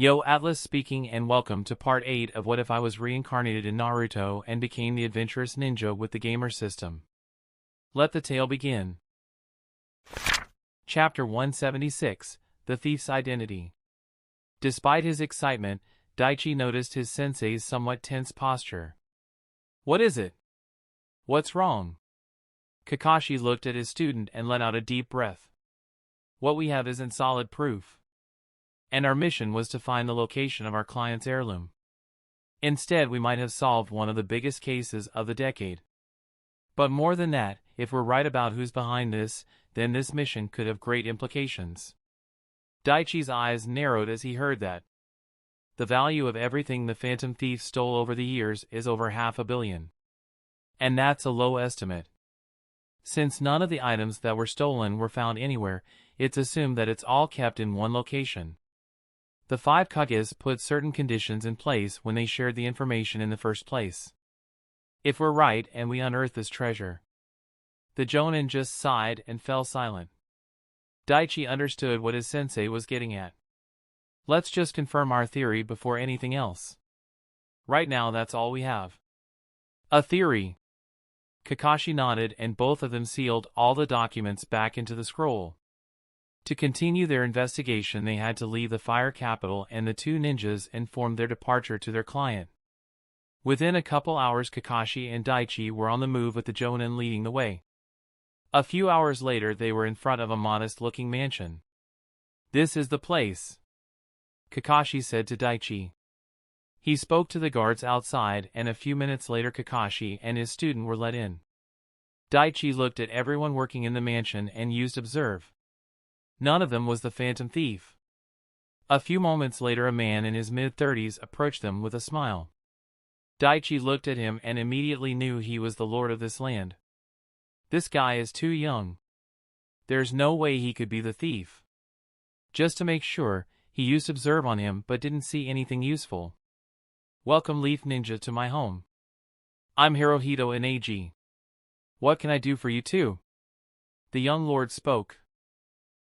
Yo, Atlas speaking, and welcome to part 8 of What If I Was Reincarnated in Naruto and Became the Adventurous Ninja with the Gamer System. Let the tale begin. Chapter 176, The Thief's Identity. Despite his excitement, Daichi noticed his sensei's somewhat tense posture. What is it? What's wrong? Kakashi looked at his student and let out a deep breath. What we have isn't solid proof. And our mission was to find the location of our client's heirloom. Instead, we might have solved one of the biggest cases of the decade. But more than that, if we're right about who's behind this, then this mission could have great implications. Daichi's eyes narrowed as he heard that. The value of everything the Phantom Thief stole over the years is over $500 million. And that's a low estimate. Since none of the items that were stolen were found anywhere, it's assumed that it's all kept in one location. The 5 Kages put certain conditions in place when they shared the information in the first place. If we're right and we unearth this treasure. The Jonin just sighed and fell silent. Daichi understood what his sensei was getting at. Let's just confirm our theory before anything else. Right now that's all we have. A theory. Kakashi nodded and both of them sealed all the documents back into the scroll. To continue their investigation, they had to leave the fire capital, and the 2 ninjas informed their departure to their client. Within a couple hours, Kakashi and Daichi were on the move with the Jonin leading the way. A few hours later, they were in front of a modest-looking mansion. This is the place, Kakashi said to Daichi. He spoke to the guards outside, and a few minutes later Kakashi and his student were let in. Daichi looked at everyone working in the mansion and used observe. None of them was the Phantom Thief. A few moments later, a man in his mid-30s approached them with a smile. Daichi looked at him and immediately knew he was the lord of this land. This guy is too young. There's no way he could be the thief. Just to make sure, he used observe on him but didn't see anything useful. Welcome, Leaf Ninja, to my home. I'm Hirohito in AG. What can I do for you too? The young lord spoke.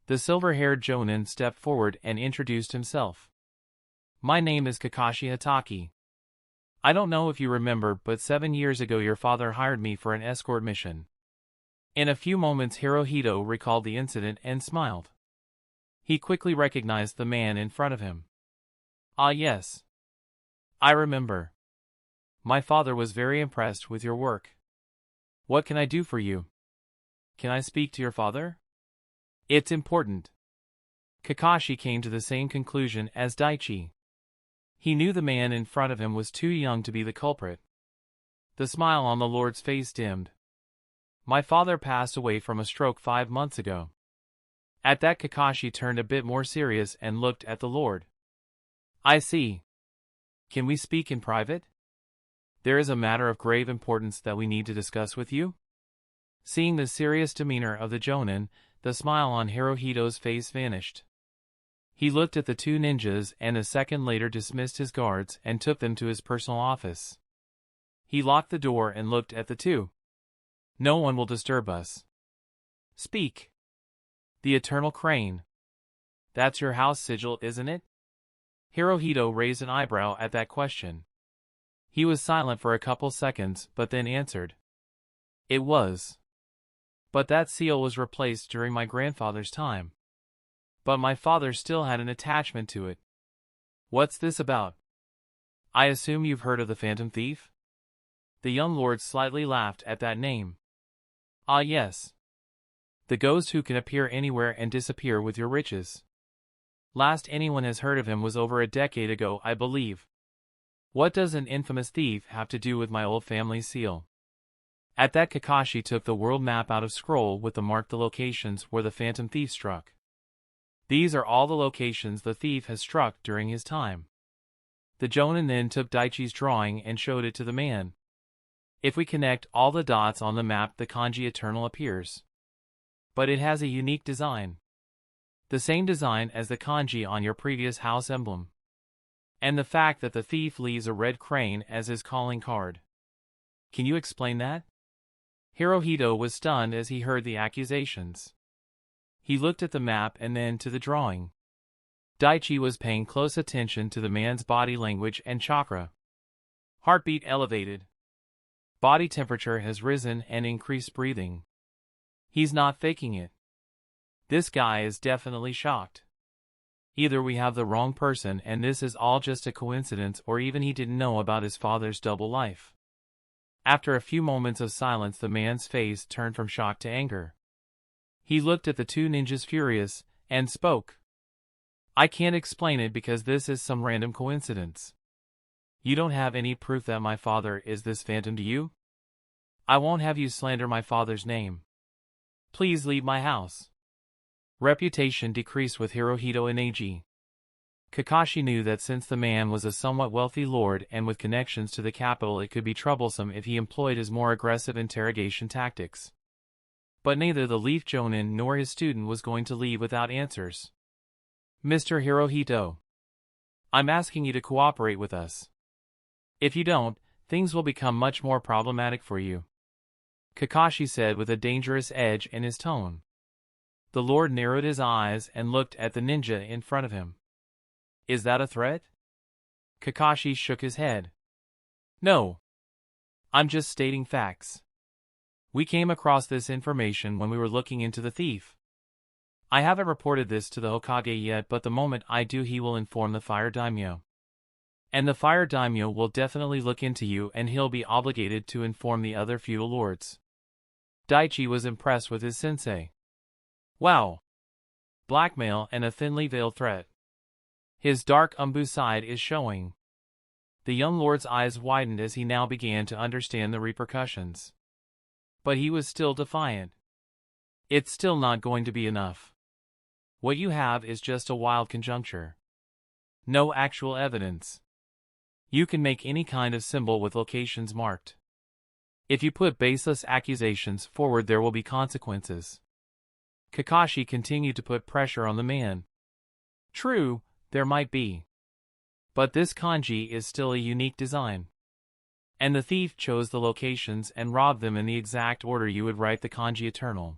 The silver-haired Jonin stepped forward and introduced himself. My name is Kakashi Hataki. I don't know if you remember, but 7 years ago your father hired me for an escort mission. In a few moments Hirohito recalled the incident and smiled. He quickly recognized the man in front of him. Ah yes. I remember. My father was very impressed with your work. What can I do for you? Can I speak to your father? It's important. Kakashi came to the same conclusion as Daichi. He knew the man in front of him was too young to be the culprit. The smile on the lord's face dimmed. My father passed away from a stroke 5 months ago. At that, Kakashi turned a bit more serious and looked at the lord. I see. Can we speak in private? There is a matter of grave importance that we need to discuss with you. Seeing the serious demeanor of the Jonin, the smile on Hirohito's face vanished. He looked at the 2 ninjas and a second later dismissed his guards and took them to his personal office. He locked the door and looked at the 2. No one will disturb us. Speak. The Eternal Crane. That's your house sigil, isn't it? Hirohito raised an eyebrow at that question. He was silent for a couple seconds but then answered. It was. But that seal was replaced during my grandfather's time. But my father still had an attachment to it. What's this about? I assume you've heard of the Phantom Thief? The young lord slightly laughed at that name. Ah yes. The ghost who can appear anywhere and disappear with your riches. Last anyone has heard of him was over a decade ago, I believe. What does an infamous thief have to do with my old family seal? At that, Kakashi took the world map out of scroll with the marked the locations where the Phantom Thief struck. These are all the locations the thief has struck during his time. The Jonin then took Daichi's drawing and showed it to the man. If we connect all the dots on the map, the kanji Eternal appears. But it has a unique design. The same design as the kanji on your previous house emblem. And the fact that the thief leaves a red crane as his calling card. Can you explain that? Hirohito was stunned as he heard the accusations. He looked at the map and then to the drawing. Daichi was paying close attention to the man's body language and chakra. Heartbeat elevated. Body temperature has risen and increased breathing. He's not faking it. This guy is definitely shocked. Either we have the wrong person and this is all just a coincidence, or even he didn't know about his father's double life. After a few moments of silence, the man's face turned from shock to anger. He looked at the two ninjas furious, and spoke. I can't explain it because this is some random coincidence. You don't have any proof that my father is this phantom, do you? I won't have you slander my father's name. Please leave my house. Reputation decreased with Hirohito and Eiji. Kakashi knew that since the man was a somewhat wealthy lord and with connections to the capital, it could be troublesome if he employed his more aggressive interrogation tactics. But neither the Leaf Jonin nor his student was going to leave without answers. Mr. Hirohito, I'm asking you to cooperate with us. If you don't, things will become much more problematic for you, Kakashi said with a dangerous edge in his tone. The lord narrowed his eyes and looked at the ninja in front of him. Is that a threat? Kakashi shook his head. No. I'm just stating facts. We came across this information when we were looking into the thief. I haven't reported this to the Hokage yet, but the moment I do, he will inform the Fire Daimyo. And the Fire Daimyo will definitely look into you, and he'll be obligated to inform the other feudal lords. Daichi was impressed with his sensei. Wow. Blackmail and a thinly veiled threat. His dark umbu side is showing. The young lord's eyes widened as he now began to understand the repercussions. But he was still defiant. It's still not going to be enough. What you have is just a wild conjecture. No actual evidence. You can make any kind of symbol with locations marked. If you put baseless accusations forward, there will be consequences. Kakashi continued to put pressure on the man. True, there might be. But this kanji is still a unique design. And the thief chose the locations and robbed them in the exact order you would write the kanji eternal.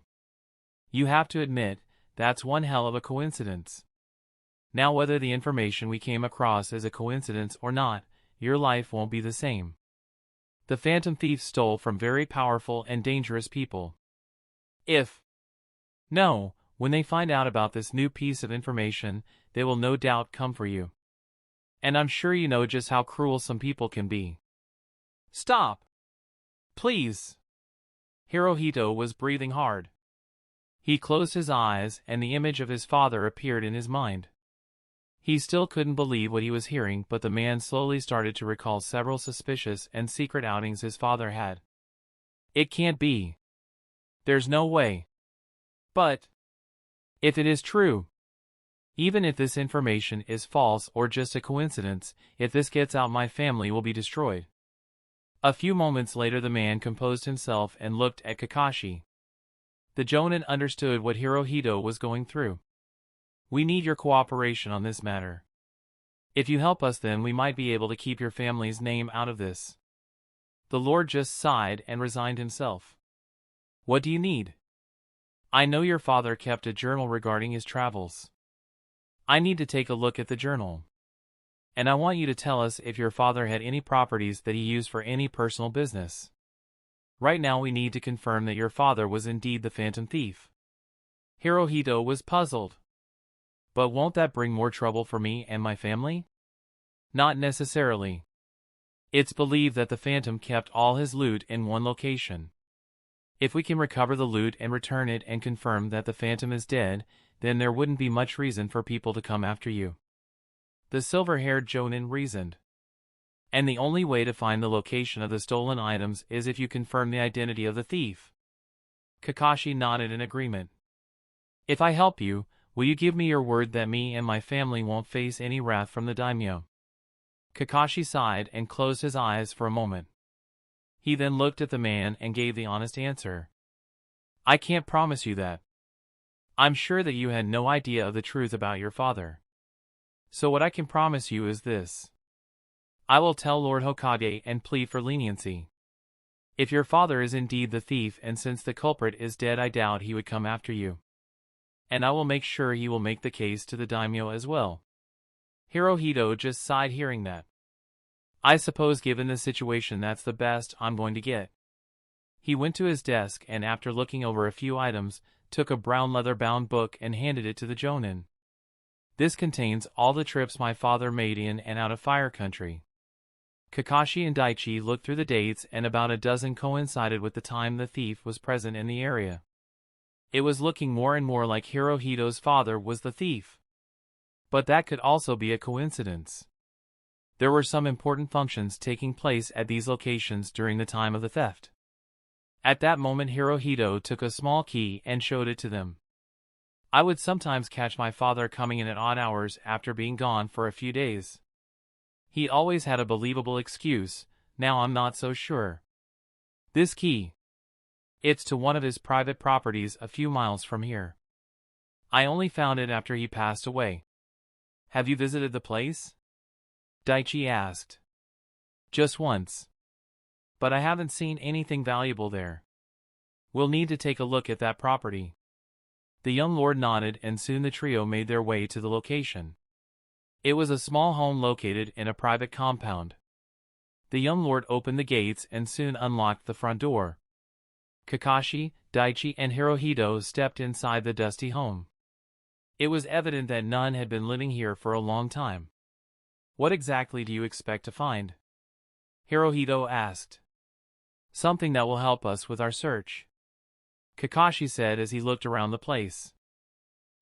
You have to admit, that's one hell of a coincidence. Now, whether the information we came across is a coincidence or not, your life won't be the same. The phantom thief stole from very powerful and dangerous people. No, when they find out about this new piece of information, they will no doubt come for you. And I'm sure you know just how cruel some people can be. Stop! Please! Hirohito was breathing hard. He closed his eyes and the image of his father appeared in his mind. He still couldn't believe what he was hearing, but the man slowly started to recall several suspicious and secret outings his father had. It can't be. There's no way. But if it is true, even if this information is false or just a coincidence, if this gets out, my family will be destroyed. A few moments later, the man composed himself and looked at Kakashi. The Jonin understood what Hirohito was going through. We need your cooperation on this matter. If you help us, then we might be able to keep your family's name out of this. The Lord just sighed and resigned himself. What do you need? I know your father kept a journal regarding his travels. I need to take a look at the journal. And I want you to tell us if your father had any properties that he used for any personal business. Right now we need to confirm that your father was indeed the phantom thief. Hirohito was puzzled. But won't that bring more trouble for me and my family? Not necessarily. It's believed that the phantom kept all his loot in one location. If we can recover the loot and return it and confirm that the phantom is dead, then there wouldn't be much reason for people to come after you. The silver-haired Jonin reasoned. And the only way to find the location of the stolen items is if you confirm the identity of the thief. Kakashi nodded in agreement. If I help you, will you give me your word that me and my family won't face any wrath from the daimyo? Kakashi sighed and closed his eyes for a moment. He then looked at the man and gave the honest answer. I can't promise you that. I'm sure that you had no idea of the truth about your father. So what I can promise you is this. I will tell Lord Hokage and plead for leniency. If your father is indeed the thief, and since the culprit is dead, I doubt he would come after you. And I will make sure he will make the case to the daimyo as well. Hirohito just sighed hearing that. I suppose given the situation that's the best I'm going to get. He went to his desk and after looking over a few items, took a brown leather-bound book and handed it to the jonin. This contains all the trips my father made in and out of Fire Country. Kakashi and Daichi looked through the dates and about a dozen coincided with the time the thief was present in the area. It was looking more and more like Hirohito's father was the thief. But that could also be a coincidence. There were some important functions taking place at these locations during the time of the theft. At that moment Hirohito took a small key and showed it to them. I would sometimes catch my father coming in at odd hours after being gone for a few days. He always had a believable excuse, now I'm not so sure. This key. It's to one of his private properties a few miles from here. I only found it after he passed away. Have you visited the place? Daichi asked. Just once. But I haven't seen anything valuable there. We'll need to take a look at that property. The young lord nodded and soon the trio made their way to the location. It was a small home located in a private compound. The young lord opened the gates and soon unlocked the front door. Kakashi, Daichi and Hirohito stepped inside the dusty home. It was evident that none had been living here for a long time. What exactly do you expect to find? Hirohito asked. Something that will help us with our search, Kakashi said as he looked around the place.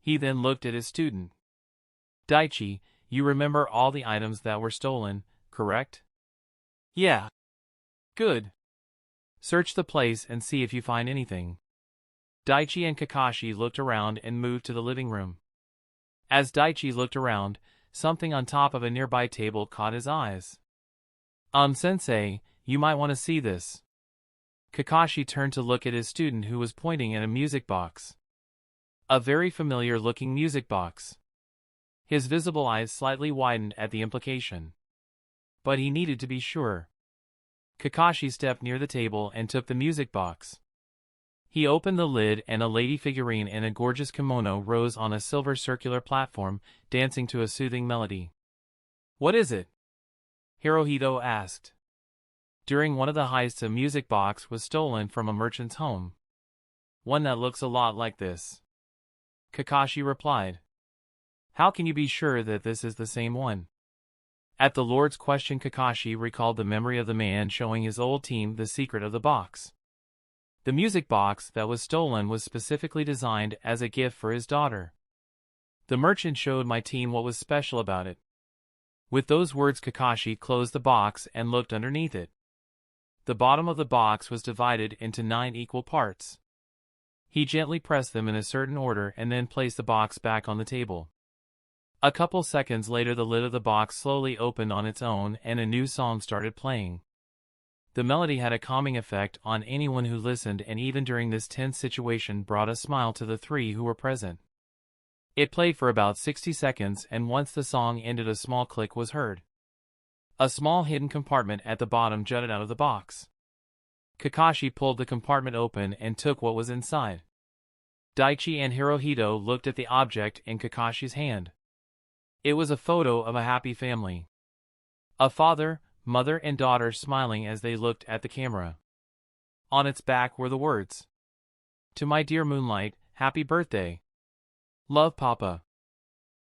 He then looked at his student. Daichi, you remember all the items that were stolen, correct? Yeah. Good. Search the place and see if you find anything. Daichi and Kakashi looked around and moved to the living room. As Daichi looked around, something on top of a nearby table caught his eyes. Sensei, you might want to see this. Kakashi turned to look at his student who was pointing at a music box. A very familiar-looking music box. His visible eyes slightly widened at the implication. But he needed to be sure. Kakashi stepped near the table and took the music box. He opened the lid and a lady figurine in a gorgeous kimono rose on a silver circular platform, dancing to a soothing melody. What is it? Hirohito asked. During one of the heists a music box was stolen from a merchant's home. One that looks a lot like this. Kakashi replied. How can you be sure that this is the same one? At the Lord's question Kakashi recalled the memory of the man showing his old team the secret of the box. The music box that was stolen was specifically designed as a gift for his daughter. The merchant showed my team what was special about it. With those words Kakashi closed the box and looked underneath it. The bottom of the box was divided into 9 equal parts. He gently pressed them in a certain order and then placed the box back on the table. A couple seconds later the lid of the box slowly opened on its own and a new song started playing. The melody had a calming effect on anyone who listened and even during this tense situation brought a smile to the 3 who were present. It played for about 60 seconds and once the song ended a small click was heard. A small hidden compartment at the bottom jutted out of the box. Kakashi pulled the compartment open and took what was inside. Daichi and Hirohito looked at the object in Kakashi's hand. It was a photo of a happy family. A father, mother and daughter smiling as they looked at the camera. On its back were the words, "To my dear Moonlight, happy birthday. Love Papa."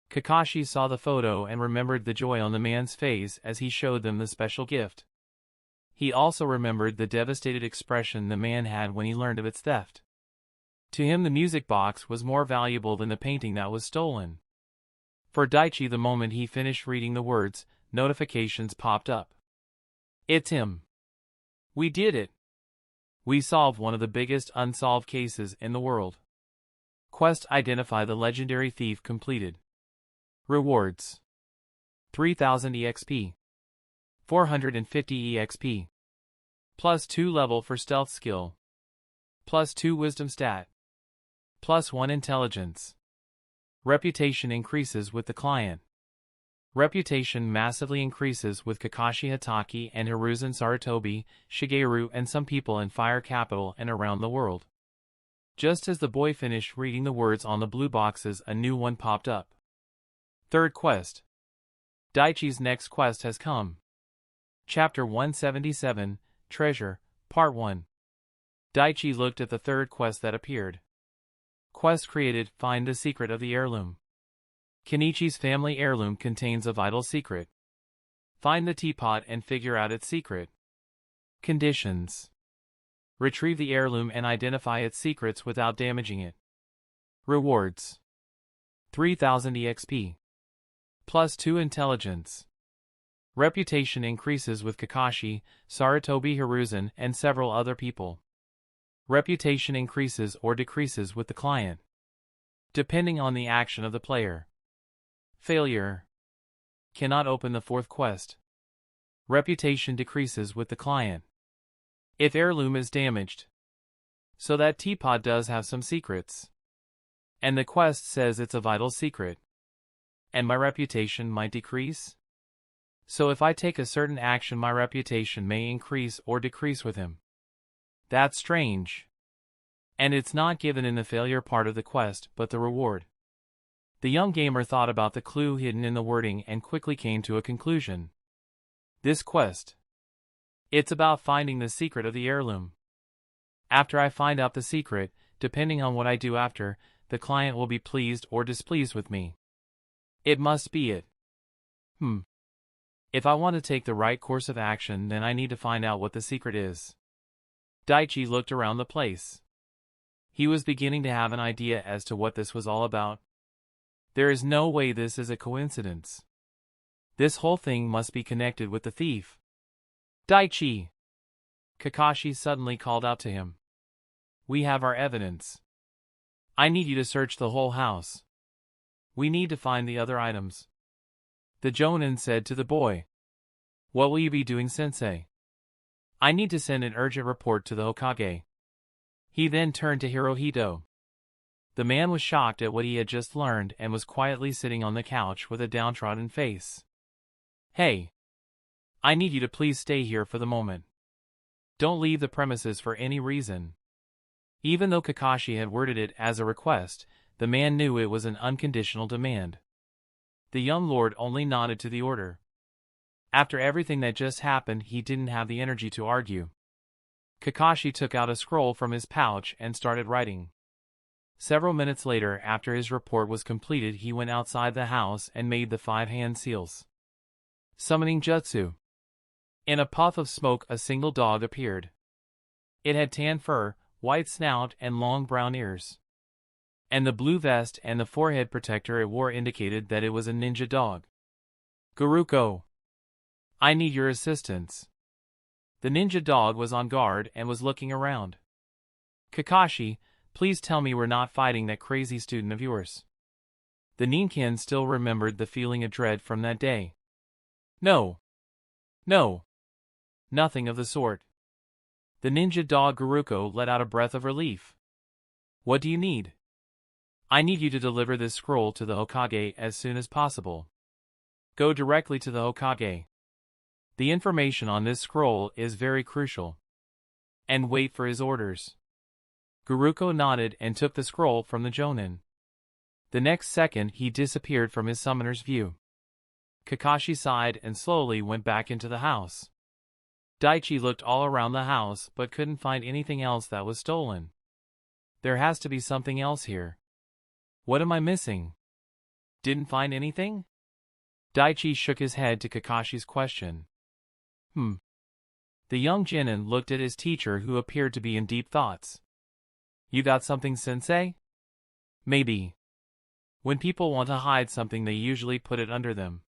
Kakashi saw the photo and remembered the joy on the man's face as he showed them the special gift. He also remembered the devastated expression the man had when he learned of its theft. To him the music box was more valuable than the painting that was stolen. For Daichi the moment he finished reading the words, notifications popped up. It's him. We did it. We solved one of the biggest unsolved cases in the world. Quest identify the legendary thief completed. Rewards: 3000 EXP. 450 EXP. +2 level for stealth skill. +2 wisdom stat. +1 intelligence. Reputation increases with the client. Reputation massively increases with Kakashi Hatake and Hiruzen Sarutobi, Shigeru and some people in Fire Capital and around the world. Just as the boy finished reading the words on the blue boxes a new one popped up. Third quest. Daichi's next quest has come. Chapter 177, Treasure, Part 1. Daichi looked at the third quest that appeared. Quest created, find the secret of the heirloom. Kenichi's family heirloom contains a vital secret. Find the teapot and figure out its secret. Conditions. Retrieve the heirloom and identify its secrets without damaging it. Rewards. 3000 EXP. Plus 2 intelligence. Reputation increases with Kakashi, Sarutobi Hiruzen, and several other people. Reputation increases or decreases with the client, depending on the action of the player. Failure. Cannot open the fourth quest. Reputation decreases with the client. If heirloom is damaged. So that teapot does have some secrets. And the quest says it's a vital secret. And my reputation might decrease? So if I take a certain action, my reputation may increase or decrease with him. That's strange. And it's not given in the failure part of the quest, but the reward. The young gamer thought about the clue hidden in the wording and quickly came to a conclusion. This quest. It's about finding the secret of the heirloom. After I find out the secret, depending on what I do after, the client will be pleased or displeased with me. It must be it. If I want to take the right course of action, then I need to find out what the secret is. Daichi looked around the place. He was beginning to have an idea as to what this was all about. There is no way this is a coincidence. This whole thing must be connected with the thief. Daichi! Kakashi suddenly called out to him. We have our evidence. I need you to search the whole house. We need to find the other items. The Jonin said to the boy. What will you be doing, sensei? I need to send an urgent report to the Hokage. He then turned to Hirohito. The man was shocked at what he had just learned and was quietly sitting on the couch with a downtrodden face. Hey! I need you to please stay here for the moment. Don't leave the premises for any reason. Even though Kakashi had worded it as a request, the man knew it was an unconditional demand. The young lord only nodded to the order. After everything that just happened, he didn't have the energy to argue. Kakashi took out a scroll from his pouch and started writing. Several minutes later, after his report was completed, he went outside the house and made the 5 hand seals. Summoning Jutsu. In a puff of smoke, a single dog appeared. It had tan fur, white snout, and long brown ears. And the blue vest and the forehead protector it wore indicated that it was a ninja dog. Guruko! I need your assistance. The ninja dog was on guard and was looking around. Kakashi, please tell me we're not fighting that crazy student of yours. The ninkin still remembered the feeling of dread from that day. No. No. Nothing of the sort. The ninja dog Guruko let out a breath of relief. What do you need? I need you to deliver this scroll to the Hokage as soon as possible. Go directly to the Hokage. The information on this scroll is very crucial. And wait for his orders. Guruko nodded and took the scroll from the Jonin. The next second he disappeared from his summoner's view. Kakashi sighed and slowly went back into the house. Daichi looked all around the house but couldn't find anything else that was stolen. There has to be something else here. What am I missing? Didn't find anything? Daichi shook his head to Kakashi's question. The young genin looked at his teacher, who appeared to be in deep thoughts. You got something, sensei? Maybe. When people want to hide something, they usually put it under them.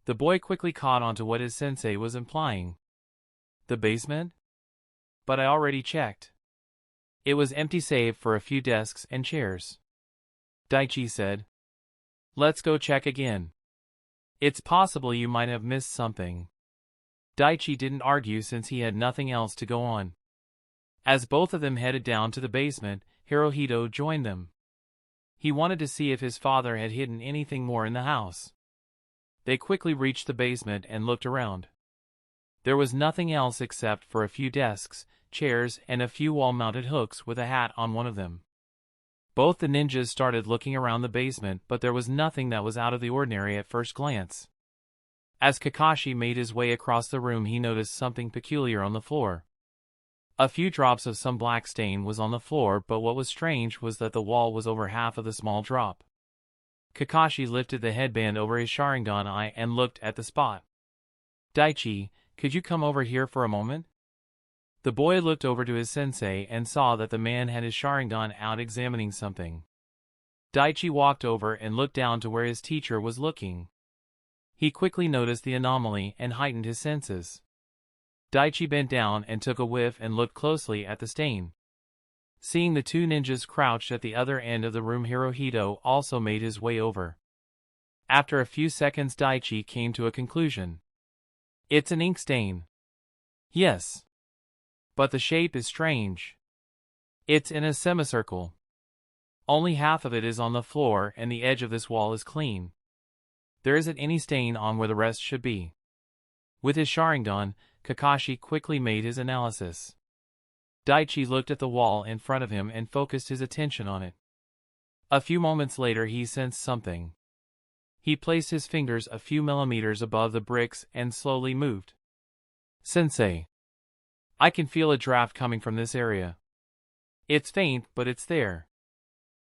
The boy quickly caught on to what his sensei was implying. The basement? But I already checked. It was empty save for a few desks and chairs. Daichi said. Let's go check again. It's possible you might have missed something. Daichi didn't argue since he had nothing else to go on. As both of them headed down to the basement, Hirohito joined them. He wanted to see if his father had hidden anything more in the house. They quickly reached the basement and looked around. There was nothing else except for a few desks, chairs, and a few wall-mounted hooks with a hat on one of them. Both the ninjas started looking around the basement, but there was nothing that was out of the ordinary at first glance. As Kakashi made his way across the room, he noticed something peculiar on the floor. A few drops of some black stain was on the floor, but what was strange was that the wall was over half of the small drop. Kakashi lifted the headband over his Sharingan eye and looked at the spot. "Daichi, could you come over here for a moment?" The boy looked over to his sensei and saw that the man had his Sharingan out examining something. Daichi walked over and looked down to where his teacher was looking. He quickly noticed the anomaly and heightened his senses. Daichi bent down and took a whiff and looked closely at the stain. Seeing the two ninjas crouched at the other end of the room, Hirohito also made his way over. After a few seconds, Daichi came to a conclusion. "It's an ink stain." "Yes. But the shape is strange. It's in a semicircle. Only half of it is on the floor and the edge of this wall is clean. There isn't any stain on where the rest should be." With his Sharingan, Kakashi quickly made his analysis. Daichi looked at the wall in front of him and focused his attention on it. A few moments later, he sensed something. He placed his fingers a few millimeters above the bricks and slowly moved. "Sensei, I can feel a draft coming from this area. It's faint, but it's there,"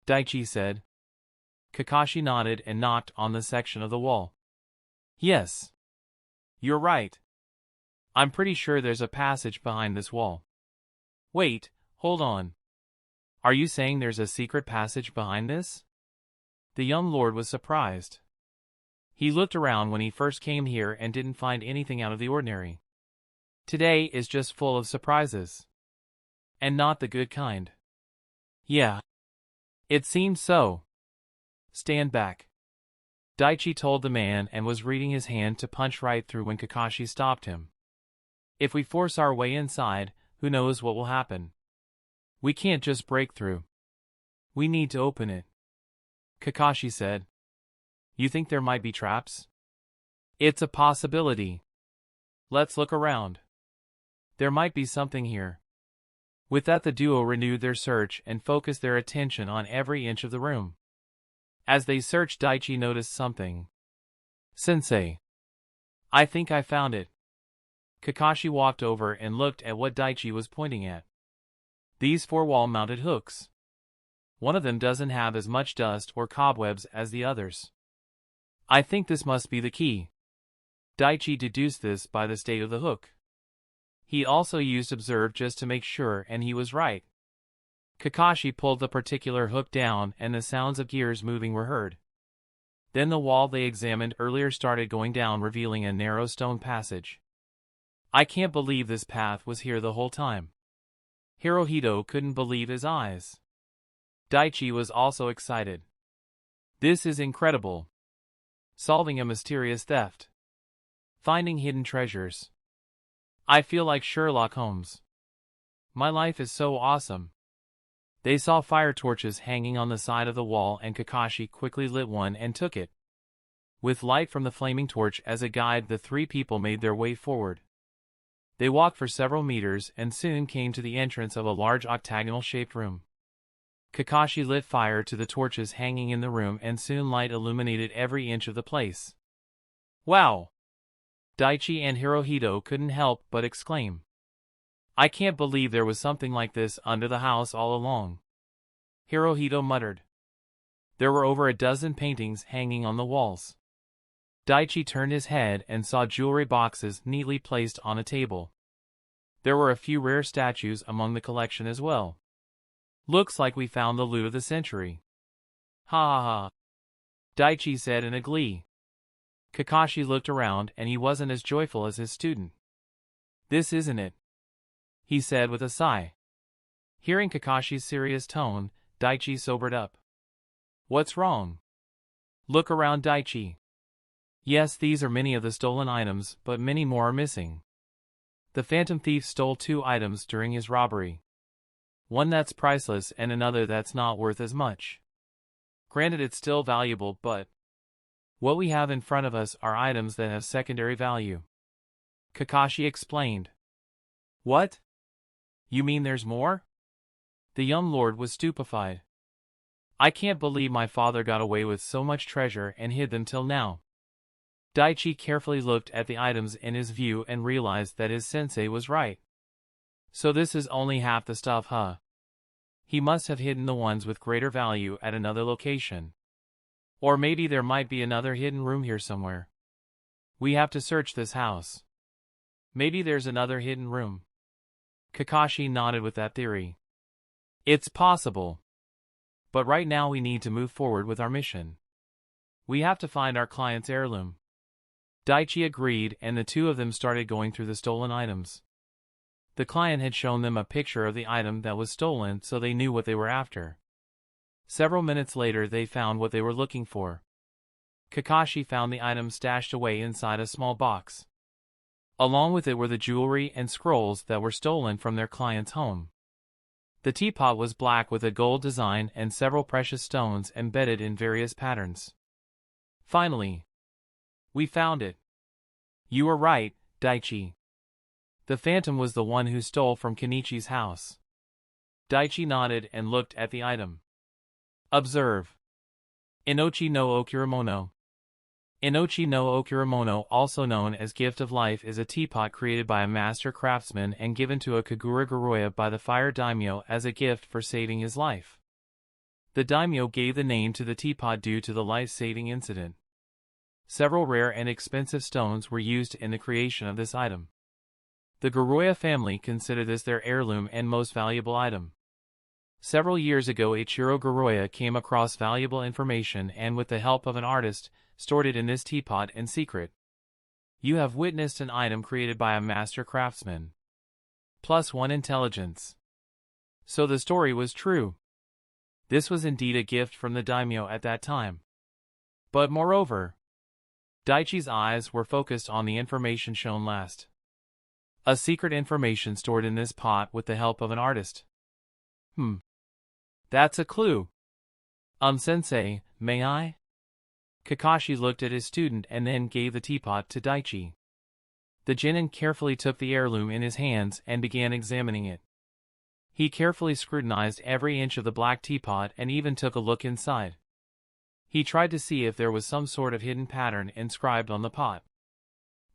Daichi said. Kakashi nodded and knocked on the section of the wall. "Yes. You're right. I'm pretty sure there's a passage behind this wall." "Wait, hold on. Are you saying there's a secret passage behind this?" The young lord was surprised. He looked around when he first came here and didn't find anything out of the ordinary. Today is just full of surprises. And not the good kind. "Yeah. It seems so. Stand back." Daichi told the man and was reading his hand to punch right through when Kakashi stopped him. "If we force our way inside, who knows what will happen? We can't just break through. We need to open it," Kakashi said. "You think there might be traps?" "It's a possibility. Let's look around. There might be something here." With that, the duo renewed their search and focused their attention on every inch of the room. As they searched, Daichi noticed something. "Sensei, I think I found it." Kakashi walked over and looked at what Daichi was pointing at. These 4 wall-mounted hooks. One of them doesn't have as much dust or cobwebs as the others. "I think this must be the key." Daichi deduced this by the state of the hook. He also used observe just to make sure, and he was right. Kakashi pulled the particular hook down and the sounds of gears moving were heard. Then the wall they examined earlier started going down, revealing a narrow stone passage. "I can't believe this path was here the whole time." Hirohito couldn't believe his eyes. Daichi was also excited. "This is incredible. Solving a mysterious theft. Finding hidden treasures. I feel like Sherlock Holmes. My life is so awesome." They saw fire torches hanging on the side of the wall, and Kakashi quickly lit one and took it. With light from the flaming torch as a guide, the 3 people made their way forward. They walked for several meters and soon came to the entrance of a large octagonal-shaped room. Kakashi lit fire to the torches hanging in the room, and soon light illuminated every inch of the place. "Wow!" Daichi and Hirohito couldn't help but exclaim. "I can't believe there was something like this under the house all along," Hirohito muttered. There were over a dozen paintings hanging on the walls. Daichi turned his head and saw jewelry boxes neatly placed on a table. There were a few rare statues among the collection as well. "Looks like we found the loot of the century." "Ha ha ha," Daichi said in a glee. Kakashi looked around and he wasn't as joyful as his student. "This isn't it," he said with a sigh. Hearing Kakashi's serious tone, Daichi sobered up. "What's wrong?" "Look around, Daichi. Yes, these are many of the stolen items, but many more are missing. The phantom thief stole 2 items during his robbery. One that's priceless and another that's not worth as much. Granted, it's still valuable, but what we have in front of us are items that have secondary value," Kakashi explained. "What? You mean there's more?" The young lord was stupefied. "I can't believe my father got away with so much treasure and hid them till now." Daichi carefully looked at the items in his view and realized that his sensei was right. So this is only half the stuff, huh? He must have hidden the ones with greater value at another location. Or maybe there might be another hidden room here somewhere. We have to search this house. Maybe there's another hidden room. Kakashi nodded with that theory. It's possible. But right now we need to move forward with our mission. We have to find our client's heirloom. Daichi agreed, and the two of them started going through the stolen items. The client had shown them a picture of the item that was stolen, so they knew what they were after. Several minutes later they found what they were looking for. Kakashi found the item stashed away inside a small box. Along with it were the jewelry and scrolls that were stolen from their client's home. The teapot was black with a gold design and several precious stones embedded in various patterns. Finally, we found it. You were right, Daichi. The phantom was the one who stole from Kenichi's house. Daichi nodded and looked at the item. Observe. Inochi no Okuramono. Inochi no Okuramono, also known as Gift of Life, is a teapot created by a master craftsman and given to a Kagura Goroya by the fire daimyo as a gift for saving his life. The daimyo gave the name to the teapot due to the life-saving incident. Several rare and expensive stones were used in the creation of this item. The Goroya family consider this their heirloom and most valuable item. Several years ago Ichiro Goroya came across valuable information and with the help of an artist, stored it in this teapot in secret. You have witnessed an item created by a master craftsman. +1 intelligence. So the story was true. This was indeed a gift from the daimyo at that time. But moreover, Daichi's eyes were focused on the information shown last. A secret information stored in this pot with the help of an artist. That's a clue. Sensei, may I? Kakashi looked at his student and then gave the teapot to Daichi. The genin carefully took the heirloom in his hands and began examining it. He carefully scrutinized every inch of the black teapot and even took a look inside. He tried to see if there was some sort of hidden pattern inscribed on the pot.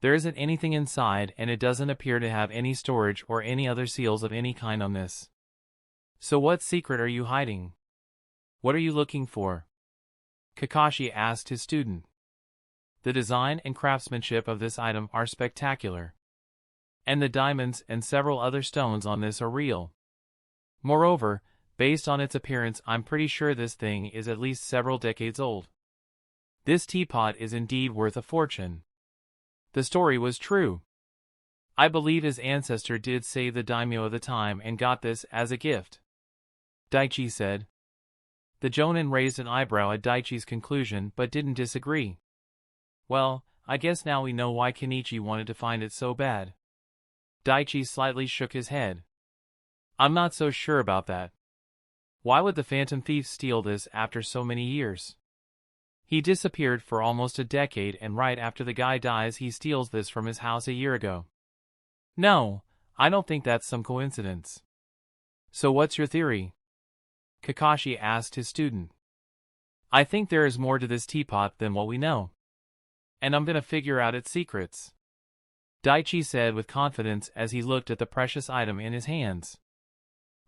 There isn't anything inside, and it doesn't appear to have any storage or any other seals of any kind on this. So what secret are you hiding? What are you looking for? Kakashi asked his student. The design and craftsmanship of this item are spectacular. And the diamonds and several other stones on this are real. Moreover, based on its appearance, I'm pretty sure this thing is at least several decades old. This teapot is indeed worth a fortune. The story was true. I believe his ancestor did save the daimyo of the time and got this as a gift. Daichi said. The jonin raised an eyebrow at Daichi's conclusion but didn't disagree. Well, I guess now we know why Kenichi wanted to find it so bad. Daichi slightly shook his head. I'm not so sure about that. Why would the phantom thief steal this after so many years? He disappeared for almost a decade, and right after the guy dies he steals this from his house a year ago. No, I don't think that's some coincidence. So what's your theory? Kakashi asked his student. I think there is more to this teapot than what we know. And I'm gonna figure out its secrets. Daichi said with confidence as he looked at the precious item in his hands.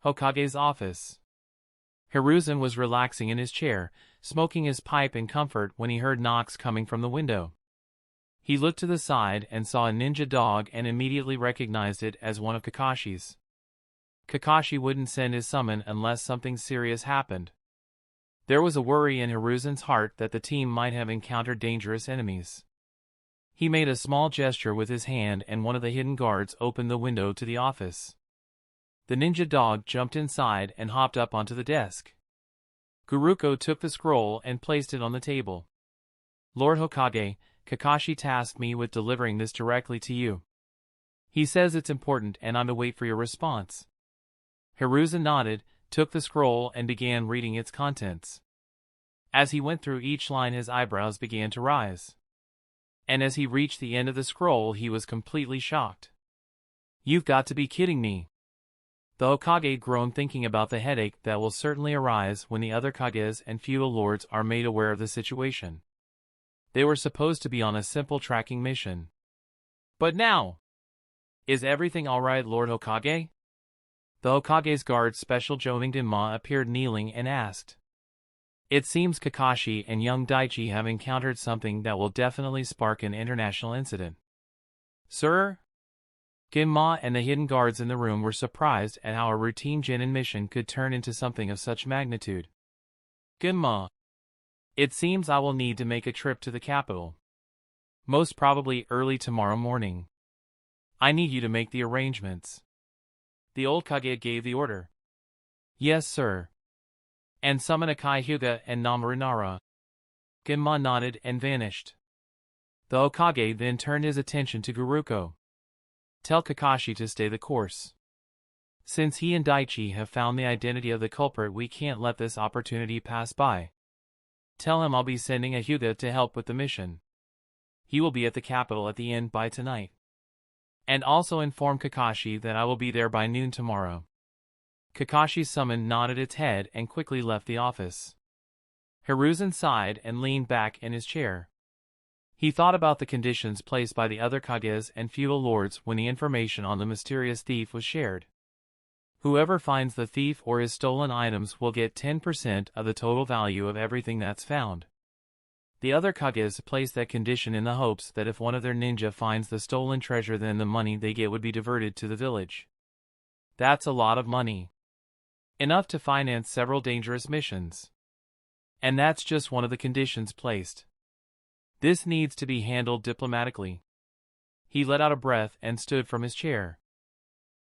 Hokage's office. Hiruzen was relaxing in his chair, smoking his pipe in comfort when he heard knocks coming from the window. He looked to the side and saw a ninja dog and immediately recognized it as one of Kakashi's. Kakashi wouldn't send his summon unless something serious happened. There was a worry in Hiruzen's heart that the team might have encountered dangerous enemies. He made a small gesture with his hand and one of the hidden guards opened the window to the office. The ninja dog jumped inside and hopped up onto the desk. Guruko took the scroll and placed it on the table. Lord Hokage, Kakashi tasked me with delivering this directly to you. He says it's important and I'm to wait for your response. Hiruzen nodded, took the scroll and began reading its contents. As he went through each line his eyebrows began to rise. And as he reached the end of the scroll he was completely shocked. You've got to be kidding me. The Hokage groaned, thinking about the headache that will certainly arise when the other Kages and feudal lords are made aware of the situation. They were supposed to be on a simple tracking mission. But now, is everything alright, Lord Hokage? The Hokage's guard special Jonin Ginma appeared kneeling and asked. It seems Kakashi and young Daichi have encountered something that will definitely spark an international incident. Sir? Ginma and the hidden guards in the room were surprised at how a routine Genin mission could turn into something of such magnitude. Ginma. It seems I will need to make a trip to the capital. Most probably early tomorrow morning. I need you to make the arrangements. The old Kage gave the order. Yes, sir. And summon Akai Hyuga and Namaru Nara. Ginma nodded and vanished. The Hokage then turned his attention to Guruko. Tell Kakashi to stay the course. Since he and Daichi have found the identity of the culprit, we can't let this opportunity pass by. Tell him I'll be sending a Hyuga to help with the mission. He will be at the capital at the inn by tonight. And also inform Kakashi that I will be there by noon tomorrow. Kakashi's summon nodded its head and quickly left the office. Hiruzen sighed and leaned back in his chair. He thought about the conditions placed by the other Kages and feudal lords when the information on the mysterious thief was shared. Whoever finds the thief or his stolen items will get 10% of the total value of everything that's found. The other Kages placed that condition in the hopes that if one of their ninja finds the stolen treasure, then the money they get would be diverted to the village. That's a lot of money. Enough to finance several dangerous missions. And that's just one of the conditions placed. This needs to be handled diplomatically. He let out a breath and stood from his chair.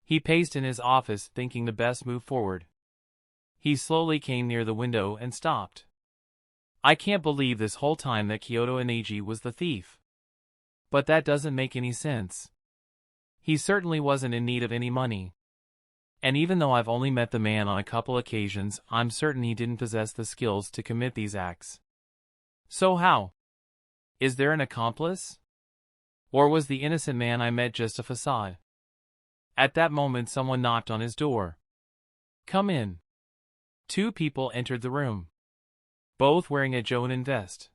He paced in his office, thinking the best move forward. He slowly came near the window and stopped. I can't believe this whole time that Kyoto Ineji was the thief. But that doesn't make any sense. He certainly wasn't in need of any money. And even though I've only met the man on a couple occasions, I'm certain he didn't possess the skills to commit these acts. So how? Is there an accomplice? Or was the innocent man I met just a facade? At that moment someone knocked on his door. Come in. Two people entered the room. Both wearing a Jonin vest.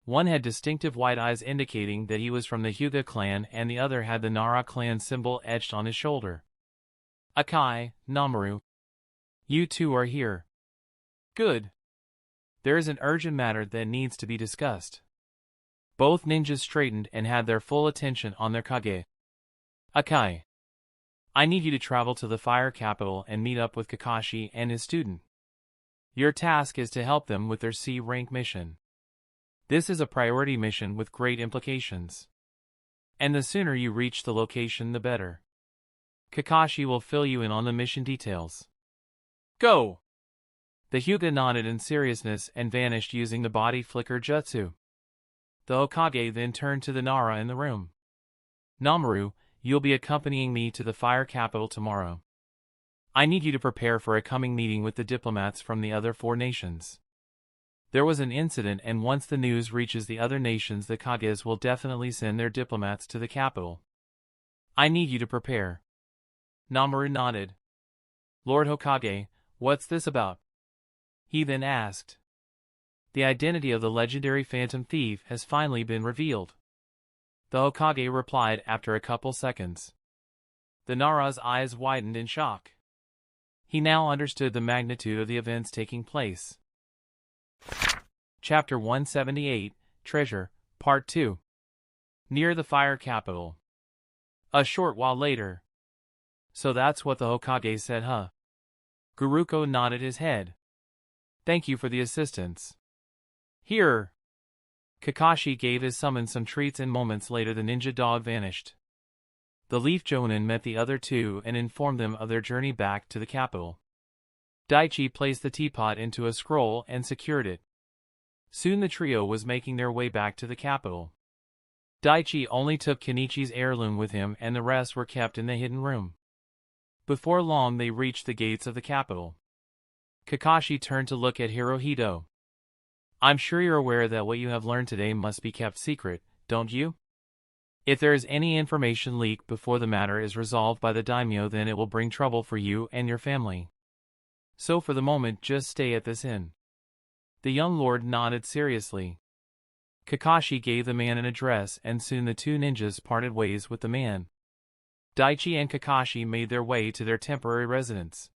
One had distinctive white eyes indicating that he was from the Hyuga clan, and the other had the Nara clan symbol etched on his shoulder. Akai, Namaru. You two are here. Good. There is an urgent matter that needs to be discussed. Both ninjas straightened and had their full attention on their Kage. Akai. I need you to travel to the fire capital and meet up with Kakashi and his student. Your task is to help them with their C-rank mission. This is a priority mission with great implications. And the sooner you reach the location, the better. Kakashi will fill you in on the mission details. Go! The Hyuga nodded in seriousness and vanished using the body flicker jutsu. The Hokage then turned to the Nara in the room. Namaru, you'll be accompanying me to the fire capital tomorrow. I need you to prepare for a coming meeting with the diplomats from the other 4 nations. There was an incident, and once the news reaches the other nations, the Kages will definitely send their diplomats to the capital. I need you to prepare. Namaru nodded. Lord Hokage, what's this about? He then asked. The identity of the legendary phantom thief has finally been revealed. The Hokage replied after a couple seconds. The Nara's eyes widened in shock. He now understood the magnitude of the events taking place. Chapter 178, Treasure, Part 2. Near the fire capital. A short while later. So that's what the Hokage said, huh? Guruko nodded his head. Thank you for the assistance. Here. Kakashi gave his summon some treats, and moments later the ninja dog vanished. The Leaf Jonin met the other two and informed them of their journey back to the capital. Daichi placed the teapot into a scroll and secured it. Soon the trio was making their way back to the capital. Daichi only took Kenichi's heirloom with him, and the rest were kept in the hidden room. Before long they reached the gates of the capital. Kakashi turned to look at Hirohito. I'm sure you're aware that what you have learned today must be kept secret, don't you? If there is any information leaked before the matter is resolved by the daimyo, then it will bring trouble for you and your family. So for the moment, just stay at this inn. The young lord nodded seriously. Kakashi gave the man an address and soon the two ninjas parted ways with the man. Daichi and Kakashi made their way to their temporary residence.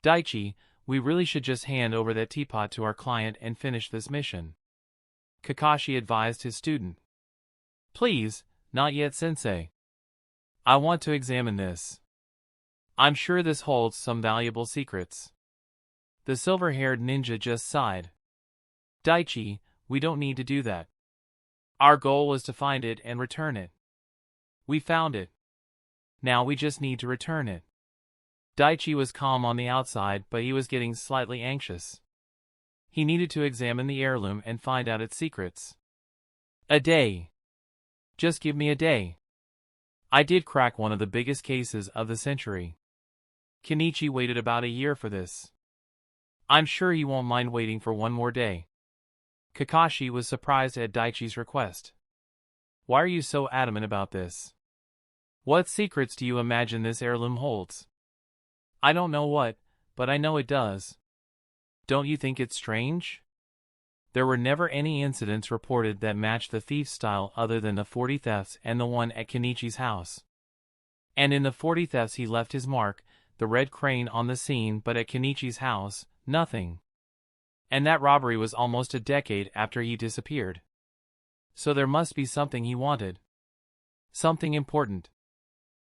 Daichi, we really should just hand over that teapot to our client and finish this mission, Kakashi advised his student. Please, not yet, sensei. I want to examine this. I'm sure this holds some valuable secrets. The silver-haired ninja just sighed. Daichi, we don't need to do that. Our goal was to find it and return it. We found it. Now we just need to return it. Daichi was calm on the outside, but he was getting slightly anxious. He needed to examine the heirloom and find out its secrets. A day. Just give me a day. I did crack one of the biggest cases of the century. Kenichi waited about a year for this. I'm sure he won't mind waiting for one more day. Kakashi was surprised at Daichi's request. Why are you so adamant about this? What secrets do you imagine this heirloom holds? I don't know what, but I know it does. Don't you think it's strange? There were never any incidents reported that matched the thief's style other than the 40 thefts and the one at Kenichi's house. And in the 40 thefts he left his mark, the red crane on the scene, but at Kenichi's house, nothing. And that robbery was almost a decade after he disappeared. So there must be something he wanted. Something important.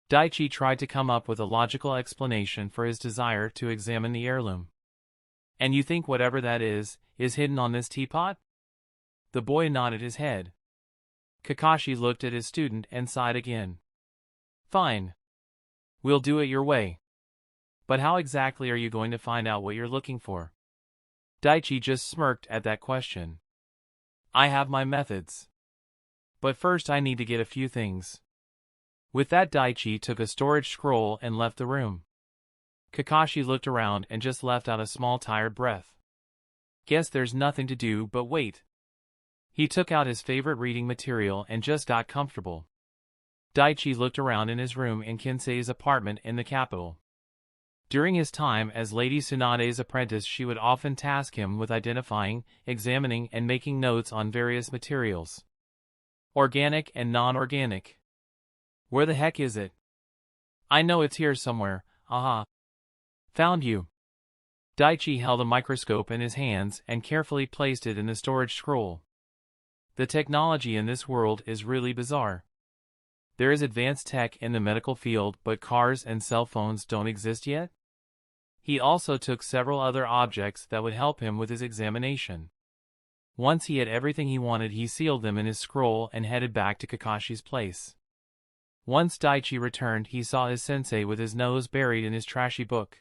Daichi tried to come up with a logical explanation for his desire to examine the heirloom. And you think whatever that is hidden on this teapot? The boy nodded his head. Kakashi looked at his student and sighed again. Fine. We'll do it your way. But how exactly are you going to find out what you're looking for? Daichi just smirked at that question. I have my methods. But first I need to get a few things. With that, Daichi took a storage scroll and left the room. Kakashi looked around and just let out a small tired breath. Guess there's nothing to do but wait. He took out his favorite reading material and just got comfortable. Daichi looked around in his room in Kinsei's apartment in the capital. During his time as Lady Tsunade's apprentice, she would often task him with identifying, examining, and making notes on various materials. Organic and non-organic. Where the heck is it? I know it's here somewhere, aha. Found you. Daichi held a microscope in his hands and carefully placed it in the storage scroll. The technology in this world is really bizarre. There is advanced tech in the medical field, but cars and cell phones don't exist yet? He also took several other objects that would help him with his examination. Once he had everything he wanted, he sealed them in his scroll and headed back to Kakashi's place. Once Daichi returned, he saw his sensei with his nose buried in his trashy book.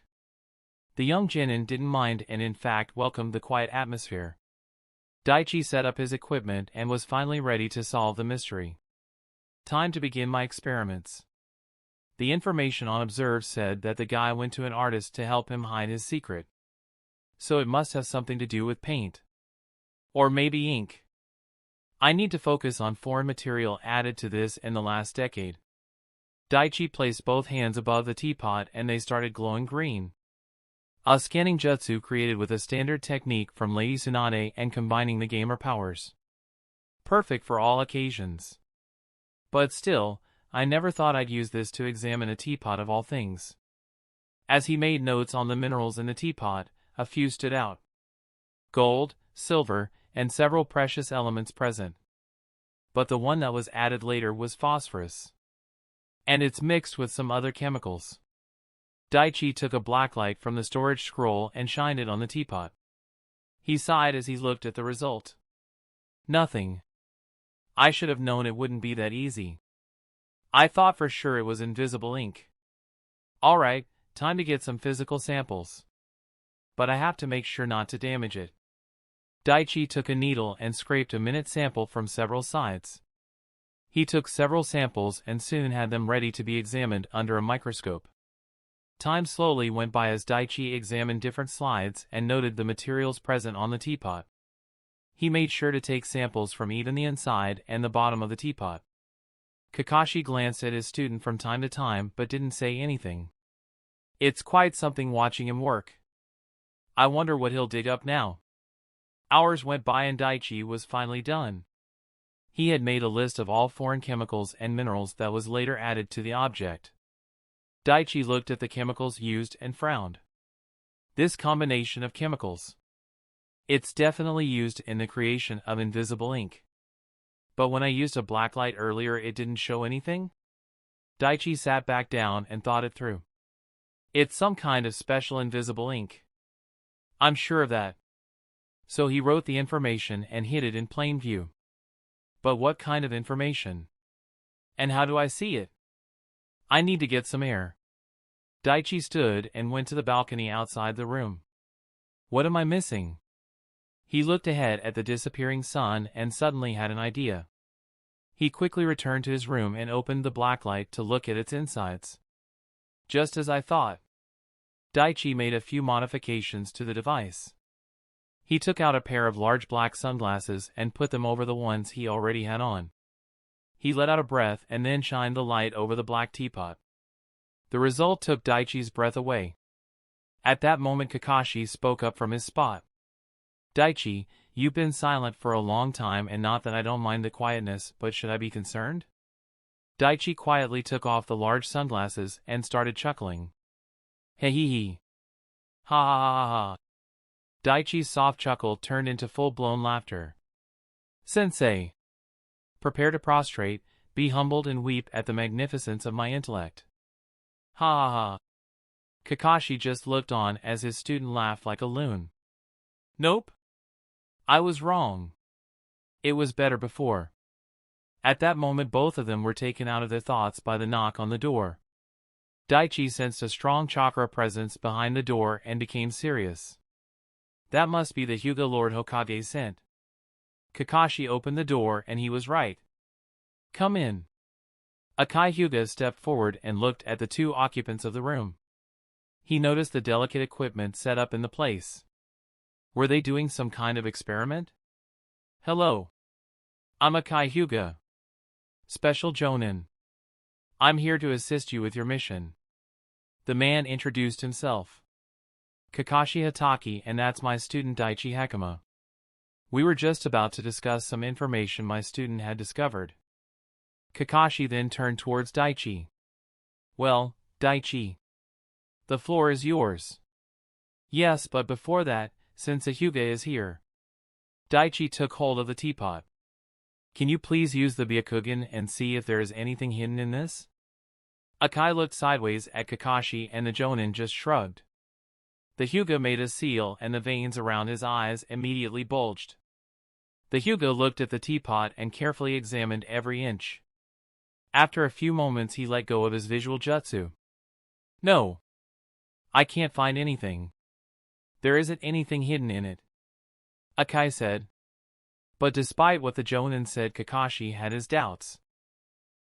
The young genin didn't mind and in fact welcomed the quiet atmosphere. Daichi set up his equipment and was finally ready to solve the mystery. Time to begin my experiments. The information on Observe said that the guy went to an artist to help him hide his secret. So it must have something to do with paint. Or maybe ink. I need to focus on foreign material added to this in the last decade. Daichi placed both hands above the teapot and they started glowing green. A scanning jutsu created with a standard technique from Lady Tsunade and combining the gamer powers. Perfect for all occasions. But still, I never thought I'd use this to examine a teapot of all things. As he made notes on the minerals in the teapot, a few stood out. Gold, silver, and several precious elements present. But the one that was added later was phosphorus. And it's mixed with some other chemicals. Daichi took a blacklight from the storage scroll and shined it on the teapot. He sighed as he looked at the result. Nothing. I should have known it wouldn't be that easy. I thought for sure it was invisible ink. Alright, time to get some physical samples. But I have to make sure not to damage it. Daichi took a needle and scraped a minute sample from several sides. He took several samples and soon had them ready to be examined under a microscope. Time slowly went by as Daichi examined different slides and noted the materials present on the teapot. He made sure to take samples from even the inside and the bottom of the teapot. Kakashi glanced at his student from time to time but didn't say anything. It's quite something watching him work. I wonder what he'll dig up now. Hours went by and Daichi was finally done. He had made a list of all foreign chemicals and minerals that was later added to the object. Daichi looked at the chemicals used and frowned. This combination of chemicals. It's definitely used in the creation of invisible ink. But when I used a blacklight earlier, it didn't show anything? Daichi sat back down and thought it through. It's some kind of special invisible ink. I'm sure of that. So he wrote the information and hid it in plain view. But what kind of information? And how do I see it? I need to get some air. Daichi stood and went to the balcony outside the room. What am I missing? He looked ahead at the disappearing sun and suddenly had an idea. He quickly returned to his room and opened the blacklight to look at its insides. Just as I thought. Daichi made a few modifications to the device. He took out a pair of large black sunglasses and put them over the ones he already had on. He let out a breath and then shined the light over the black teapot. The result took Daichi's breath away. At that moment Kakashi spoke up from his spot. Daichi, you've been silent for a long time, and not that I don't mind the quietness, but should I be concerned? Daichi quietly took off the large sunglasses and started chuckling. He he he. Ha ha ha ha. Daichi's soft chuckle turned into full-blown laughter. Sensei. Prepare to prostrate, be humbled and weep at the magnificence of my intellect. Ha ha ha. Kakashi just looked on as his student laughed like a loon. Nope. I was wrong. It was better before. At that moment both of them were taken out of their thoughts by the knock on the door. Daichi sensed a strong chakra presence behind the door and became serious. That must be the Hyuga Lord Hokage sent. Kakashi opened the door and he was right. Come in. Akai Hyuga stepped forward and looked at the two occupants of the room. He noticed the delicate equipment set up in the place. Were they doing some kind of experiment? Hello. I'm Akai Hyuga. Special Jonin. I'm here to assist you with your mission. The man introduced himself. Kakashi Hataki, and that's my student Daichi Hakama. We were just about to discuss some information my student had discovered. Kakashi then turned towards Daichi. Well, Daichi. The floor is yours. Yes, but before that, since Hyuga is here. Daichi took hold of the teapot. Can you please use the Byakugan and see if there is anything hidden in this? Akai looked sideways at Kakashi and the Jonin just shrugged. The Hyuga made a seal and the veins around his eyes immediately bulged. The Hyuga looked at the teapot and carefully examined every inch. After a few moments he let go of his visual jutsu. No. I can't find anything. There isn't anything hidden in it. Akai said. But despite what the Jonin said, Kakashi had his doubts.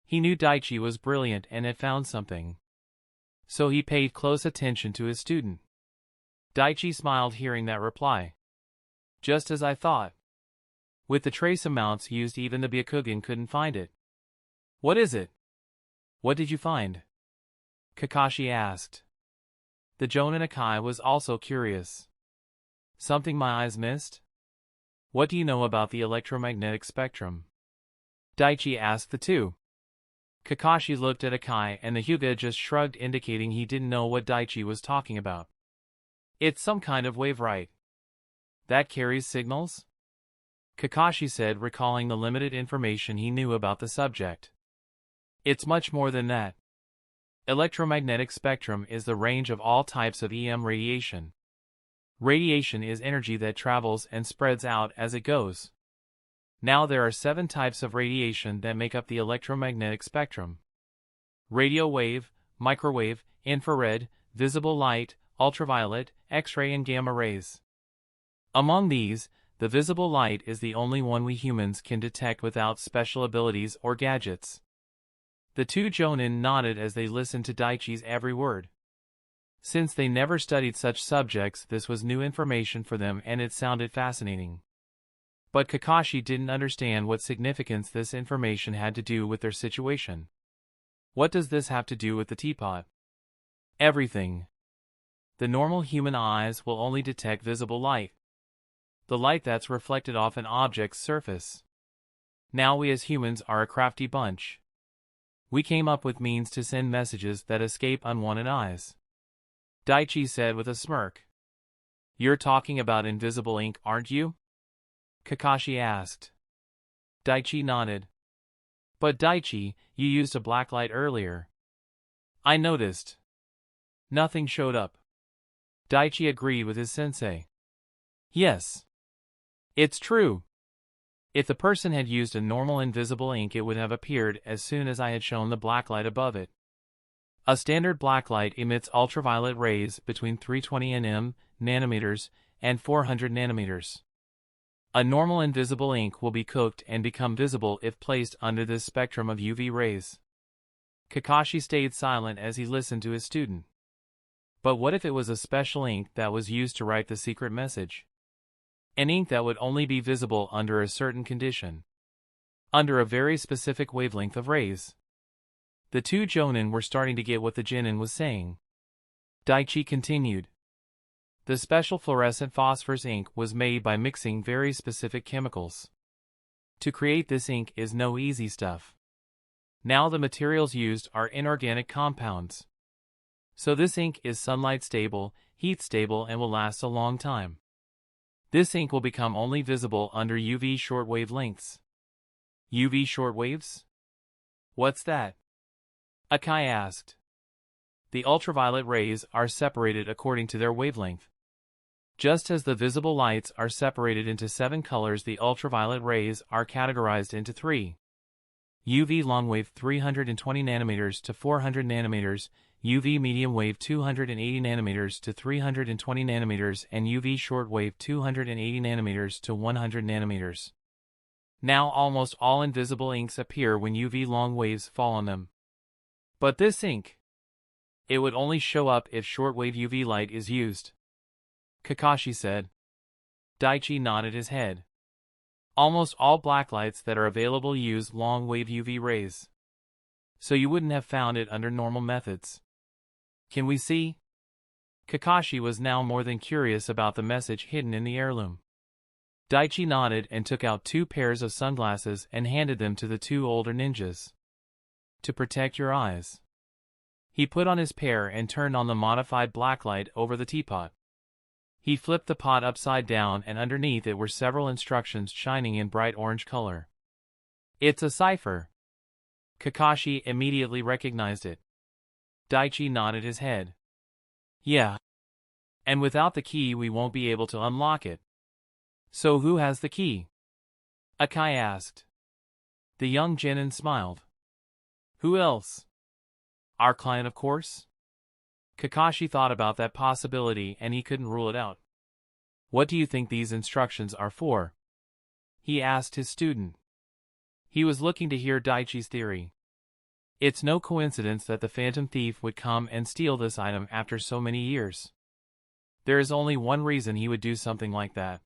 He knew Daichi was brilliant and had found something. So he paid close attention to his student. Daichi smiled hearing that reply. Just as I thought. With the trace amounts used, even the Byakugan couldn't find it. What is it? What did you find? Kakashi asked. The Jonin Akai was also curious. Something my eyes missed? What do you know about the electromagnetic spectrum? Daichi asked the two. Kakashi looked at Akai and the Hyuga just shrugged, indicating he didn't know what Daichi was talking about. It's some kind of wave, right? That carries signals? Kakashi said, recalling the limited information he knew about the subject. It's much more than that. Electromagnetic spectrum is the range of all types of EM radiation. Radiation is energy that travels and spreads out as it goes. Now there are 7 types of radiation that make up the electromagnetic spectrum. Radio wave, microwave, infrared, visible light, ultraviolet, X-ray and gamma rays. Among these, the visible light is the only one we humans can detect without special abilities or gadgets. The two Jonin nodded as they listened to Daichi's every word. Since they never studied such subjects, this was new information for them and it sounded fascinating. But Kakashi didn't understand what significance this information had to do with their situation. What does this have to do with the teapot? Everything. The normal human eyes will only detect visible light. The light that's reflected off an object's surface. Now we as humans are a crafty bunch. We came up with means to send messages that escape unwanted eyes. Daichi said with a smirk. You're talking about invisible ink, aren't you? Kakashi asked. Daichi nodded. But Daichi, you used a black light earlier. I noticed. Nothing showed up. Daichi agreed with his sensei. Yes. It's true. If the person had used a normal invisible ink, it would have appeared as soon as I had shown the black light above it. A standard black light emits ultraviolet rays between 320 nanometers and 400 nanometers. A normal invisible ink will be cooked and become visible if placed under this spectrum of UV rays. Kakashi stayed silent as he listened to his student. But what if it was a special ink that was used to write the secret message? An ink that would only be visible under a certain condition. Under a very specific wavelength of rays. The two Jonin were starting to get what the Genin was saying. Daichi continued. The special fluorescent phosphorus ink was made by mixing very specific chemicals. To create this ink is no easy stuff. Now the materials used are inorganic compounds. So this ink is sunlight stable, heat stable, and will last a long time. This ink will become only visible under UV shortwave lengths. UV shortwaves? What's that? Akai asked. The ultraviolet rays are separated according to their wavelength. Just as the visible lights are separated into 7 colors, the ultraviolet rays are categorized into 3. UV long wave 320 nanometers to 400 nanometers, UV medium wave 280 nanometers to 320 nanometers, and UV short wave 280 nanometers to 100 nanometers. Now almost all invisible inks appear when UV long waves fall on them. But this ink, it would only show up if shortwave UV light is used. Kakashi said. Daichi nodded his head. Almost all blacklights that are available use long-wave UV rays. So you wouldn't have found it under normal methods. Can we see? Kakashi was now more than curious about the message hidden in the heirloom. Daichi nodded and took out 2 pairs of sunglasses and handed them to the 2 older ninjas. To protect your eyes. He put on his pair and turned on the modified blacklight over the teapot. He flipped the pot upside down, and underneath it were several instructions shining in bright orange color. It's a cipher. Kakashi immediately recognized it. Daichi nodded his head. Yeah. And without the key we won't be able to unlock it. So who has the key? Akai asked. The young genin smiled. Who else? Our client, of course. Kakashi thought about that possibility and he couldn't rule it out. What do you think these instructions are for? He asked his student. He was looking to hear Daichi's theory. It's no coincidence that the Phantom Thief would come and steal this item after so many years. There is only one reason he would do something like that.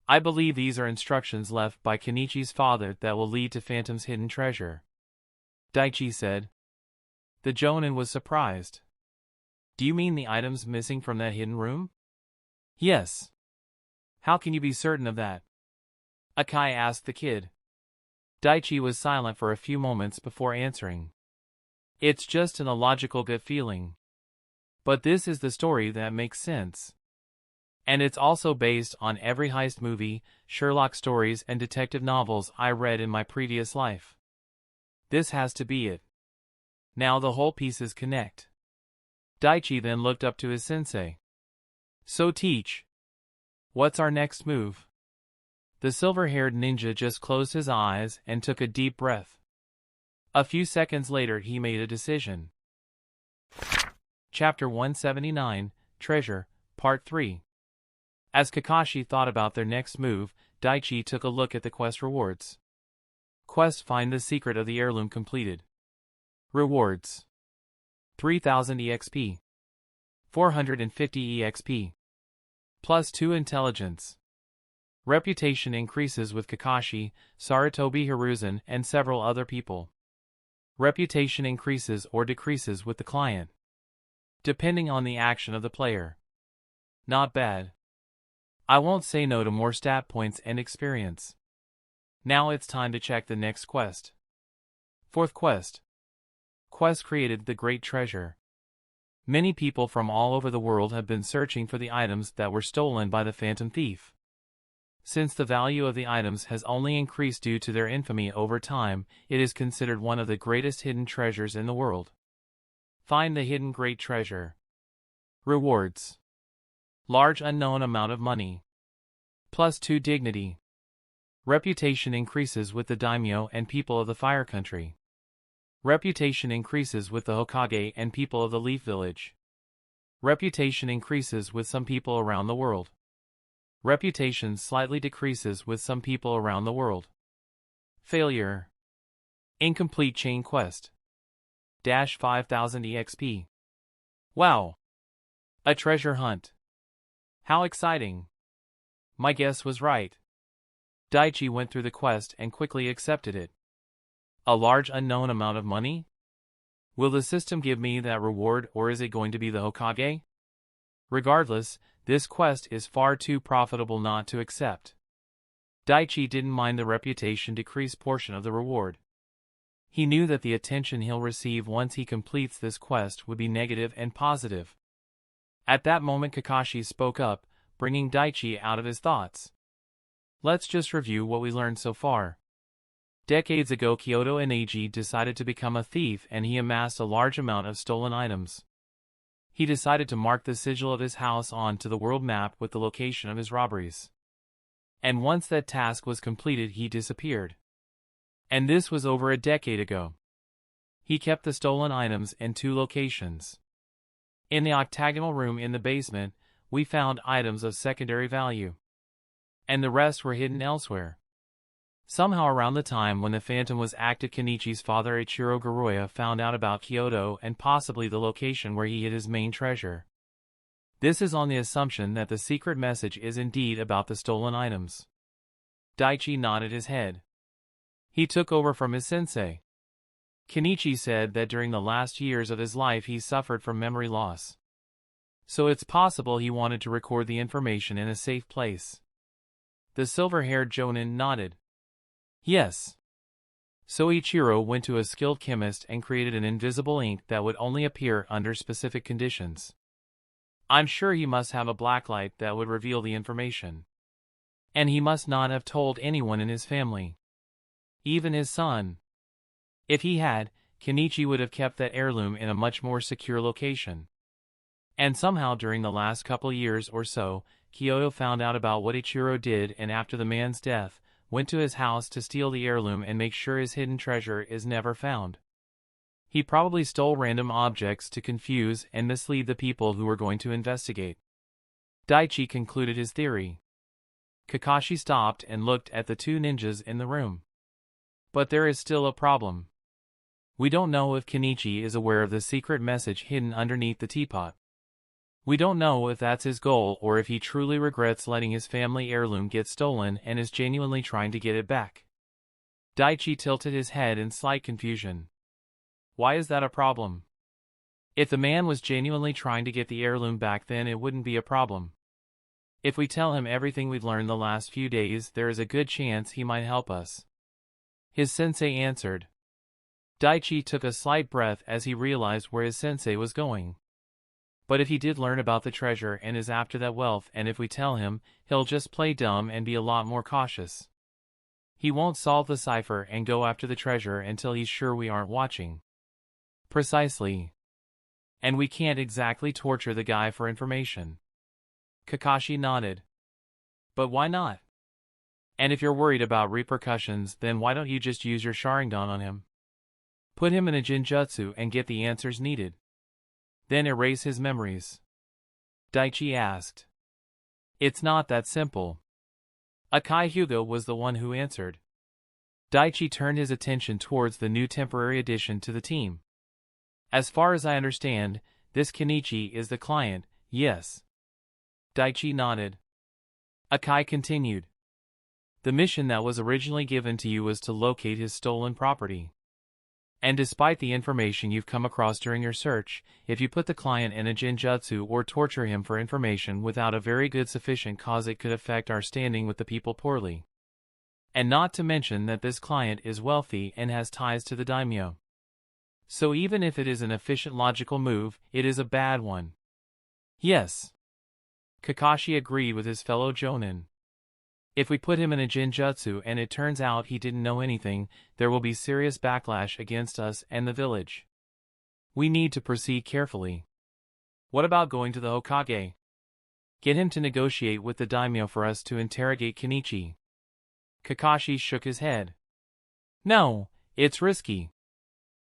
I believe these are instructions left by Kenichi's father that will lead to Phantom's hidden treasure. Daichi said. The Jonin was surprised. Do you mean the items missing from that hidden room? Yes. How can you be certain of that? Akai asked the kid. Daichi was silent for a few moments before answering. It's just an illogical gut feeling. But this is the story that makes sense. And it's also based on every heist movie, Sherlock stories, and detective novels I read in my previous life. This has to be it. Now the whole pieces connect. Daichi then looked up to his sensei. So teach. What's our next move? The silver-haired ninja just closed his eyes and took a deep breath. A few seconds later he made a decision. Chapter 179, Treasure, Part 3. As Kakashi thought about their next move, Daichi took a look at the quest rewards. Quest: Find the secret of the heirloom completed. Rewards: 3000 EXP, 450 EXP, plus 2 intelligence. Reputation increases with Kakashi, Sarutobi Hiruzen, and several other people. Reputation increases or decreases with the client, depending on the action of the player. Not bad. I won't say no to more stat points and experience. Now it's time to check the next quest. Fourth quest. Quest created the Great Treasure. Many people from all over the world have been searching for the items that were stolen by the Phantom Thief. Since the value of the items has only increased due to their infamy over time, it is considered one of the greatest hidden treasures in the world. Find the hidden great treasure. Rewards. Large unknown amount of money. +2 dignity. Reputation increases with the daimyo and people of the Fire Country. Reputation increases with the Hokage and people of the Leaf Village. Reputation increases with some people around the world. Reputation slightly decreases with some people around the world. Failure. Incomplete chain quest. -5000 EXP. Wow! A treasure hunt. How exciting! My guess was right. Daichi went through the quest and quickly accepted it. A large unknown amount of money? Will the system give me that reward, or is it going to be the Hokage? Regardless, this quest is far too profitable not to accept. Daichi didn't mind the reputation decrease portion of the reward. He knew that the attention he'll receive once he completes this quest would be negative and positive. At that moment Kakashi spoke up, bringing Daichi out of his thoughts. Let's just review what we learned so far. Decades ago Kyoto Eneji decided to become a thief and he amassed a large amount of stolen items. He decided to mark the sigil of his house onto the world map with the location of his robberies. And once that task was completed he disappeared. And this was over a decade ago. He kept the stolen items in 2 locations. In the octagonal room in the basement, we found items of secondary value. And the rest were hidden elsewhere. Somehow around the time when the Phantom was active, Kenichi's father Ichiro Garoya found out about Kyoto and possibly the location where he hid his main treasure. This is on the assumption that the secret message is indeed about the stolen items. Daichi nodded his head. He took over from his sensei. Kenichi said that during the last years of his life he suffered from memory loss. So it's possible he wanted to record the information in a safe place. The silver-haired Jonin nodded. Yes. So Ichiro went to a skilled chemist and created an invisible ink that would only appear under specific conditions. I'm sure he must have a blacklight that would reveal the information. And he must not have told anyone in his family. Even his son. If he had, Kenichi would have kept that heirloom in a much more secure location. And somehow during the last couple years or so, Kyoto found out about what Ichiro did and after the man's death, went to his house to steal the heirloom and make sure his hidden treasure is never found. He probably stole random objects to confuse and mislead the people who were going to investigate. Daichi concluded his theory. Kakashi stopped and looked at the 2 ninjas in the room. But there is still a problem. We don't know if Kenichi is aware of the secret message hidden underneath the teapot. We don't know if that's his goal or if he truly regrets letting his family heirloom get stolen and is genuinely trying to get it back. Daichi tilted his head in slight confusion. Why is that a problem? If the man was genuinely trying to get the heirloom back, then it wouldn't be a problem. If we tell him everything we've learned the last few days, there is a good chance he might help us. His sensei answered. Daichi took a slight breath as he realized where his sensei was going. But if he did learn about the treasure and is after that wealth, and if we tell him, he'll just play dumb and be a lot more cautious. He won't solve the cipher and go after the treasure until he's sure we aren't watching. Precisely. And we can't exactly torture the guy for information. Kakashi nodded. But why not? And if you're worried about repercussions, then why don't you just use your Sharingan on him? Put him in a Jinjutsu and get the answers needed. Then erase his memories. Daichi asked. It's not that simple. Akai Hyuga was the one who answered. Daichi turned his attention towards the new temporary addition to the team. As far as I understand, this Kenichi is the client, yes. Daichi nodded. Akai continued. The mission that was originally given to you was to locate his stolen property. And despite the information you've come across during your search, if you put the client in a Jinjutsu or torture him for information without a very good sufficient cause, it could affect our standing with the people poorly. And not to mention that this client is wealthy and has ties to the daimyo. So even if it is an efficient logical move, it is a bad one. Yes. Kakashi agreed with his fellow Jonin. If we put him in a Jinjutsu and it turns out he didn't know anything, there will be serious backlash against us and the village. We need to proceed carefully. What about going to the Hokage? Get him to negotiate with the daimyo for us to interrogate Kenichi. Kakashi shook his head. No, it's risky.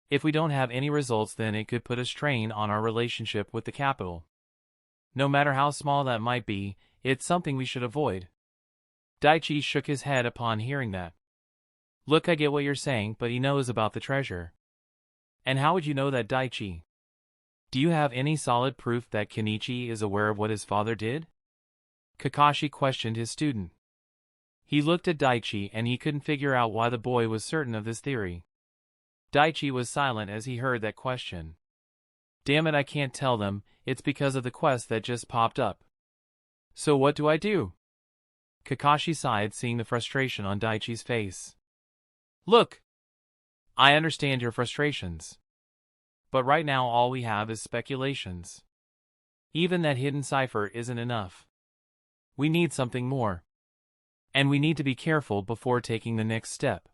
If we don't have any results, then it could put a strain on our relationship with the capital. No matter how small that might be, it's something we should avoid. Daichi shook his head upon hearing that. Look, I get what you're saying, but he knows about the treasure. And how would you know that, Daichi? Do you have any solid proof that Kenichi is aware of what his father did? Kakashi questioned his student. He looked at Daichi and he couldn't figure out why the boy was certain of this theory. Daichi was silent as he heard that question. Damn it, I can't tell them, it's because of the quest that just popped up. So what do I do? Kakashi sighed, seeing the frustration on Daichi's face. Look! I understand your frustrations. But right now all we have is speculations. Even that hidden cipher isn't enough. We need something more. And we need to be careful before taking the next step.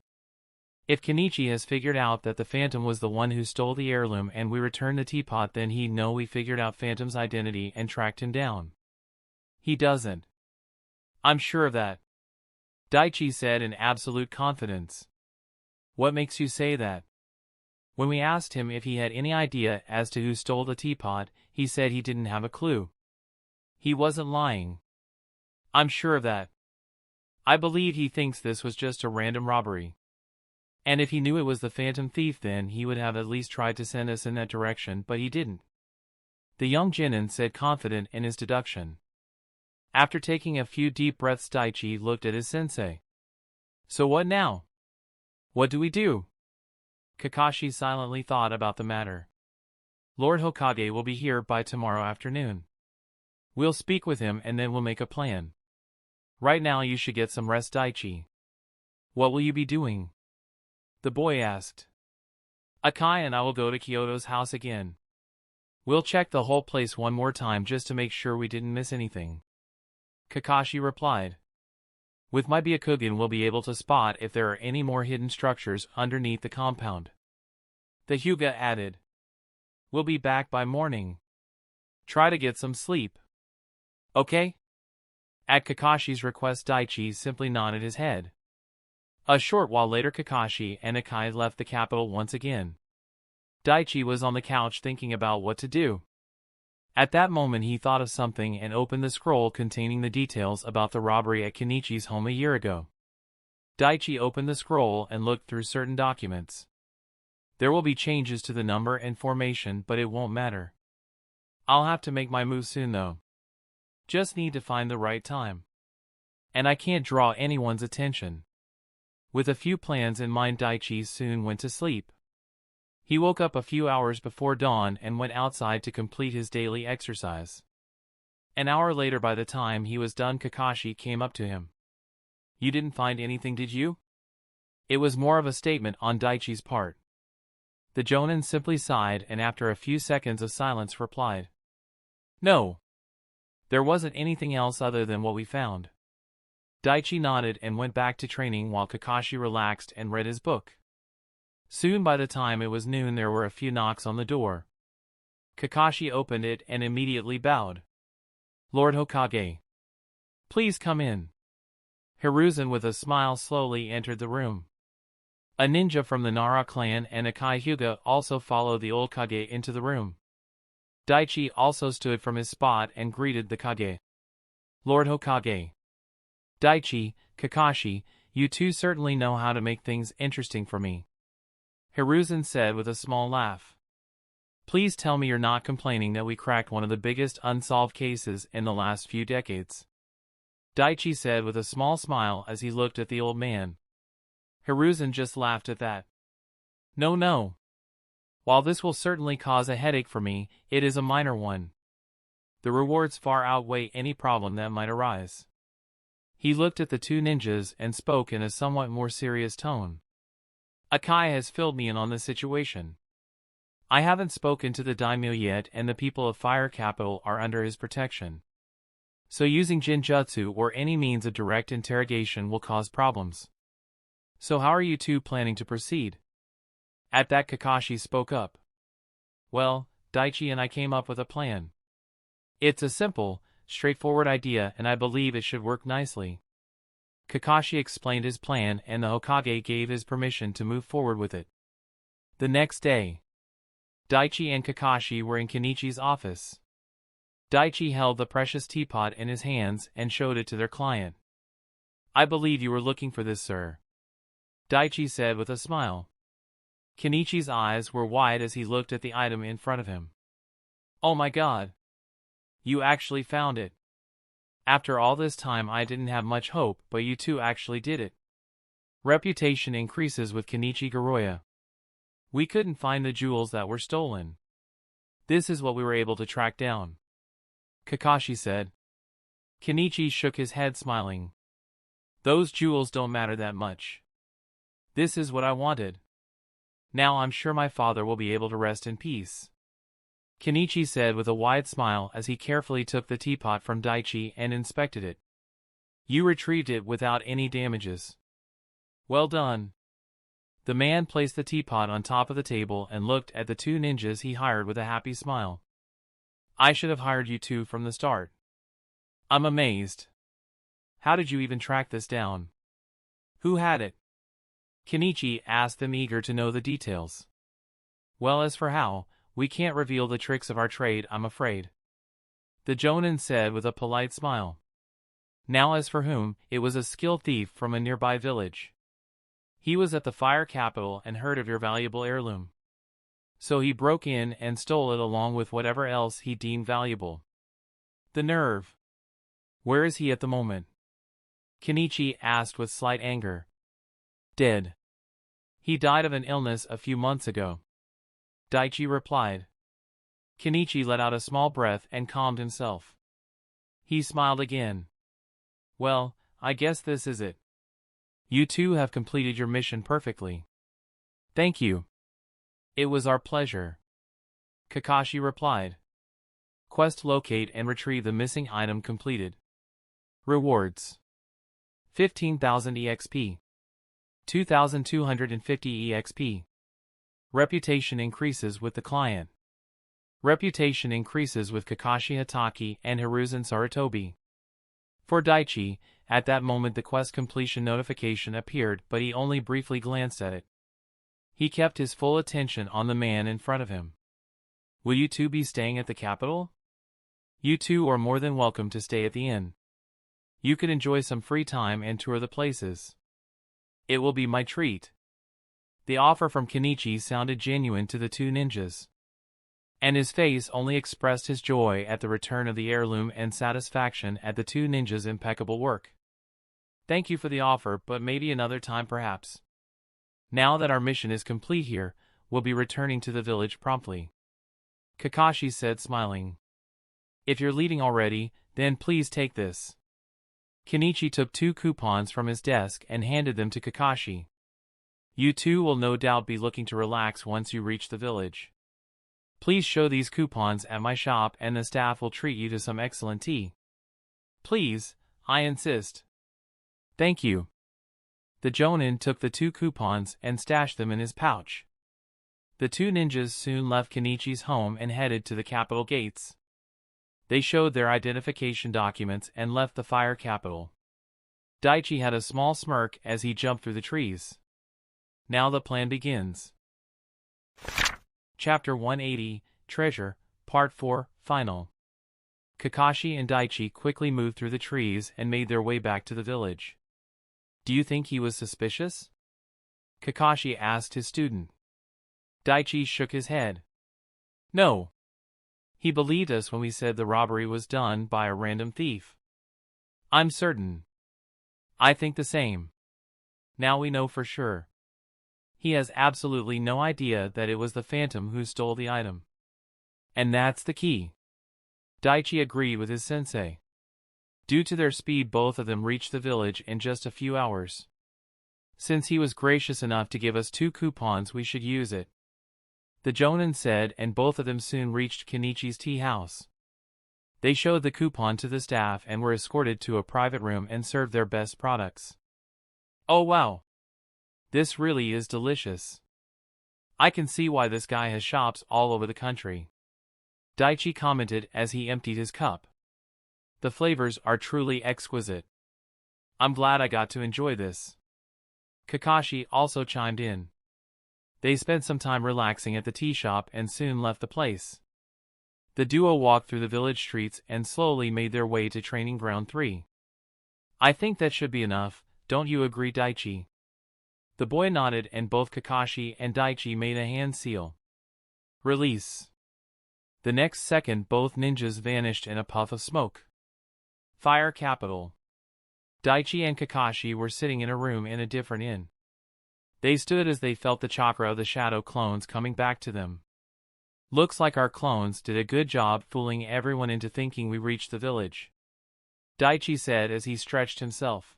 If Kenichi has figured out that the Phantom was the one who stole the heirloom and we returned the teapot, then he'd know we figured out Phantom's identity and tracked him down. He doesn't. I'm sure of that. Daichi said in absolute confidence. What makes you say that? When we asked him if he had any idea as to who stole the teapot, he said he didn't have a clue. He wasn't lying. I'm sure of that. I believe he thinks this was just a random robbery. And if he knew it was the Phantom Thief, then he would have at least tried to send us in that direction, but he didn't. The young Genin said, confident in his deduction. After taking a few deep breaths, Daichi looked at his sensei. So what now? What do we do? Kakashi silently thought about the matter. Lord Hokage will be here by tomorrow afternoon. We'll speak with him and then we'll make a plan. Right now you should get some rest, Daichi. What will you be doing? The boy asked. Akai and I will go to Kyoto's house again. We'll check the whole place one more time just to make sure we didn't miss anything. Kakashi replied. With my Byakugan we'll be able to spot if there are any more hidden structures underneath the compound. The Hyuga added. We'll be back by morning. Try to get some sleep. Okay? At Kakashi's request, Daichi simply nodded his head. A short while later, Kakashi and Akai left the capital once again. Daichi was on the couch thinking about what to do. At that moment he thought of something and opened the scroll containing the details about the robbery at Kenichi's home a year ago. Daichi opened the scroll and looked through certain documents. There will be changes to the number and formation, but it won't matter. I'll have to make my move soon though. Just need to find the right time. And I can't draw anyone's attention. With a few plans in mind, Daichi soon went to sleep. He woke up a few hours before dawn and went outside to complete his daily exercise. An hour later, by the time he was done, Kakashi came up to him. You didn't find anything, did you? It was more of a statement on Daichi's part. The Jonin simply sighed and after a few seconds of silence replied. No. There wasn't anything else other than what we found. Daichi nodded and went back to training while Kakashi relaxed and read his book. Soon, by the time it was noon, there were a few knocks on the door. Kakashi opened it and immediately bowed. Lord Hokage. Please come in. Hiruzen with a smile slowly entered the room. A ninja from the Nara clan and Akai Hyuga also followed the old Kage into the room. Daichi also stood from his spot and greeted the Kage. Lord Hokage. Daichi, Kakashi, you two certainly know how to make things interesting for me. Hiruzen said with a small laugh. Please tell me you're not complaining that we cracked one of the biggest unsolved cases in the last few decades. Daichi said with a small smile as he looked at the old man. Hiruzen just laughed at that. No. While this will certainly cause a headache for me, it is a minor one. The rewards far outweigh any problem that might arise. He looked at the two ninjas and spoke in a somewhat more serious tone. Akai has filled me in on this situation. I haven't spoken to the daimyo yet, and the people of Fire Capital are under his protection. So using Jinjutsu or any means of direct interrogation will cause problems. So how are you two planning to proceed? At that, Kakashi spoke up. Well, Daichi and I came up with a plan. It's a simple, straightforward idea, and I believe it should work nicely. Kakashi explained his plan, and the Hokage gave his permission to move forward with it. The next day, Daichi and Kakashi were in Kenichi's office. Daichi held the precious teapot in his hands and showed it to their client. I believe you were looking for this, sir, Daichi said with a smile. Kenichi's eyes were wide as he looked at the item in front of him. Oh my god! You actually found it. After all this time I didn't have much hope, but you two actually did it. Reputation increases with Kenichi Goroya. We couldn't find the jewels that were stolen. This is what we were able to track down, Kakashi said. Kenichi shook his head, smiling. Those jewels don't matter that much. This is what I wanted. Now I'm sure my father will be able to rest in peace, Kenichi said with a wide smile as he carefully took the teapot from Daichi and inspected it. You retrieved it without any damages. Well done. The man placed the teapot on top of the table and looked at the two ninjas he hired with a happy smile. I should have hired you two from the start. I'm amazed. How did you even track this down? Who had it? Kenichi asked them, eager to know the details. Well, as for how, we can't reveal the tricks of our trade, I'm afraid, the Jonin said with a polite smile. Now as for whom, it was a skilled thief from a nearby village. He was at the Fire Capital and heard of your valuable heirloom. So he broke in and stole it along with whatever else he deemed valuable. The nerve! Where is he at the moment? Kenichi asked with slight anger. Dead. He died of an illness a few months ago, Daichi replied. Kenichi let out a small breath and calmed himself. He smiled again. Well, I guess this is it. You two have completed your mission perfectly. Thank you. It was our pleasure, Kakashi replied. Quest: locate and retrieve the missing item completed. Rewards: 15,000 EXP. 2,250 EXP. Reputation increases with the client. Reputation increases with Kakashi Hatake and Hiruzen Sarutobi. For Daichi, at that moment the quest completion notification appeared, but he only briefly glanced at it. He kept his full attention on the man in front of him. Will you two be staying at the capital? You two are more than welcome to stay at the inn. You could enjoy some free time and tour the places. It will be my treat. The offer from Kenichi sounded genuine to the two ninjas, and his face only expressed his joy at the return of the heirloom and satisfaction at the two ninjas' impeccable work. Thank you for the offer, but maybe another time perhaps. Now that our mission is complete here, we'll be returning to the village promptly, Kakashi said, smiling. If you're leaving already, then please take this. Kenichi took 2 coupons from his desk and handed them to Kakashi. You two will no doubt be looking to relax once you reach the village. Please show these coupons at my shop and the staff will treat you to some excellent tea. Please, I insist. Thank you. The Jonin took the 2 coupons and stashed them in his pouch. The two ninjas soon left Kenichi's home and headed to the capital gates. They showed their identification documents and left the Fire Capital. Daichi had a small smirk as he jumped through the trees. Now the plan begins. Chapter 180, Treasure, Part 4, Final. Kakashi and Daichi quickly moved through the trees and made their way back to the village. Do you think he was suspicious? Kakashi asked his student. Daichi shook his head. No. He believed us when we said the robbery was done by a random thief. I'm certain. I think the same. Now we know for sure. He has absolutely no idea that it was the Phantom who stole the item. And that's the key. Daichi agreed with his sensei. Due to their speed, both of them reached the village in just a few hours. Since he was gracious enough to give us 2 coupons, we should use it, the Jonin said, and both of them soon reached Kenichi's tea house. They showed the coupon to the staff and were escorted to a private room and served their best products. Oh wow! This really is delicious. I can see why this guy has shops all over the country, Daichi commented as he emptied his cup. The flavors are truly exquisite. I'm glad I got to enjoy this. Kakashi also chimed in. They spent some time relaxing at the tea shop and soon left the place. The duo walked through the village streets and slowly made their way to Training Ground 3. I think that should be enough, don't you agree, Daichi? The boy nodded and both Kakashi and Daichi made a hand seal. Release. The next second both ninjas vanished in a puff of smoke. Fire Capital. Daichi and Kakashi were sitting in a room in a different inn. They stood as they felt the chakra of the shadow clones coming back to them. Looks like our clones did a good job fooling everyone into thinking we reached the village, Daichi said as he stretched himself.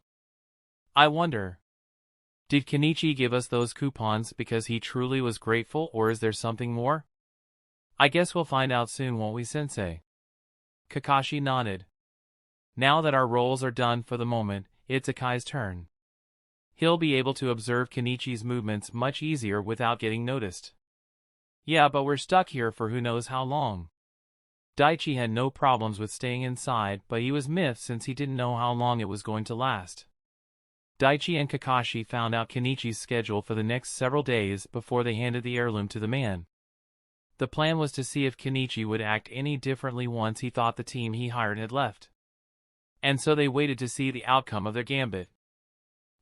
I wonder, did Kenichi give us those coupons because he truly was grateful, or is there something more? I guess we'll find out soon, won't we, Sensei? Kakashi nodded. Now that our roles are done for the moment, it's Akai's turn. He'll be able to observe Kenichi's movements much easier without getting noticed. Yeah, but we're stuck here for who knows how long. Daichi had no problems with staying inside, but he was miffed since he didn't know how long it was going to last. Daichi and Kakashi found out Kenichi's schedule for the next several days before they handed the heirloom to the man. The plan was to see if Kenichi would act any differently once he thought the team he hired had left. And so they waited to see the outcome of their gambit.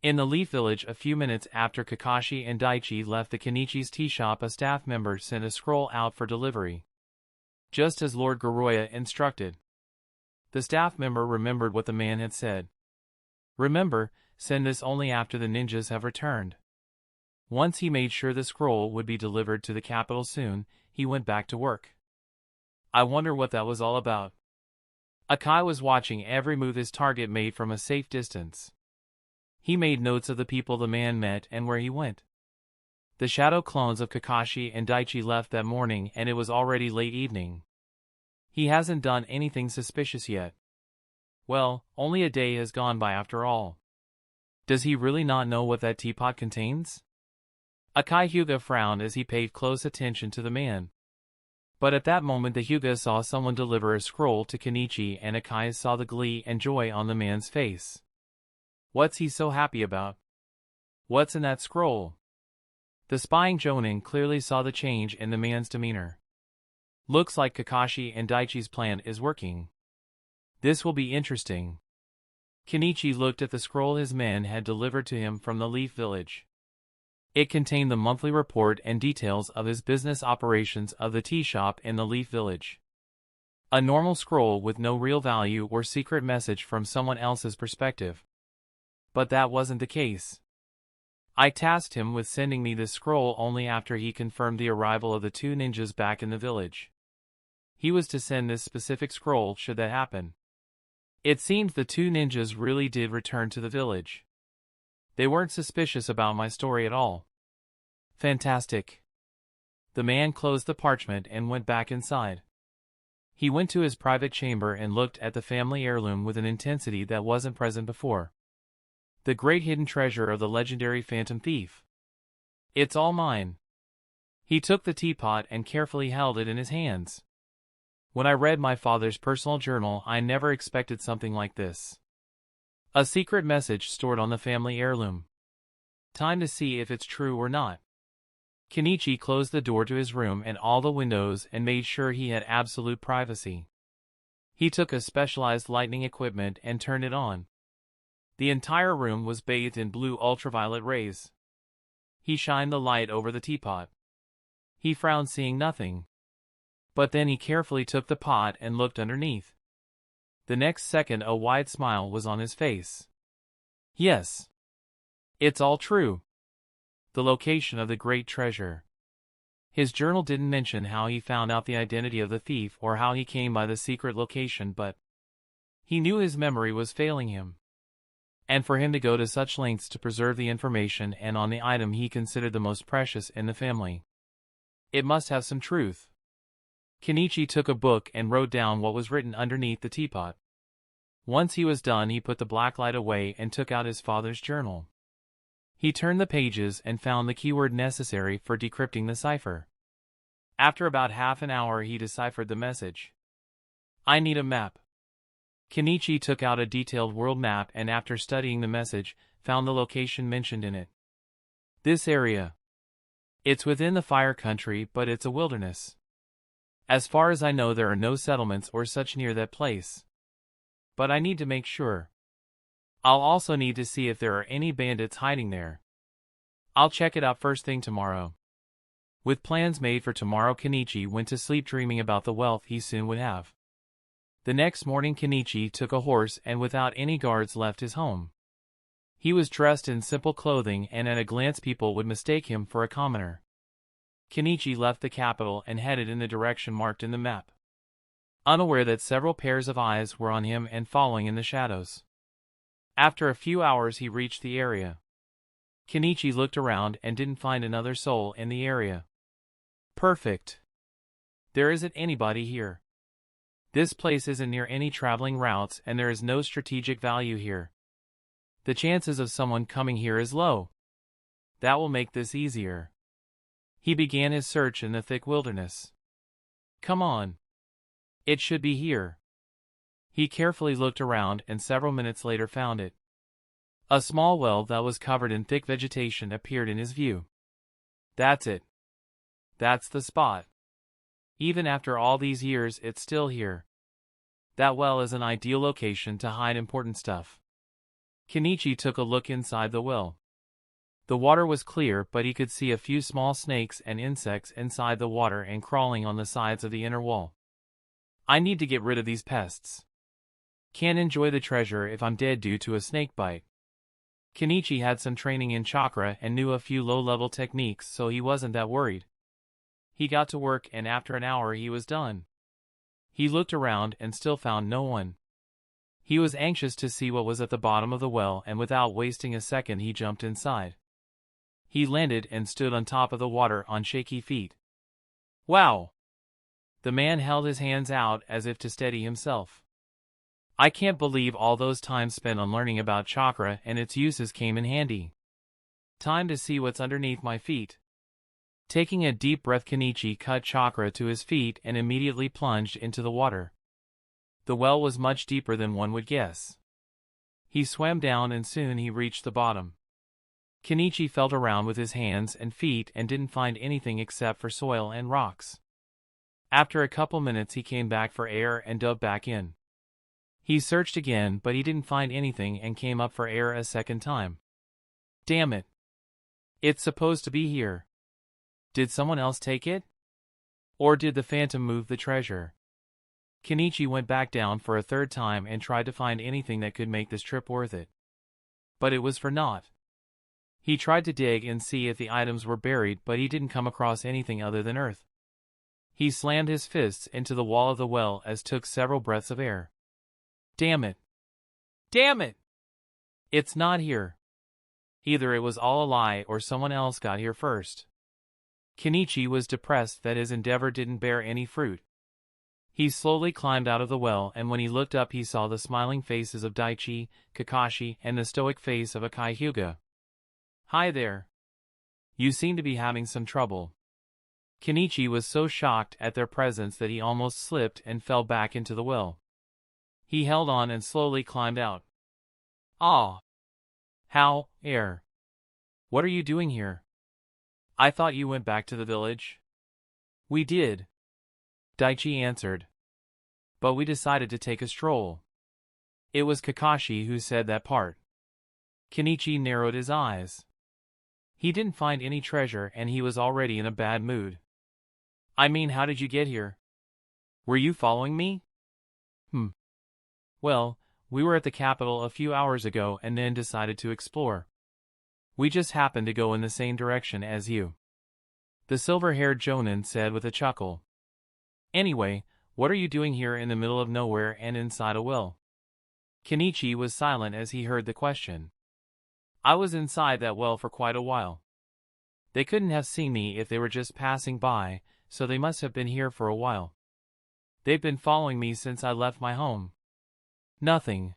In the Leaf Village, a few minutes after Kakashi and Daichi left the Kenichi's tea shop, a staff member sent a scroll out for delivery, just as Lord Goroya instructed. The staff member remembered what the man had said. Remember, send this only after the ninjas have returned. Once he made sure the scroll would be delivered to the capital soon, he went back to work. I wonder what that was all about. Akai was watching every move his target made from a safe distance. He made notes of the people the man met and where he went. The shadow clones of Kakashi and Daichi left that morning and it was already late evening. He hasn't done anything suspicious yet. Well, only a day has gone by after all. Does he really not know what that teapot contains? Akai Hyuga frowned as he paid close attention to the man. But at that moment the Hyuga saw someone deliver a scroll to Kenichi and Akai saw the glee and joy on the man's face. What's he so happy about? What's in that scroll? The spying Jonin clearly saw the change in the man's demeanor. Looks like Kakashi and Daichi's plan is working. This will be interesting. Kenichi looked at the scroll his men had delivered to him from the Leaf Village. It contained the monthly report and details of his business operations of the tea shop in the Leaf Village. A normal scroll with no real value or secret message from someone else's perspective. But that wasn't the case. I tasked him with sending me this scroll only after he confirmed the arrival of the 2 ninjas back in the village. He was to send this specific scroll should that happen. It seems the 2 ninjas really did return to the village. They weren't suspicious about my story at all. Fantastic. The man closed the parchment and went back inside. He went to his private chamber and looked at the family heirloom with an intensity that wasn't present before. The great hidden treasure of the legendary Phantom Thief. It's all mine. He took the teapot and carefully held it in his hands. When I read my father's personal journal, I never expected something like this. A secret message stored on the family heirloom. Time to see if it's true or not. Kenichi closed the door to his room and all the windows and made sure he had absolute privacy. He took a specialized lighting equipment and turned it on. The entire room was bathed in blue ultraviolet rays. He shined the light over the teapot. He frowned, seeing nothing. But then he carefully took the pot and looked underneath. The next second a wide smile was on his face. Yes. It's all true. The location of the great treasure. His journal didn't mention how he found out the identity of the thief or how he came by the secret location, but He knew his memory was failing him. And for him to go to such lengths to preserve the information and on the item he considered the most precious in the family. It must have some truth. Kenichi took a book and wrote down what was written underneath the teapot. Once he was done, he put the black light away and took out his father's journal. He turned the pages and found the keyword necessary for decrypting the cipher. After about half an hour, he deciphered the message. I need a map. Kenichi took out a detailed world map and after studying the message, found the location mentioned in it. This area. It's within the fire country, but it's a wilderness. As far as I know, there are no settlements or such near that place. But I need to make sure. I'll also need to see if there are any bandits hiding there. I'll check it out first thing tomorrow. With plans made for tomorrow, Kenichi went to sleep dreaming about the wealth he soon would have. The next morning, Kenichi took a horse and without any guards left his home. He was dressed in simple clothing and at a glance people would mistake him for a commoner. Kenichi left the capital and headed in the direction marked in the map, unaware that several pairs of eyes were on him and following in the shadows. After a few hours he reached the area. Kenichi looked around and didn't find another soul in the area. Perfect. There isn't anybody here. This place isn't near any traveling routes and there is no strategic value here. The chances of someone coming here is low. That will make this easier. He began his search in the thick wilderness. Come on. It should be here. He carefully looked around and several minutes later found it. A small well that was covered in thick vegetation appeared in his view. That's it. That's the spot. Even after all these years, it's still here. That well is an ideal location to hide important stuff. Kenichi took a look inside the well. The water was clear, but he could see a few small snakes and insects inside the water and crawling on the sides of the inner wall. I need to get rid of these pests. Can't enjoy the treasure if I'm dead due to a snake bite. Kenichi had some training in chakra and knew a few low-level techniques, so he wasn't that worried. He got to work and after an hour he was done. He looked around and still found no one. He was anxious to see what was at the bottom of the well and without wasting a second he jumped inside. He landed and stood on top of the water on shaky feet. Wow! The man held his hands out as if to steady himself. I can't believe all those times spent on learning about chakra and its uses came in handy. Time to see what's underneath my feet. Taking a deep breath, Kenichi cut chakra to his feet and immediately plunged into the water. The well was much deeper than one would guess. He swam down and soon he reached the bottom. Kenichi felt around with his hands and feet and didn't find anything except for soil and rocks. After a couple minutes he came back for air and dove back in. He searched again but he didn't find anything and came up for air a second time. Damn it. It's supposed to be here. Did someone else take it? Or did the phantom move the treasure? Kenichi went back down for a third time and tried to find anything that could make this trip worth it. But it was for naught. He tried to dig and see if the items were buried, but he didn't come across anything other than earth. He slammed his fists into the wall of the well as took several breaths of air. Damn it! Damn it! It's not here. Either it was all a lie or someone else got here first. Kenichi was depressed that his endeavor didn't bear any fruit. He slowly climbed out of the well and when he looked up he saw the smiling faces of Daichi, Kakashi, and the stoic face of Akai Hyuga. Hi there. You seem to be having some trouble. Kenichi was so shocked at their presence that he almost slipped and fell back into the well. He held on and slowly climbed out. Ah! How, air? What are you doing here? I thought you went back to the village. We did. Daichi answered. But we decided to take a stroll. It was Kakashi who said that part. Kenichi narrowed his eyes. He didn't find any treasure and he was already in a bad mood. I mean, how did you get here? Were you following me? Well, we were at the capital a few hours ago and then decided to explore. We just happened to go in the same direction as you. The silver-haired Jonin said with a chuckle. Anyway, what are you doing here in the middle of nowhere and inside a well? Kenichi was silent as he heard the question. I was inside that well for quite a while. They couldn't have seen me if they were just passing by, so they must have been here for a while. They've been following me since I left my home. Nothing.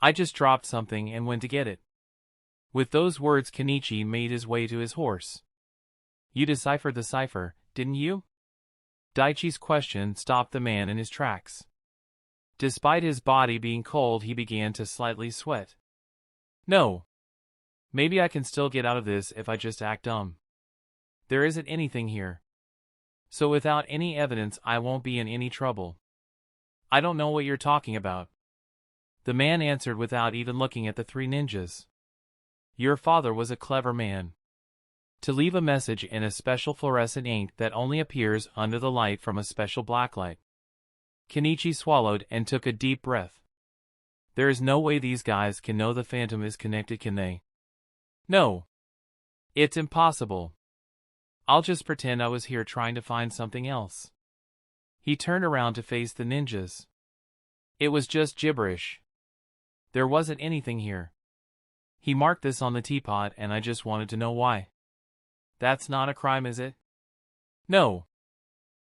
I just dropped something and went to get it. With those words, Kenichi made his way to his horse. You deciphered the cipher, didn't you? Daichi's question stopped the man in his tracks. Despite his body being cold, he began to slightly sweat. No. Maybe I can still get out of this if I just act dumb. There isn't anything here. So without any evidence, I won't be in any trouble. I don't know what you're talking about. The man answered without even looking at the three ninjas. Your father was a clever man. To leave a message in a special fluorescent ink that only appears under the light from a special blacklight. Kenichi swallowed and took a deep breath. There is no way these guys can know the phantom is connected, can they? No. It's impossible. I'll just pretend I was here trying to find something else. He turned around to face the ninjas. It was just gibberish. There wasn't anything here. He marked this on the teapot and I just wanted to know why. That's not a crime, is it? No.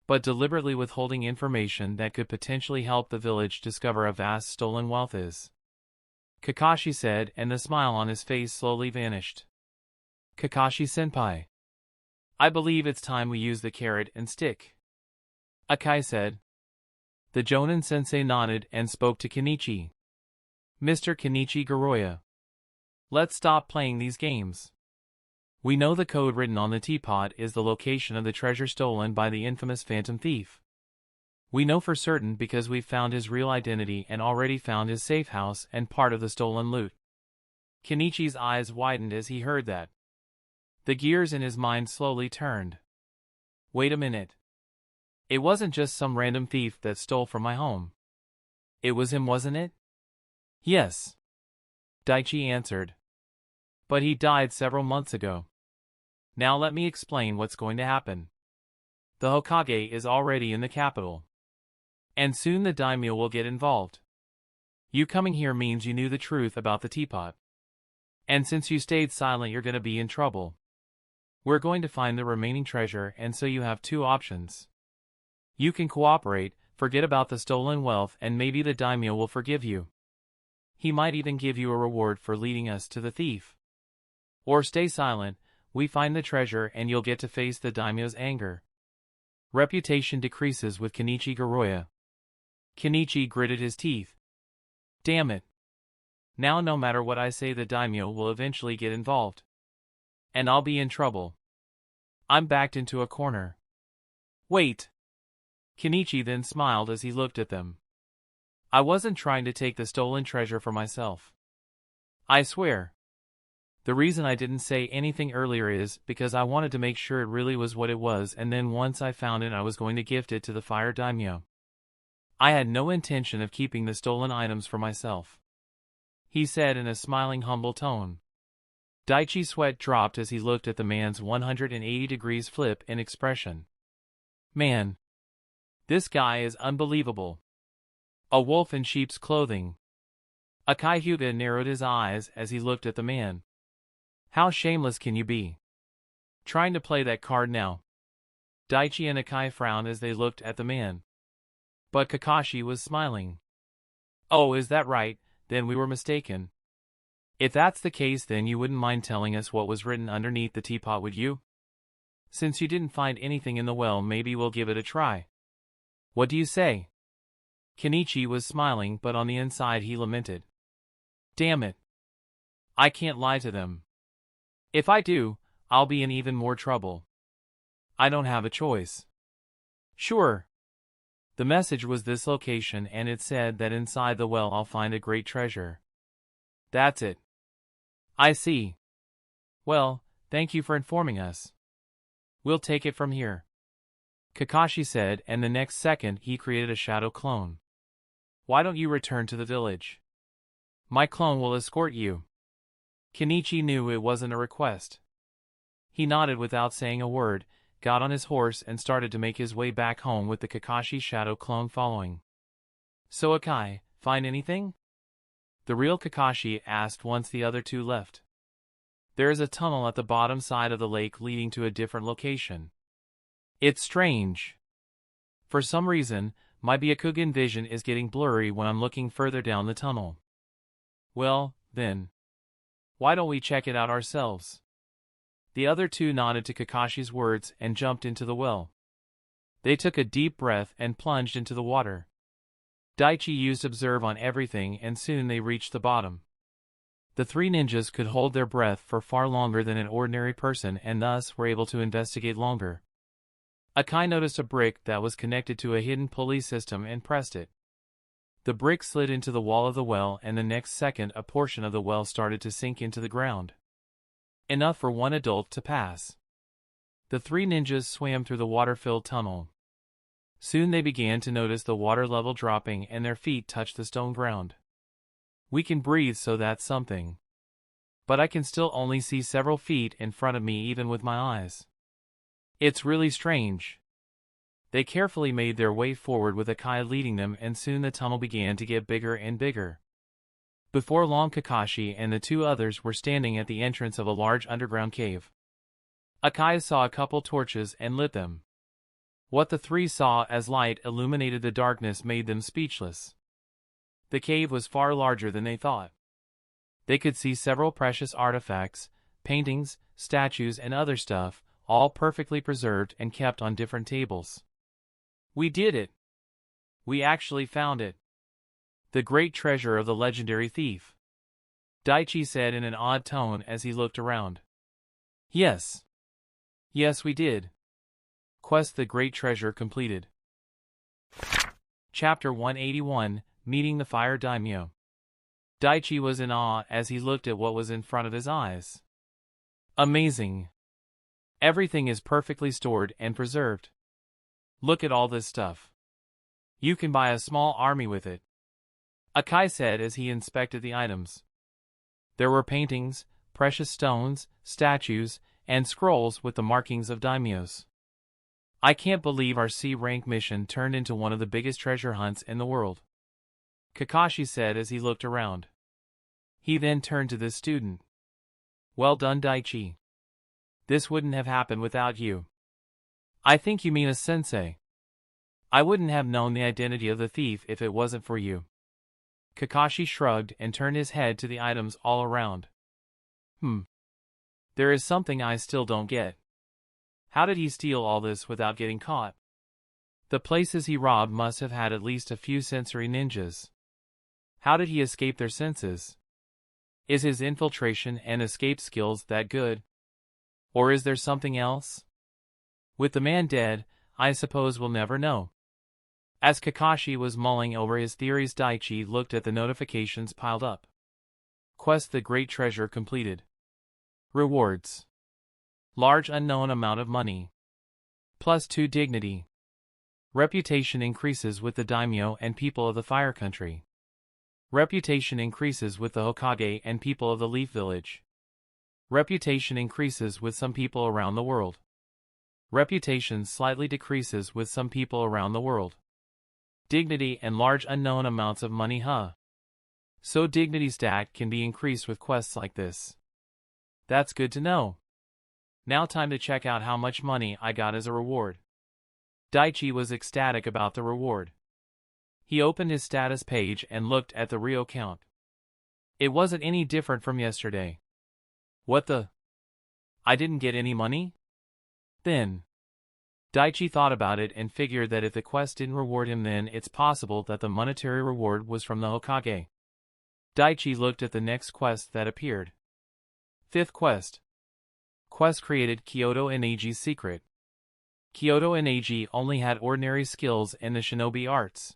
But deliberately withholding information that could potentially help the village discover a vast stolen wealth is. Kakashi said, and the smile on his face slowly vanished. Kakashi-senpai. I believe it's time we use the carrot and stick. Akai said. The Jonin-sensei nodded and spoke to Kenichi. Mr. Kenichi Goroya. Let's stop playing these games. We know the code written on the teapot is the location of the treasure stolen by the infamous Phantom Thief. We know for certain because we've found his real identity and already found his safe house and part of the stolen loot. Kenichi's eyes widened as he heard that. The gears in his mind slowly turned. Wait a minute. It wasn't just some random thief that stole from my home. It was him, wasn't it? Yes. Daichi answered. But he died several months ago. Now let me explain what's going to happen. The Hokage is already in the capital. And soon the daimyo will get involved. You coming here means you knew the truth about the teapot. And since you stayed silent, you're going to be in trouble. We're going to find the remaining treasure, and so you have two options. You can cooperate, forget about the stolen wealth, and maybe the daimyo will forgive you. He might even give you a reward for leading us to the thief. Or stay silent, we find the treasure and you'll get to face the daimyo's anger. Reputation decreases with Kenichi Goroya. Kenichi gritted his teeth. Damn it. Now no matter what I say, the daimyo will eventually get involved. And I'll be in trouble. I'm backed into a corner. Wait. Kenichi then smiled as he looked at them. I wasn't trying to take the stolen treasure for myself. I swear. The reason I didn't say anything earlier is because I wanted to make sure it really was what it was, and then once I found it I was going to gift it to the fire daimyo. I had no intention of keeping the stolen items for myself. He said in a smiling, humble tone. Daichi's sweat dropped as he looked at the man's 180 degrees flip in expression. Man. This guy is unbelievable. A wolf in sheep's clothing. Akai Hyuga narrowed his eyes as he looked at the man. How shameless can you be? Trying to play that card now. Daichi and Akai frowned as they looked at the man. But Kakashi was smiling. Oh, is that right? Then we were mistaken. If that's the case, then you wouldn't mind telling us what was written underneath the teapot, would you? Since you didn't find anything in the well, maybe we'll give it a try. What do you say? Kenichi was smiling, but on the inside he lamented. Damn it. I can't lie to them. If I do, I'll be in even more trouble. I don't have a choice. Sure. The message was this location, and it said that inside the well I'll find a great treasure. That's it. I see. Well, thank you for informing us. We'll take it from here. Kakashi said, and the next second he created a shadow clone. Why don't you return to the village? My clone will escort you. Kenichi knew it wasn't a request. He nodded without saying a word, got on his horse and started to make his way back home with the Kakashi shadow clone following. So Akai, find anything? the real Kakashi asked once the other two left. There is a tunnel at the bottom side of the lake leading to a different location. It's strange. For some reason, my Byakugan vision is getting blurry when I'm looking further down the tunnel. Well, then. Why don't we check it out ourselves? The other two nodded to Kakashi's words and jumped into the well. They took a deep breath and plunged into the water. Daichi used Observe on everything and soon they reached the bottom. The three ninjas could hold their breath for far longer than an ordinary person and thus were able to investigate longer. Akai noticed a brick that was connected to a hidden pulley system and pressed it. The brick slid into the wall of the well and the next second a portion of the well started to sink into the ground. Enough for one adult to pass. The three ninjas swam through the water-filled tunnel. Soon they began to notice the water level dropping and their feet touched the stone ground. We can breathe, so that's something. But I can still only see several feet in front of me even with my eyes. It's really strange. They carefully made their way forward with Akai leading them and soon the tunnel began to get bigger and bigger. Before long Kakashi and the two others were standing at the entrance of a large underground cave. Akai saw a couple torches and lit them. What the three saw as light illuminated the darkness made them speechless. The cave was far larger than they thought. They could see several precious artifacts, paintings, statues and other stuff, all perfectly preserved and kept on different tables. We did it! We actually found it! The great treasure of the legendary thief! Daichi said in an odd tone as he looked around. Yes. Yes, we did. Quest: The Great Treasure completed. Chapter 181, Meeting the Fire Daimyo. Daichi was in awe as he looked at what was in front of his eyes. Amazing! Everything is perfectly stored and preserved. Look at all this stuff. You can buy a small army with it. Akai said as he inspected the items. There were paintings, precious stones, statues, and scrolls with the markings of daimyos. I can't believe our C-rank mission turned into one of the biggest treasure hunts in the world. Kakashi said as he looked around. He then turned to this student. Well done, Daichi. This wouldn't have happened without you. I think you mean a sensei. I wouldn't have known the identity of the thief if it wasn't for you. Kakashi shrugged and turned his head to the items all around. There is something I still don't get. How did he steal all this without getting caught? The places he robbed must have had at least a few sensory ninjas. How did he escape their senses? Is his infiltration and escape skills that good? Or is there something else? With the man dead, I suppose we'll never know. As Kakashi was mulling over his theories, Daichi looked at the notifications piled up. Quest: The Great Treasure completed. Rewards. Large unknown amount of money. +2 dignity. Reputation increases with the daimyo and people of the Fire Country. Reputation increases with the Hokage and people of the Leaf Village. Reputation increases with some people around the world. Reputation slightly decreases with some people around the world. Dignity and large unknown amounts of money, huh? So dignity stat can be increased with quests like this. That's good to know. Now time to check out how much money I got as a reward. Daichi was ecstatic about the reward. He opened his status page and looked at the real count. It wasn't any different from yesterday. What the? I didn't get any money? Then. Daichi thought about it and figured that if the quest didn't reward him, then it's possible that the monetary reward was from the Hokage. Daichi looked at the next quest that appeared. 5th quest. Quest created: Kyoto Inagi's secret. Kyoto Inagi only had ordinary skills in the shinobi arts.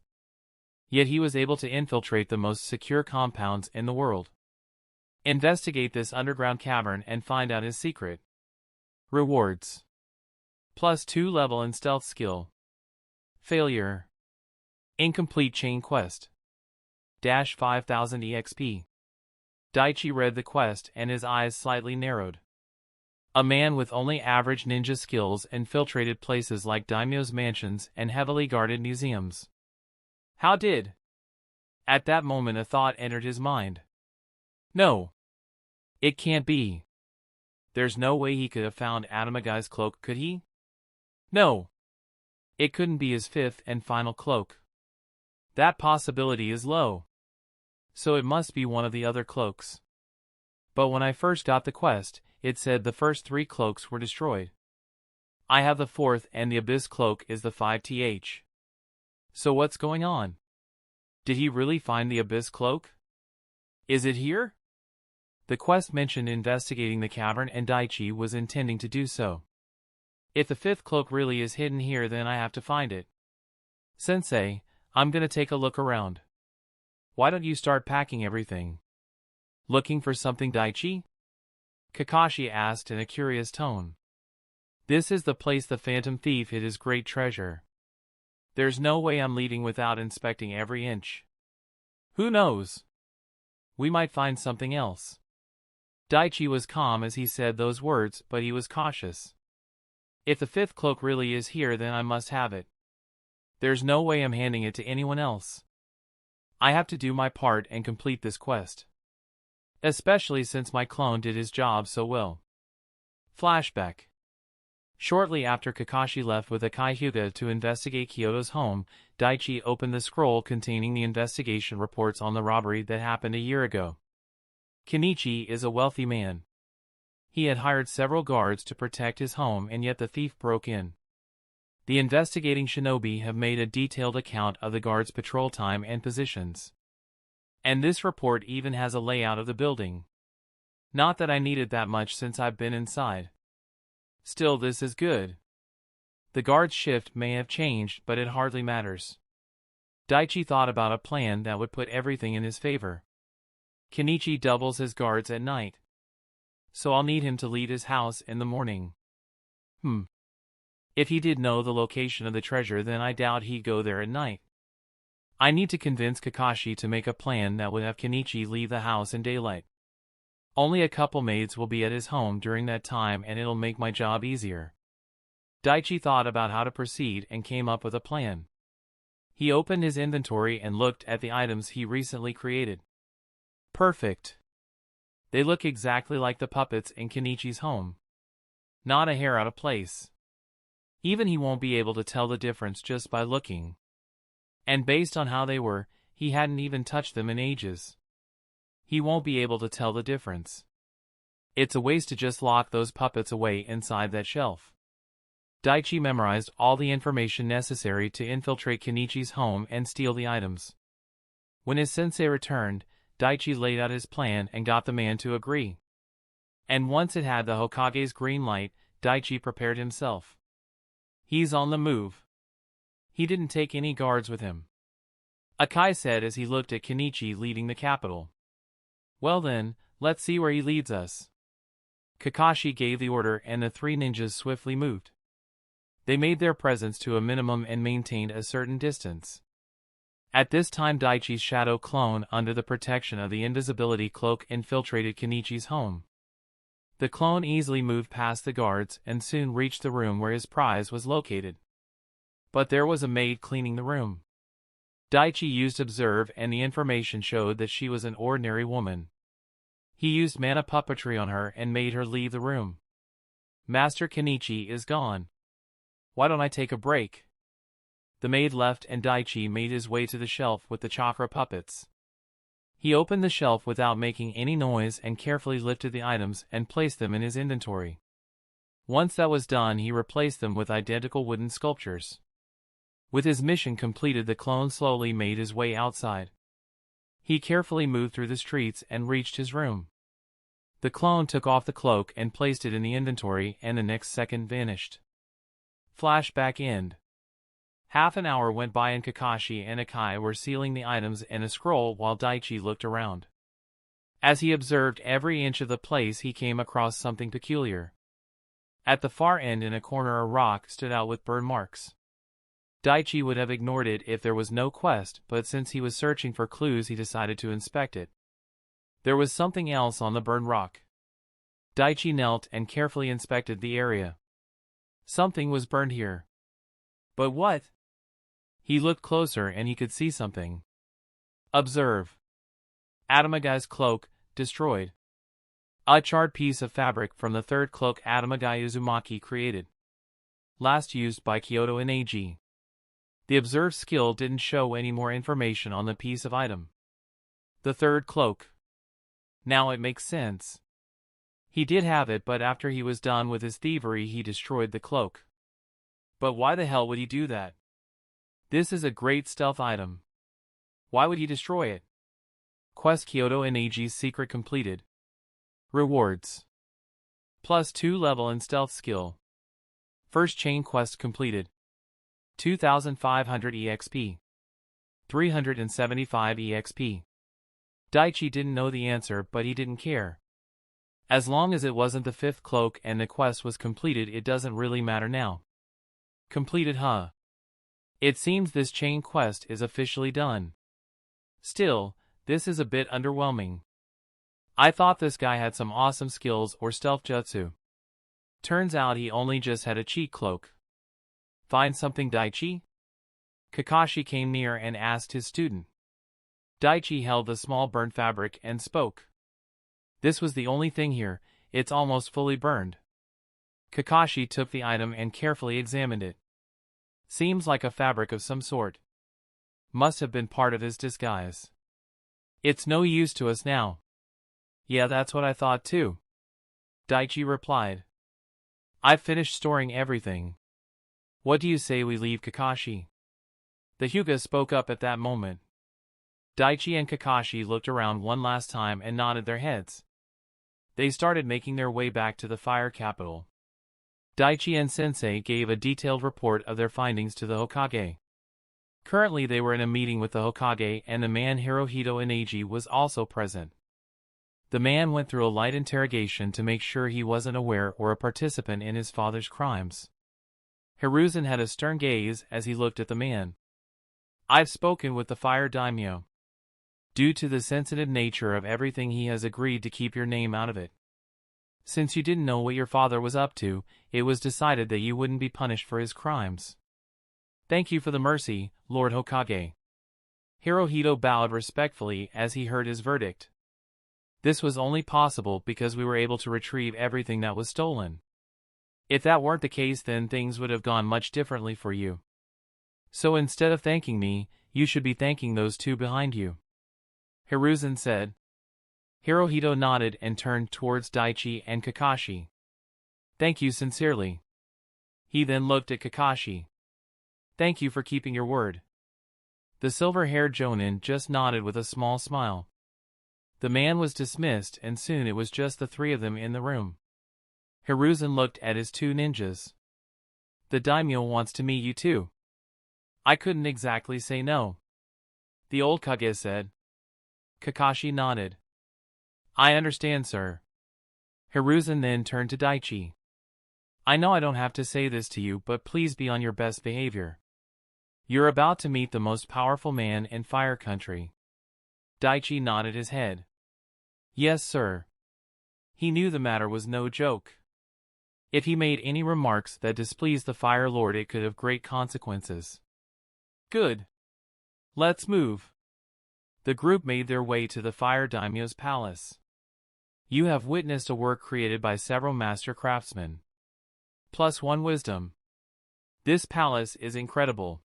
Yet he was able to infiltrate the most secure compounds in the world. Investigate this underground cavern and find out his secret. Rewards. +2 level in stealth skill. Failure. Incomplete chain quest. -5000 EXP. Daichi read the quest and his eyes slightly narrowed. A man with only average ninja skills infiltrated places like daimyo's mansions and heavily guarded museums. How did At that moment a thought entered his mind. No. It can't be. There's no way he could have found Adamagai's cloak, could he? No. It couldn't be his fifth and final cloak. That possibility is low. So it must be one of the other cloaks. But when I first got the quest, it said the first 3 cloaks were destroyed. I have the 4th and the Abyss cloak is the 5th. So what's going on? Did he really find the Abyss cloak? Is it here? The quest mentioned investigating the cavern and Daichi was intending to do so. If the 5th cloak really is hidden here, then I have to find it. Sensei, I'm gonna take a look around. Why don't you start packing everything? Looking for something, Daichi? Kakashi asked in a curious tone. This is the place the Phantom Thief hid his great treasure. There's no way I'm leaving without inspecting every inch. Who knows? We might find something else. Daichi was calm as he said those words, but he was cautious. If the 5th cloak really is here, then I must have it. There's no way I'm handing it to anyone else. I have to do my part and complete this quest. Especially since my clone did his job so well. Flashback. Shortly after Kakashi left with Akai Hyuga to investigate Kyoto's home, Daichi opened the scroll containing the investigation reports on the robbery that happened a year ago. Kenichi is a wealthy man. He had hired several guards to protect his home, and yet the thief broke in. The investigating shinobi have made a detailed account of the guards' patrol time and positions. And this report even has a layout of the building. Not that I needed that much since I've been inside. Still, this is good. The guard's shift may have changed, but it hardly matters. Daichi thought about a plan that would put everything in his favor. Kenichi doubles his guards at night. So I'll need him to leave his house in the morning. If he did know the location of the treasure, then I doubt he'd go there at night. I need to convince Kakashi to make a plan that would have Kenichi leave the house in daylight. Only a couple maids will be at his home during that time, and it'll make my job easier. Daichi thought about how to proceed and came up with a plan. He opened his inventory and looked at the items he recently created. Perfect. They look exactly like the puppets in Kenichi's home. Not a hair out of place. Even he won't be able to tell the difference just by looking. And based on how they were, he hadn't even touched them in ages. He won't be able to tell the difference. It's a waste to just lock those puppets away inside that shelf. Daichi memorized all the information necessary to infiltrate Kenichi's home and steal the items. When his sensei returned, Daichi laid out his plan and got the man to agree. And once it had the Hokage's green light, Daichi prepared himself. He's on the move. He didn't take any guards with him. Akai said as he looked at Kenichi leading the capital. Well then, let's see where he leads us. Kakashi gave the order and the 3 ninjas swiftly moved. They made their presence to a minimum and maintained a certain distance. At this time, Daichi's shadow clone under the protection of the invisibility cloak infiltrated Kenichi's home. The clone easily moved past the guards and soon reached the room where his prize was located. But there was a maid cleaning the room. Daichi used Observe and the information showed that she was an ordinary woman. He used mana puppetry on her and made her leave the room. Master Kenichi is gone. Why don't I take a break? The maid left and Daichi made his way to the shelf with the chakra puppets. He opened the shelf without making any noise and carefully lifted the items and placed them in his inventory. Once that was done, he replaced them with identical wooden sculptures. With his mission completed, the clone slowly made his way outside. He carefully moved through the streets and reached his room. The clone took off the cloak and placed it in the inventory, and the next second vanished. Flashback end. Half an hour went by and Kakashi and Akai were sealing the items in a scroll while Daichi looked around. As he observed every inch of the place, he came across something peculiar. At the far end in a corner, a rock stood out with burn marks. Daichi would have ignored it if there was no quest, but since he was searching for clues, he decided to inspect it. There was something else on the burned rock. Daichi knelt and carefully inspected the area. Something was burned here. But what? He looked closer and he could see something. Observe. Atamagai's cloak, destroyed. A charred piece of fabric from the third cloak Atamagai Uzumaki created. Last used by Kyoto in AG. The observed skill didn't show any more information on the piece of item. The third cloak. Now it makes sense. He did have it, but after he was done with his thievery he destroyed the cloak. But why the hell would he do that? This is a great stealth item. Why would he destroy it? Quest Kyoto in AG's secret completed. Rewards. +2 level in stealth skill. First chain quest completed. 2,500 EXP. 375 EXP. Daichi didn't know the answer, but he didn't care. As long as it wasn't the fifth cloak and the quest was completed, it doesn't really matter now. Completed, huh? It seems this chain quest is officially done. Still, this is a bit underwhelming. I thought this guy had some awesome skills or stealth jutsu. Turns out he only just had a cheat cloak. Find something, Daichi? Kakashi came near and asked his student. Daichi held the small burnt fabric and spoke. This was the only thing here, it's almost fully burned. Kakashi took the item and carefully examined it. Seems like a fabric of some sort. Must have been part of his disguise. It's no use to us now. Yeah, that's what I thought too. Daichi replied. I've finished storing everything. What do you say we leave, Kakashi? The Hyuga spoke up at that moment. Daichi and Kakashi looked around one last time and nodded their heads. They started making their way back to the fire capital. Daichi and Sensei gave a detailed report of their findings to the Hokage. Currently they were in a meeting with the Hokage, and the man Hirohito Inagi was also present. The man went through a light interrogation to make sure he wasn't aware or a participant in his father's crimes. Hiruzen had a stern gaze as he looked at the man. I've spoken with the fire daimyo. Due to the sensitive nature of everything, he has agreed to keep your name out of it. Since you didn't know what your father was up to, it was decided that you wouldn't be punished for his crimes. Thank you for the mercy, Lord Hokage. Hirohito bowed respectfully as he heard his verdict. This was only possible because we were able to retrieve everything that was stolen. If that weren't the case, then things would have gone much differently for you. So instead of thanking me, you should be thanking those two behind you. Hiruzen said. Hirohito nodded and turned towards Daichi and Kakashi. Thank you sincerely. He then looked at Kakashi. Thank you for keeping your word. The silver-haired jonin just nodded with a small smile. The man was dismissed, and soon it was just the three of them in the room. Hiruzen looked at his two ninjas. The daimyo wants to meet you too. I couldn't exactly say no. The old Kage said. Kakashi nodded. I understand, sir. Hiruzen then turned to Daichi. I know I don't have to say this to you, but please be on your best behavior. You're about to meet the most powerful man in Fire Country. Daichi nodded his head. Yes, sir. He knew the matter was no joke. If he made any remarks that displeased the Fire Lord, it could have great consequences. Good. Let's move. The group made their way to the Fire Daimyo's palace. You have witnessed a work created by several master craftsmen. +1 wisdom. This palace is incredible.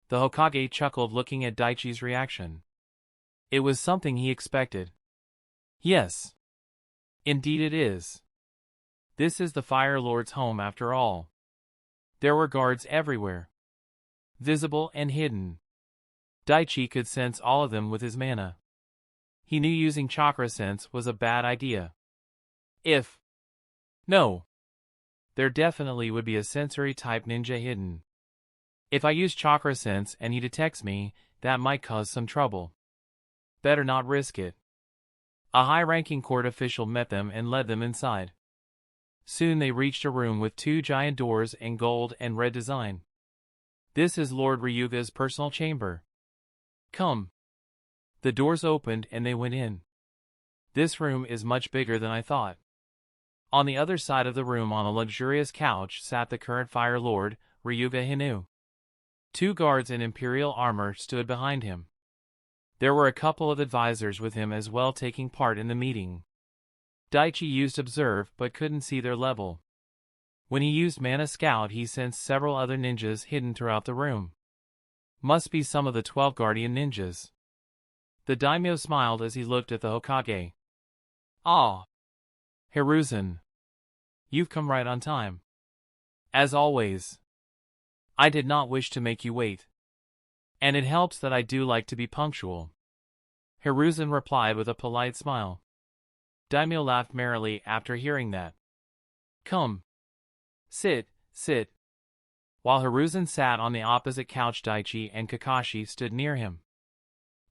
The Hokage chuckled, looking at Daichi's reaction. It was something he expected. Yes. Indeed it is. This is the Fire Lord's home after all. There were guards everywhere. Visible and hidden. Daichi could sense all of them with his mana. He knew using chakra sense was a bad idea. No. There definitely would be a sensory-type ninja hidden. If I use chakra sense and he detects me, that might cause some trouble. Better not risk it. A high-ranking court official met them and led them inside. Soon they reached a room with two giant doors in gold and red design. This is Lord Ryuga's personal chamber. Come. The doors opened and they went in. This room is much bigger than I thought. On the other side of the room, on a luxurious couch, sat the current Fire Lord, Ryuga Hinu. Two guards in imperial armor stood behind him. There were a couple of advisors with him as well taking part in the meeting. Daichi used Observe but couldn't see their level. When he used Mana Scout, he sensed several other ninjas hidden throughout the room. Must be some of the 12 Guardian ninjas. The daimyo smiled as he looked at the Hokage. Ah! Hiruzen. You've come right on time. As always. I did not wish to make you wait. And it helps that I do like to be punctual. Hiruzen replied with a polite smile. Daimyo laughed merrily after hearing that. Come. Sit, sit. While Hiruzen sat on the opposite couch, Daichi and Kakashi stood near him.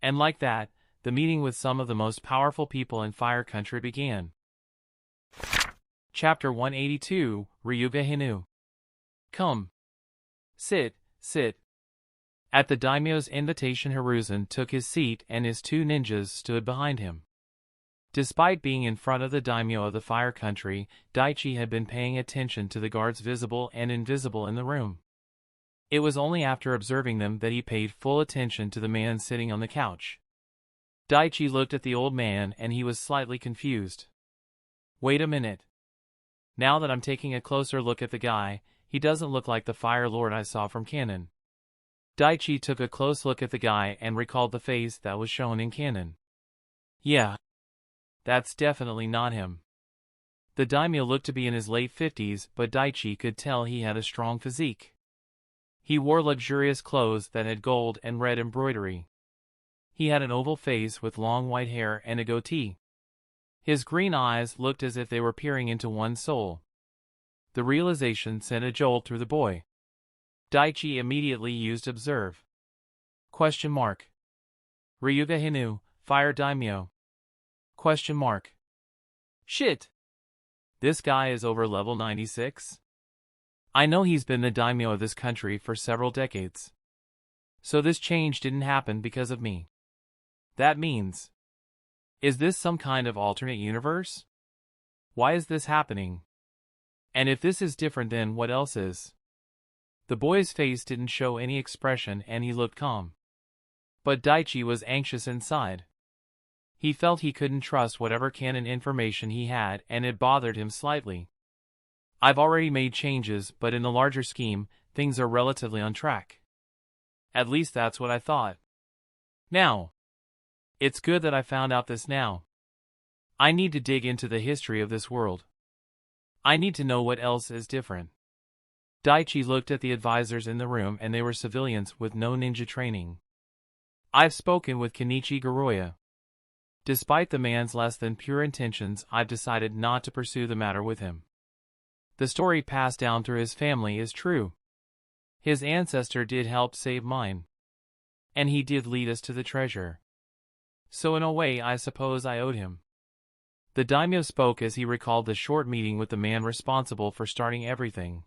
And like that, the meeting with some of the most powerful people in Fire Country began. Chapter 182, Ryuga Hinu. Come. Sit, sit. At the daimyo's invitation, Hiruzen took his seat and his two ninjas stood behind him. Despite being in front of the daimyo of the Fire Country, Daichi had been paying attention to the guards visible and invisible in the room. It was only after observing them that he paid full attention to the man sitting on the couch. Daichi looked at the old man and he was slightly confused. Wait a minute. Now that I'm taking a closer look at the guy, he doesn't look like the Fire Lord I saw from canon. Daichi took a close look at the guy and recalled the face that was shown in canon. Yeah. That's definitely not him. The daimyo looked to be in his late 50s, but Daichi could tell he had a strong physique. He wore luxurious clothes that had gold and red embroidery. He had an oval face with long white hair and a goatee. His green eyes looked as if they were peering into one's soul. The realization sent a jolt through the boy. Daichi immediately used Observe. Question mark. Ryuga Hinu, Fire Daimyo. Question mark. Shit! This guy is over level 96? I know he's been the daimyo of this country for several decades. So this change didn't happen because of me. That means... Is this some kind of alternate universe? Why is this happening? And if this is different, then what else is? The boy's face didn't show any expression and he looked calm. But Daichi was anxious inside. He felt he couldn't trust whatever canon information he had and it bothered him slightly. I've already made changes, but in the larger scheme, things are relatively on track. At least that's what I thought. Now, it's good that I found out this now. I need to dig into the history of this world. I need to know what else is different. Daichi looked at the advisors in the room and they were civilians with no ninja training. I've spoken with Kenichi Goroya. Despite the man's less than pure intentions, I've decided not to pursue the matter with him. The story passed down through his family is true. His ancestor did help save mine. And he did lead us to the treasure. So in a way I suppose I owed him. The daimyo spoke as he recalled the short meeting with the man responsible for starting everything.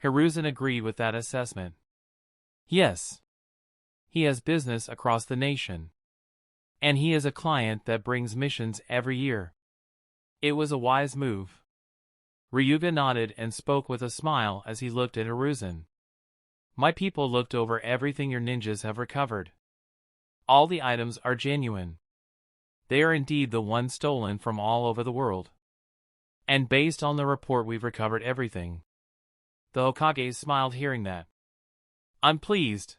Hiruzen agreed with that assessment. Yes. He has business across the nation. And he is a client that brings missions every year. It was a wise move. Ryuga nodded and spoke with a smile as he looked at Hiruzen. My people looked over everything your ninjas have recovered. All the items are genuine. They are indeed the ones stolen from all over the world. And based on the report, we've recovered everything. The Hokage smiled hearing that. I'm pleased.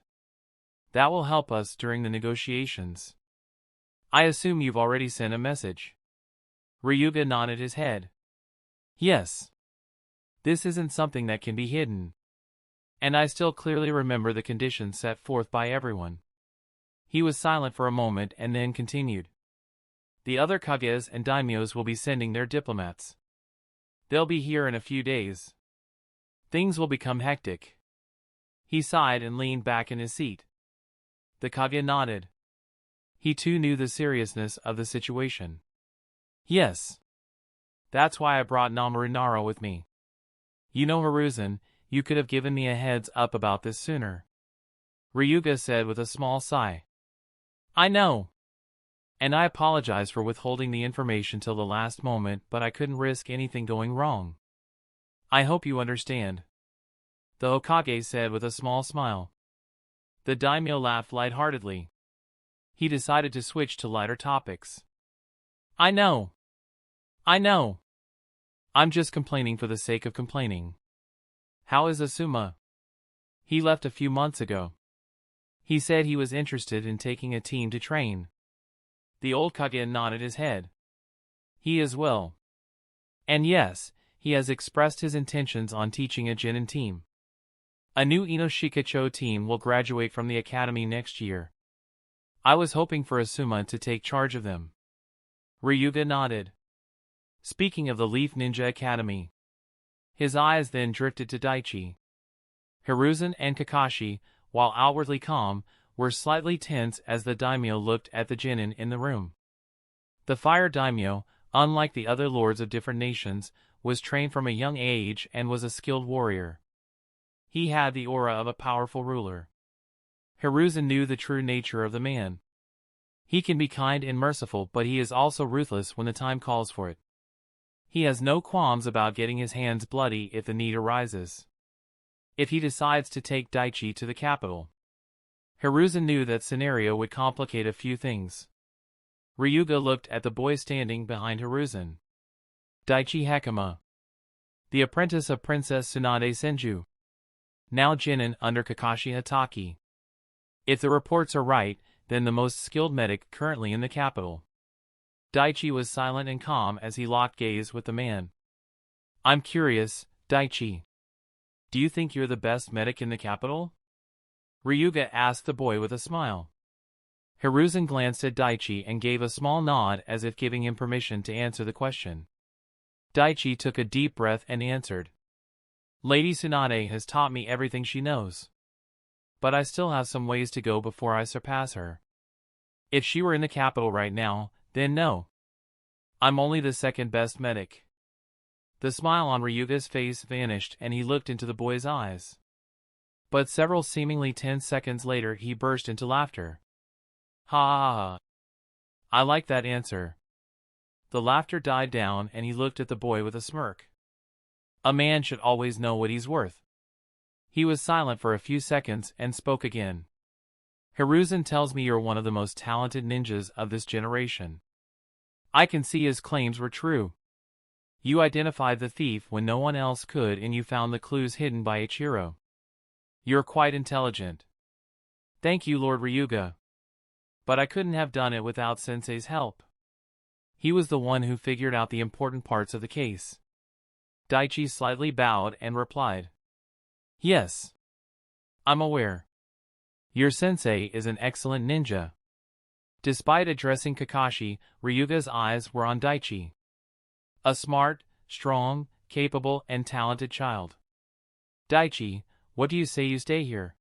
That will help us during the negotiations. I assume you've already sent a message. Ryuga nodded his head. Yes. This isn't something that can be hidden. And I still clearly remember the conditions set forth by everyone. He was silent for a moment and then continued. The other kages and daimyos will be sending their diplomats. They'll be here in a few days. Things will become hectic. He sighed and leaned back in his seat. The kage nodded. He too knew the seriousness of the situation. Yes. That's why I brought Namarunaro with me. You know, Hiruzen, you could have given me a heads up about this sooner. Ryuga said with a small sigh. I know. And I apologize for withholding the information till the last moment, but I couldn't risk anything going wrong. I hope you understand. The Hokage said with a small smile. The daimyo laughed lightheartedly. he decided to switch to lighter topics. I know. I know. I'm just complaining for the sake of complaining. How is Asuma? He left a few months ago. He said he was interested in taking a team to train. The old Kage nodded his head. He is well. And yes, he has expressed his intentions on teaching a Genin team. A new Inoshikacho team will graduate from the academy next year. I was hoping for Asuma to take charge of them. Ryuga nodded. Speaking of the Leaf Ninja Academy. His eyes then drifted to Daichi. Hiruzen and Kakashi, while outwardly calm, were slightly tense as the daimyo looked at the genin in the room. The fire daimyo, unlike the other lords of different nations, was trained from a young age and was a skilled warrior. He had the aura of a powerful ruler. Hiruzen knew the true nature of the man. He can be kind and merciful, but he is also ruthless when the time calls for it. He has no qualms about getting his hands bloody if the need arises. If he decides to take Daichi to the capital. Hiruzen knew that scenario would complicate a few things. Ryuga looked at the boy standing behind Hiruzen. Daichi Hakama. The apprentice of Princess Tsunade Senju. Now genin under Kakashi Hatake. If the reports are right, then the most skilled medic currently in the capital. Daichi was silent and calm as he locked gaze with the man. I'm curious, Daichi. Do you think you're the best medic in the capital? Ryuga asked the boy with a smile. Hiruzen glanced at Daichi and gave a small nod as if giving him permission to answer the question. Daichi took a deep breath and answered. Lady Tsunade has taught me everything she knows. But I still have some ways to go before I surpass her. If she were in the capital right now, then no. I'm only the second best medic. The smile on Ryuga's face vanished and he looked into the boy's eyes. But several seemingly 10 seconds later he burst into laughter. Ha ha ha. I like that answer. The laughter died down and he looked at the boy with a smirk. A man should always know what he's worth. He was silent for a few seconds and spoke again. Hiruzen tells me you're one of the most talented ninjas of this generation. I can see his claims were true. You identified the thief when no one else could and you found the clues hidden by Ichiro. You're quite intelligent. Thank you, Lord Ryuga. But I couldn't have done it without Sensei's help. He was the one who figured out the important parts of the case. Daichi slightly bowed and replied. Yes. I'm aware. Your sensei is an excellent ninja. Despite addressing Kakashi, Ryuga's eyes were on Daichi. A smart, strong, capable, and talented child. Daichi, what do you say you stay here?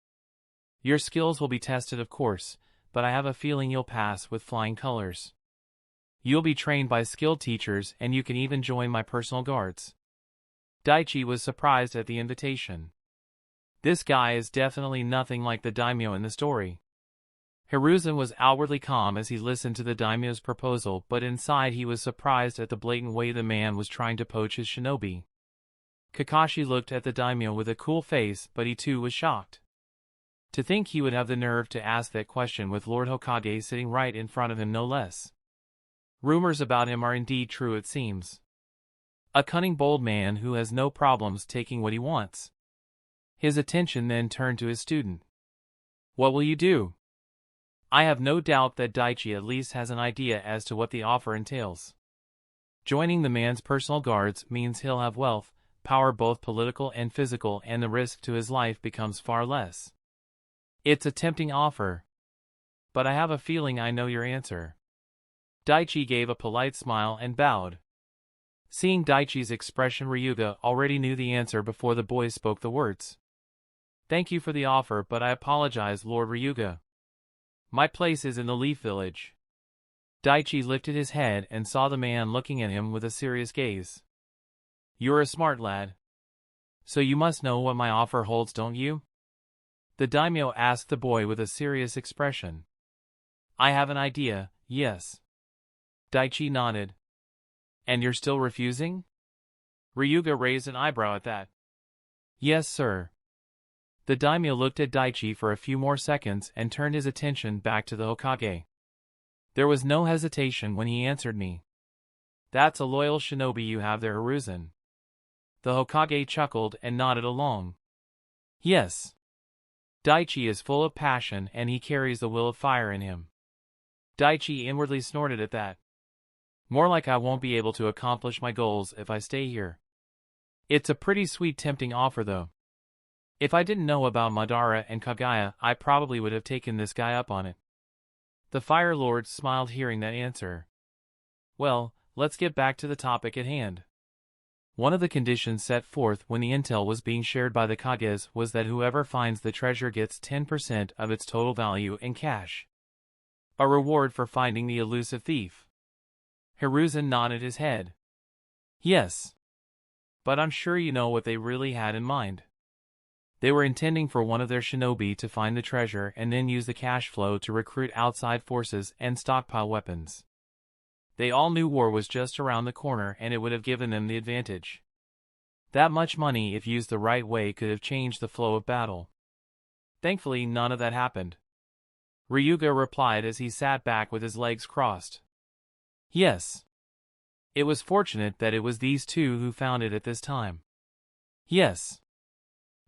Your skills will be tested, of course, but I have a feeling you'll pass with flying colors. You'll be trained by skilled teachers and you can even join my personal guards. Daichi was surprised at the invitation. This guy is definitely nothing like the daimyo in the story. Hiruzen was outwardly calm as he listened to the daimyo's proposal, but inside he was surprised at the blatant way the man was trying to poach his shinobi. Kakashi looked at the daimyo with a cool face, but he too was shocked. To think he would have the nerve to ask that question with Lord Hokage sitting right in front of him, no less. Rumors about him are indeed true, it seems. A cunning, bold man who has no problems taking what he wants. His attention then turned to his student. What will you do? I have no doubt that Daichi at least has an idea as to what the offer entails. Joining the man's personal guards means he'll have wealth, power both political and physical, and the risk to his life becomes far less. It's a tempting offer. But I have a feeling I know your answer. Daichi gave a polite smile and bowed. Seeing Daichi's expression, Ryuga already knew the answer before the boy spoke the words. Thank you for the offer, but I apologize, Lord Ryuga. My place is in the Leaf Village. Daichi lifted his head and saw the man looking at him with a serious gaze. You're a smart lad. So you must know what my offer holds, don't you? The daimyo asked the boy with a serious expression. I have an idea, yes. Daichi nodded. And you're still refusing? Ryuga raised an eyebrow at that. Yes, sir. The daimyo looked at Daichi for a few more seconds and turned his attention back to the Hokage. There was no hesitation when he answered me. That's a loyal shinobi you have there, Hiruzen. The Hokage chuckled and nodded along. Yes. Daichi is full of passion and he carries the will of fire in him. Daichi inwardly snorted at that. More like I won't be able to accomplish my goals if I stay here. It's a pretty sweet tempting offer though. If I didn't know about Madara and Kagaya, I probably would have taken this guy up on it. The Fire Lord smiled hearing that answer. Well, let's get back to the topic at hand. One of the conditions set forth when the intel was being shared by the Kages was that whoever finds the treasure gets 10% of its total value in cash. A reward for finding the elusive thief. Hiruzen nodded his head. Yes. But I'm sure you know what they really had in mind. They were intending for one of their shinobi to find the treasure and then use the cash flow to recruit outside forces and stockpile weapons. They all knew war was just around the corner and it would have given them the advantage. That much money, if used the right way, could have changed the flow of battle. Thankfully, none of that happened. Ryuga replied as he sat back with his legs crossed. Yes. It was fortunate that it was these two who found it at this time. Yes.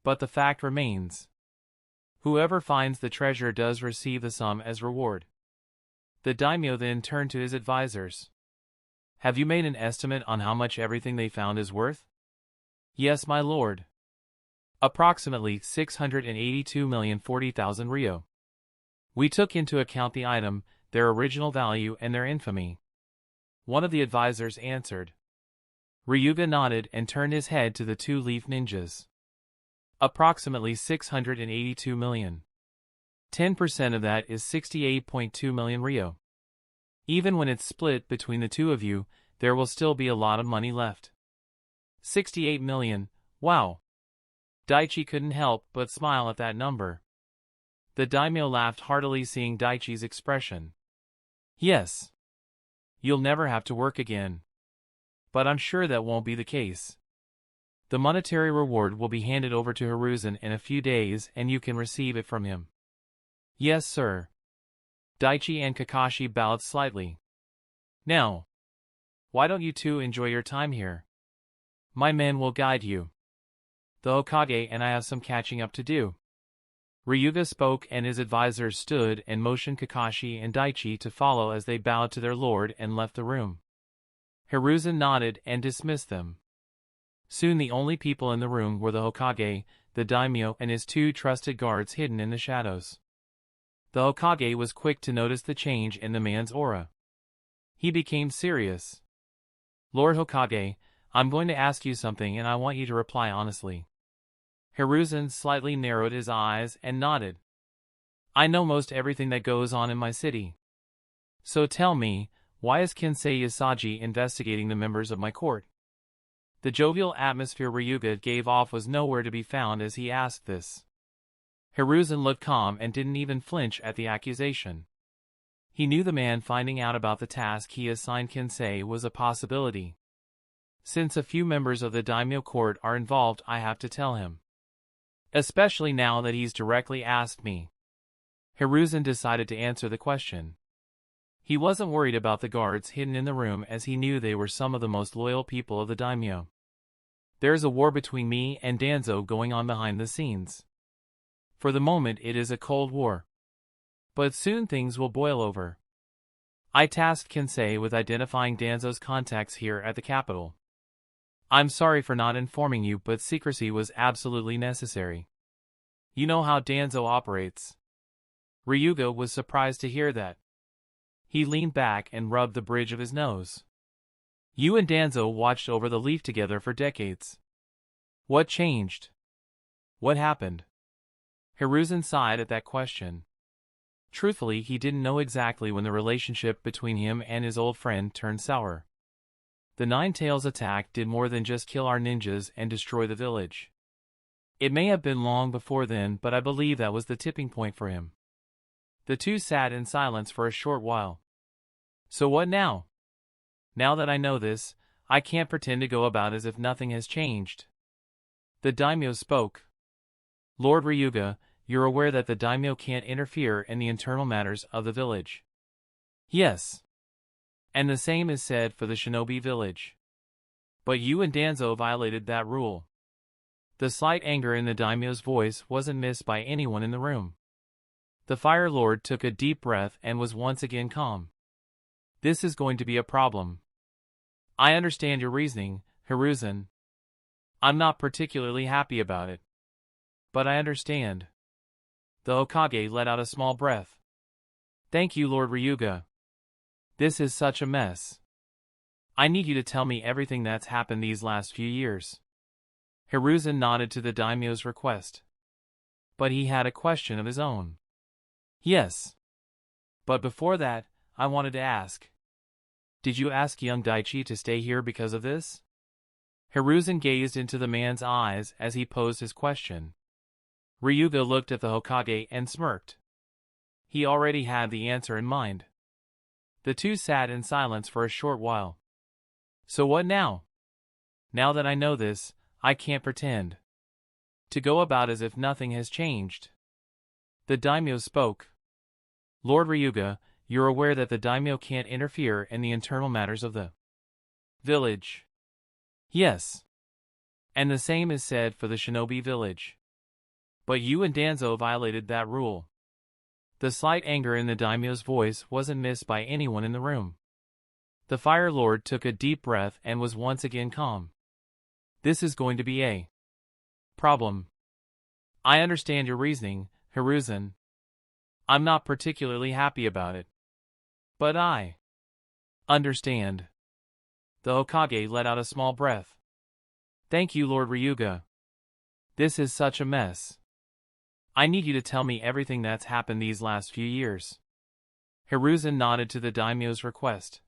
But the fact remains. Whoever finds the treasure does receive the sum as reward. The daimyo then turned to his advisors. Have you made an estimate on how much everything they found is worth? Yes, my lord. Approximately 682,040,000 ryo. We took into account the item, their original value and their infamy. One of the advisors answered. Ryuga nodded and turned his head to the two leaf ninjas. Approximately 682 million. 10% of that is 68.2 million ryo. Even when it's split between the two of you, there will still be a lot of money left. 68 million, wow. Daichi couldn't help but smile at that number. The daimyo laughed heartily seeing Daichi's expression. Yes. You'll never have to work again. But I'm sure that won't be the case. The monetary reward will be handed over to Hiruzen in a few days and you can receive it from him. Yes, sir. Daichi and Kakashi bowed slightly. Now, why don't you two enjoy your time here? My men will guide you. The Hokage and I have some catching up to do. Ryuga spoke and his advisors stood and motioned Kakashi and Daichi to follow as they bowed to their lord and left the room. Hiruzen nodded and dismissed them. Soon the only people in the room were the Hokage, the daimyo and his two trusted guards hidden in the shadows. The Hokage was quick to notice the change in the man's aura. He became serious. Lord Hokage, I'm going to ask you something and I want you to reply honestly. Hiruzen slightly narrowed his eyes and nodded. I know most everything that goes on in my city. So tell me, why is Kensei Usagi investigating the members of my court? The jovial atmosphere Ryuga gave off was nowhere to be found as he asked this. Hiruzen looked calm and didn't even flinch at the accusation. He knew the man finding out about the task he assigned Kensei was a possibility. Since a few members of the daimyo court are involved, I have to tell him. Especially now that he's directly asked me. Hiruzen decided to answer the question. He wasn't worried about the guards hidden in the room as he knew they were some of the most loyal people of the daimyo. There's a war between me and Danzo going on behind the scenes. For the moment it is a cold war. But soon things will boil over. I tasked Kensei with identifying Danzo's contacts here at the capital. I'm sorry for not informing you, but secrecy was absolutely necessary. You know how Danzo operates. Ryuga was surprised to hear that. He leaned back and rubbed the bridge of his nose. You and Danzo watched over the leaf together for decades. What changed? What happened? Hiruzen sighed at that question. Truthfully, he didn't know exactly when the relationship between him and his old friend turned sour. The Nine Tails attack did more than just kill our ninjas and destroy the village. It may have been long before then, but I believe that was the tipping point for him. The two sat in silence for a short while. So what now? Now that I know this, I can't pretend to go about as if nothing has changed. The daimyo spoke. Lord Ryuga, you're aware that the daimyo can't interfere in the internal matters of the village. Yes. And the same is said for the shinobi village. But you and Danzo violated that rule. The slight anger in the daimyo's voice wasn't missed by anyone in the room. The Fire Lord took a deep breath and was once again calm. This is going to be a problem. I understand your reasoning, Hiruzen. I'm not particularly happy about it. But I understand. The Hokage let out a small breath. Thank you, Lord Ryuga. This is such a mess. I need you to tell me everything that's happened these last few years. Hiruzen nodded to the daimyo's request. But he had a question of his own. Yes. But before that, I wanted to ask. Did you ask young Daichi to stay here because of this? Hiruzen gazed into the man's eyes as he posed his question. Ryuga looked at the Hokage and smirked. He already had the answer in mind. The two sat in silence for a short while. So what now? Now that I know this, I can't pretend to go about as if nothing has changed. The daimyo spoke. Lord Ryuga, you're aware that the daimyo can't interfere in the internal matters of the village. Yes. And the same is said for the shinobi village. But you and Danzo violated that rule. The slight anger in the daimyo's voice wasn't missed by anyone in the room. The Fire Lord took a deep breath and was once again calm. This is going to be a problem. I understand your reasoning, Hiruzen. I'm not particularly happy about it. But I understand. The Hokage let out a small breath. Thank you, Lord Ryuga. This is such a mess. I need you to tell me everything that's happened these last few years. Hiruzen nodded to the daimyo's request.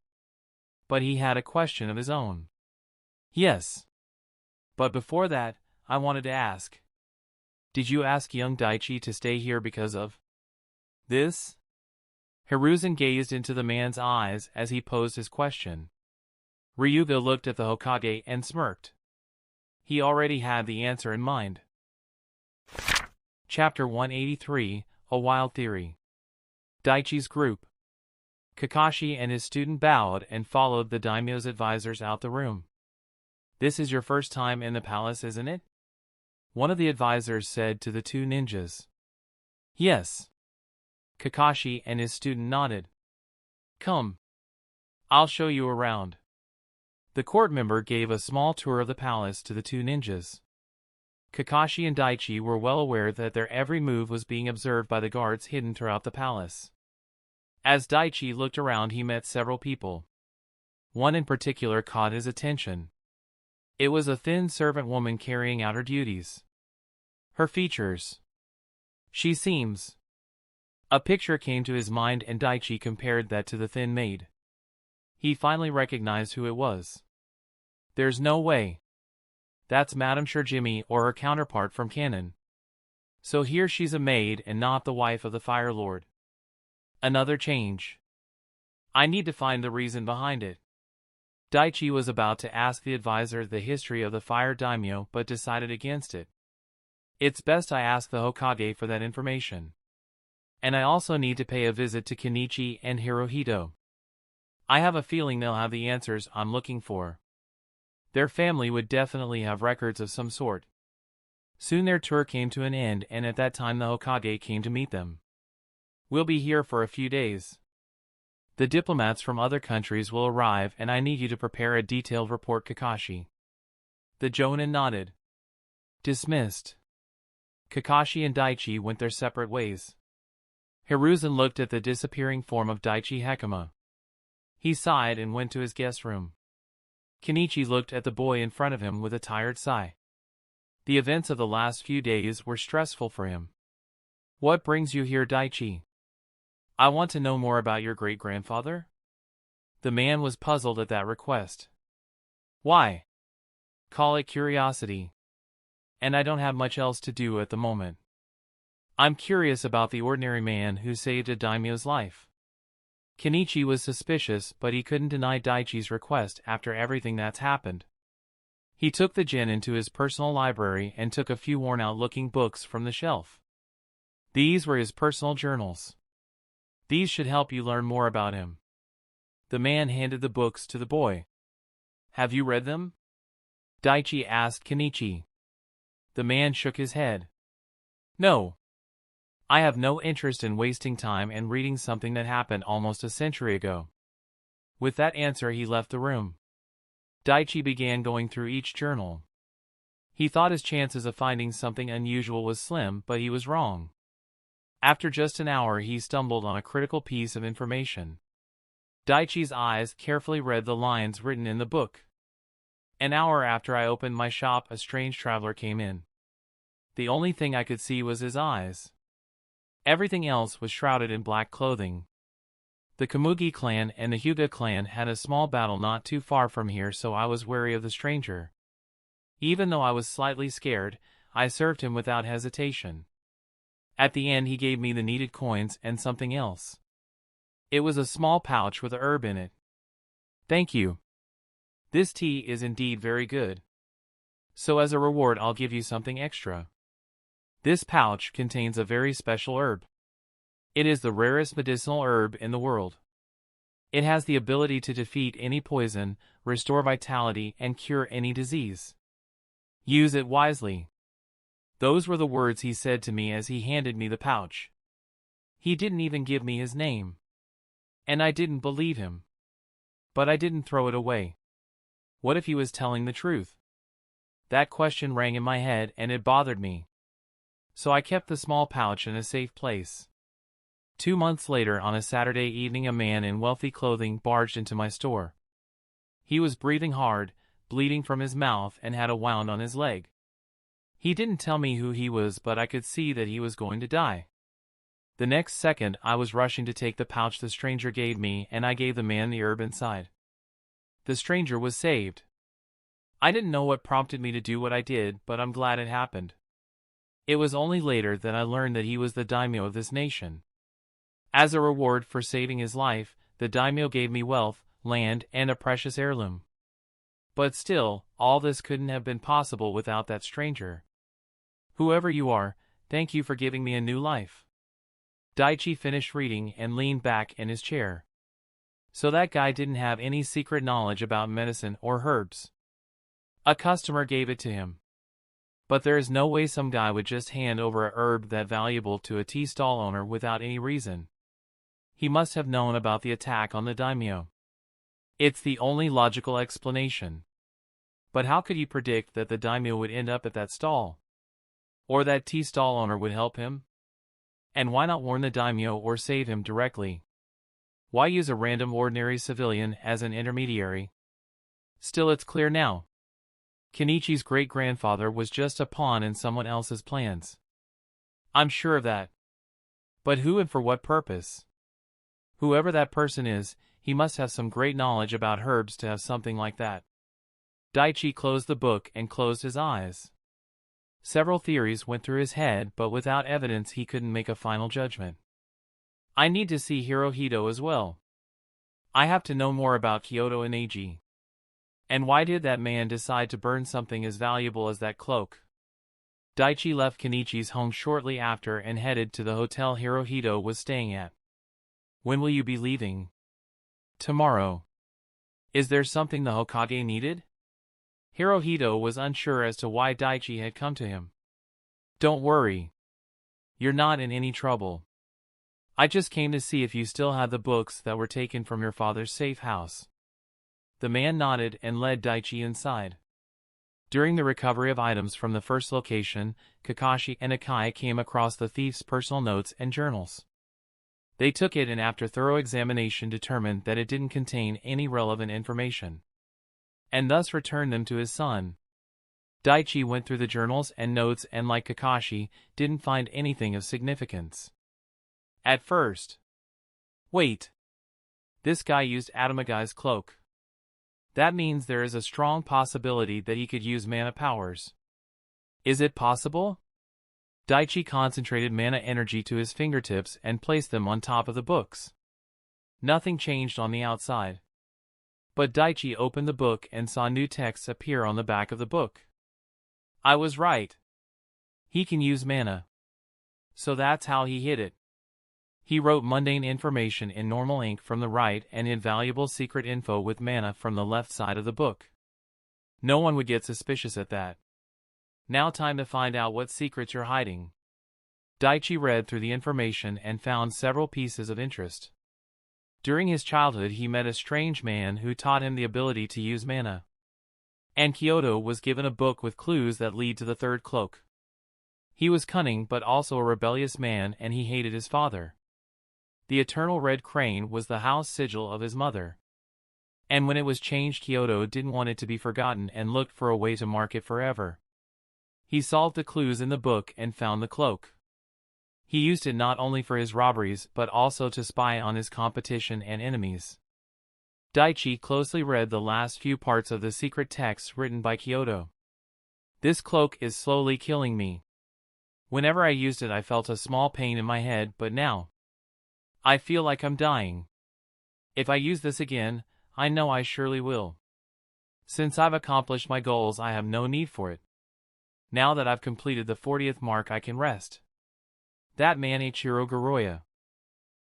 But he had a question of his own. Yes. But before that, I wanted to ask. Did you ask young Daichi to stay here because of this? Hiruzen gazed into the man's eyes as he posed his question. Ryuga looked at the Hokage and smirked. He already had the answer in mind. Chapter 183, A Wild Theory. Daichi's group. Kakashi and his student bowed and followed the daimyo's advisors out the room. This is your first time in the palace, isn't it? One of the advisors said to the two ninjas. Yes. Kakashi and his student nodded. Come. I'll show you around. The court member gave a small tour of the palace to the two ninjas. Kakashi and Daichi were well aware that their every move was being observed by the guards hidden throughout the palace. As Daichi looked around, he met several people. One in particular caught his attention. It was a thin servant woman carrying out her duties. Her features. She seems. A picture came to his mind and Daichi compared that to the thin maid. He finally recognized who it was. There's no way. That's Madame Shirjimi or her counterpart from Canon. So here she's a maid and not the wife of the Fire Lord. Another change. I need to find the reason behind it. Daichi was about to ask the advisor the history of the Fire Daimyo but decided against it. It's best I ask the Hokage for that information. And I also need to pay a visit to Kenichi and Hirohito. I have a feeling they'll have the answers I'm looking for. Their family would definitely have records of some sort. Soon their tour came to an end and at that time the Hokage came to meet them. We'll be here for a few days. The diplomats from other countries will arrive and I need you to prepare a detailed report, Kakashi. The Jonin nodded. Dismissed. Kakashi and Daichi went their separate ways. Hiruzen looked at the disappearing form of Daichi Hekima. He sighed and went to his guest room. Kenichi looked at the boy in front of him with a tired sigh. The events of the last few days were stressful for him. What brings you here, Daichi? I want to know more about your great-grandfather? The man was puzzled at that request. Why? Call it curiosity. And I don't have much else to do at the moment. I'm curious about the ordinary man who saved a daimyo's life. Kenichi was suspicious, but he couldn't deny Daichi's request after everything that's happened. He took the Jin into his personal library and took a few worn-out-looking books from the shelf. These were his personal journals. These should help you learn more about him. The man handed the books to the boy. Have you read them? Daichi asked Kenichi. The man shook his head. No. I have no interest in wasting time and reading something that happened almost a century ago. With that answer he left the room. Daichi began going through each journal. He thought his chances of finding something unusual was slim, but he was wrong. After just an hour he stumbled on a critical piece of information. Daichi's eyes carefully read the lines written in the book. An hour after I opened my shop, a strange traveler came in. The only thing I could see was his eyes. Everything else was shrouded in black clothing. The Komugi clan and the Hyuga clan had a small battle not too far from here, so I was wary of the stranger. Even though I was slightly scared, I served him without hesitation. At the end he gave me the needed coins and something else. It was a small pouch with a herb in it. Thank you. This tea is indeed very good. So as a reward I'll give you something extra. This pouch contains a very special herb. It is the rarest medicinal herb in the world. It has the ability to defeat any poison, restore vitality, and cure any disease. Use it wisely. Those were the words he said to me as he handed me the pouch. He didn't even give me his name. And I didn't believe him. But I didn't throw it away. What if he was telling the truth? That question rang in my head and it bothered me. So I kept the small pouch in a safe place. 2 months later, on a Saturday evening, a man in wealthy clothing barged into my store. He was breathing hard, bleeding from his mouth, and had a wound on his leg. He didn't tell me who he was, but I could see that he was going to die. The next second, I was rushing to take the pouch the stranger gave me, and I gave the man the herb inside. The stranger was saved. I didn't know what prompted me to do what I did, but I'm glad it happened. It was only later that I learned that he was the daimyo of this nation. As a reward for saving his life, the daimyo gave me wealth, land, and a precious heirloom. But still, all this couldn't have been possible without that stranger. Whoever you are, thank you for giving me a new life. Daichi finished reading and leaned back in his chair. So that guy didn't have any secret knowledge about medicine or herbs. A customer gave it to him. But there is no way some guy would just hand over a herb that valuable to a tea stall owner without any reason. He must have known about the attack on the daimyo. It's the only logical explanation. But how could he predict that the daimyo would end up at that stall? Or that tea stall owner would help him? And why not warn the daimyo or save him directly? Why use a random ordinary civilian as an intermediary? Still, it's clear now. Kenichi's great-grandfather was just a pawn in someone else's plans. I'm sure of that. But who and for what purpose? Whoever that person is, he must have some great knowledge about herbs to have something like that. Daichi closed the book and closed his eyes. Several theories went through his head, but without evidence he couldn't make a final judgment. I need to see Hirohito as well. I have to know more about Kyoto and Eiji. And why did that man decide to burn something as valuable as that cloak? Daichi left Kenichi's home shortly after and headed to the hotel Hirohito was staying at. When will you be leaving? Tomorrow. Is there something the Hokage needed? Hirohito was unsure as to why Daichi had come to him. Don't worry. You're not in any trouble. I just came to see if you still had the books that were taken from your father's safe house. The man nodded and led Daichi inside. During the recovery of items from the first location, Kakashi and Akai came across the thief's personal notes and journals. They took it and after thorough examination determined that it didn't contain any relevant information, and thus returned them to his son. Daichi went through the journals and notes and, like Kakashi, didn't find anything of significance. At first. Wait. This guy used Atamagai's cloak. That means there is a strong possibility that he could use mana powers. Is it possible? Daichi concentrated mana energy to his fingertips and placed them on top of the books. Nothing changed on the outside. But Daichi opened the book and saw new texts appear on the back of the book. I was right. He can use mana. So that's how he hid it. He wrote mundane information in normal ink from the right and invaluable secret info with mana from the left side of the book. No one would get suspicious at that. Now time to find out what secrets you're hiding. Daichi read through the information and found several pieces of interest. During his childhood he met a strange man who taught him the ability to use mana. And Kyoto was given a book with clues that lead to the third cloak. He was cunning but also a rebellious man, and he hated his father. The eternal red crane was the house sigil of his mother. And when it was changed, Kyoto didn't want it to be forgotten and looked for a way to mark it forever. He solved the clues in the book and found the cloak. He used it not only for his robberies but also to spy on his competition and enemies. Daichi closely read the last few parts of the secret text written by Kyoto. This cloak is slowly killing me. Whenever I used it I felt a small pain in my head, but now I feel like I'm dying. If I use this again, I know I surely will. Since I've accomplished my goals I have no need for it. Now that I've completed the 40th mark I can rest. That man Ichiro Goroya.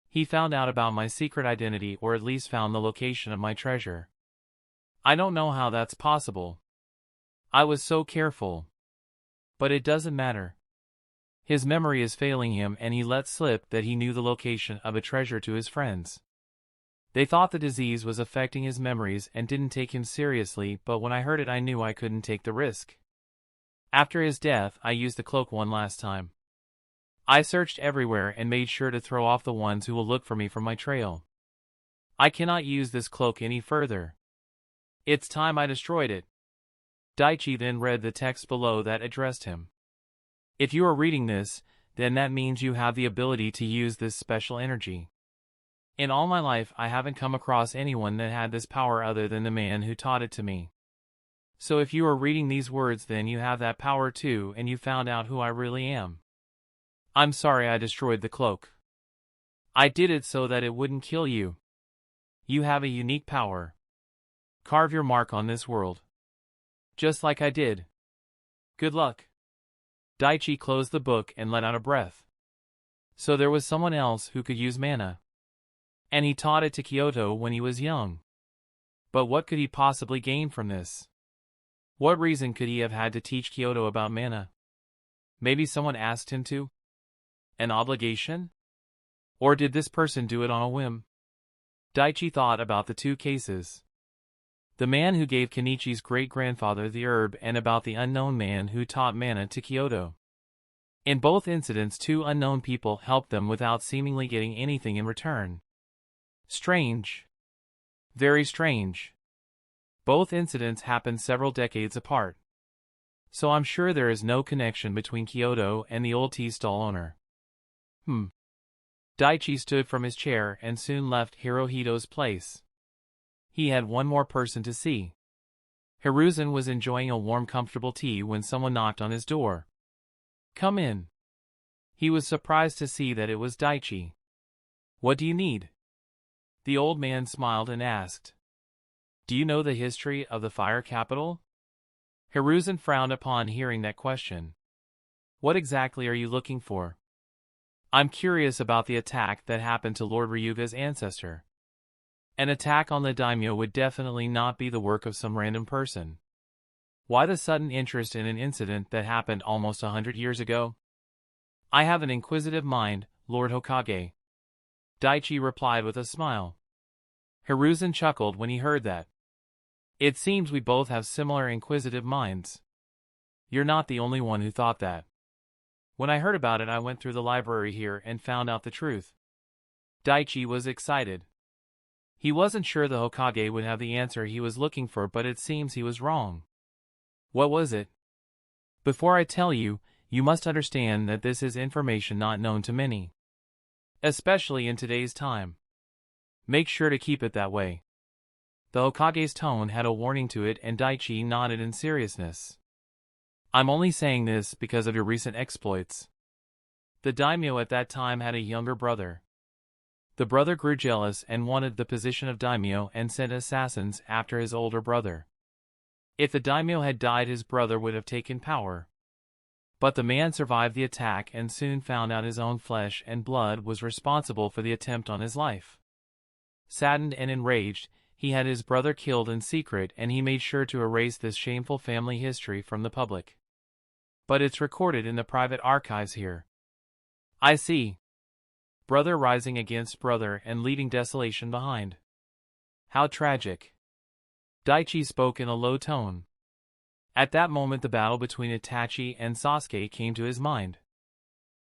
He found out about my secret identity, or at least found the location of my treasure. I don't know how that's possible. I was so careful. But it doesn't matter. His memory is failing him and he let slip that he knew the location of a treasure to his friends. They thought the disease was affecting his memories and didn't take him seriously, but when I heard it I knew I couldn't take the risk. After his death I used the cloak one last time. I searched everywhere and made sure to throw off the ones who will look for me from my trail. I cannot use this cloak any further. It's time I destroyed it. Daichi then read the text below that addressed him. If you are reading this, then that means you have the ability to use this special energy. In all my life I haven't come across anyone that had this power other than the man who taught it to me. So if you are reading these words, then you have that power too, and you found out who I really am. I'm sorry I destroyed the cloak. I did it so that it wouldn't kill you. You have a unique power. Carve your mark on this world. Just like I did. Good luck. Daichi closed the book and let out a breath. So there was someone else who could use mana. And he taught it to Kyoto when he was young. But what could he possibly gain from this? What reason could he have had to teach Kyoto about mana? Maybe someone asked him to? An obligation? Or did this person do it on a whim? Daichi thought about the two cases. The man who gave Kenichi's great-grandfather the herb, and about the unknown man who taught mana to Kyoto. In both incidents, two unknown people helped them without seemingly getting anything in return. Strange. Very strange. Both incidents happened several decades apart. So I'm sure there is no connection between Kyoto and the old tea stall owner. Daichi stood from his chair and soon left Hirohito's place. He had one more person to see. Hiruzen was enjoying a warm, comfortable tea when someone knocked on his door. Come in. He was surprised to see that it was Daichi. What do you need? The old man smiled and asked. Do you know the history of the fire capital? Hiruzen frowned upon hearing that question. What exactly are you looking for? I'm curious about the attack that happened to Lord Ryuga's ancestor. An attack on the daimyo would definitely not be the work of some random person. Why the sudden interest in an incident that happened almost 100 years ago? I have an inquisitive mind, Lord Hokage. Daichi replied with a smile. Hiruzen chuckled when he heard that. It seems we both have similar inquisitive minds. You're not the only one who thought that. When I heard about it, I went through the library here and found out the truth. Daichi was excited. He wasn't sure the Hokage would have the answer he was looking for, but it seems he was wrong. What was it? Before I tell you, you must understand that this is information not known to many. Especially in today's time. Make sure to keep it that way. The Hokage's tone had a warning to it, and Daichi nodded in seriousness. I'm only saying this because of your recent exploits. The daimyo at that time had a younger brother. The brother grew jealous and wanted the position of daimyo and sent assassins after his older brother. If the daimyo had died, his brother would have taken power. But the man survived the attack and soon found out his own flesh and blood was responsible for the attempt on his life. Saddened and enraged, he had his brother killed in secret and he made sure to erase this shameful family history from the public. But it's recorded in the private archives here. I see. Brother rising against brother and leaving desolation behind. How tragic. Daichi spoke in a low tone. At that moment the battle between Itachi and Sasuke came to his mind.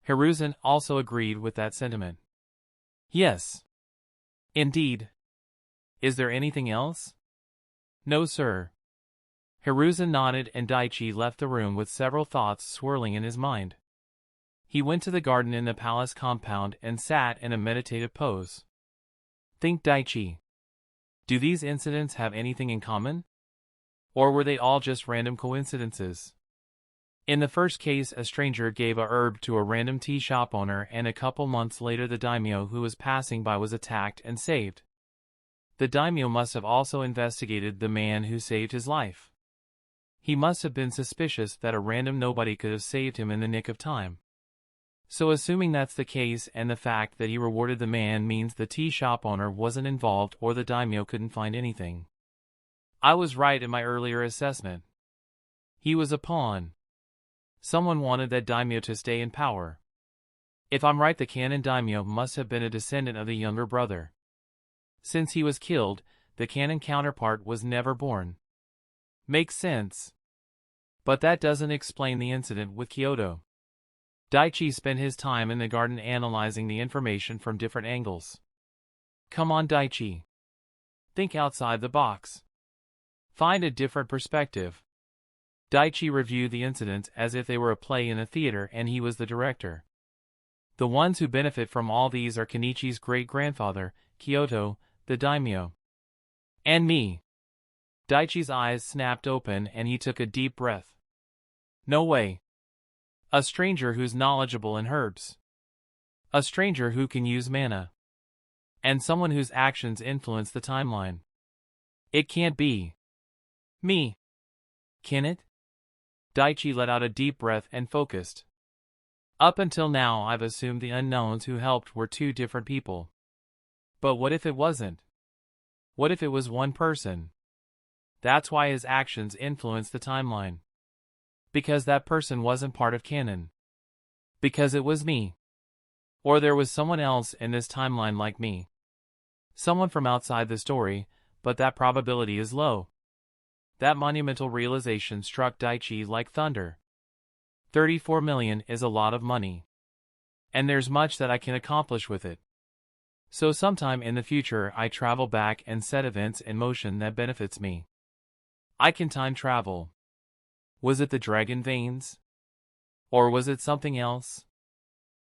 Hiruzen also agreed with that sentiment. Yes. Indeed. Is there anything else? No, sir. Hiruzen nodded and Daichi left the room with several thoughts swirling in his mind. He went to the garden in the palace compound and sat in a meditative pose. Think, Daichi. Do these incidents have anything in common? Or were they all just random coincidences? In the first case, a stranger gave a herb to a random tea shop owner and a couple months later the daimyo who was passing by was attacked and saved. The daimyo must have also investigated the man who saved his life. He must have been suspicious that a random nobody could have saved him in the nick of time. So assuming that's the case and the fact that he rewarded the man means the tea shop owner wasn't involved or the daimyo couldn't find anything. I was right in my earlier assessment. He was a pawn. Someone wanted that daimyo to stay in power. If I'm right, the canon daimyo must have been a descendant of the younger brother. Since he was killed, the canon counterpart was never born. Makes sense. But that doesn't explain the incident with Kyoto. Daichi spent his time in the garden analyzing the information from different angles. Come on, Daichi. Think outside the box. Find a different perspective. Daichi reviewed the incidents as if they were a play in a theater and he was the director. The ones who benefit from all these are Kenichi's great-grandfather, Kyoto, the daimyo. And me. Daichi's eyes snapped open and he took a deep breath. No way. A stranger who's knowledgeable in herbs. A stranger who can use mana. And someone whose actions influence the timeline. It can't be. Me. Can it? Daichi let out a deep breath and focused. Up until now I've assumed the unknowns who helped were two different people. But what if it wasn't? What if it was one person? That's why his actions influenced the timeline. Because that person wasn't part of canon. Because it was me. Or there was someone else in this timeline like me. Someone from outside the story, but that probability is low. That monumental realization struck Daichi like thunder. 34 million is a lot of money. And there's much that I can accomplish with it. So sometime in the future I travel back and set events in motion that benefits me. I can time travel. Was it the dragon veins? Or was it something else?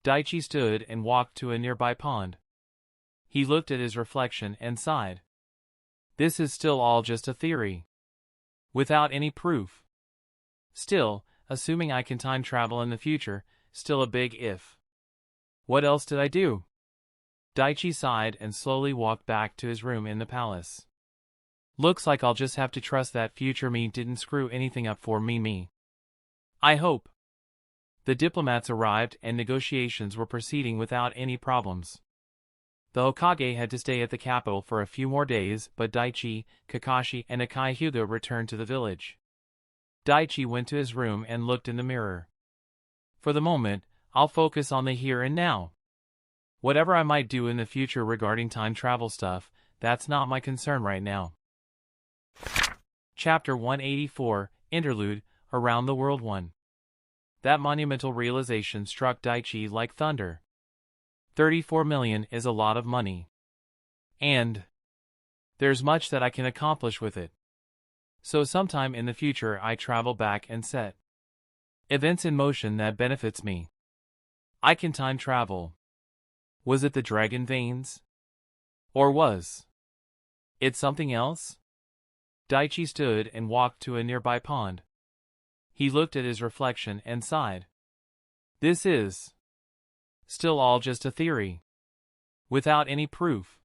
Daichi stood and walked to a nearby pond. He looked at his reflection and sighed. This is still all just a theory. Without any proof. Still, assuming I can time travel in the future, still a big if. What else did I do? Daichi sighed and slowly walked back to his room in the palace. Looks like I'll just have to trust that future me didn't screw anything up for me. I hope. The diplomats arrived and negotiations were proceeding without any problems. The Hokage had to stay at the capital for a few more days, but Daichi, Kakashi, and Akai Hyuga returned to the village. Daichi went to his room and looked in the mirror. For the moment, I'll focus on the here and now. Whatever I might do in the future regarding time travel stuff, that's not my concern right now. Chapter 184, Interlude, Around the World 1. That monumental realization struck Daichi like thunder. 34 million is a lot of money. And there's much that I can accomplish with it. So sometime in the future I travel back and set events in motion that benefits me. I can time travel. Was it the dragon veins? Or was it something else? Daichi stood and walked to a nearby pond. He looked at his reflection and sighed. This is still all just a theory. Without any proof.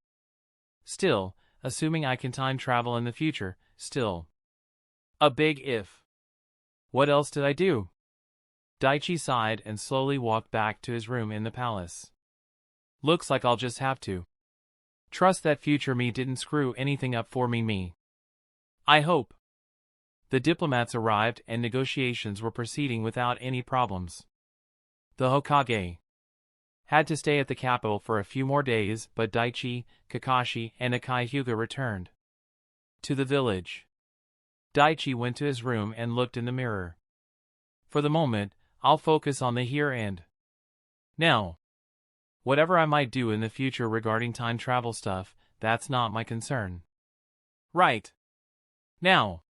Still, assuming I can time travel in the future, still a big if. What else did I do? Daichi sighed and slowly walked back to his room in the palace. Looks like I'll just have to trust that future me didn't screw anything up for me. I hope. The diplomats arrived and negotiations were proceeding without any problems. The Hokage had to stay at the capital for a few more days, but Daichi, Kakashi, and Akai Hyuga returned to the village. Daichi went to his room and looked in the mirror. For the moment, I'll focus on the here and now. Whatever I might do in the future regarding time travel stuff, that's not my concern. Right. Now.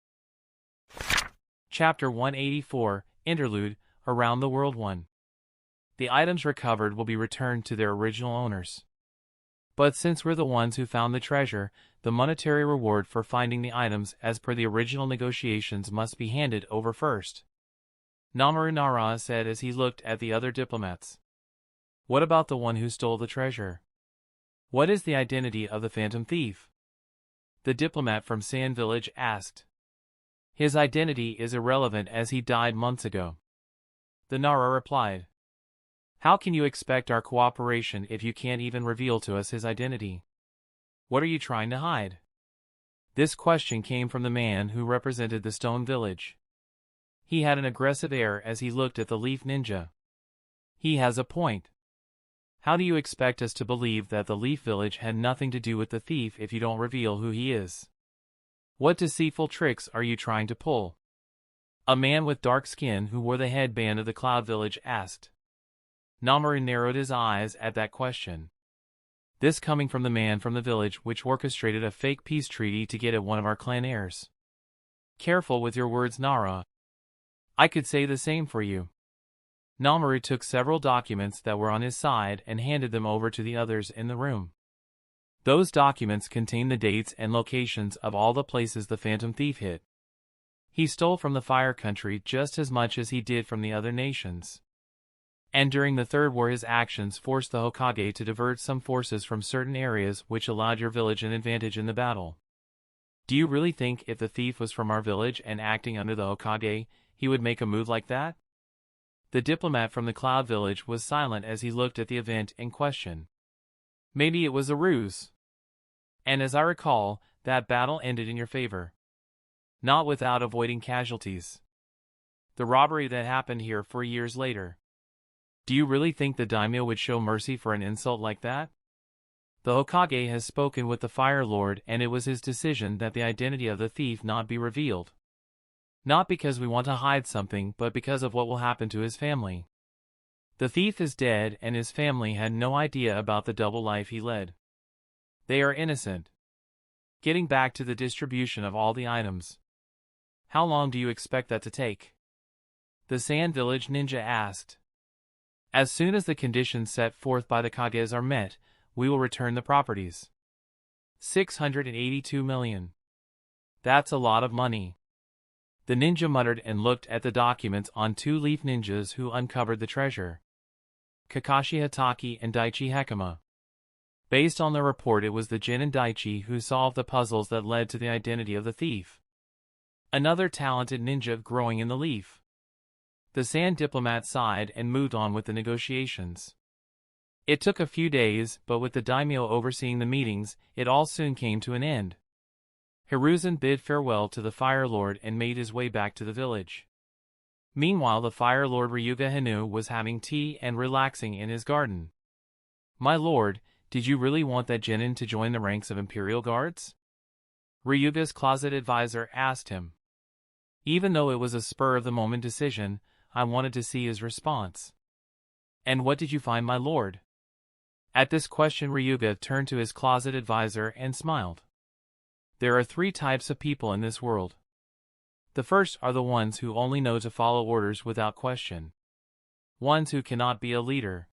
Chapter 184, Interlude, Around the World 1. The items recovered will be returned to their original owners. But since we're the ones who found the treasure, the monetary reward for finding the items as per the original negotiations must be handed over first. Namaru Nara said as he looked at the other diplomats. What about the one who stole the treasure? What is the identity of the phantom thief? The diplomat from Sand Village asked. His identity is irrelevant as he died months ago. The Nara replied. How can you expect our cooperation if you can't even reveal to us his identity? What are you trying to hide? This question came from the man who represented the Stone Village. He had an aggressive air as he looked at the Leaf Ninja. He has a point. How do you expect us to believe that the Leaf Village had nothing to do with the thief if you don't reveal who he is? What deceitful tricks are you trying to pull? A man with dark skin who wore the headband of the Cloud Village asked. Namaru narrowed his eyes at that question. This coming from the man from the village which orchestrated a fake peace treaty to get at one of our clan heirs. Careful with your words, Nara. I could say the same for you. Namaru took several documents that were on his side and handed them over to the others in the room. Those documents contained the dates and locations of all the places the Phantom Thief hit. He stole from the Fire Country just as much as he did from the other nations. And during the Third War his actions forced the Hokage to divert some forces from certain areas which allowed your village an advantage in the battle. Do you really think if the thief was from our village and acting under the Hokage, he would make a move like that? The diplomat from the Cloud Village was silent as he looked at the event in question. Maybe it was a ruse. And as I recall, that battle ended in your favor. Not without avoiding casualties. The robbery that happened here 4 years later. Do you really think the daimyo would show mercy for an insult like that? The Hokage has spoken with the Fire Lord and it was his decision that the identity of the thief not be revealed. Not because we want to hide something but because of what will happen to his family. The thief is dead and his family had no idea about the double life he led. They are innocent. Getting back to the distribution of all the items. How long do you expect that to take? The Sand Village Ninja asked. As soon as the conditions set forth by the Kages are met, we will return the properties. 682 million. That's a lot of money. The ninja muttered and looked at the documents on 2 leaf ninjas who uncovered the treasure. Kakashi Hatake and Daichi Hekima. Based on the report it was the Jin and Daichi who solved the puzzles that led to the identity of the thief. Another talented ninja growing in the leaf. The Sand diplomat sighed and moved on with the negotiations. It took a few days, but with the daimyo overseeing the meetings, it all soon came to an end. Hiruzen bid farewell to the Fire Lord and made his way back to the village. Meanwhile the Fire Lord Ryuga Hinu was having tea and relaxing in his garden. My lord, did you really want that genin to join the ranks of Imperial Guards? Ryuga's closet advisor asked him. Even though it was a spur-of-the-moment decision, I wanted to see his response. And what did you find, my lord? At this question Ryuga turned to his closet advisor and smiled. There are 3 types of people in this world. The first are the ones who only know to follow orders without question. Ones who cannot be a leader.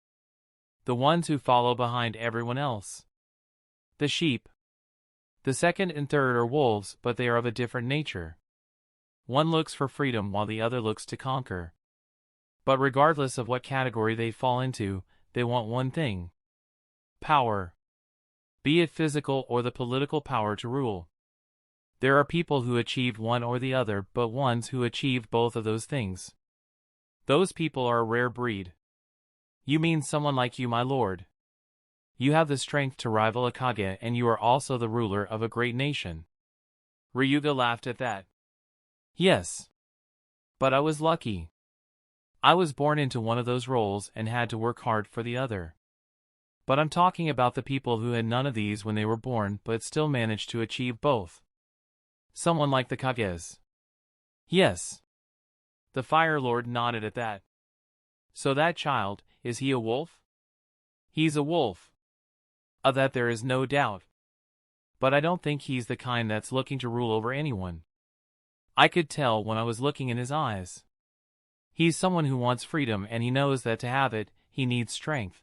The ones who follow behind everyone else. The sheep. The second and third are wolves, but they are of a different nature. One looks for freedom while the other looks to conquer. But regardless of what category they fall into, they want one thing. Power. Be it physical or the political power to rule. There are people who achieve one or the other, but ones who achieve both of those things. Those people are a rare breed. You mean someone like you, my lord. You have the strength to rival a Kage, and you are also the ruler of a great nation. Ryuga laughed at that. Yes. But I was lucky. I was born into one of those roles and had to work hard for the other. But I'm talking about the people who had none of these when they were born but still managed to achieve both. Someone like the Kages. Yes. The Fire Lord nodded at that. So that child, is he a wolf? He's a wolf. Of that there is no doubt. But I don't think he's the kind that's looking to rule over anyone. I could tell when I was looking in his eyes. He's someone who wants freedom, and he knows that to have it, he needs strength.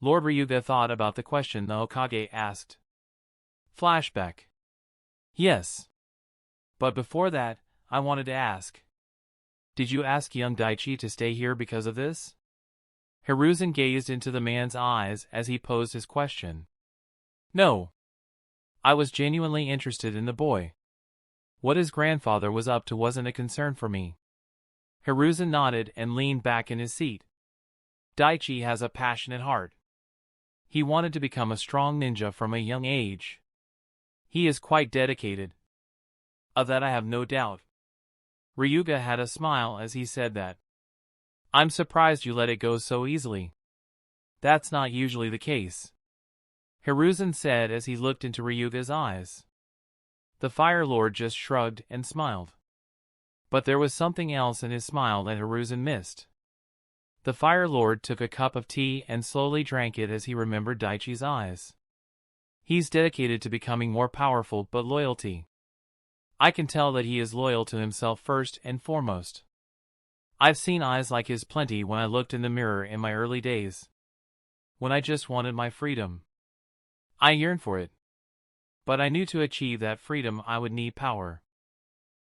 Lord Ryuga thought about the question the Hokage asked. Flashback. Yes. But before that, I wanted to ask. Did you ask young Daichi to stay here because of this? Hiruzen gazed into the man's eyes as he posed his question. No. I was genuinely interested in the boy. What his grandfather was up to wasn't a concern for me. Hiruzen nodded and leaned back in his seat. Daichi has a passionate heart. He wanted to become a strong ninja from a young age. He is quite dedicated. Of that I have no doubt. Ryuga had a smile as he said that. I'm surprised you let it go so easily. That's not usually the case. Hiruzen said as he looked into Ryuga's eyes. The Fire Lord just shrugged and smiled. But there was something else in his smile that Hiruzen missed. The Fire Lord took a cup of tea and slowly drank it as he remembered Daichi's eyes. He's dedicated to becoming more powerful, but loyalty. I can tell that he is loyal to himself first and foremost. I've seen eyes like his plenty when I looked in the mirror in my early days. When I just wanted my freedom. I yearned for it. But I knew to achieve that freedom I would need power.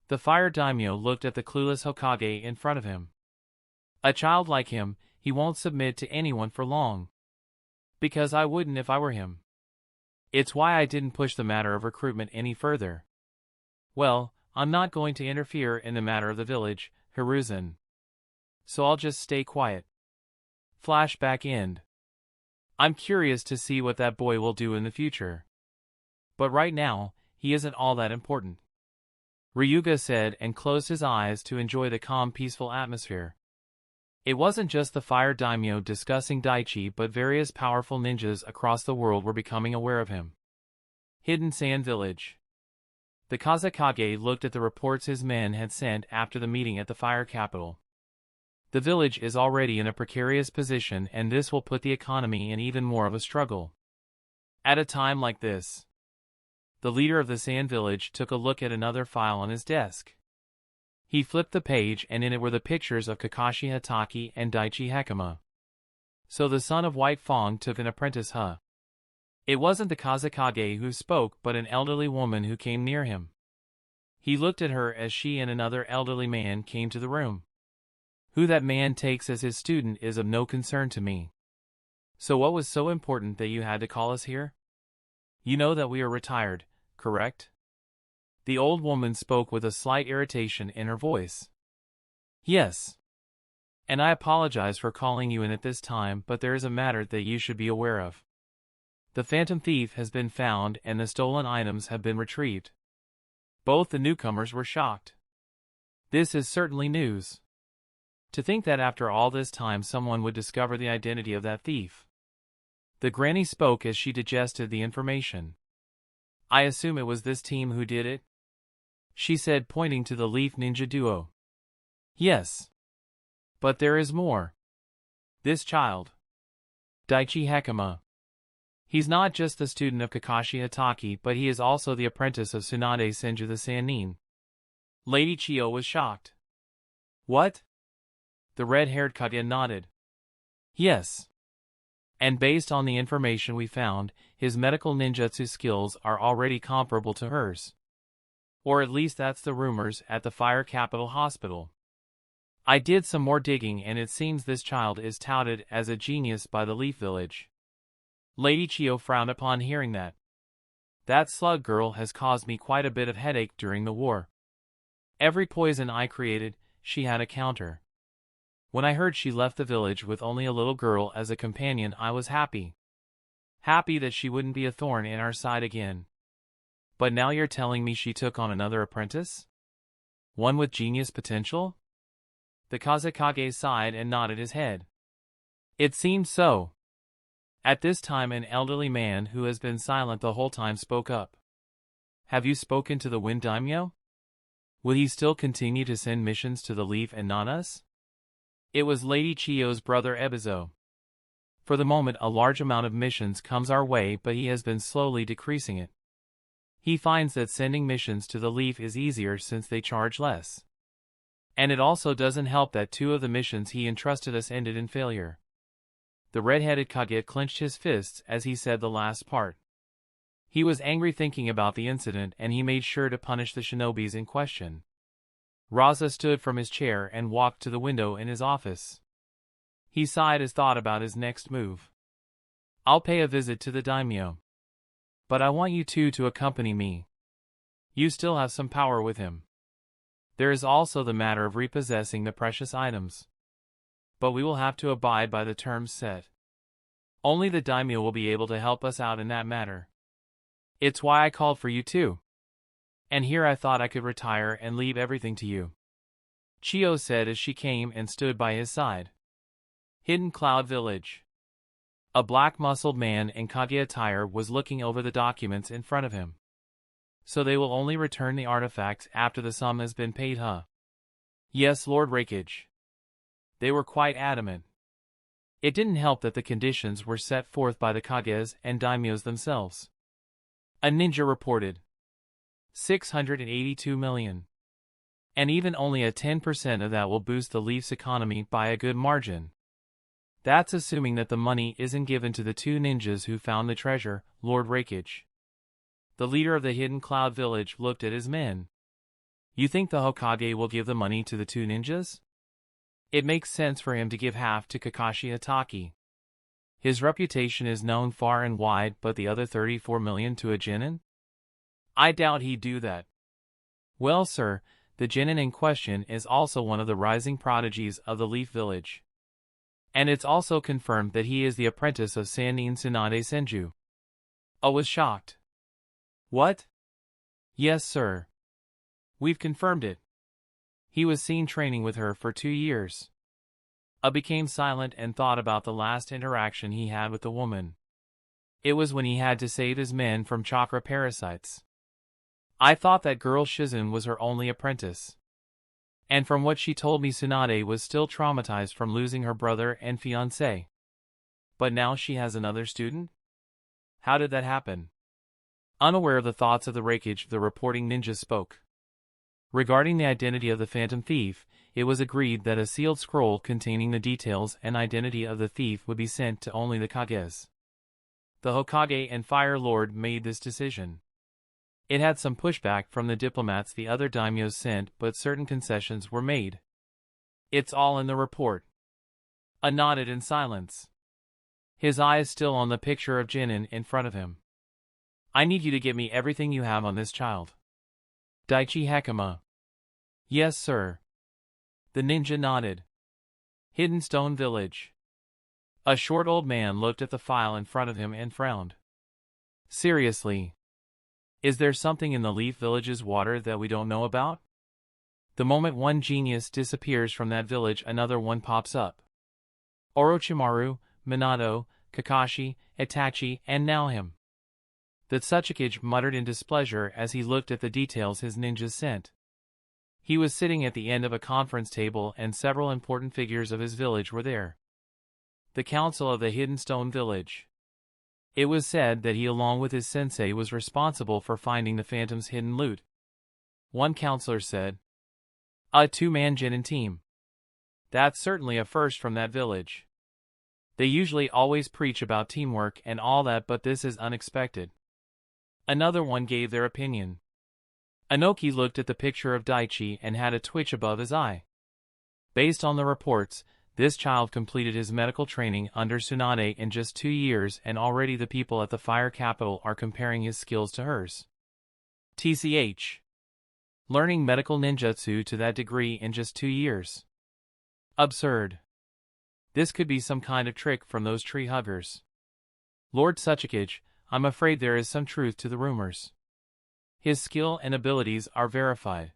The Fire Daimyo looked at the clueless Hokage in front of him. A child like him, he won't submit to anyone for long. Because I wouldn't if I were him. It's why I didn't push the matter of recruitment any further. Well, I'm not going to interfere in the matter of the village, Hiruzen. So I'll just stay quiet. Flashback end. I'm curious to see what that boy will do in the future. But right now, he isn't all that important. Ryuga said and closed his eyes to enjoy the calm, peaceful atmosphere. It wasn't just the Fire Daimyo discussing Daichi, but various powerful ninjas across the world were becoming aware of him. Hidden Sand Village. The Kazekage looked at the reports his men had sent after the meeting at the fire capital. The village is already in a precarious position, and this will put the economy in even more of a struggle. At a time like this, the leader of the Sand Village took a look at another file on his desk. He flipped the page, and in it were the pictures of Kakashi Hatake and Daichi Hekima. So the son of White Fang took an apprentice, huh? It wasn't the Kazekage who spoke, but an elderly woman who came near him. He looked at her as she and another elderly man came to the room. Who that man takes as his student is of no concern to me. So what was so important that you had to call us here? You know that we are retired, correct? The old woman spoke with a slight irritation in her voice. Yes. And I apologize for calling you in at this time, but there is a matter that you should be aware of. The phantom thief has been found and the stolen items have been retrieved. Both the newcomers were shocked. This is certainly news. To think that after all this time someone would discover the identity of that thief. The granny spoke as she digested the information. I assume it was this team who did it? She said, pointing to the Leaf Ninja duo. Yes. But there is more. This child. Daichi Hekima. He's not just the student of Kakashi Hatake, but he is also the apprentice of Tsunade Senju the Sannin. Lady Chiyo was shocked. What? The red-haired Kage nodded. Yes. And based on the information we found, his medical ninjutsu skills are already comparable to hers. Or at least that's the rumors at the Fire Capital Hospital. I did some more digging and it seems this child is touted as a genius by the Leaf Village. Lady Chiyo frowned upon hearing that. That slug girl has caused me quite a bit of headache during the war. Every poison I created, she had a counter. When I heard she left the village with only a little girl as a companion, I was happy. Happy that she wouldn't be a thorn in our side again. But now you're telling me she took on another apprentice? One with genius potential? The Kazekage sighed and nodded his head. It seemed so. At this time an elderly man who has been silent the whole time spoke up. Have you spoken to the Wind Daimyo? Will he still continue to send missions to the Leaf and not us? It was Lady Chiyo's brother Ebizo. For the moment a large amount of missions comes our way, but he has been slowly decreasing it. He finds that sending missions to the Leaf is easier since they charge less. And it also doesn't help that 2 of the missions he entrusted us ended in failure. The red-headed Kage clenched his fists as he said the last part. He was angry thinking about the incident, and he made sure to punish the shinobis in question. Raza stood from his chair and walked to the window in his office. He sighed as thought about his next move. I'll pay a visit to the daimyo. But I want you two to accompany me. You still have some power with him. There is also the matter of repossessing the precious items. But we will have to abide by the terms set. Only the daimyo will be able to help us out in that matter. It's why I called for you too. And here I thought I could retire and leave everything to you. Chiyo said as she came and stood by his side. Hidden Cloud Village. A black-muscled man in Kage attire was looking over the documents in front of him. So they will only return the artifacts after the sum has been paid, huh? Yes, Lord Rakage. They were quite adamant. It didn't help that the conditions were set forth by the Kages and daimyos themselves. A ninja reported. 682 million. And even only a 10% of that will boost the Leaf's economy by a good margin. That's assuming that the money isn't given to the 2 ninjas who found the treasure, Lord Rakage. The leader of the Hidden Cloud Village looked at his men. You think the Hokage will give the money to the 2 ninjas? It makes sense for him to give half to Kakashi Ataki. His reputation is known far and wide, but the other 34 million to a genin? I doubt he'd do that. Well, sir, the genin in question is also one of the rising prodigies of the Leaf Village. And it's also confirmed that he is the apprentice of Sannin Tsunade Senju. I was shocked. What? Yes, sir. We've confirmed it. He was seen training with her for 2 years. I became silent and thought about the last interaction he had with the woman. It was when he had to save his men from chakra parasites. I thought that girl Shizun was her only apprentice. And from what she told me, Tsunade was still traumatized from losing her brother and fiancé. But now she has another student? How did that happen? Unaware of the thoughts of the Rakage, the reporting ninja spoke. Regarding the identity of the Phantom Thief, it was agreed that a sealed scroll containing the details and identity of the thief would be sent to only the Kages. The Hokage and Fire Lord made this decision. It had some pushback from the diplomats the other daimyos sent, but certain concessions were made. It's all in the report. I nodded in silence. His eyes still on the picture of Jinin in front of him. I need you to give me everything you have on this child. Daichi Hakama. Yes, sir. The ninja nodded. Hidden Stone Village. A short old man looked at the file in front of him and frowned. Seriously. Is there something in the Leaf Village's water that we don't know about? The moment one genius disappears from that village, another one pops up. Orochimaru, Minato, Kakashi, Itachi, and now him. The Tsuchikage muttered in displeasure as he looked at the details his ninjas sent. He was sitting at the end of a conference table and several important figures of his village were there. The Council of the Hidden Stone Village. It was said that he along with his sensei was responsible for finding the Phantom's hidden loot. One counselor said, A 2-man genin team. That's certainly a first from that village. They usually always preach about teamwork and all that, but this is unexpected. Another one gave their opinion. Inoki looked at the picture of Daichi and had a twitch above his eye. Based on the reports, this child completed his medical training under Tsunade in just 2 years, and already the people at the Fire Capital are comparing his skills to hers. TCH. Learning medical ninjutsu to that degree in just 2 years. Absurd. This could be some kind of trick from those tree huggers. Lord Suchikage, I'm afraid there is some truth to the rumors. His skill and abilities are verified.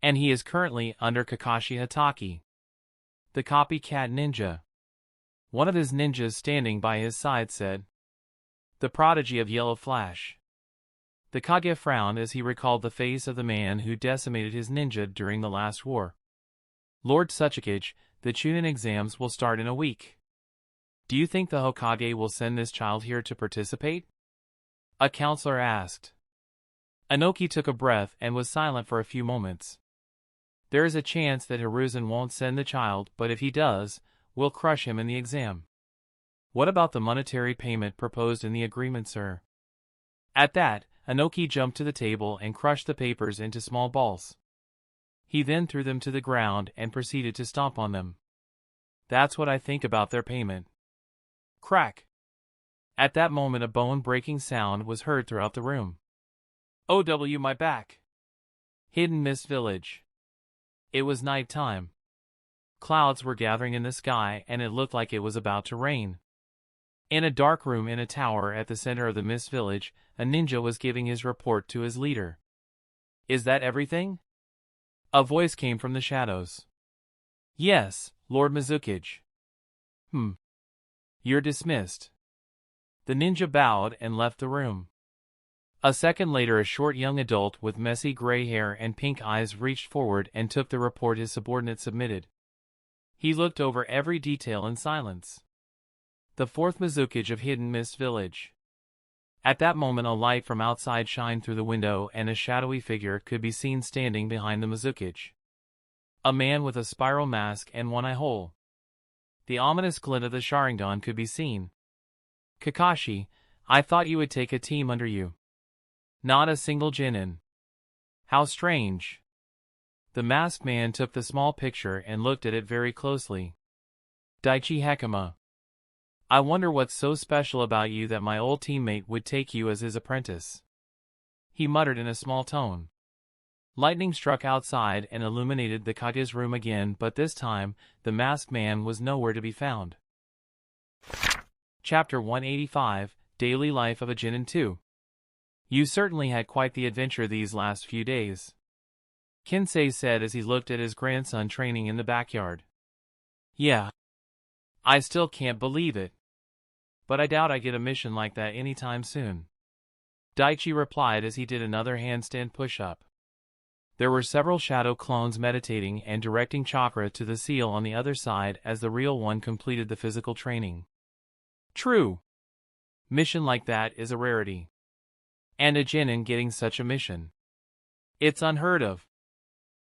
And he is currently under Kakashi Hatake, the copycat ninja. One of his ninjas standing by his side said. The prodigy of Yellow Flash. The Kage frowned as he recalled the face of the man who decimated his ninja during the last war. Lord Suchikage, the Chunin exams will start in a week. Do you think the Hokage will send this child here to participate? A counselor asked. Inoki took a breath and was silent for a few moments. There is a chance that Hiruzen won't send the child, but if he does, we'll crush him in the exam. What about the monetary payment proposed in the agreement, sir? At that, Inoki jumped to the table and crushed the papers into small balls. He then threw them to the ground and proceeded to stomp on them. That's what I think about their payment. Crack! At that moment a bone-breaking sound was heard throughout the room. OW, my back! Hidden Mist Village. It was night time. Clouds were gathering in the sky and it looked like it was about to rain. In a dark room in a tower at the center of the Mist Village, a ninja was giving his report to his leader. Is that everything? A voice came from the shadows. Yes, Lord Mizukage. You're dismissed. The ninja bowed and left the room. A second later a short young adult with messy gray hair and pink eyes reached forward and took the report his subordinate submitted. He looked over every detail in silence. The fourth Mizukage of Hidden Mist Village. At that moment a light from outside shined through the window and a shadowy figure could be seen standing behind the Mizukage. A man with a spiral mask and one eye hole. The ominous glint of the Sharingan could be seen. Kakashi, I thought you would take a team under you. Not a single Genin. How strange. The masked man took the small picture and looked at it very closely. Daichi Hekima. I wonder what's so special about you that my old teammate would take you as his apprentice. He muttered in a small tone. Lightning struck outside and illuminated the Kage's room again, but this time, the masked man was nowhere to be found. Chapter 185, Daily Life of a Genin 2. You certainly had quite the adventure these last few days, Kinsei said as he looked at his grandson training in the backyard. Yeah. I still can't believe it. But I doubt I get a mission like that anytime soon. Daichi replied as he did another handstand push-up. There were several shadow clones meditating and directing chakra to the seal on the other side as the real one completed the physical training. True. Mission like that is a rarity. And a Genin getting such a mission. It's unheard of.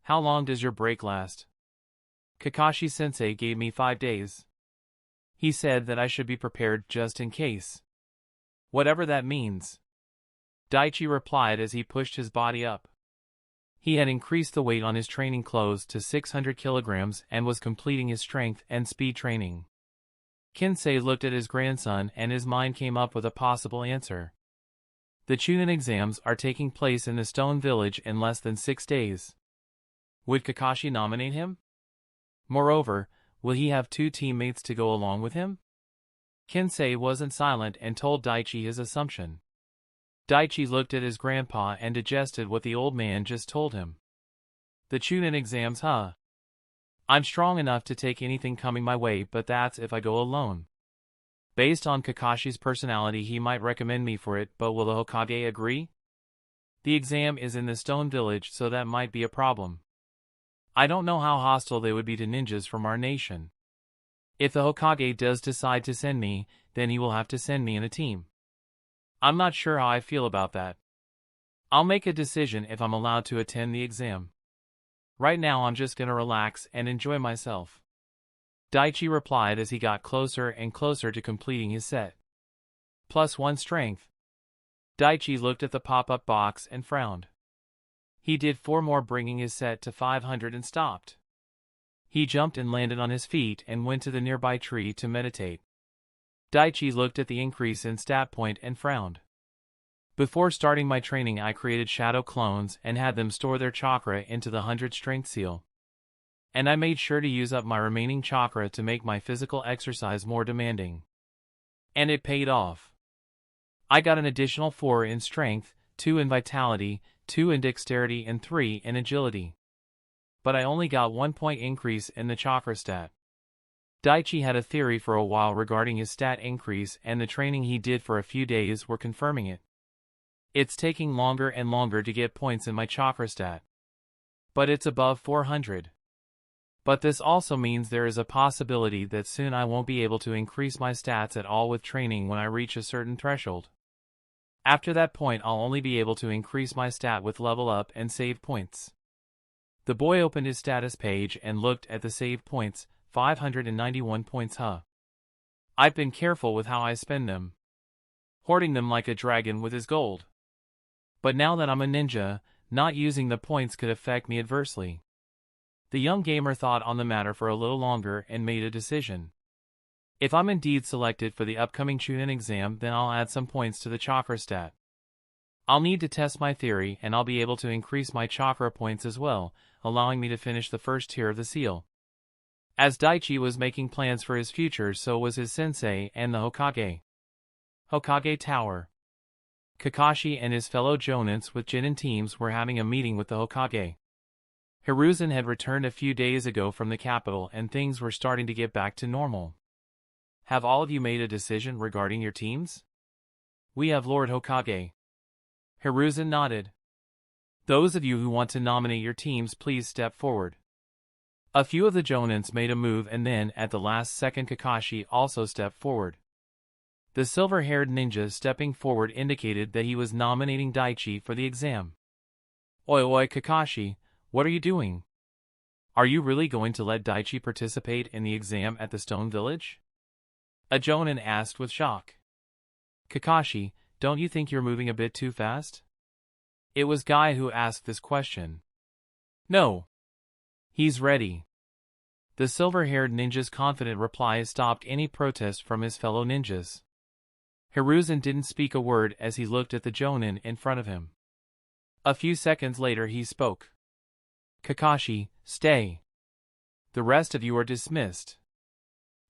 How long does your break last? Kakashi-sensei gave me 5 days. He said that I should be prepared just in case. Whatever that means. Daichi replied as he pushed his body up. He had increased the weight on his training clothes to 600 kilograms and was completing his strength and speed training. Kinsei looked at his grandson and his mind came up with a possible answer. The Chunin exams are taking place in the Stone Village in less than 6 days. Would Kakashi nominate him? Moreover, will he have 2 teammates to go along with him? Kinsei wasn't silent and told Daichi his assumption. Daichi looked at his grandpa and digested what the old man just told him. The Chunin exams, huh? I'm strong enough to take anything coming my way, but that's if I go alone. Based on Kakashi's personality he might recommend me for it, but will the Hokage agree? The exam is in the Stone Village, so that might be a problem. I don't know how hostile they would be to ninjas from our nation. If the Hokage does decide to send me, then he will have to send me in a team. I'm not sure how I feel about that. I'll make a decision if I'm allowed to attend the exam. Right now I'm just gonna relax and enjoy myself. Daichi replied as he got closer and closer to completing his set. +1 strength. Daichi looked at the pop-up box and frowned. He did 4 more, bringing his set to 500 and stopped. He jumped and landed on his feet and went to the nearby tree to meditate. Daichi looked at the increase in stat point and frowned. Before starting my training I created shadow clones and had them store their chakra into the 100 strength seal. and I made sure to use up my remaining chakra to make my physical exercise more demanding. And it paid off. I got an additional 4 in strength, 2 in vitality, 2 in dexterity and 3 in agility. But I only got 1 point increase in the chakra stat. Daichi had a theory for a while regarding his stat increase, and the training he did for a few days were confirming it. It's taking longer and longer to get points in my chakra stat. But it's above 400. But this also means there is a possibility that soon I won't be able to increase my stats at all with training when I reach a certain threshold. After that point, I'll only be able to increase my stat with level up and save points. The boy opened his status page and looked at the save points, 591 points. I've been careful with how I spend them, hoarding them like a dragon with his gold. But now that I'm a ninja, not using the points could affect me adversely. The young gamer thought on the matter for a little longer and made a decision. If I'm indeed selected for the upcoming Chunin exam, then I'll add some points to the chakra stat. I'll need to test my theory, and I'll be able to increase my chakra points as well, allowing me to finish the first tier of the seal. As Daichi was making plans for his future, so was his sensei and the Hokage. Hokage Tower. Kakashi and his fellow Jonins with Jinin teams were having a meeting with the Hokage. Hiruzen had returned a few days ago from the capital, and things were starting to get back to normal. Have all of you made a decision regarding your teams? We have, Lord Hokage. Hiruzen nodded. Those of you who want to nominate your teams, please step forward. A few of the Jonins made a move, and then, at the last second, Kakashi also stepped forward. The silver-haired ninja stepping forward indicated that he was nominating Daichi for the exam. Oi, Kakashi, what are you doing? Are you really going to let Daichi participate in the exam at the Stone Village? A Jonin asked with shock. Kakashi, don't you think you're moving a bit too fast? It was Guy who asked this question. No. He's ready. The silver-haired ninja's confident reply stopped any protest from his fellow ninjas. Hiruzen didn't speak a word as he looked at the Jonin in front of him. A few seconds later he spoke. Kakashi, stay. The rest of you are dismissed.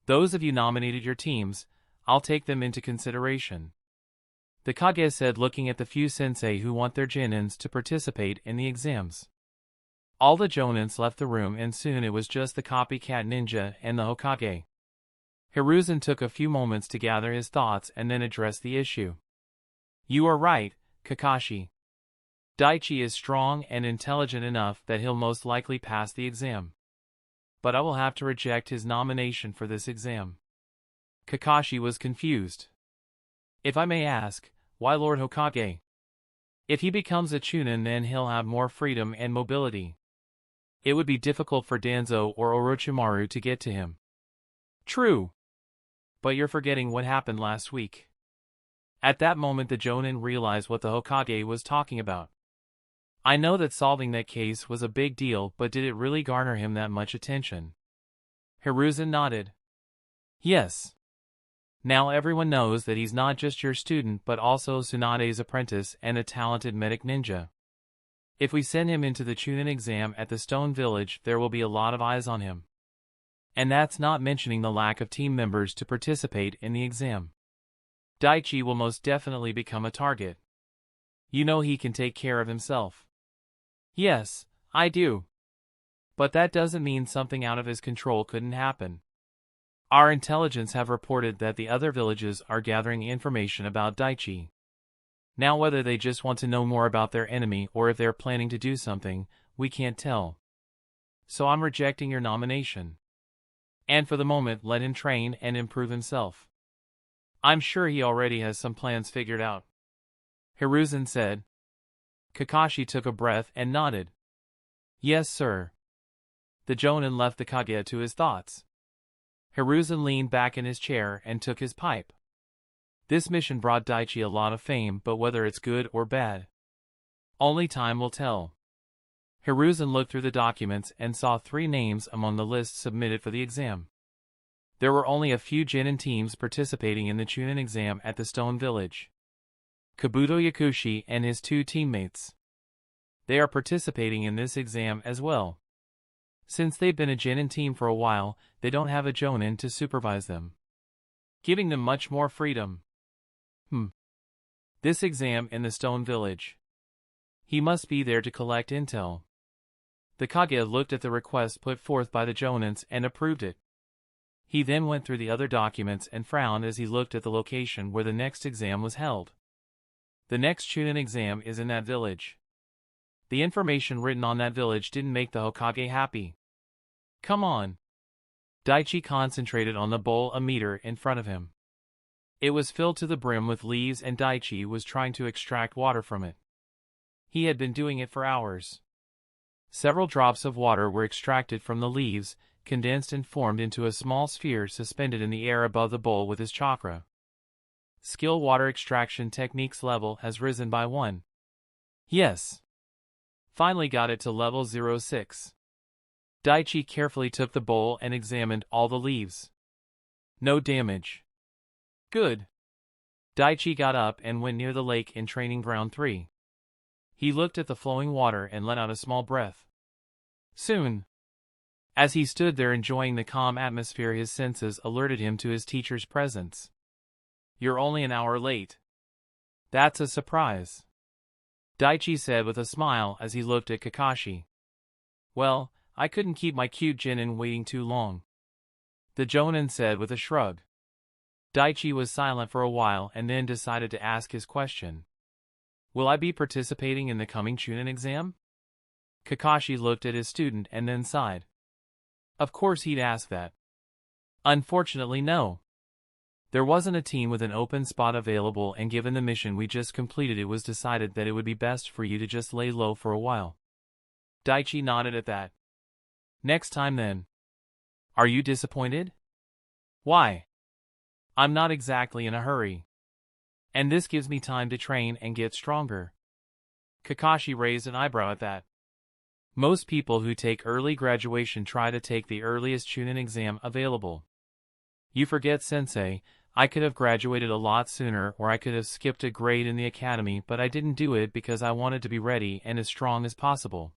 Those of you nominated your teams, I'll take them into consideration. The Kage said, looking at the few sensei who want their Jonins to participate in the exams. All the Jonins left the room, and soon it was just the copycat ninja and the Hokage. Hiruzen took a few moments to gather his thoughts and then addressed the issue. You are right, Kakashi. Daichi is strong and intelligent enough that he'll most likely pass the exam. But I will have to reject his nomination for this exam. Kakashi was confused. If I may ask, why, Lord Hokage? If he becomes a Chunin, then he'll have more freedom and mobility. It would be difficult for Danzo or Orochimaru to get to him. True. But you're forgetting what happened last week. At that moment the Jonin realized what the Hokage was talking about. I know that solving that case was a big deal, but did it really garner him that much attention? Hiruzen nodded. Yes. Now everyone knows that he's not just your student but also Tsunade's apprentice and a talented medic ninja. If we send him into the Chunin exam at the Stone Village, there will be a lot of eyes on him. And that's not mentioning the lack of team members to participate in the exam. Daichi will most definitely become a target. You know he can take care of himself. Yes, I do. But that doesn't mean something out of his control couldn't happen. Our intelligence have reported that the other villages are gathering information about Daichi. Now whether they just want to know more about their enemy or if they're planning to do something, we can't tell. So I'm rejecting your nomination. And for the moment, let him train and improve himself. I'm sure he already has some plans figured out. Hiruzen said. Kakashi took a breath and nodded. Yes, sir. The Jonin left the Kage to his thoughts. Hiruzen leaned back in his chair and took his pipe. This mission brought Daichi a lot of fame, but whether it's good or bad, only time will tell. Hiruzen looked through the documents and saw 3 names among the list submitted for the exam. There were only a few Jonin teams participating in the Chunin exam at the Stone Village. Kabuto Yakushi and his 2 teammates. They are participating in this exam as well. Since they've been a Jonin team for a while, they don't have a Jonin to supervise them, giving them much more freedom. This exam in the Stone Village. He must be there to collect intel. The Kage looked at the request put forth by the Jonins and approved it. He then went through the other documents and frowned as he looked at the location where the next exam was held. The next Chunin exam is in that village. The information written on that village didn't make the Hokage happy. Come on. Daichi concentrated on the bowl a meter in front of him. It was filled to the brim with leaves and Daichi was trying to extract water from it. He had been doing it for hours. Several drops of water were extracted from the leaves, condensed and formed into a small sphere suspended in the air above the bowl with his chakra. Skill water extraction techniques level has risen by 1. Yes. Finally got it to level 06. Daichi carefully took the bowl and examined all the leaves. No damage. Good. Daichi got up and went near the lake in Training Ground 3. He looked at the flowing water and let out a small breath. Soon, as he stood there enjoying the calm atmosphere, his senses alerted him to his teacher's presence. You're only an hour late. That's a surprise, Daichi said with a smile as he looked at Kakashi. Well, I couldn't keep my cute Jonin waiting too long, the Jonin said with a shrug. Daichi was silent for a while and then decided to ask his question. Will I be participating in the coming Chunin exam? Kakashi looked at his student and then sighed. Of course he'd ask that. Unfortunately, no. There wasn't a team with an open spot available, and given the mission we just completed, it was decided that it would be best for you to just lay low for a while. Daichi nodded at that. Next time then. Are you disappointed? Why? I'm not exactly in a hurry. And this gives me time to train and get stronger. Kakashi raised an eyebrow at that. Most people who take early graduation try to take the earliest Chunin exam available. You forget, Sensei, I could have graduated a lot sooner, or I could have skipped a grade in the academy, but I didn't do it because I wanted to be ready and as strong as possible.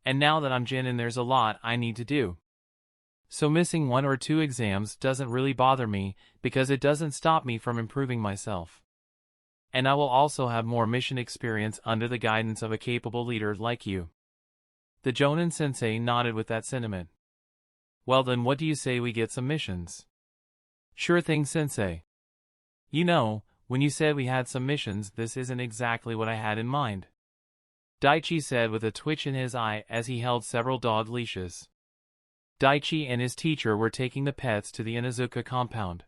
And now that I'm Jonin, there's a lot I need to do. So missing 1 or 2 exams doesn't really bother me, because it doesn't stop me from improving myself. And I will also have more mission experience under the guidance of a capable leader like you. The Jonin sensei nodded with that sentiment. Well then, what do you say we get some missions? Sure thing, sensei. You know, when you said we had some missions, this isn't exactly what I had in mind, Daichi said with a twitch in his eye as he held several dog leashes. Daichi and his teacher were taking the pets to the Inuzuka compound.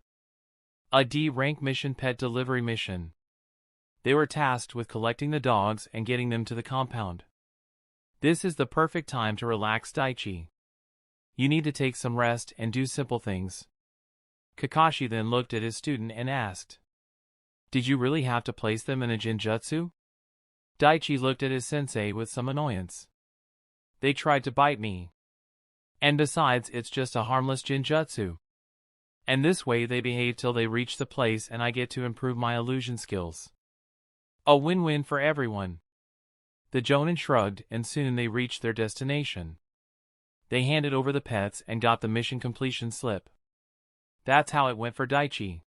A D-rank mission, pet delivery mission. They were tasked with collecting the dogs and getting them to the compound. This is the perfect time to relax, Daichi. You need to take some rest and do simple things. Kakashi then looked at his student and asked, Did you really have to place them in a jinjutsu? Daichi looked at his sensei with some annoyance. They tried to bite me. And besides, it's just a harmless jinjutsu. And this way they behave till they reach the place and I get to improve my illusion skills. A win-win for everyone. The Jonin shrugged, and soon they reached their destination. They handed over the pets and got the mission completion slip. That's how it went for Daichi.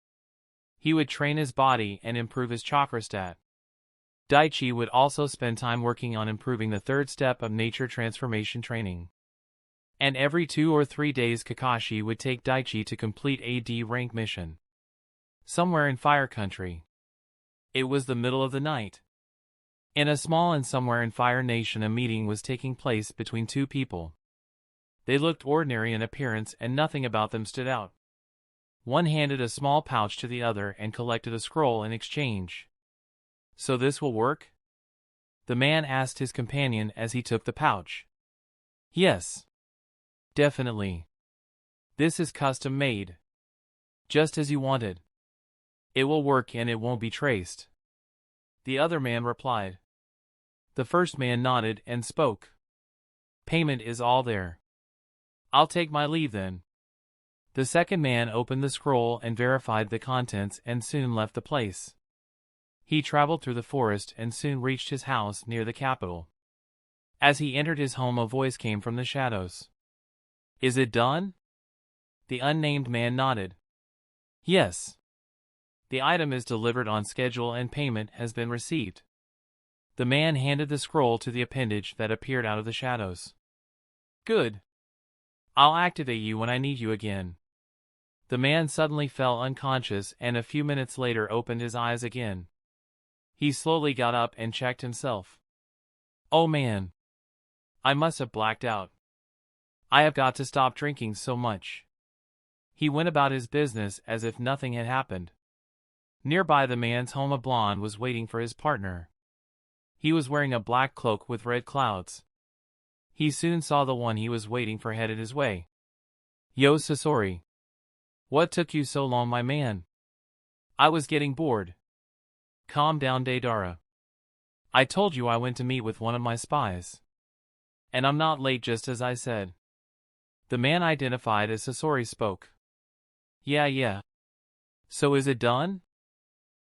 He would train his body and improve his chakra stat. Daichi would also spend time working on improving the 3rd step of nature transformation training. And every 2 or 3 days Kakashi would take Daichi to complete a D-rank mission. Somewhere in Fire Country. It was the middle of the night. In a small and somewhere in Fire Nation, a meeting was taking place between 2 people. They looked ordinary in appearance and nothing about them stood out. One handed a small pouch to the other and collected a scroll in exchange. So this will work? The man asked his companion as he took the pouch. Yes. Definitely. This is custom made. Just as you wanted. It will work and it won't be traced, the other man replied. The first man nodded and spoke. Payment is all there. I'll take my leave then. The second man opened the scroll and verified the contents and soon left the place. He traveled through the forest and soon reached his house near the capital. As he entered his home, a voice came from the shadows. Is it done? The unnamed man nodded. Yes. The item is delivered on schedule and payment has been received. The man handed the scroll to the appendage that appeared out of the shadows. Good. I'll activate you when I need you again. The man suddenly fell unconscious and a few minutes later opened his eyes again. He slowly got up and checked himself. Oh man. I must have blacked out. I have got to stop drinking so much. He went about his business as if nothing had happened. Nearby the man's home, a blonde was waiting for his partner. He was wearing a black cloak with red clouds. He soon saw the one he was waiting for headed his way. Yo, Sasori. What took you so long, my man? I was getting bored. Calm down, Deidara. I told you I went to meet with one of my spies. And I'm not late, just as I said. The man identified as Sasori spoke. Yeah. So is it done?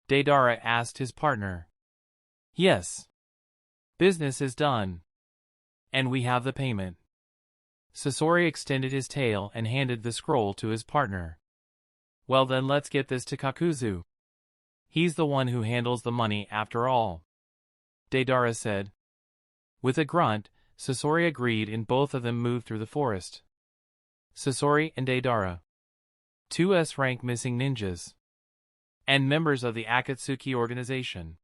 Deidara asked his partner. Yes. Business is done. And we have the payment. Sasori extended his tail and handed the scroll to his partner. Well then, let's get this to Kakuzu. He's the one who handles the money after all. Deidara said. With a grunt, Sasori agreed and both of them moved through the forest. Sasori and Deidara. 2 S-rank missing ninjas. And members of the Akatsuki organization.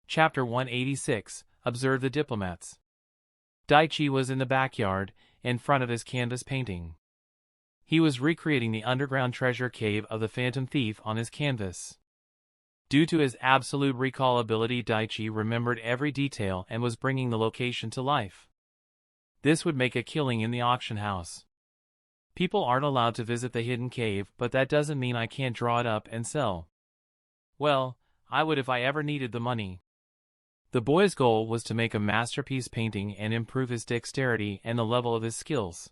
Chapter 186, Observe the Diplomats. Daichi was in the backyard, in front of his canvas painting. He was recreating the underground treasure cave of the Phantom Thief on his canvas. Due to his absolute recall ability, Daichi remembered every detail and was bringing the location to life. This would make a killing in the auction house. People aren't allowed to visit the hidden cave, but that doesn't mean I can't draw it up and sell. Well, I would if I ever needed the money. The boy's goal was to make a masterpiece painting and improve his dexterity and the level of his skills.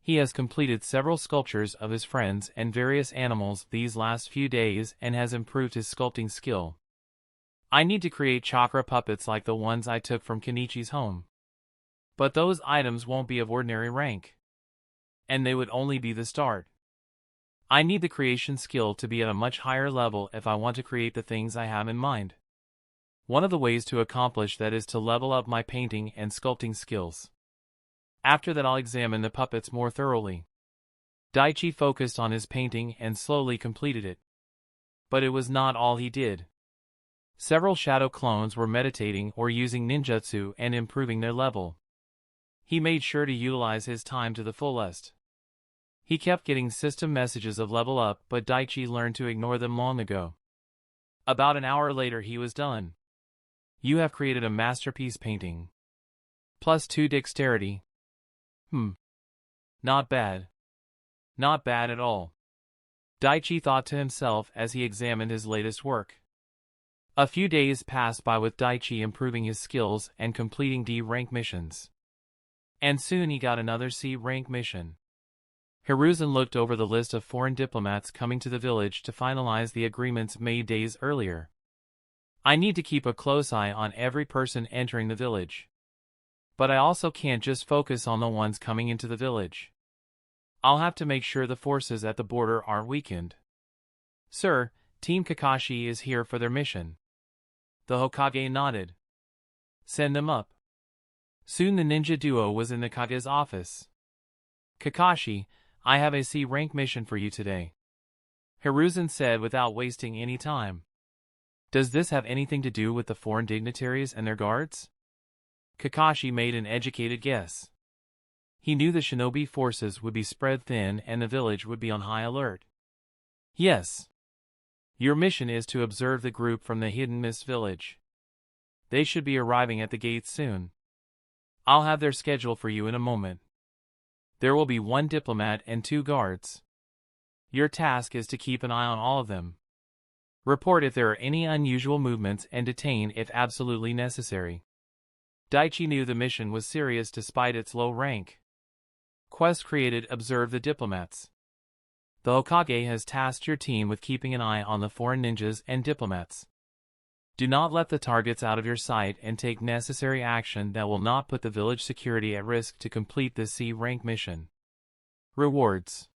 He has completed several sculptures of his friends and various animals these last few days and has improved his sculpting skill. I need to create chakra puppets like the ones I took from Kenichi's home. But those items won't be of ordinary rank. And they would only be the start. I need the creation skill to be at a much higher level if I want to create the things I have in mind. One of the ways to accomplish that is to level up my painting and sculpting skills. After that I'll examine the puppets more thoroughly. Daichi focused on his painting and slowly completed it. But it was not all he did. Several shadow clones were meditating or using ninjutsu and improving their level. He made sure to utilize his time to the fullest. He kept getting system messages of level up, but Daichi learned to ignore them long ago. About an hour later he was done. You have created a masterpiece painting. +2 dexterity. Not bad. Not bad at all. Daichi thought to himself as he examined his latest work. A few days passed by with Daichi improving his skills and completing D-rank missions. And soon he got another C-rank mission. Hiruzen looked over the list of foreign diplomats coming to the village to finalize the agreements made days earlier. I need to keep a close eye on every person entering the village. But I also can't just focus on the ones coming into the village. I'll have to make sure the forces at the border aren't weakened. Sir, Team Kakashi is here for their mission. The Hokage nodded. Send them up. Soon the ninja duo was in the Kage's office. Kakashi, I have a C-rank mission for you today. Hiruzen said without wasting any time. Does this have anything to do with the foreign dignitaries and their guards? Kakashi made an educated guess. He knew the shinobi forces would be spread thin and the village would be on high alert. Yes. Your mission is to observe the group from the Hidden Mist village. They should be arriving at the gates soon. I'll have their schedule for you in a moment. There will be 1 diplomat and 2 guards. Your task is to keep an eye on all of them. Report if there are any unusual movements and detain if absolutely necessary. Daichi knew the mission was serious despite its low rank. Quest created Observe the Diplomats. The Hokage has tasked your team with keeping an eye on the foreign ninjas and diplomats. Do not let the targets out of your sight and take necessary action that will not put the village security at risk to complete this C rank mission. Rewards: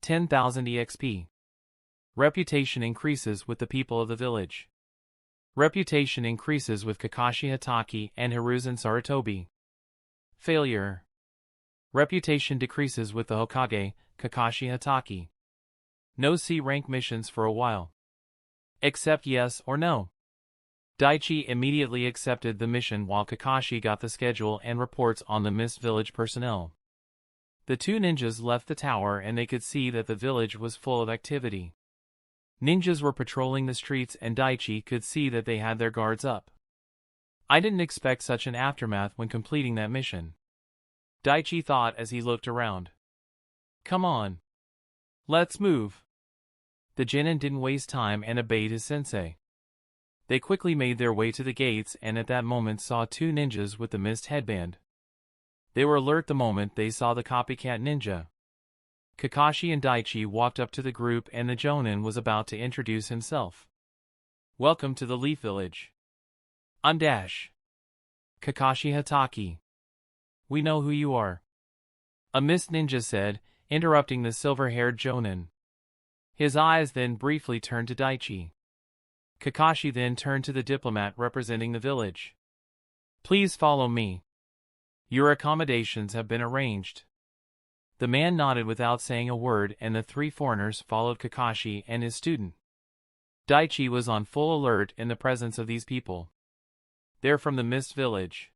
10,000 EXP. Reputation increases with the people of the village. Reputation increases with Kakashi Hatake and Hiruzen Sarutobi. Failure: reputation decreases with the Hokage, Kakashi Hatake. No C rank missions for a while. Accept yes or no. Daichi immediately accepted the mission while Kakashi got the schedule and reports on the missed village personnel. The two ninjas left the tower and they could see that the village was full of activity. Ninjas were patrolling the streets and Daichi could see that they had their guards up. I didn't expect such an aftermath when completing that mission, Daichi thought as he looked around. Come on. Let's move. The genin didn't waste time and obeyed his sensei. They quickly made their way to the gates and at that moment saw two ninjas with the mist headband. They were alert the moment they saw the copycat ninja. Kakashi and Daichi walked up to the group and the jonin was about to introduce himself. Welcome to the Leaf Village. I'm Dash. Kakashi Hatake. We know who you are. A mist ninja said, interrupting the silver-haired jonin. His eyes then briefly turned to Daichi. Kakashi then turned to the diplomat representing the village. Please follow me. Your accommodations have been arranged. The man nodded without saying a word and the three foreigners followed Kakashi and his student. Daichi was on full alert in the presence of these people. They're from the Mist Village.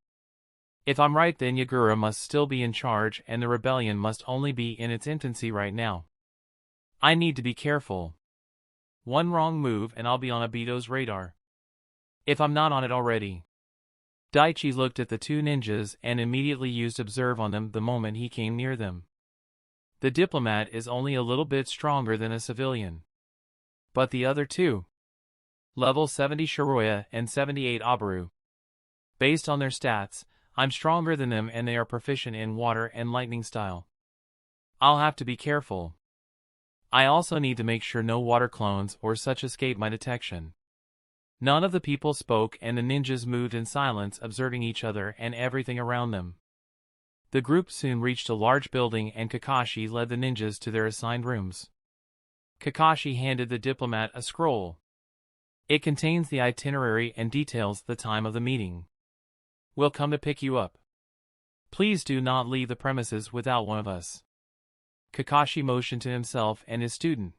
If I'm right then Yagura must still be in charge and the rebellion must only be in its infancy right now. I need to be careful. One wrong move and I'll be on Obito's radar. If I'm not on it already. Daichi looked at the two ninjas and immediately used observe on them the moment he came near them. The diplomat is only a little bit stronger than a civilian. But the other two? Level 70 Shiroya and 78 Abaru. Based on their stats, I'm stronger than them and they are proficient in water and lightning style. I'll have to be careful. I also need to make sure no water clones or such escape my detection. None of the people spoke and the ninjas moved in silence observing each other and everything around them. The group soon reached a large building and Kakashi led the ninjas to their assigned rooms. Kakashi handed the diplomat a scroll. It contains the itinerary and details the time of the meeting. We'll come to pick you up. Please do not leave the premises without one of us. Kakashi motioned to himself and his student.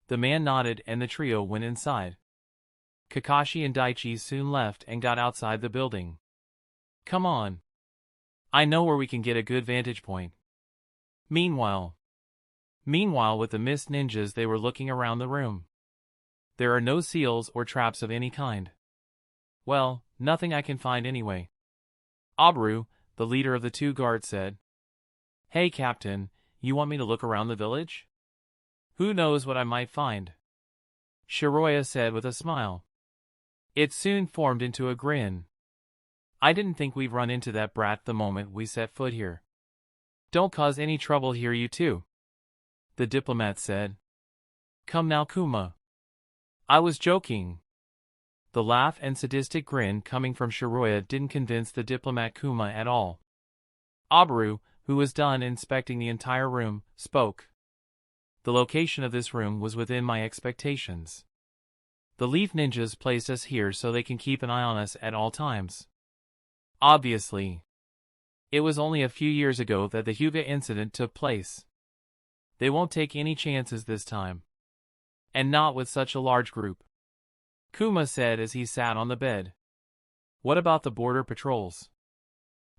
The man nodded and the trio went inside. Kakashi and Daichi soon left and got outside the building. Come on. I know where we can get a good vantage point. Meanwhile with the mist ninjas they were looking around the room. There are no seals or traps of any kind. Well, nothing I can find anyway. Abaru, the leader of the two guards said. Hey Captain, you want me to look around the village? Who knows what I might find? Shiroya said with a smile. It soon formed into a grin. I didn't think we'd run into that brat the moment we set foot here. Don't cause any trouble here you two. The diplomat said. Come now Kuma. I was joking. The laugh and sadistic grin coming from Shiroya didn't convince the diplomat Kuma at all. Abaru, who was done inspecting the entire room, spoke. The location of this room was within my expectations. The Leaf Ninjas placed us here so they can keep an eye on us at all times. Obviously. It was only a few years ago that the Hyuga incident took place. They won't take any chances this time. And not with such a large group. Kuma said as he sat on the bed. What about the border patrols?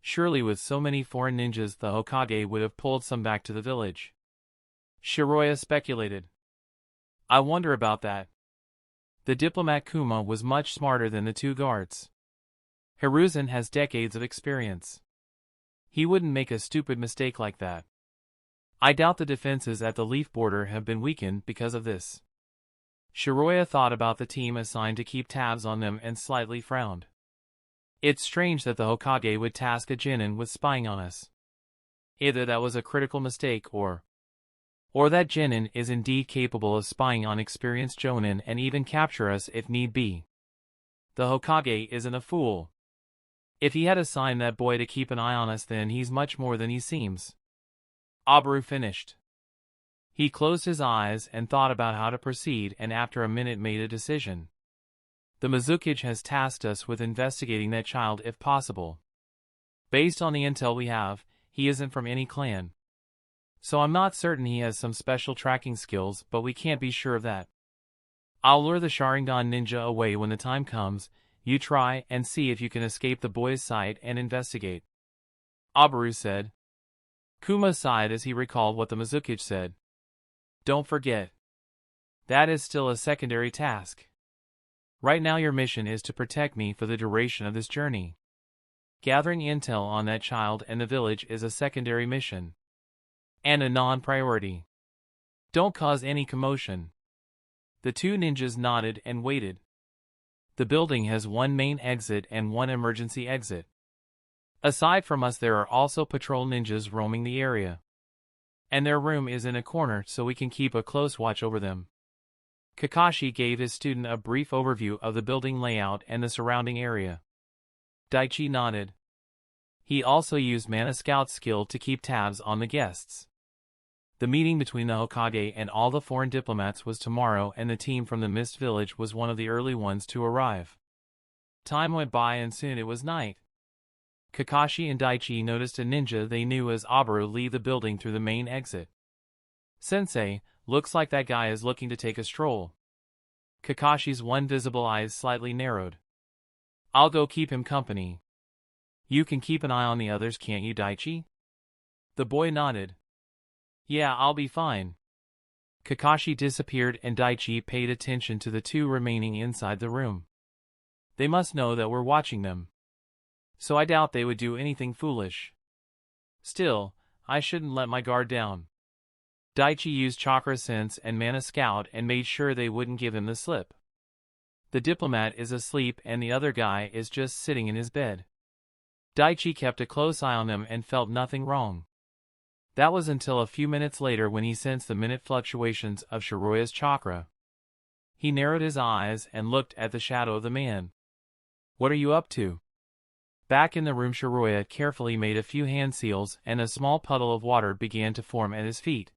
Surely with so many foreign ninjas the Hokage would have pulled some back to the village. Shiroya speculated. I wonder about that. The diplomat Kuma was much smarter than the two guards. Hiruzen has decades of experience. He wouldn't make a stupid mistake like that. I doubt the defenses at the Leaf border have been weakened because of this. Shiroya thought about the team assigned to keep tabs on them and slightly frowned. It's strange that the Hokage would task a genin with spying on us. Either that was a critical mistake or that genin is indeed capable of spying on experienced jonin and even capture us if need be. The Hokage isn't a fool. If he had assigned that boy to keep an eye on us, then he's much more than he seems. Abaru finished. He closed his eyes and thought about how to proceed, and after a minute made a decision. The Mizukage has tasked us with investigating that child if possible. Based on the intel we have, he isn't from any clan. So I'm not certain he has some special tracking skills, but we can't be sure of that. I'll lure the Sharingan ninja away when the time comes. You try and see if you can escape the boy's sight and investigate. Abaru said. Kuma sighed as he recalled what the Mizukage said. Don't forget. That is still a secondary task. Right now your mission is to protect me for the duration of this journey. Gathering intel on that child and the village is a secondary mission. And a non-priority. Don't cause any commotion. The two ninjas nodded and waited. The building has one main exit and one emergency exit. Aside from us, there are also patrol ninjas roaming the area. And their room is in a corner, so we can keep a close watch over them. Kakashi gave his student a brief overview of the building layout and the surrounding area. Daichi nodded. He also used Mana Scout's skill to keep tabs on the guests. The meeting between the Hokage and all the foreign diplomats was tomorrow, and the team from the Mist Village was one of the early ones to arrive. Time went by and soon it was night. Kakashi and Daichi noticed a ninja they knew as Abaru leave the building through the main exit. Sensei, looks like that guy is looking to take a stroll. Kakashi's one visible eye slightly narrowed. I'll go keep him company. You can keep an eye on the others, can't you, Daichi? The boy nodded. Yeah, I'll be fine. Kakashi disappeared and Daichi paid attention to the two remaining inside the room. They must know that we're watching them. So I doubt they would do anything foolish. Still, I shouldn't let my guard down. Daichi used Chakra Sense and Mana Scout and made sure they wouldn't give him the slip. The diplomat is asleep and the other guy is just sitting in his bed. Daichi kept a close eye on them and felt nothing wrong. That was until a few minutes later when he sensed the minute fluctuations of Shiroya's chakra. He narrowed his eyes and looked at the shadow of the man. What are you up to? Back in the room, Shiroya carefully made a few hand seals and a small puddle of water began to form at his feet.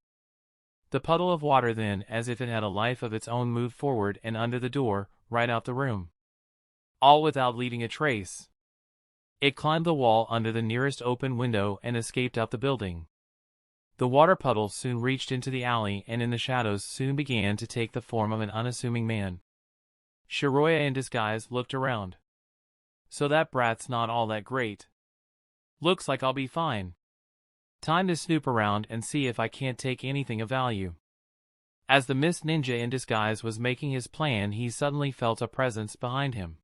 The puddle of water then, as if it had a life of its own, moved forward and under the door, right out the room. All without leaving a trace. It climbed the wall under the nearest open window and escaped out the building. The water puddle soon reached into the alley and in the shadows soon began to take the form of an unassuming man. Shiroya in disguise looked around. So that brat's not all that great. Looks like I'll be fine. Time to snoop around and see if I can't take anything of value. As the Mist Ninja in disguise was making his plan, he suddenly felt a presence behind him.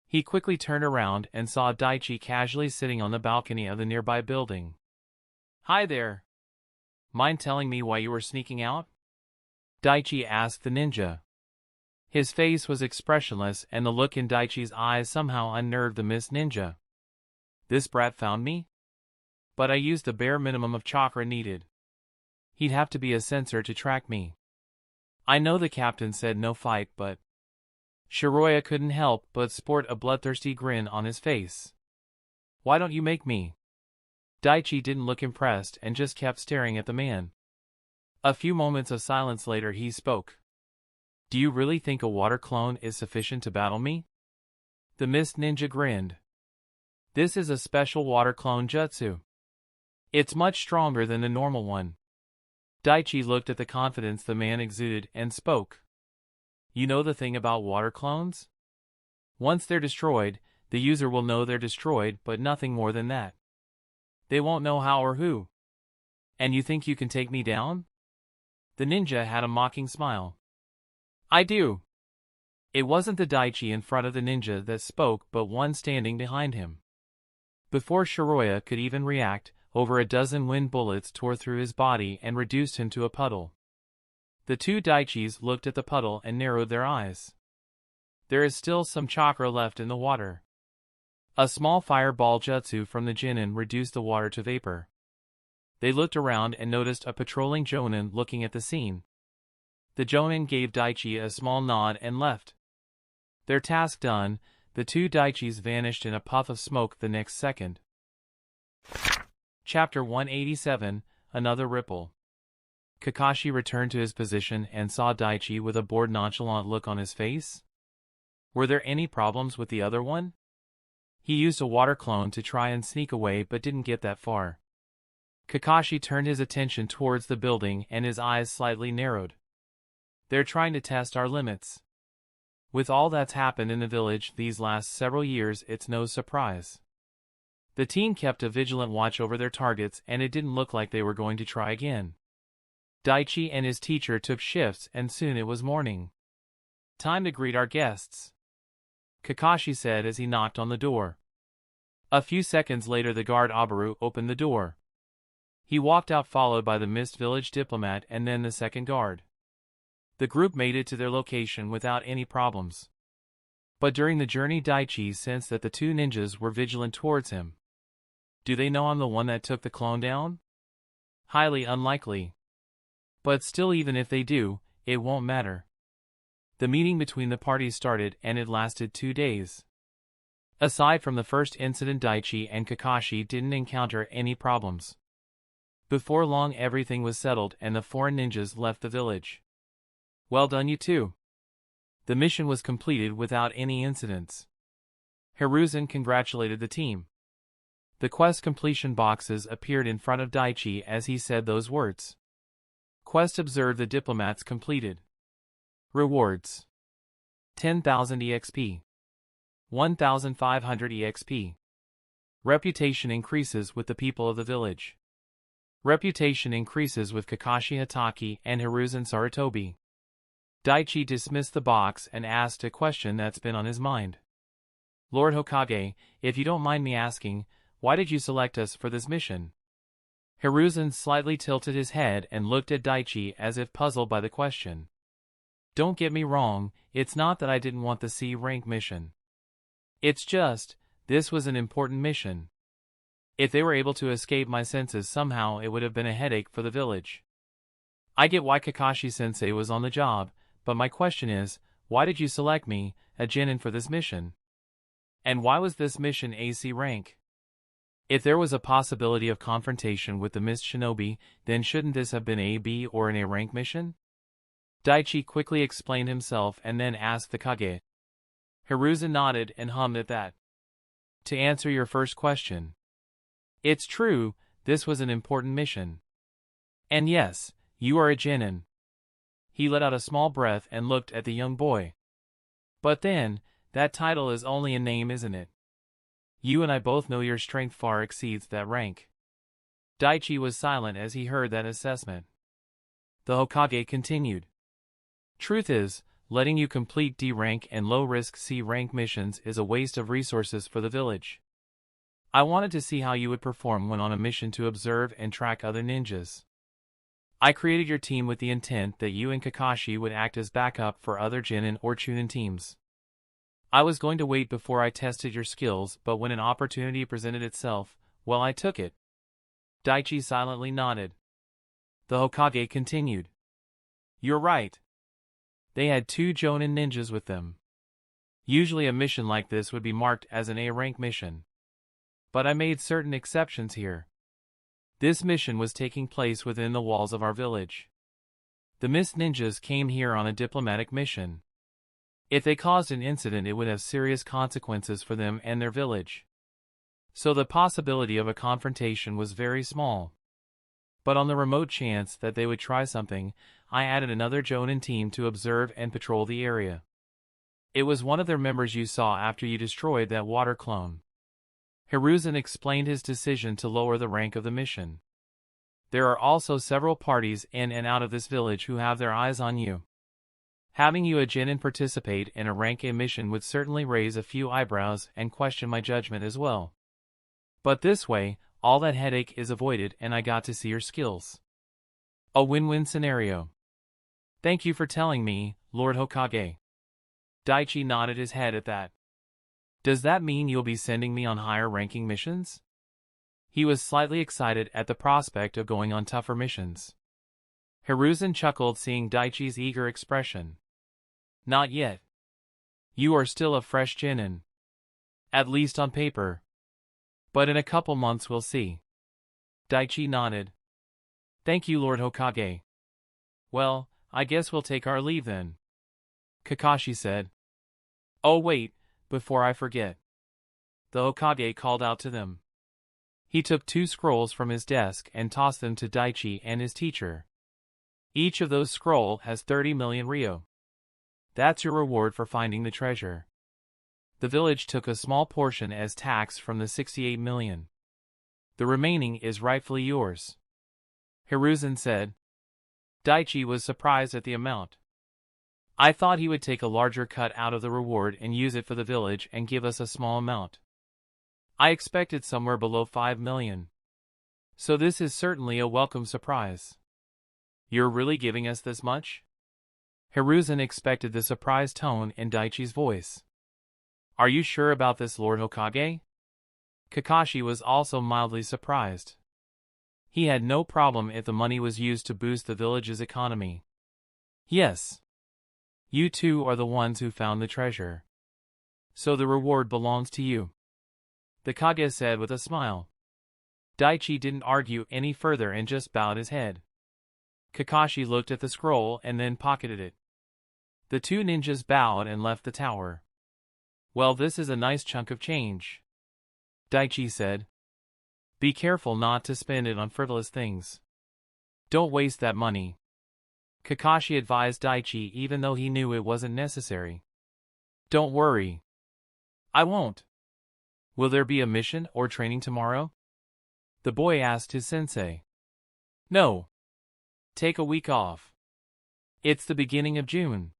He quickly turned around and saw Daichi casually sitting on the balcony of the nearby building. Hi there. Mind telling me why you were sneaking out? Daichi asked the ninja. His face was expressionless and the look in Daichi's eyes somehow unnerved the Mist Ninja. This brat found me? But I used the bare minimum of chakra needed. He'd have to be a sensor to track me. I know the captain said no fight, but... Shiroya couldn't help but sport a bloodthirsty grin on his face. Why don't you make me? Daichi didn't look impressed and just kept staring at the man. A few moments of silence later he spoke. Do you really think a water clone is sufficient to battle me? The Mist Ninja grinned. This is a special water clone jutsu. It's much stronger than the normal one. Daichi looked at the confidence the man exuded and spoke. You know the thing about water clones? Once they're destroyed, the user will know they're destroyed, but nothing more than that. They won't know how or who. And you think you can take me down? The ninja had a mocking smile. I do. It wasn't the Daichi in front of the ninja that spoke, but one standing behind him. Before Shiroya could even react, over a dozen wind bullets tore through his body and reduced him to a puddle. The two Daichis looked at the puddle and narrowed their eyes. There is still some chakra left in the water. A small fireball jutsu from the Jinin reduced the water to vapor. They looked around and noticed a patrolling Jonin looking at the scene. The Jonin gave Daichi a small nod and left. Their task done, the two Daichis vanished in a puff of smoke the next second. Chapter 187, Another Ripple. Kakashi returned to his position and saw Daichi with a bored nonchalant look on his face. Were there any problems with the other one? He used a water clone to try and sneak away but didn't get that far. Kakashi turned his attention towards the building and his eyes slightly narrowed. They're trying to test our limits. With all that's happened in the village these last several years, it's no surprise. The team kept a vigilant watch over their targets and it didn't look like they were going to try again. Daichi and his teacher took shifts and soon it was morning. Time to greet our guests, Kakashi said as he knocked on the door. A few seconds later the guard Abaru opened the door. He walked out followed by the Mist Village diplomat and then the second guard. The group made it to their location without any problems. But during the journey Daichi sensed that the two ninjas were vigilant towards him. Do they know I'm the one that took the clone down? Highly unlikely. But still, even if they do, it won't matter. The meeting between the parties started and it lasted 2 days. Aside from the first incident, Daichi and Kakashi didn't encounter any problems. Before long everything was settled and the foreign ninjas left the village. Well done you two. The mission was completed without any incidents. Hiruzen congratulated the team. The quest completion boxes appeared in front of Daichi as he said those words. Quest observed the diplomats completed. Rewards: 10,000 EXP. 1,500 EXP. Reputation increases with the people of the village. Reputation increases with Kakashi Hatake and Hiruzen Sarutobi. Daichi dismissed the box and asked a question that's been on his mind. Lord Hokage, if you don't mind me asking, why did you select us for this mission? Hiruzen slightly tilted his head and looked at Daichi as if puzzled by the question. Don't get me wrong, it's not that I didn't want the C-rank mission. It's just, this was an important mission. If they were able to escape my senses somehow, it would have been a headache for the village. I get why Kakashi-sensei was on the job, but my question is, why did you select me, a genin, for this mission? And why was this mission AC rank? If there was a possibility of confrontation with the Mist Shinobi, then shouldn't this have been a B or an A rank mission? Daichi quickly explained himself and then asked the Kage. Hiruzen nodded and hummed at that. To answer your first question. It's true, this was an important mission. And yes, you are a genin. He let out a small breath and looked at the young boy. But then, that title is only a name, isn't it? You and I both know your strength far exceeds that rank. Daichi was silent as he heard that assessment. The Hokage continued. Truth is, letting you complete D rank and low risk C rank missions is a waste of resources for the village. I wanted to see how you would perform when on a mission to observe and track other ninjas. I created your team with the intent that you and Kakashi would act as backup for other genin or chunin teams. I was going to wait before I tested your skills, but when an opportunity presented itself, well, I took it. Daichi silently nodded. The Hokage continued. You're right. They had 2 Jonin ninjas with them. Usually a mission like this would be marked as an A-rank mission. But I made certain exceptions here. This mission was taking place within the walls of our village. The Mist Ninjas came here on a diplomatic mission. If they caused an incident, it would have serious consequences for them and their village. So the possibility of a confrontation was very small. But on the remote chance that they would try something, I added another Jonin team to observe and patrol the area. It was one of their members you saw after you destroyed that water clone. Hiruzen explained his decision to lower the rank of the mission. There are also several parties in and out of this village who have their eyes on you. Having you a genin participate in a rank A mission would certainly raise a few eyebrows and question my judgment as well. But this way, all that headache is avoided and I got to see your skills. A win-win scenario. Thank you for telling me, Lord Hokage. Daichi nodded his head at that. Does that mean you'll be sending me on higher-ranking missions? He was slightly excited at the prospect of going on tougher missions. Hiruzen chuckled seeing Daichi's eager expression. Not yet. You are still a fresh Genin. At least on paper. But in a couple months we'll see. Daichi nodded. Thank you, Lord Hokage. Well, I guess we'll take our leave then. Kakashi said. Oh wait, before I forget. The Hokage called out to them. He took 2 scrolls from his desk and tossed them to Daichi and his teacher. Each of those scrolls has 30 million ryo. That's your reward for finding the treasure. The village took a small portion as tax from the 68 million. The remaining is rightfully yours. Hiruzen said. Daichi was surprised at the amount. I thought he would take a larger cut out of the reward and use it for the village and give us a small amount. I expected somewhere below 5 million. So this is certainly a welcome surprise. You're really giving us this much? Hiruzen expected the surprised tone in Daichi's voice. Are you sure about this, Lord Hokage? Kakashi was also mildly surprised. He had no problem if the money was used to boost the village's economy. Yes. You two are the ones who found the treasure. So the reward belongs to you. The Kage said with a smile. Daichi didn't argue any further and just bowed his head. Kakashi looked at the scroll and then pocketed it. The 2 ninjas bowed and left the tower. Well, this is a nice chunk of change. Daichi said. Be careful not to spend it on frivolous things. Don't waste that money. Kakashi advised Daichi even though he knew it wasn't necessary. Don't worry. I won't. Will there be a mission or training tomorrow? The boy asked his sensei. No. Take a week off. It's the beginning of June.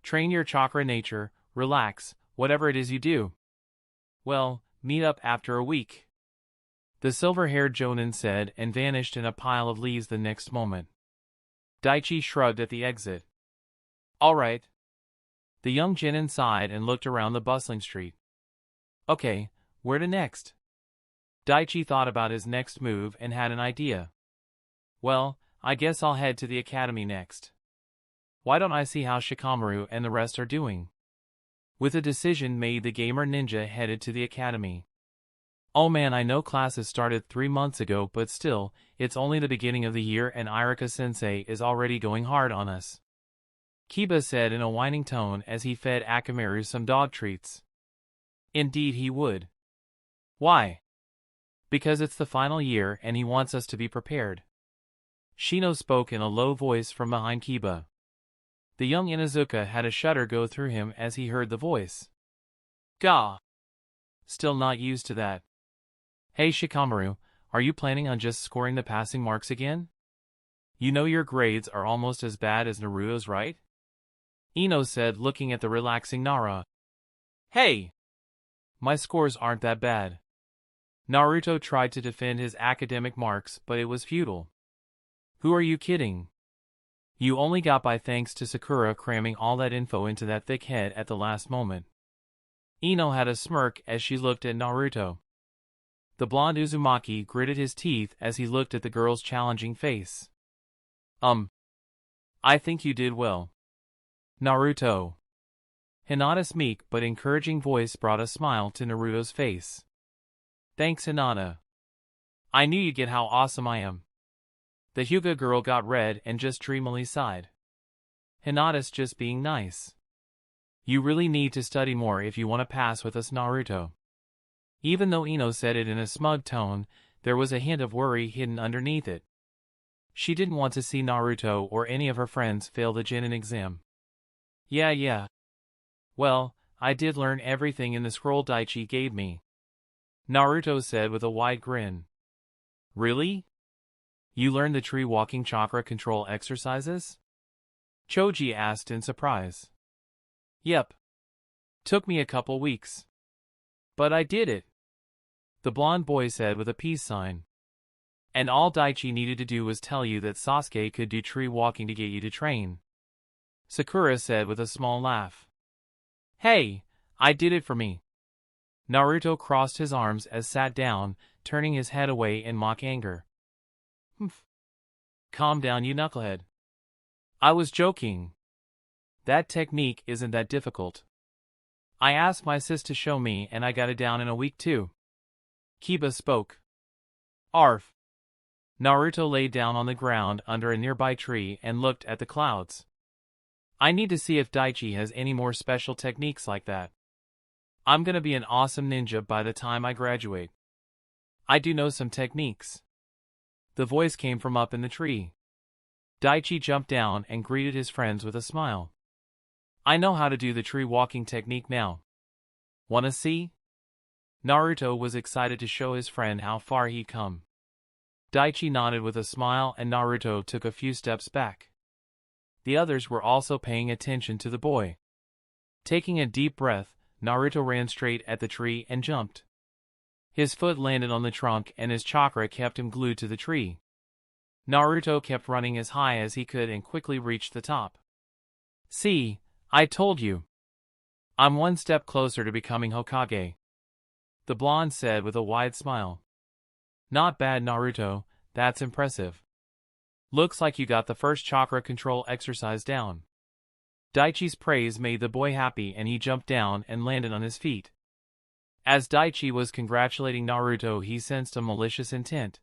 Train your chakra nature, relax, whatever it is you do. Well, meet up after a week. The silver-haired Jonin said and vanished in a pile of leaves the next moment. Daichi shrugged at the exit. All right. The young Genin sighed and looked around the bustling street. Okay, where to next? Daichi thought about his next move and had an idea. Well, I guess I'll head to the academy next. Why don't I see how Shikamaru and the rest are doing? With a decision made, the gamer ninja headed to the academy. Oh man, I know classes started 3 months ago, but still, it's only the beginning of the year and Irika-sensei is already going hard on us. Kiba said in a whining tone as he fed Akamaru some dog treats. Indeed he would. Why? Because it's the final year and he wants us to be prepared. Shino spoke in a low voice from behind Kiba. The young Inuzuka had a shudder go through him as he heard the voice. Gah! Still not used to that. Hey Shikamaru, are you planning on just scoring the passing marks again? You know your grades are almost as bad as Naruto's, right? Ino said, looking at the relaxing Nara. Hey! My scores aren't that bad. Naruto tried to defend his academic marks, but it was futile. Who are you kidding? You only got by thanks to Sakura cramming all that info into that thick head at the last moment. Ino had a smirk as she looked at Naruto. The blonde Uzumaki gritted his teeth as he looked at the girl's challenging face. I think you did well. Naruto. Hinata's meek but encouraging voice brought a smile to Naruto's face. Thanks, Hinata. I knew you'd get how awesome I am. The Hyuga girl got red and just dreamily sighed. Hinata's just being nice. You really need to study more if you want to pass with us, Naruto. Even though Ino said it in a smug tone, there was a hint of worry hidden underneath it. She didn't want to see Naruto or any of her friends fail the Genin exam. Yeah. Well, I did learn everything in the scroll Daichi gave me. Naruto said with a wide grin. Really? You learned the tree walking chakra control exercises? Choji asked in surprise. Yep. Took me a couple weeks. But I did it. The blonde boy said with a peace sign. And all Daichi needed to do was tell you that Sasuke could do tree walking to get you to train. Sakura said with a small laugh. Hey, I did it for me. Naruto crossed his arms as sat down, turning his head away in mock anger. Humph. Calm down, you knucklehead. I was joking. That technique isn't that difficult. I asked my sis to show me and I got it down in a week too. Kiba spoke. Arf. Naruto lay down on the ground under a nearby tree and looked at the clouds. I need to see if Daichi has any more special techniques like that. I'm gonna be an awesome ninja by the time I graduate. I do know some techniques. The voice came from up in the tree. Daichi jumped down and greeted his friends with a smile. I know how to do the tree walking technique now. Wanna see? Naruto was excited to show his friend how far he'd come. Daichi nodded with a smile and Naruto took a few steps back. The others were also paying attention to the boy. Taking a deep breath, Naruto ran straight at the tree and jumped. His foot landed on the trunk and his chakra kept him glued to the tree. Naruto kept running as high as he could and quickly reached the top. See, I told you. I'm one step closer to becoming Hokage. The blonde said with a wide smile. Not bad, Naruto, that's impressive. Looks like you got the first chakra control exercise down. Daichi's praise made the boy happy and he jumped down and landed on his feet. As Daichi was congratulating Naruto, he sensed a malicious intent.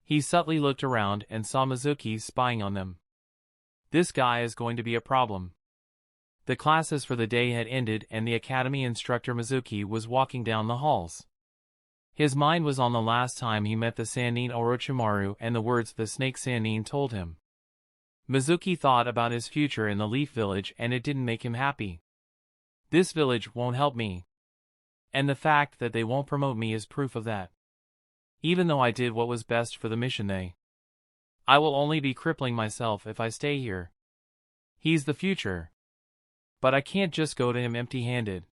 He subtly looked around and saw Mizuki spying on them. This guy is going to be a problem. The classes for the day had ended and the academy instructor Mizuki was walking down the halls. His mind was on the last time he met the Sannin Orochimaru and the words the snake Sannin told him. Mizuki thought about his future in the Leaf Village and it didn't make him happy. This village won't help me. And the fact that they won't promote me is proof of that. Even though I did what was best for the mission I will only be crippling myself if I stay here. He's the future. But I can't just go to him empty-handed.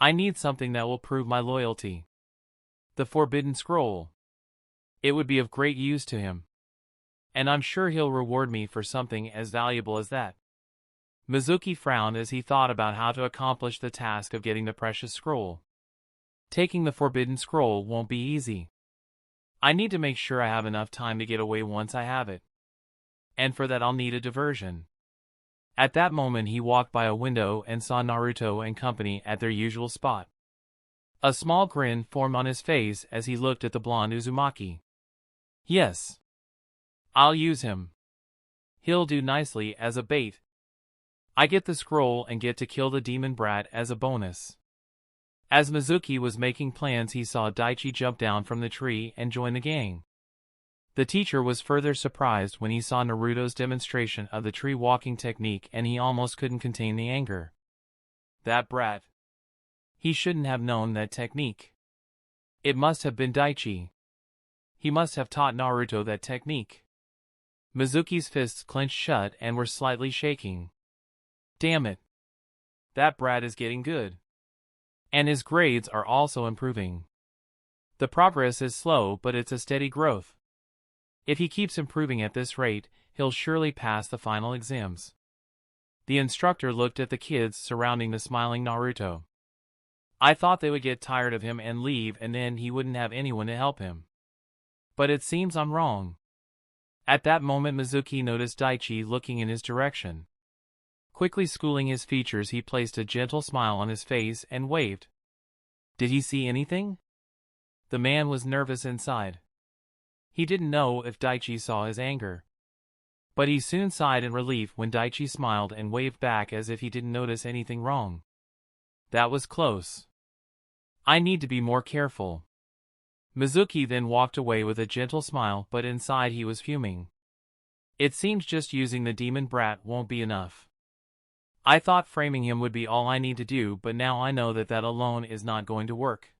I need something that will prove my loyalty. The Forbidden Scroll. It would be of great use to him. And I'm sure he'll reward me for something as valuable as that. Mizuki frowned as he thought about how to accomplish the task of getting the precious scroll. Taking the Forbidden Scroll won't be easy. I need to make sure I have enough time to get away once I have it. And for that I'll need a diversion. At that moment he walked by a window and saw Naruto and company at their usual spot. A small grin formed on his face as he looked at the blonde Uzumaki. Yes. I'll use him. He'll do nicely as a bait. I get the scroll and get to kill the demon brat as a bonus. As Mizuki was making plans, he saw Daichi jump down from the tree and join the gang. The teacher was further surprised when he saw Naruto's demonstration of the tree walking technique and he almost couldn't contain the anger. That brat. He shouldn't have known that technique. It must have been Daichi. He must have taught Naruto that technique. Mizuki's fists clenched shut and were slightly shaking. Damn it. That brat is getting good. And his grades are also improving. The progress is slow, but it's a steady growth. If he keeps improving at this rate, he'll surely pass the final exams. The instructor looked at the kids surrounding the smiling Naruto. I thought they would get tired of him and leave and then he wouldn't have anyone to help him. But it seems I'm wrong. At that moment Mizuki noticed Daichi looking in his direction. Quickly schooling his features, he placed a gentle smile on his face and waved. Did he see anything? The man was nervous inside. He didn't know if Daichi saw his anger. But he soon sighed in relief when Daichi smiled and waved back as if he didn't notice anything wrong. That was close. I need to be more careful. Mizuki then walked away with a gentle smile, but inside he was fuming. It seems just using the demon brat won't be enough. I thought framing him would be all I need to do, but now I know that that alone is not going to work.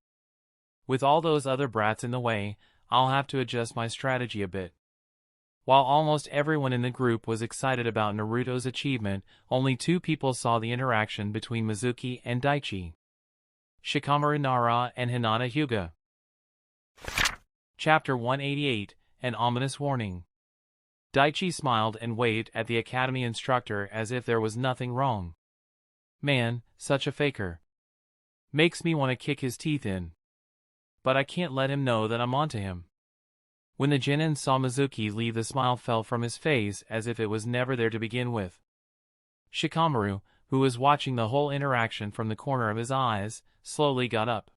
With all those other brats in the way, I'll have to adjust my strategy a bit. While almost everyone in the group was excited about Naruto's achievement, only two people saw the interaction between Mizuki and Daichi. Shikamaru Nara and Hinata Hyuga. Chapter 188, An Ominous Warning. Daichi smiled and waved at the academy instructor as if there was nothing wrong. Man, such a faker. Makes me want to kick his teeth in. But I can't let him know that I'm onto him. When the genin saw Mizuki leave, the smile fell from his face as if it was never there to begin with. Shikamaru, who was watching the whole interaction from the corner of his eyes, slowly got up.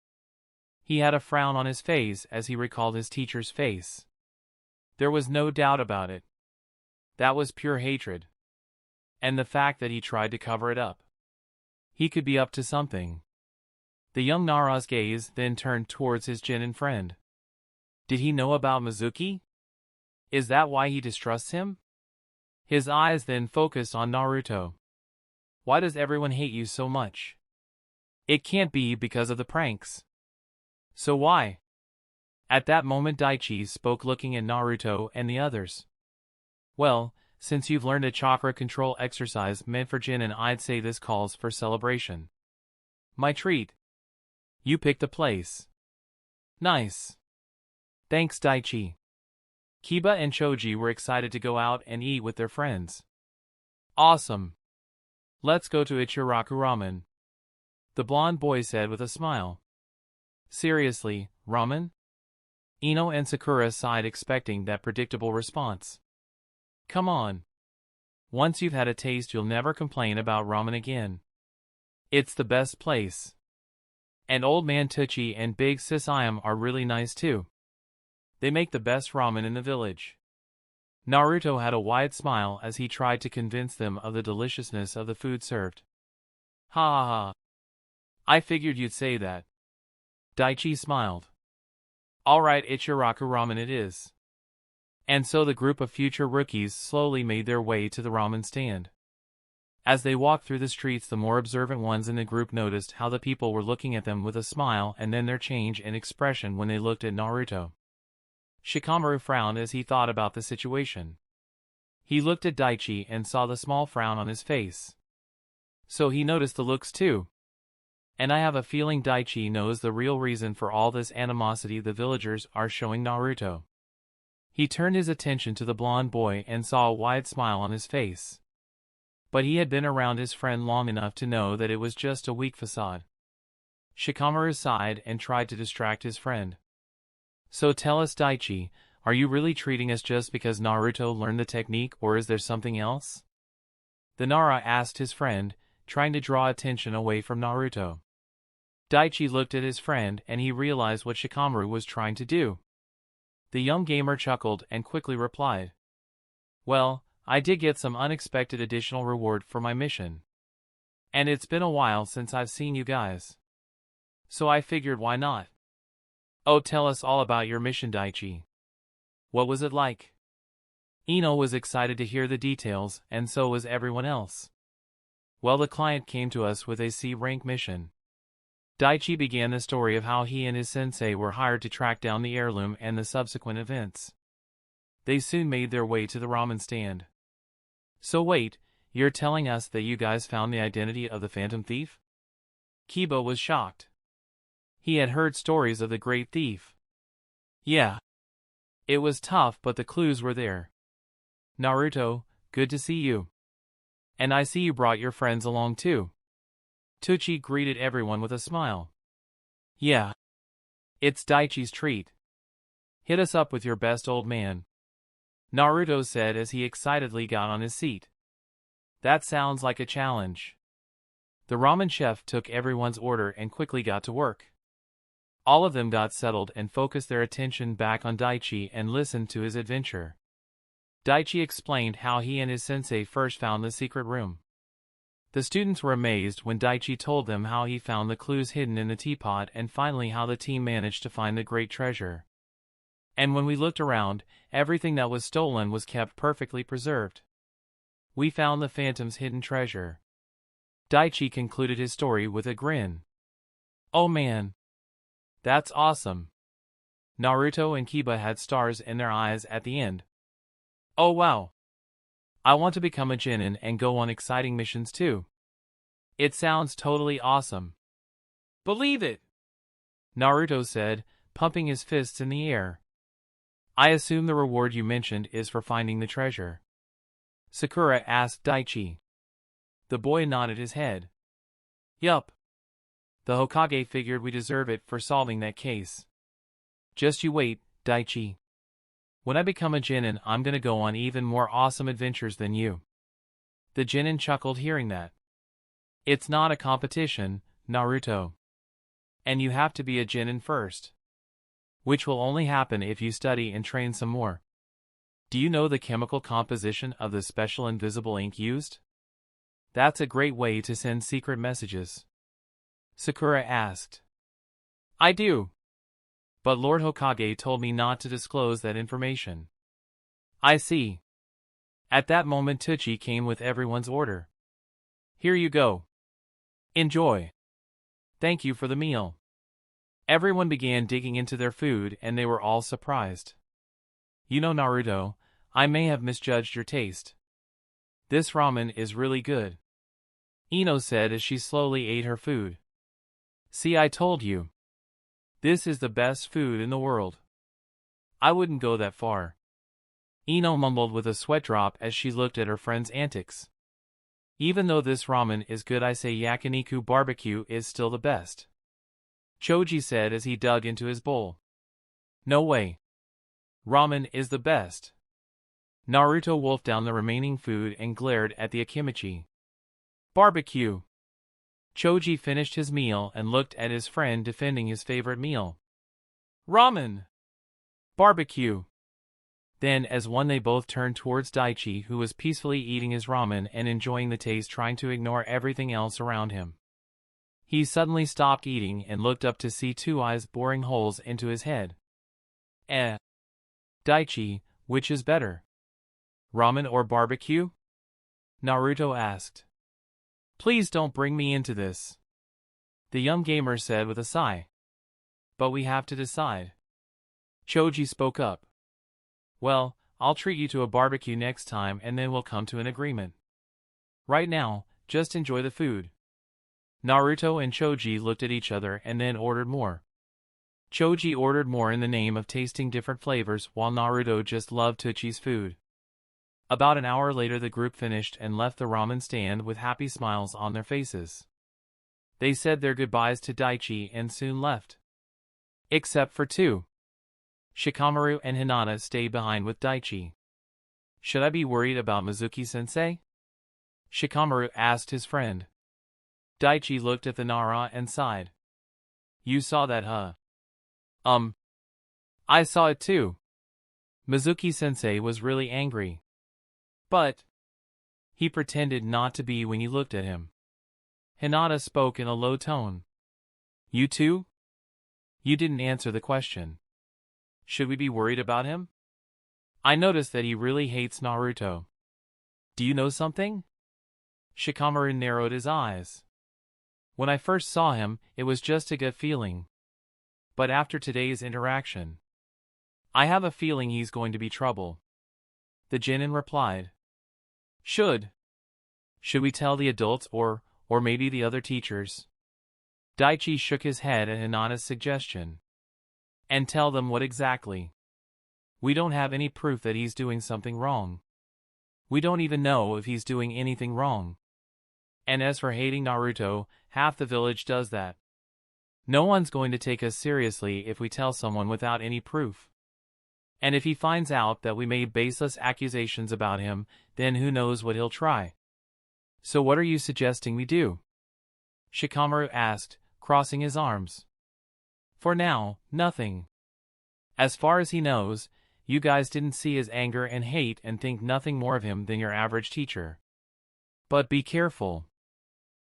He had a frown on his face as he recalled his teacher's face. There was no doubt about it. That was pure hatred. And the fact that he tried to cover it up. He could be up to something. The young Nara's gaze then turned towards his genin friend. Did he know about Mizuki? Is that why he distrusts him? His eyes then focused on Naruto. Why does everyone hate you so much? It can't be because of the pranks. So why? At that moment Daichi spoke, looking at Naruto and the others. Well, since you've learned a chakra control exercise meant for Genin, I'd say this calls for celebration. My treat. You picked the place. Nice. Thanks, Daichi. Kiba and Choji were excited to go out and eat with their friends. Awesome. Let's go to Ichiraku Ramen. The blonde boy said with a smile. Seriously, ramen? Ino and Sakura sighed, expecting that predictable response. Come on. Once you've had a taste, you'll never complain about ramen again. It's the best place. And Old Man Tucci and Big Sis Iam are really nice too. They make the best ramen in the village. Naruto had a wide smile as he tried to convince them of the deliciousness of the food served. Ha ha ha. I figured you'd say that. Daichi smiled. Alright, Ichiraku Ramen it is. And so the group of future rookies slowly made their way to the ramen stand. As they walked through the streets, the more observant ones in the group noticed how the people were looking at them with a smile and then their change in expression when they looked at Naruto. Shikamaru frowned as he thought about the situation. He looked at Daichi and saw the small frown on his face. So he noticed the looks too. And I have a feeling Daichi knows the real reason for all this animosity the villagers are showing Naruto. He turned his attention to the blonde boy and saw a wide smile on his face. But he had been around his friend long enough to know that it was just a weak facade. Shikamaru sighed and tried to distract his friend. So tell us, Daichi, are you really treating us just because Naruto learned the technique, or is there something else? The Nara asked his friend, trying to draw attention away from Naruto. Daichi looked at his friend and he realized what Shikamaru was trying to do. The young gamer chuckled and quickly replied. Well, I did get some unexpected additional reward for my mission. And it's been a while since I've seen you guys. So I figured, why not? Oh, tell us all about your mission, Daichi. What was it like? Ino was excited to hear the details, and so was everyone else. Well, the client came to us with a C-rank mission. Daichi began the story of how he and his sensei were hired to track down the heirloom and the subsequent events. They soon made their way to the ramen stand. So wait, you're telling us that you guys found the identity of the phantom thief? Kiba was shocked. He had heard stories of the great thief. Yeah. It was tough, but the clues were there. Naruto, good to see you. And I see you brought your friends along too. Tucci greeted everyone with a smile. Yeah. It's Daichi's treat. Hit us up with your best, old man. Naruto said as he excitedly got on his seat. That sounds like a challenge. The ramen chef took everyone's order and quickly got to work. All of them got settled and focused their attention back on Daichi and listened to his adventure. Daichi explained how he and his sensei first found the secret room. The students were amazed when Daichi told them how he found the clues hidden in the teapot and finally how the team managed to find the great treasure. And when we looked around, everything that was stolen was kept perfectly preserved. We found the phantom's hidden treasure. Daichi concluded his story with a grin. Oh man! That's awesome! Naruto and Kiba had stars in their eyes at the end. Oh wow! I want to become a genin and go on exciting missions too. It sounds totally awesome. Believe it! Naruto said, pumping his fists in the air. I assume the reward you mentioned is for finding the treasure. Sakura asked Daichi. The boy nodded his head. Yup. The Hokage figured we deserve it for solving that case. Just you wait, Daichi. When I become a genin, I'm gonna go on even more awesome adventures than you. The genin chuckled hearing that. It's not a competition, Naruto. And you have to be a genin first. Which will only happen if you study and train some more. Do you know the chemical composition of the special invisible ink used? That's a great way to send secret messages. Sakura asked. I do. But Lord Hokage told me not to disclose that information. I see. At that moment Teuchi came with everyone's order. Here you go. Enjoy. Thank you for the meal. Everyone began digging into their food and they were all surprised. You know, Naruto, I may have misjudged your taste. This ramen is really good. Ino said as she slowly ate her food. See, I told you. This is the best food in the world. I wouldn't go that far. Ino mumbled with a sweat drop as she looked at her friend's antics. Even though this ramen is good, I say yakiniku barbecue is still the best. Choji said as he dug into his bowl. No way. Ramen is the best. Naruto wolfed down the remaining food and glared at the Akimichi. Barbecue. Choji finished his meal and looked at his friend defending his favorite meal. Ramen. Barbecue. Then as one they both turned towards Daichi, who was peacefully eating his ramen and enjoying the taste, trying to ignore everything else around him. He suddenly stopped eating and looked up to see two eyes boring holes into his head. Daichi, which is better? Ramen or barbecue? Naruto asked. Please don't bring me into this. The young gamer said with a sigh. But we have to decide. Choji spoke up. Well, I'll treat you to a barbecue next time and then we'll come to an agreement. Right now, just enjoy the food. Naruto and Choji looked at each other and then ordered more. Choji ordered more in the name of tasting different flavors while Naruto just loved Teuchi's food. About an hour later the group finished and left the ramen stand with happy smiles on their faces. They said their goodbyes to Daichi and soon left. Except for two. Shikamaru and Hinata stayed behind with Daichi. Should I be worried about Mizuki-sensei? Shikamaru asked his friend. Daichi looked at the Nara and sighed. You saw that, huh? I saw it too. Mizuki-sensei was really angry. But he pretended not to be when you looked at him. Hinata spoke in a low tone. You too? You didn't answer the question. Should we be worried about him? I noticed that he really hates Naruto. Do you know something? Shikamaru narrowed his eyes. When I first saw him, it was just a gut feeling. But after today's interaction, I have a feeling he's going to be trouble. The genin replied. Should we tell the adults or maybe the other teachers? Daichi shook his head at Hinata's suggestion. And tell them what exactly? We don't have any proof that he's doing something wrong. We don't even know if he's doing anything wrong. And as for hating Naruto, half the village does that. No one's going to take us seriously if we tell someone without any proof. And if he finds out that we made baseless accusations about him, then who knows what he'll try. So what are you suggesting we do? Shikamaru asked, crossing his arms. For now, nothing. As far as he knows, you guys didn't see his anger and hate and think nothing more of him than your average teacher. But be careful.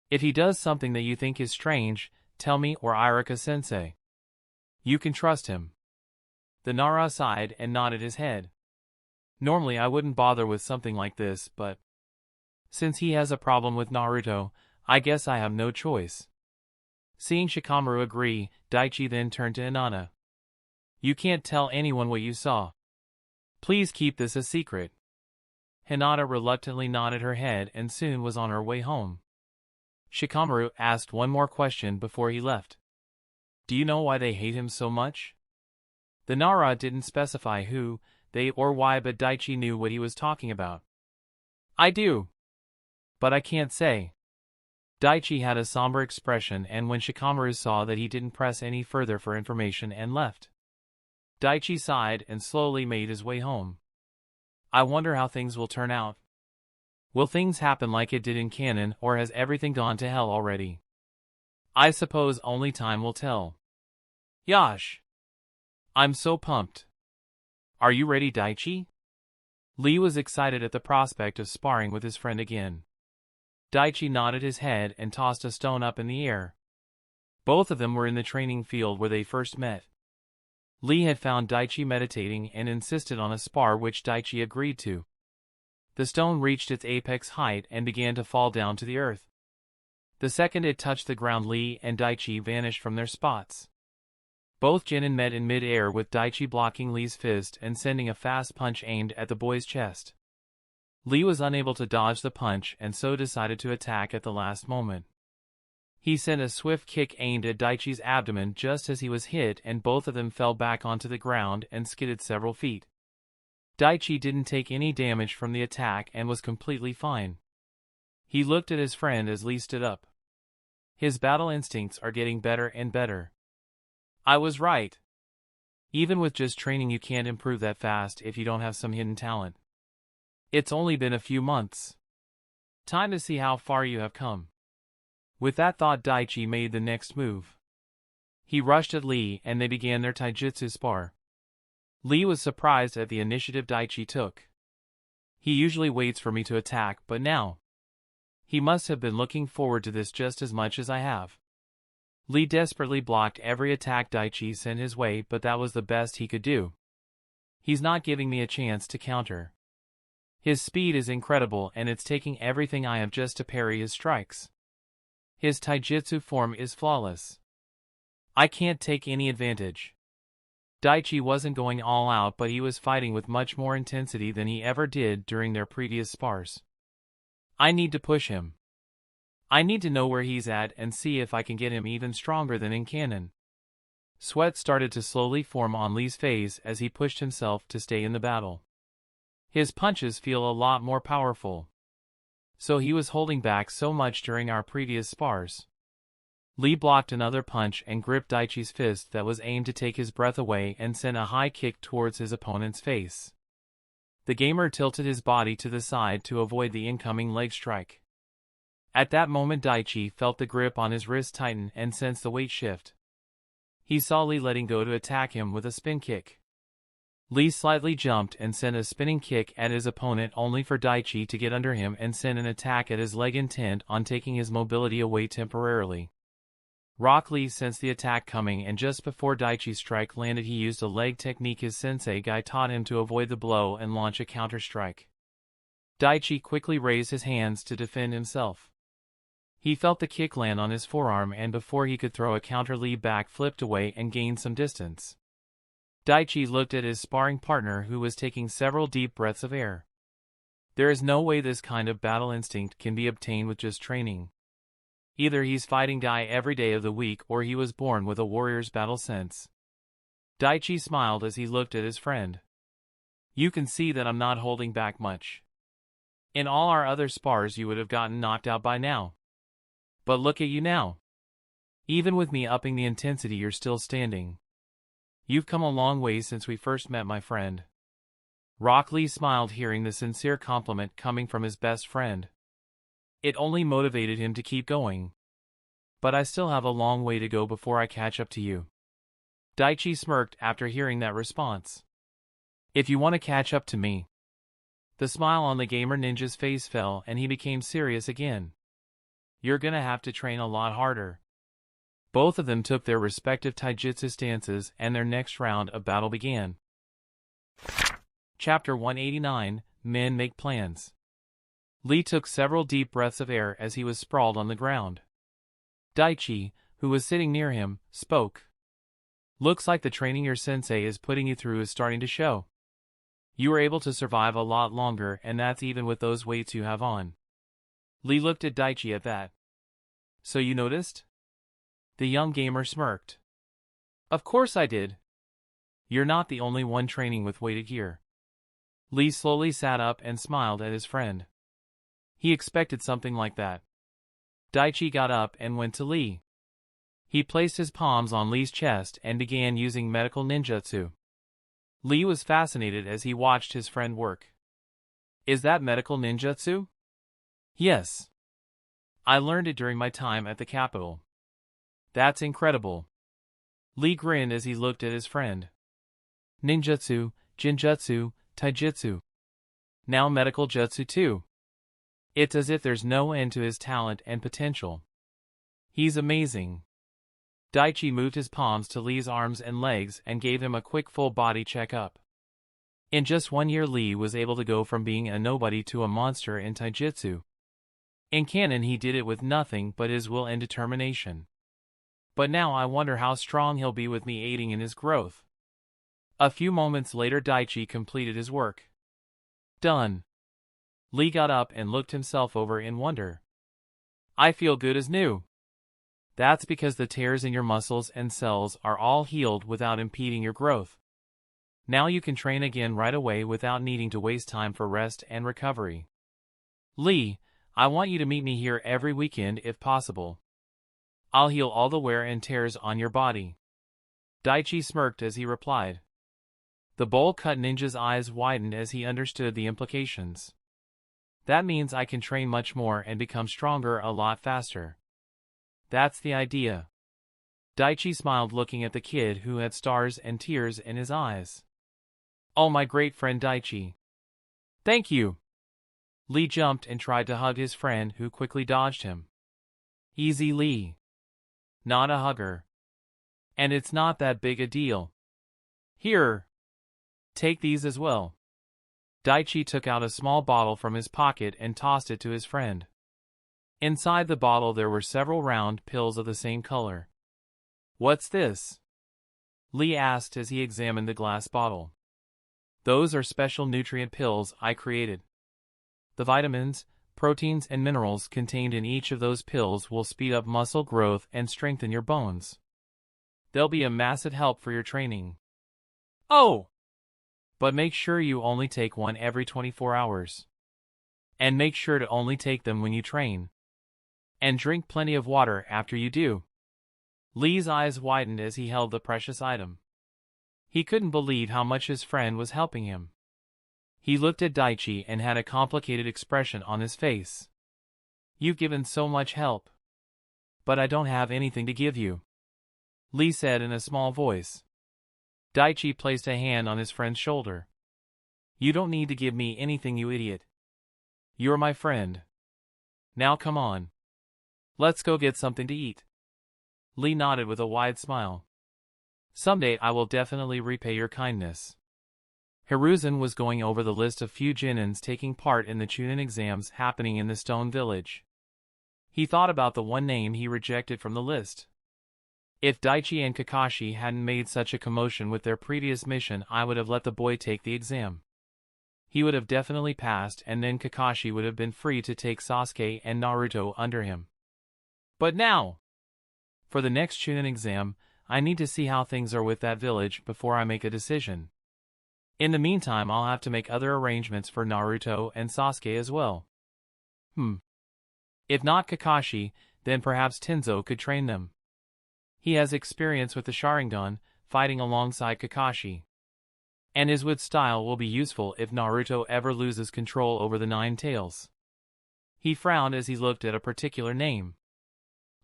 If he does something that you think is strange, tell me or Irika-sensei. You can trust him. The Nara sighed and nodded his head. Normally I wouldn't bother with something like this, but since he has a problem with Naruto, I guess I have no choice. Seeing Shikamaru agree, Daichi then turned to Hinata. You can't tell anyone what you saw. Please keep this a secret. Hinata reluctantly nodded her head and soon was on her way home. Shikamaru asked one more question before he left. Do you know why they hate him so much? The Nara didn't specify who, they or why, but Daichi knew what he was talking about. I do. But I can't say. Daichi had a somber expression, and when Shikamaru saw that, he didn't press any further for information and left. Daichi sighed and slowly made his way home. I wonder how things will turn out. Will things happen like it did in canon, or has everything gone to hell already? I suppose only time will tell. Yosh! I'm so pumped. Are you ready, Daichi? Lee was excited at the prospect of sparring with his friend again. Daichi nodded his head and tossed a stone up in the air. Both of them were in the training field where they first met. Lee had found Daichi meditating and insisted on a spar, which Daichi agreed to. The stone reached its apex height and began to fall down to the earth. The second it touched the ground, Lee and Daichi vanished from their spots. Both genin met in mid-air, with Daichi blocking Lee's fist and sending a fast punch aimed at the boy's chest. Lee was unable to dodge the punch and so decided to attack at the last moment. He sent a swift kick aimed at Daichi's abdomen just as he was hit, and both of them fell back onto the ground and skidded several feet. Daichi didn't take any damage from the attack and was completely fine. He looked at his friend as Lee stood up. His battle instincts are getting better and better. I was right. Even with just training, you can't improve that fast if you don't have some hidden talent. It's only been a few months. Time to see how far you have come. With that thought, Daichi made the next move. He rushed at Lee and they began their taijutsu spar. Lee was surprised at the initiative Daichi took. He usually waits for me to attack, but now he must have been looking forward to this just as much as I have. Lee desperately blocked every attack Daichi sent his way, but that was the best he could do. He's not giving me a chance to counter. His speed is incredible, and it's taking everything I have just to parry his strikes. His taijutsu form is flawless. I can't take any advantage. Daichi wasn't going all out, but he was fighting with much more intensity than he ever did during their previous spars. I need to push him. I need to know where he's at and see if I can get him even stronger than in canon. Sweat started to slowly form on Lee's face as he pushed himself to stay in the battle. His punches feel a lot more powerful. So he was holding back so much during our previous spars. Lee blocked another punch and gripped Daichi's fist that was aimed to take his breath away and sent a high kick towards his opponent's face. The gamer tilted his body to the side to avoid the incoming leg strike. At that moment, Daichi felt the grip on his wrist tighten and sensed the weight shift. He saw Lee letting go to attack him with a spin kick. Lee slightly jumped and sent a spinning kick at his opponent, only for Daichi to get under him and send an attack at his leg, intent on taking his mobility away temporarily. Rock Lee sensed the attack coming, and just before Daichi's strike landed, he used a leg technique his sensei guy taught him to avoid the blow and launch a counter strike. Daichi quickly raised his hands to defend himself. He felt the kick land on his forearm, and before he could throw a counter, Lee back flipped away and gained some distance. Daichi looked at his sparring partner, who was taking several deep breaths of air. There is no way this kind of battle instinct can be obtained with just training. Either he's fighting Dai every day of the week, or he was born with a warrior's battle sense. Daichi smiled as he looked at his friend. You can see that I'm not holding back much. In all our other spars you would have gotten knocked out by now. But look at you now. Even with me upping the intensity, you're still standing. You've come a long way since we first met, my friend. Rock Lee smiled, hearing the sincere compliment coming from his best friend. It only motivated him to keep going. But I still have a long way to go before I catch up to you. Daichi smirked after hearing that response. If you want to catch up to me. The smile on the gamer ninja's face fell and he became serious again. You're gonna have to train a lot harder. Both of them took their respective taijutsu stances and their next round of battle began. Chapter 189, Men Make Plans. Lee took several deep breaths of air as he was sprawled on the ground. Daichi, who was sitting near him, spoke. Looks like the training your sensei is putting you through is starting to show. You were able to survive a lot longer, and that's even with those weights you have on. Lee looked at Daichi at that. So you noticed? The young gamer smirked. Of course I did. You're not the only one training with weighted gear. Lee slowly sat up and smiled at his friend. He expected something like that. Daichi got up and went to Lee. He placed his palms on Lee's chest and began using medical ninjutsu. Lee was fascinated as he watched his friend work. Is that medical ninjutsu? Yes. I learned it during my time at the capital. That's incredible. Lee grinned as he looked at his friend. Ninjutsu, Jinjutsu, Taijutsu. Now medical jutsu too. It's as if there's no end to his talent and potential. He's amazing. Daichi moved his palms to Lee's arms and legs and gave him a quick full-body checkup. In just 1 year, Lee was able to go from being a nobody to a monster in taijutsu. In canon, he did it with nothing but his will and determination. But now I wonder how strong he'll be with me aiding in his growth. A few moments later, Daichi completed his work. Done. Lee got up and looked himself over in wonder. I feel good as new. That's because the tears in your muscles and cells are all healed without impeding your growth. Now you can train again right away without needing to waste time for rest and recovery. Lee, I want you to meet me here every weekend if possible. I'll heal all the wear and tears on your body. Daichi smirked as he replied. The bowl-cut ninja's eyes widened as he understood the implications. That means I can train much more and become stronger a lot faster. That's the idea. Daichi smiled, looking at the kid who had stars and tears in his eyes. Oh, my great friend Daichi. Thank you. Lee jumped and tried to hug his friend, who quickly dodged him. Easy, Lee. Not a hugger. And it's not that big a deal. Here. Take these as well. Daichi took out a small bottle from his pocket and tossed it to his friend. Inside the bottle there were several round pills of the same color. What's this? Lee asked as he examined the glass bottle. Those are special nutrient pills I created. The vitamins, proteins, and minerals contained in each of those pills will speed up muscle growth and strengthen your bones. They'll be a massive help for your training. Oh! But make sure you only take one every 24 hours. And make sure to only take them when you train. And drink plenty of water after you do. Lee's eyes widened as he held the precious item. He couldn't believe how much his friend was helping him. He looked at Daichi and had a complicated expression on his face. You've given so much help. But I don't have anything to give you, Lee said in a small voice. Daichi placed a hand on his friend's shoulder. You don't need to give me anything, you idiot. You're my friend. Now come on. Let's go get something to eat. Lee nodded with a wide smile. Someday I will definitely repay your kindness. Hiruzen was going over the list of few Jonin's taking part in the Chunin exams happening in the Stone Village. He thought about the one name he rejected from the list. If Daichi and Kakashi hadn't made such a commotion with their previous mission, I would have let the boy take the exam. He would have definitely passed, and then Kakashi would have been free to take Sasuke and Naruto under him. But now, for the next Chunin exam, I need to see how things are with that village before I make a decision. In the meantime, I'll have to make other arrangements for Naruto and Sasuke as well. If not Kakashi, then perhaps Tenzo could train them. He has experience with the Sharingan, fighting alongside Kakashi. And his wood style will be useful if Naruto ever loses control over the Nine Tails. He frowned as he looked at a particular name.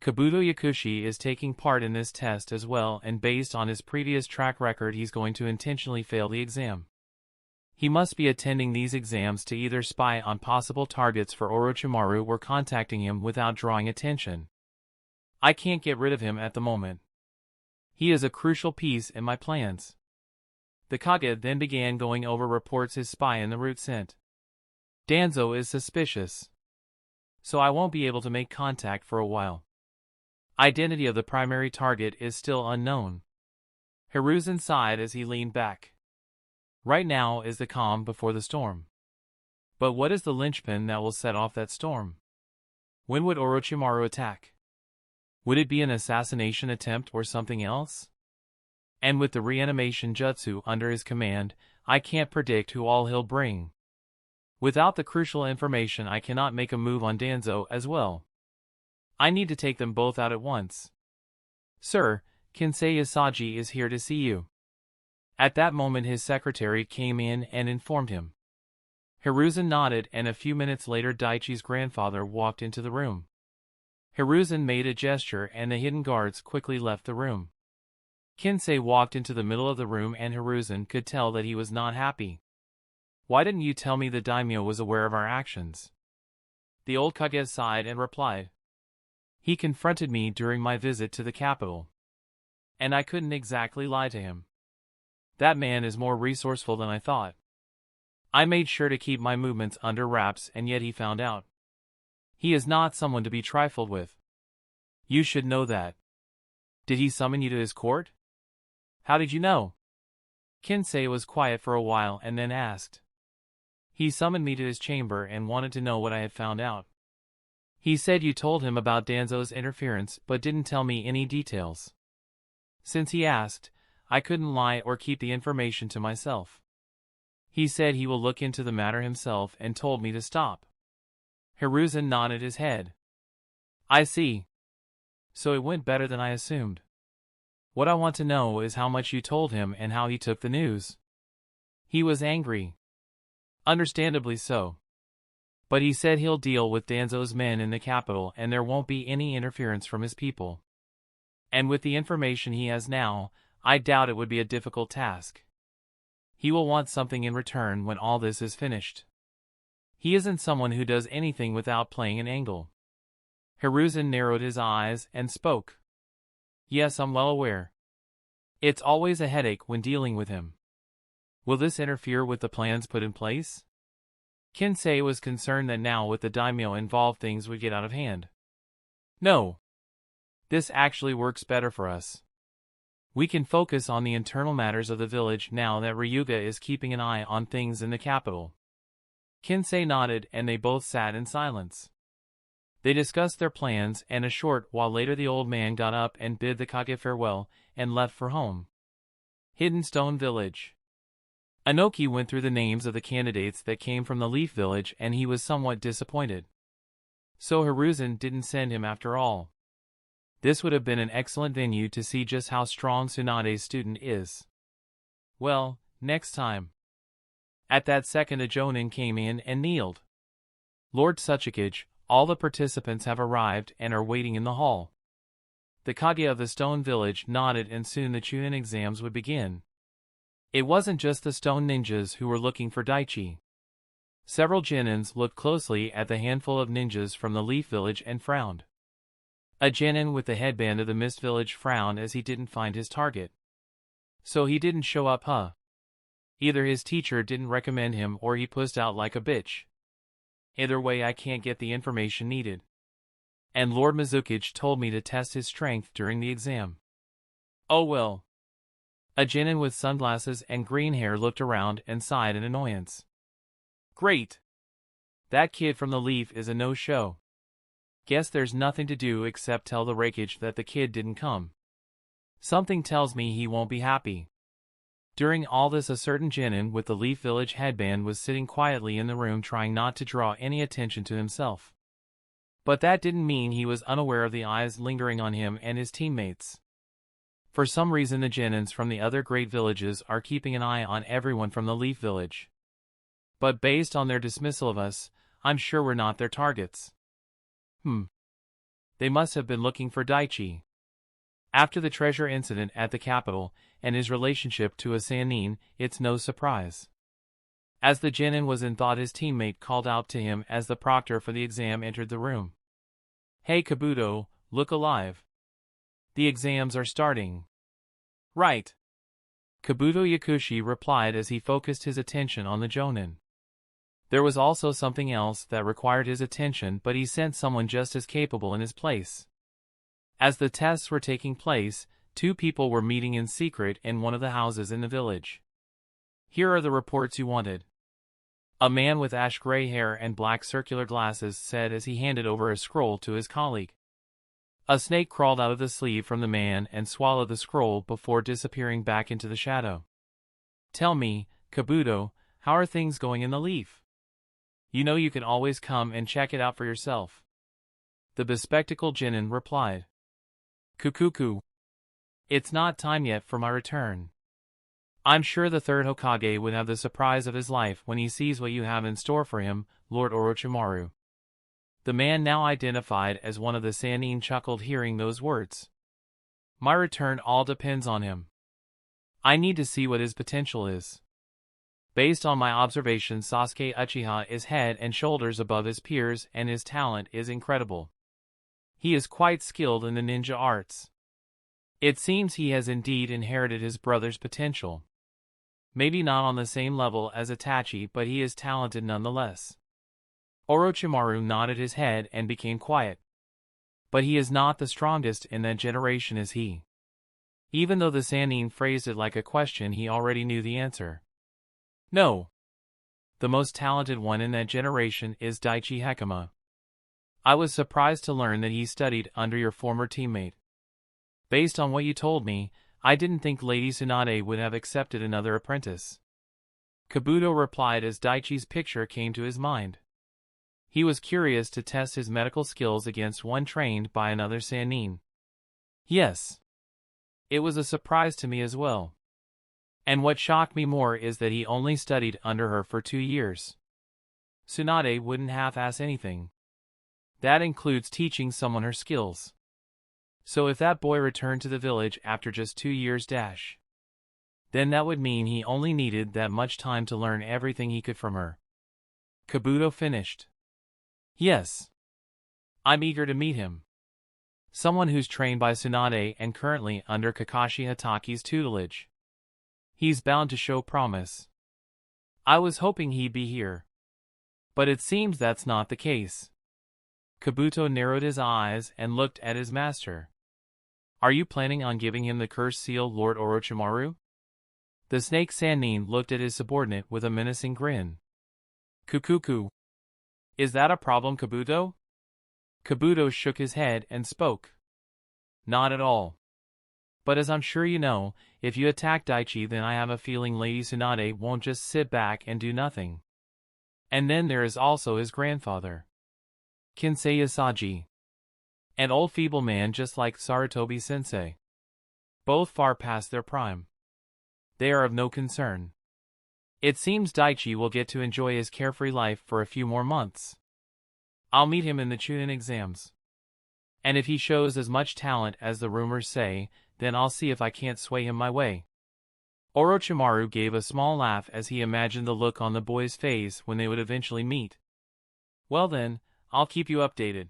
Kabuto Yakushi is taking part in this test as well, and based on his previous track record he's going to intentionally fail the exam. He must be attending these exams to either spy on possible targets for Orochimaru or contacting him without drawing attention. I can't get rid of him at the moment. He is a crucial piece in my plans. The Kage then began going over reports his spy in the route sent. Danzo is suspicious, so I won't be able to make contact for a while. Identity of the primary target is still unknown. Hiruzen sighed as he leaned back. Right now is the calm before the storm. But what is the linchpin that will set off that storm? When would Orochimaru attack? Would it be an assassination attempt or something else? And with the reanimation jutsu under his command, I can't predict who all he'll bring. Without the crucial information, I cannot make a move on Danzo as well. I need to take them both out at once. Sir, Kinsei Isagi is here to see you. At that moment his secretary came in and informed him. Hiruzen nodded, and a few minutes later Daichi's grandfather walked into the room. Hiruzen made a gesture and the hidden guards quickly left the room. Kinsei walked into the middle of the room and Hiruzen could tell that he was not happy. "Why didn't you tell me the daimyo was aware of our actions?" The old Kage sighed and replied. "He confronted me during my visit to the capital. And I couldn't exactly lie to him. That man is more resourceful than I thought. I made sure to keep my movements under wraps and yet he found out. He is not someone to be trifled with. You should know that. Did he summon you to his court? How did you know?" Kinsei was quiet for a while and then asked. "He summoned me to his chamber and wanted to know what I had found out. He said you told him about Danzo's interference but didn't tell me any details. Since he asked, I couldn't lie or keep the information to myself. He said he will look into the matter himself and told me to stop." Hiruzen nodded his head. "I see. So it went better than I assumed. What I want to know is how much you told him and how he took the news." "He was angry. Understandably so. But he said he'll deal with Danzo's men in the capital and there won't be any interference from his people. And with the information he has now, I doubt it would be a difficult task. He will want something in return when all this is finished. He isn't someone who does anything without playing an angle." Hiruzen narrowed his eyes and spoke. "Yes, I'm well aware. It's always a headache when dealing with him. Will this interfere with the plans put in place?" Kinsei was concerned that now with the daimyo involved things would get out of hand. "No. This actually works better for us. We can focus on the internal matters of the village now that Ryuga is keeping an eye on things in the capital." Kinsei nodded and they both sat in silence. They discussed their plans and a short while later the old man got up and bid the Kage farewell and left for home. Hidden Stone Village. Anoki went through the names of the candidates that came from the Leaf Village and he was somewhat disappointed. So Hiruzen didn't send him after all. This would have been an excellent venue to see just how strong Tsunade's student is. Well, next time. At that second a jonin came in and kneeled. "Lord Tsuchikage, all the participants have arrived and are waiting in the hall." The Kage of the Stone Village nodded and soon the Chunin exams would begin. It wasn't just the stone ninjas who were looking for Daichi. Several genins looked closely at the handful of ninjas from the Leaf Village and frowned. A genin with the headband of the Mist Village frowned as he didn't find his target. So he didn't show up, huh? Either his teacher didn't recommend him or he pussed out like a bitch. Either way I can't get the information needed. And Lord Mizukage told me to test his strength during the exam. Oh well. A genin with sunglasses and green hair looked around and sighed in annoyance. Great. That kid from the Leaf is a no-show. Guess there's nothing to do except tell the Raikage that the kid didn't come. Something tells me he won't be happy. During all this a certain genin with the Leaf Village headband was sitting quietly in the room trying not to draw any attention to himself. But that didn't mean he was unaware of the eyes lingering on him and his teammates. For some reason the genins from the other great villages are keeping an eye on everyone from the Leaf Village. But based on their dismissal of us, I'm sure we're not their targets. They must have been looking for Daichi. After the treasure incident at the capital, and his relationship to a Sannin, it's no surprise. As the genin was in thought his teammate called out to him as the proctor for the exam entered the room. Hey Kabuto, look alive. The exams are starting. Right. Kabuto Yakushi replied as he focused his attention on the jonin. There was also something else that required his attention but he sent someone just as capable in his place. As the tests were taking place, two people were meeting in secret in one of the houses in the village. Here are the reports you wanted. A man with ash-gray hair and black circular glasses said as he handed over a scroll to his colleague. A snake crawled out of the sleeve from the man and swallowed the scroll before disappearing back into the shadow. Tell me, Kabuto, how are things going in the Leaf? You know you can always come and check it out for yourself. The bespectacled genin replied. Kukuku. It's not time yet for my return. I'm sure the third Hokage would have the surprise of his life when he sees what you have in store for him, Lord Orochimaru. The man now identified as one of the Sannin chuckled hearing those words. My return all depends on him. I need to see what his potential is. Based on my observations, Sasuke Uchiha is head and shoulders above his peers and his talent is incredible. He is quite skilled in the ninja arts. It seems he has indeed inherited his brother's potential. Maybe not on the same level as Itachi, but he is talented nonetheless. Orochimaru nodded his head and became quiet. But he is not the strongest in that generation, is he? Even though the Sannin phrased it like a question, he already knew the answer. No. The most talented one in that generation is Daichi Hekima. I was surprised to learn that he studied under your former teammate. Based on what you told me, I didn't think Lady Tsunade would have accepted another apprentice. Kabuto replied as Daichi's picture came to his mind. He was curious to test his medical skills against one trained by another Sannin. Yes. It was a surprise to me as well. And what shocked me more is that he only studied under her for 2 years. Tsunade wouldn't half-ass anything. That includes teaching someone her skills. So if that boy returned to the village after just 2 years, then that would mean he only needed that much time to learn everything he could from her. Kabuto finished. Yes. I'm eager to meet him. Someone who's trained by Tsunade and currently under Kakashi Hataki's tutelage. He's bound to show promise. I was hoping he'd be here. But it seems that's not the case. Kabuto narrowed his eyes and looked at his master. Are you planning on giving him the cursed seal, Lord Orochimaru? The snake Sannin looked at his subordinate with a menacing grin. Kukuku. Is that a problem, Kabuto? Kabuto shook his head and spoke. Not at all. But as I'm sure you know, if you attack Daichi, then I have a feeling Lady Tsunade won't just sit back and do nothing. And then there is also his grandfather, Kinsei Yasaji. An old feeble man just like Sarutobi-sensei. Both far past their prime. They are of no concern. It seems Daichi will get to enjoy his carefree life for a few more months. I'll meet him in the Chunin exams. And if he shows as much talent as the rumors say, then I'll see if I can't sway him my way. Orochimaru gave a small laugh as he imagined the look on the boy's face when they would eventually meet. Well then, I'll keep you updated.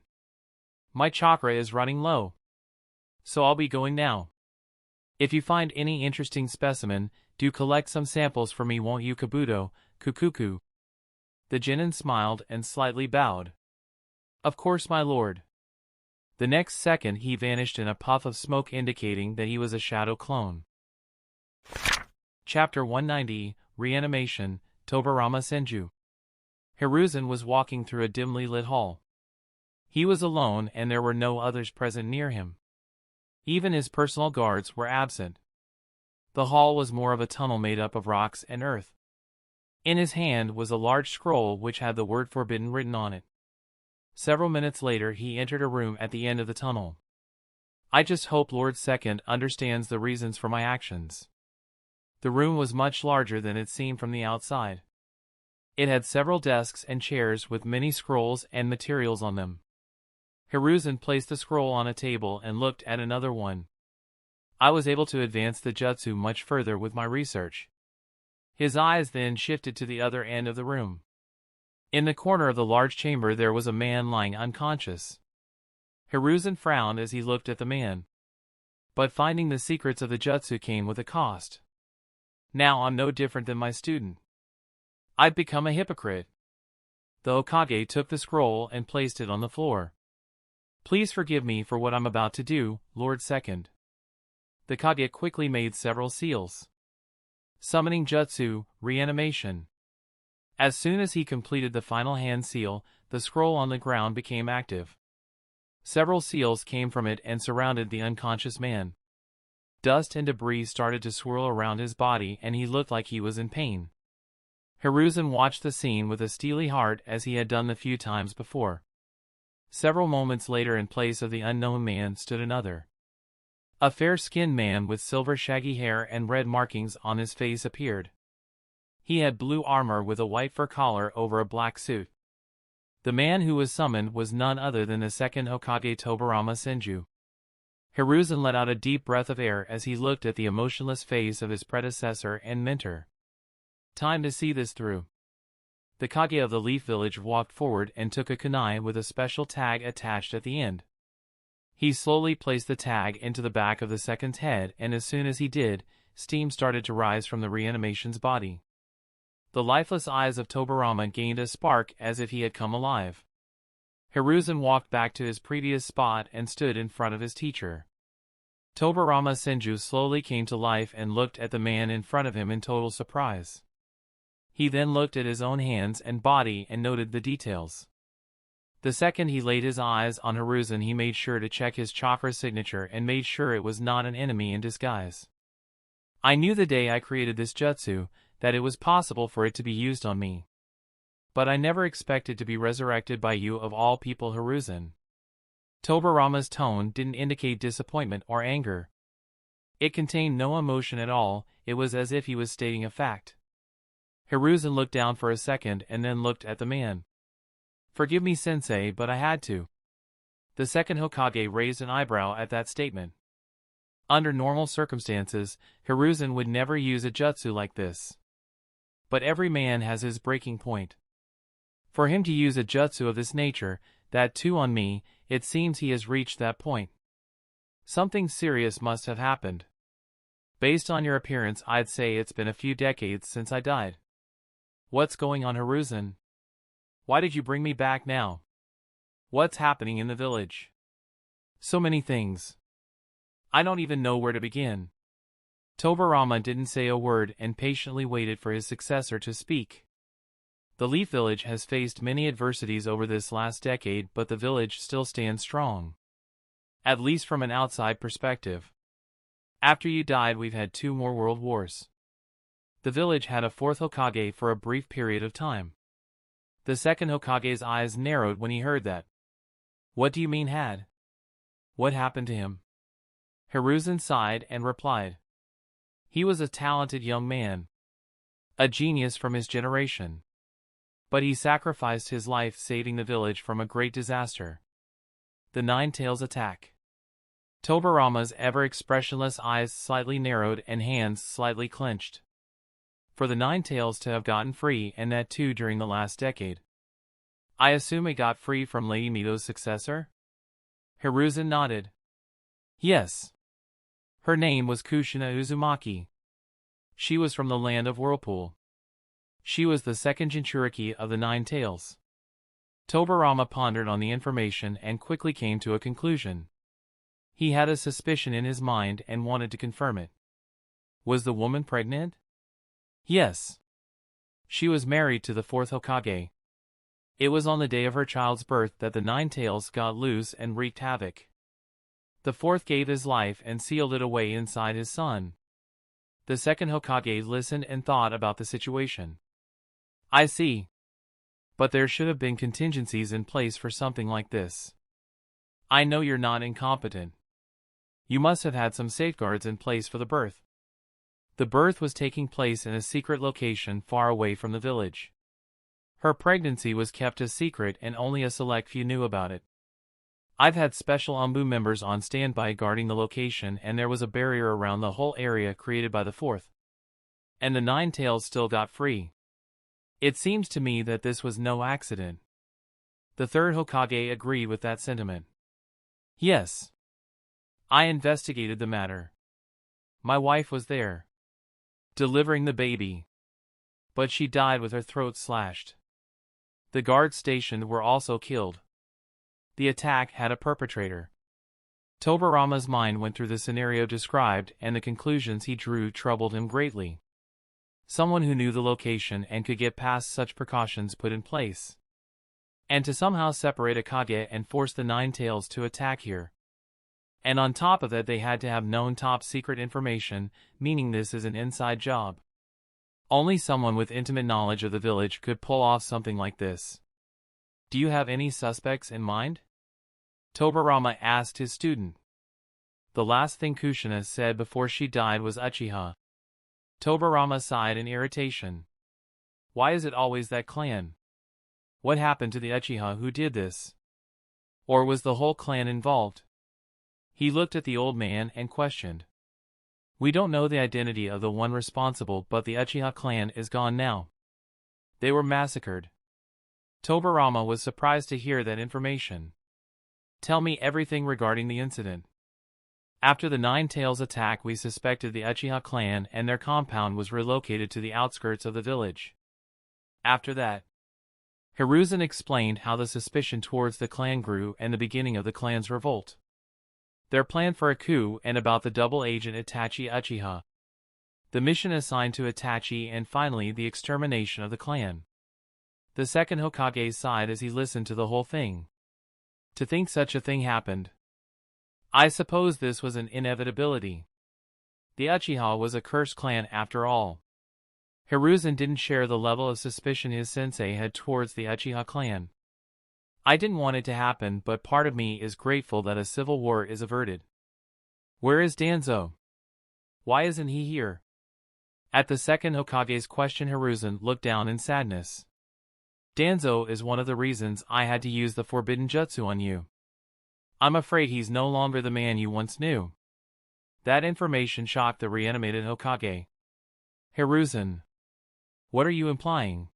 My chakra is running low. So I'll be going now. If you find any interesting specimen, do collect some samples for me, won't you, Kabuto, Kukuku? The genin smiled and slightly bowed. Of course, my lord. The next second he vanished in a puff of smoke, indicating that he was a shadow clone. Chapter 190, Reanimation, Tobarama Senju. Hiruzen was walking through a dimly lit hall. He was alone and there were no others present near him. Even his personal guards were absent. The hall was more of a tunnel made up of rocks and earth. In his hand was a large scroll which had the word forbidden written on it. Several minutes later he entered a room at the end of the tunnel. I just hope Lord Second understands the reasons for my actions. The room was much larger than it seemed from the outside. It had several desks and chairs with many scrolls and materials on them. Hiruzen placed the scroll on a table and looked at another one. I was able to advance the jutsu much further with my research. His eyes then shifted to the other end of the room. In the corner of the large chamber there was a man lying unconscious. Hiruzen frowned as he looked at the man. But finding the secrets of the jutsu came with a cost. Now I'm no different than my student. I've become a hypocrite. The Hokage took the scroll and placed it on the floor. Please forgive me for what I'm about to do, Lord Second. The Kage quickly made several seals. Summoning Jutsu, Reanimation. As soon as he completed the final hand seal, the scroll on the ground became active. Several seals came from it and surrounded the unconscious man. Dust and debris started to swirl around his body and he looked like he was in pain. Hiruzen watched the scene with a steely heart as he had done the few times before. Several moments later, in place of the unknown man stood another. A fair-skinned man with silver shaggy hair and red markings on his face appeared. He had blue armor with a white fur collar over a black suit. The man who was summoned was none other than the second Hokage Tobirama Senju. Hiruzen let out a deep breath of air as he looked at the emotionless face of his predecessor and mentor. Time to see this through. The Kage of the Leaf Village walked forward and took a kunai with a special tag attached at the end. He slowly placed the tag into the back of the second's head, and as soon as he did, steam started to rise from the reanimation's body. The lifeless eyes of Tobirama gained a spark as if he had come alive. Hiruzen walked back to his previous spot and stood in front of his teacher. Tobirama Senju slowly came to life and looked at the man in front of him in total surprise. He then looked at his own hands and body and noted the details. The second he laid his eyes on Hiruzen, he made sure to check his chakra signature and made sure it was not an enemy in disguise. I knew the day I created this jutsu that it was possible for it to be used on me. But I never expected to be resurrected by you of all people, Hiruzen. Tobirama's tone didn't indicate disappointment or anger. It contained no emotion at all, it was as if he was stating a fact. Hiruzen looked down for a second and then looked at the man. Forgive me, sensei, but I had to. The second Hokage raised an eyebrow at that statement. Under normal circumstances, Hiruzen would never use a jutsu like this. But every man has his breaking point. For him to use a jutsu of this nature, that too on me, it seems he has reached that point. Something serious must have happened. Based on your appearance, I'd say it's been a few decades since I died. What's going on, Hiruzen? Why did you bring me back now? What's happening in the village? So many things. I don't even know where to begin. Tobirama didn't say a word and patiently waited for his successor to speak. The Leaf Village has faced many adversities over this last decade, but the village still stands strong. At least from an outside perspective. After you died, we've had 2 more world wars. The village had a 4th Hokage for a brief period of time. The second Hokage's eyes narrowed when he heard that. What do you mean had? What happened to him? Hiruzen sighed and replied. He was a talented young man. A genius from his generation. But he sacrificed his life saving the village from a great disaster. The Nine Tails attack. Tobirama's ever-expressionless eyes slightly narrowed and hands slightly clenched. For the Nine Tails to have gotten free, and that too during the last decade. I assume it got free from Lady Mito's successor? Hiruzen nodded. Yes. Her name was Kushina Uzumaki. She was from the land of Whirlpool. She was the second Jinchuriki of the Nine Tails. Tobirama pondered on the information and quickly came to a conclusion. He had a suspicion in his mind and wanted to confirm it. Was the woman pregnant? Yes. She was married to the 4th Hokage. It was on the day of her child's birth that the Nine Tails got loose and wreaked havoc. The 4th gave his life and sealed it away inside his son. The second Hokage listened and thought about the situation. I see. But there should have been contingencies in place for something like this. I know you're not incompetent. You must have had some safeguards in place for the birth. The birth was taking place in a secret location far away from the village. Her pregnancy was kept a secret and only a select few knew about it. I've had special Umbu members on standby guarding the location, and there was a barrier around the whole area created by the 4th. And the Nine Tails still got free. It seems to me that this was no accident. The 3rd Hokage agreed with that sentiment. Yes. I investigated the matter. My wife was there. Delivering the baby. But she died with her throat slashed. The guards stationed were also killed. The attack had a perpetrator. Tobirama's mind went through the scenario described, and the conclusions he drew troubled him greatly. Someone who knew the location and could get past such precautions put in place. And to somehow separate a Kage and force the Nine Tails to attack here. And on top of that, they had to have known top secret information, meaning this is an inside job. Only someone with intimate knowledge of the village could pull off something like this. Do you have any suspects in mind? Tobirama asked his student. The last thing Kushina said before she died was Uchiha. Tobirama sighed in irritation. Why is it always that clan? What happened to the Uchiha who did this? Or was the whole clan involved? He looked at the old man and questioned. We don't know the identity of the one responsible, but the Uchiha clan is gone now. They were massacred. Tobirama was surprised to hear that information. Tell me everything regarding the incident. After the Nine Tails attack, we suspected the Uchiha clan and their compound was relocated to the outskirts of the village. After that, Hiruzen explained how the suspicion towards the clan grew and the beginning of the clan's revolt. Their plan for a coup and about the double agent Itachi Uchiha. The mission assigned to Itachi and finally the extermination of the clan. The second Hokage sighed as he listened to the whole thing. To think such a thing happened. I suppose this was an inevitability. The Uchiha was a cursed clan after all. Hiruzen didn't share the level of suspicion his sensei had towards the Uchiha clan. I didn't want it to happen, but part of me is grateful that a civil war is averted. Where is Danzo? Why isn't he here? At the second Hokage's question, Hiruzen looked down in sadness. Danzo is one of the reasons I had to use the forbidden jutsu on you. I'm afraid he's no longer the man you once knew. That information shocked the reanimated Hokage. Hiruzen. What are you implying?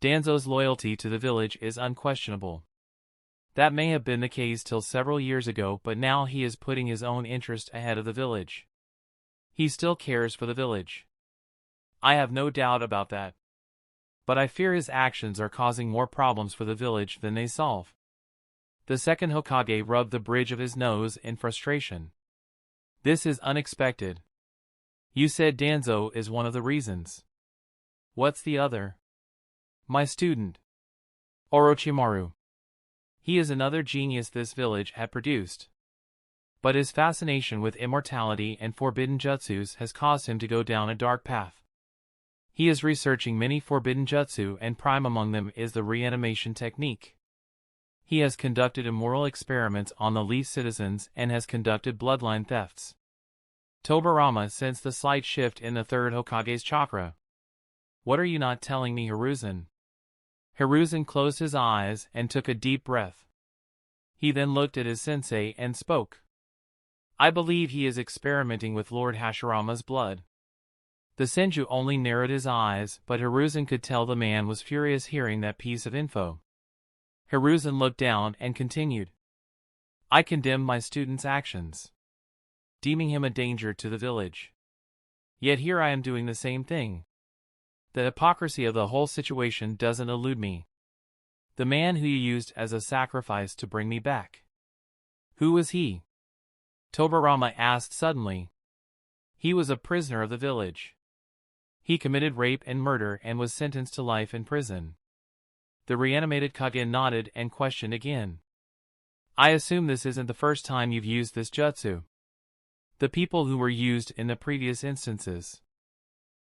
Danzo's loyalty to the village is unquestionable. That may have been the case till several years ago, but now he is putting his own interest ahead of the village. He still cares for the village. I have no doubt about that. But I fear his actions are causing more problems for the village than they solve. The second Hokage rubbed the bridge of his nose in frustration. This is unexpected. You said Danzo is one of the reasons. What's the other? My student, Orochimaru. He is another genius this village had produced. But his fascination with immortality and forbidden jutsus has caused him to go down a dark path. He is researching many forbidden jutsu, and prime among them is the reanimation technique. He has conducted immoral experiments on the least citizens and has conducted bloodline thefts. Tobirama sensed the slight shift in the third Hokage's chakra. What are you not telling me, Hiruzen? Hiruzen closed his eyes and took a deep breath. He then looked at his sensei and spoke. I believe he is experimenting with Lord Hashirama's blood. The Senju only narrowed his eyes, but Hiruzen could tell the man was furious hearing that piece of info. Hiruzen looked down and continued. I condemn my student's actions, deeming him a danger to the village. Yet here I am doing the same thing. The hypocrisy of the whole situation doesn't elude me. The man who you used as a sacrifice to bring me back. Who was he? Tobirama asked suddenly. He was a prisoner of the village. He committed rape and murder and was sentenced to life in prison. The reanimated Kage nodded and questioned again. I assume this isn't the first time you've used this jutsu. The people who were used in the previous instances,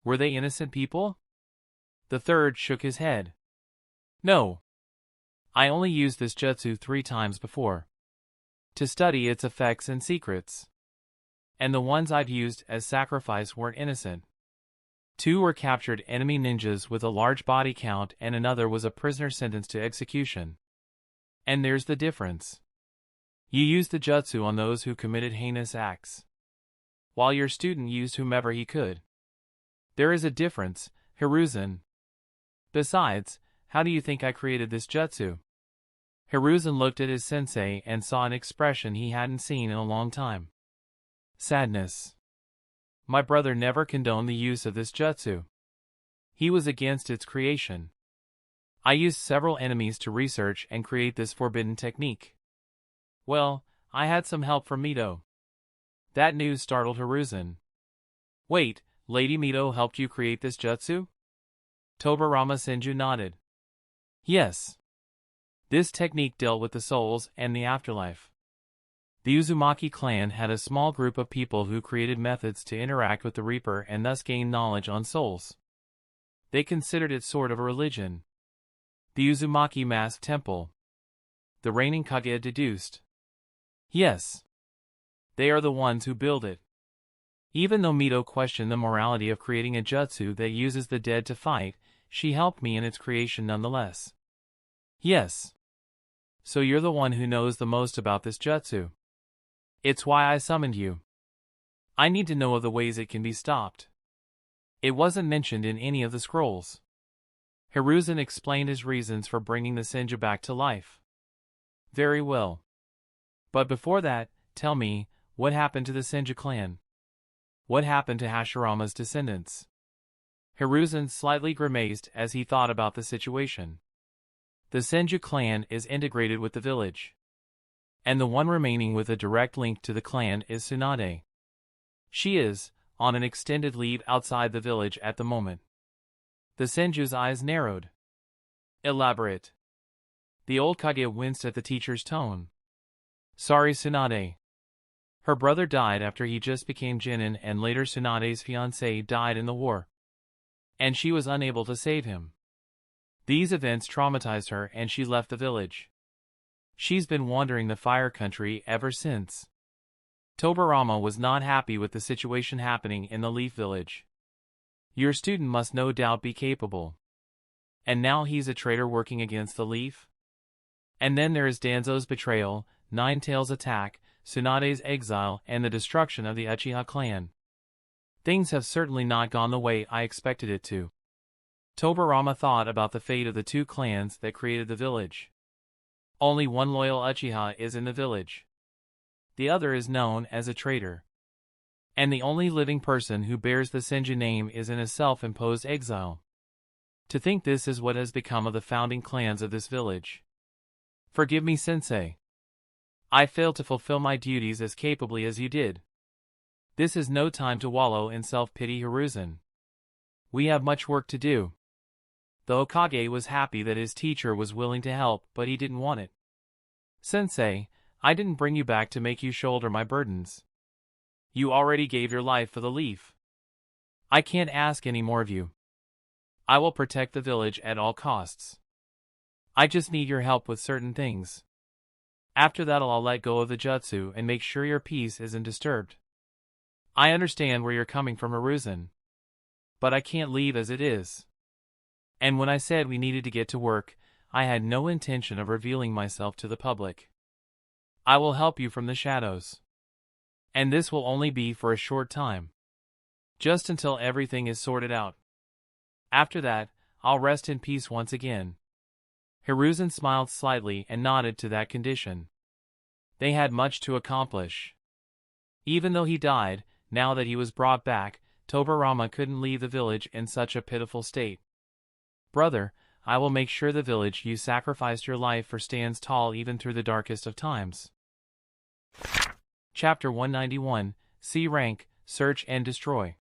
were they innocent people? The third shook his head. No. I only used this jutsu 3 times before. To study its effects and secrets. And the ones I've used as sacrifice weren't innocent. 2 were captured enemy ninjas with a large body count, and another was a prisoner sentenced to execution. And there's the difference. You used the jutsu on those who committed heinous acts, while your student used whomever he could. There is a difference, Hiruzen. Besides, how do you think I created this jutsu? Hiruzen looked at his sensei and saw an expression he hadn't seen in a long time. Sadness. My brother never condoned the use of this jutsu. He was against its creation. I used several enemies to research and create this forbidden technique. Well, I had some help from Mito. That news startled Hiruzen. Wait, Lady Mito helped you create this jutsu? Tobirama Senju nodded. Yes. This technique dealt with the souls and the afterlife. The Uzumaki clan had a small group of people who created methods to interact with the Reaper and thus gain knowledge on souls. They considered it sort of a religion. The Uzumaki Masked Temple. The reigning Kage deduced. Yes. They are the ones who build it. Even though Mito questioned the morality of creating a jutsu that uses the dead to fight, she helped me in its creation nonetheless. Yes. So you're the one who knows the most about this jutsu. It's why I summoned you. I need to know of the ways it can be stopped. It wasn't mentioned in any of the scrolls. Hiruzen explained his reasons for bringing the Senju back to life. Very well. But before that, tell me, what happened to the Senju clan? What happened to Hashirama's descendants? Hiruzen slightly grimaced as he thought about the situation. The Senju clan is integrated with the village. And the one remaining with a direct link to the clan is Tsunade. She is on an extended leave outside the village at the moment. The Senju's eyes narrowed. Elaborate. The old Kage winced at the teacher's tone. Sorry, Tsunade. Her brother died after he just became Genin, and later Tsunade's fiancé died in the war. And she was unable to save him. These events traumatized her and she left the village. She's been wandering the fire country ever since. Tobarama was not happy with the situation happening in the Leaf Village. Your student must no doubt be capable. And now he's a traitor working against the Leaf? And then there is Danzo's betrayal, Nine-Tails' attack, Tsunade's exile, and the destruction of the Uchiha clan. Things have certainly not gone the way I expected it to. Tobarama thought about the fate of the two clans that created the village. Only one loyal Uchiha is in the village. The other is known as a traitor. And the only living person who bears the Senju name is in a self-imposed exile. To think this is what has become of the founding clans of this village. Forgive me, Sensei. I failed to fulfill my duties as capably as you did. This is no time to wallow in self-pity, Hiruzen. We have much work to do. The Hokage was happy that his teacher was willing to help, but he didn't want it. Sensei, I didn't bring you back to make you shoulder my burdens. You already gave your life for the Leaf. I can't ask any more of you. I will protect the village at all costs. I just need your help with certain things. After that I'll let go of the jutsu and make sure your peace isn't disturbed. I understand where you're coming from, Hiruzen. But I can't leave as it is. And when I said we needed to get to work, I had no intention of revealing myself to the public. I will help you from the shadows. And this will only be for a short time. Just until everything is sorted out. After that, I'll rest in peace once again. Hiruzen smiled slightly and nodded to that condition. They had much to accomplish. Even though he died, now that he was brought back, Tobarama couldn't leave the village in such a pitiful state. Brother, I will make sure the village you sacrificed your life for stands tall even through the darkest of times. Chapter 191, C Rank, Search and Destroy.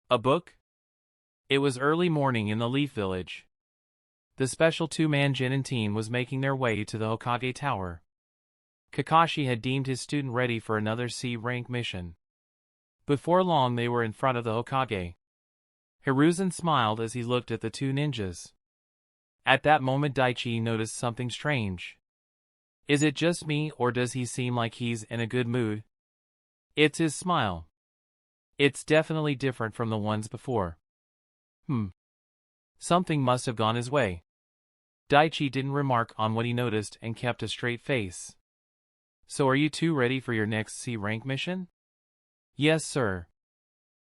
A book? It was early morning in the Leaf Village. The special two-man Genin team was making their way to the Hokage Tower. Kakashi had deemed his student ready for another C-rank mission. Before long they were in front of the Hokage. Hiruzen smiled as he looked at the two ninjas. At that moment Daichi noticed something strange. Is it just me, or does he seem like he's in a good mood? It's his smile. It's definitely different from the ones before. Something must have gone his way. Daichi didn't remark on what he noticed and kept a straight face. So are you two ready for your next C-rank mission? Yes, sir.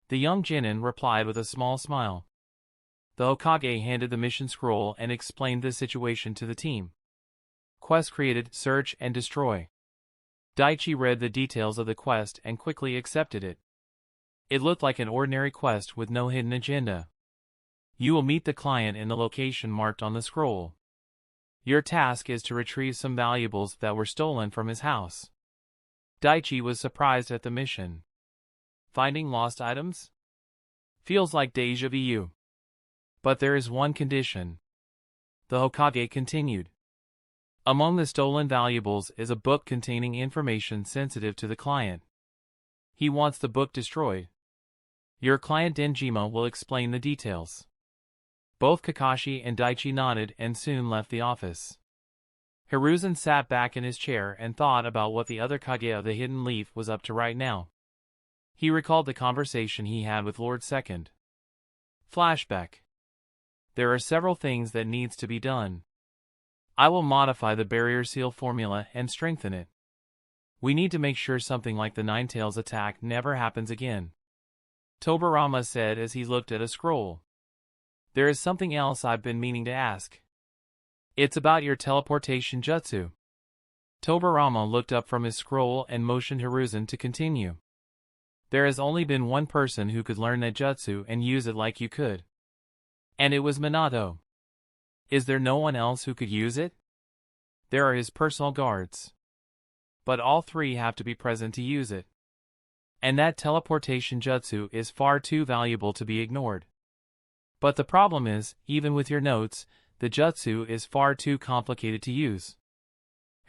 The young Genin replied with a small smile. The Hokage handed the mission scroll and explained the situation to the team. Quest created, search and destroy. Daichi read the details of the quest and quickly accepted it. It looked like an ordinary quest with no hidden agenda. You will meet the client in the location marked on the scroll. Your task is to retrieve some valuables that were stolen from his house. Daichi was surprised at the mission. Finding lost items? Feels like déjà vu. But there is one condition. The Hokage continued. Among the stolen valuables is a book containing information sensitive to the client. He wants the book destroyed. Your client Denjima will explain the details. Both Kakashi and Daichi nodded and soon left the office. Hiruzen sat back in his chair and thought about what the other Kage of the Hidden Leaf was up to right now. He recalled the conversation he had with Lord Second. Flashback. There are several things that needs to be done. I will modify the barrier seal formula and strengthen it. We need to make sure something like the Ninetales attack never happens again. Tobirama said as he looked at a scroll. There is something else I've been meaning to ask. It's about your teleportation jutsu. Tobirama looked up from his scroll and motioned Hiruzen to continue. There has only been one person who could learn that jutsu and use it like you could. And it was Minato. Is there no one else who could use it? There are his personal guards. But all three have to be present to use it. And that teleportation jutsu is far too valuable to be ignored. But the problem is, even with your notes, the jutsu is far too complicated to use.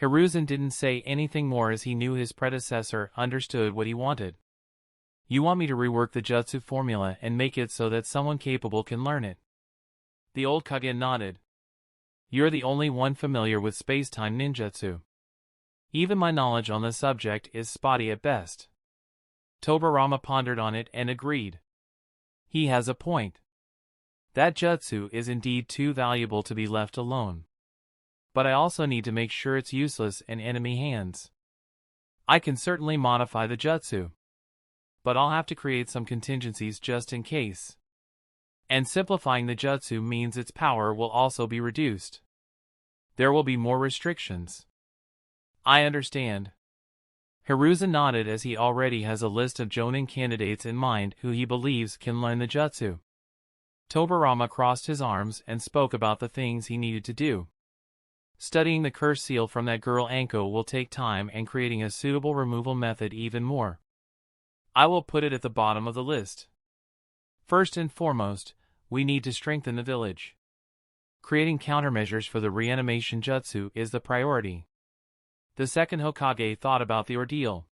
Hiruzen didn't say anything more as he knew his predecessor understood what he wanted. You want me to rework the jutsu formula and make it so that someone capable can learn it? The old Kage nodded. You're the only one familiar with space-time ninjutsu. Even my knowledge on the subject is spotty at best. Tobirama pondered on it and agreed. He has a point. That jutsu is indeed too valuable to be left alone. But I also need to make sure it's useless in enemy hands. I can certainly modify the jutsu. But I'll have to create some contingencies just in case. And simplifying the jutsu means its power will also be reduced. There will be more restrictions. I understand. Hiruzen nodded as he already has a list of Jonin candidates in mind who he believes can learn the jutsu. Tobirama crossed his arms and spoke about the things he needed to do. Studying the curse seal from that girl Anko will take time and creating a suitable removal method even more. I will put it at the bottom of the list. First and foremost, we need to strengthen the village. Creating countermeasures for the reanimation jutsu is the priority. The second Hokage thought about the ordeal.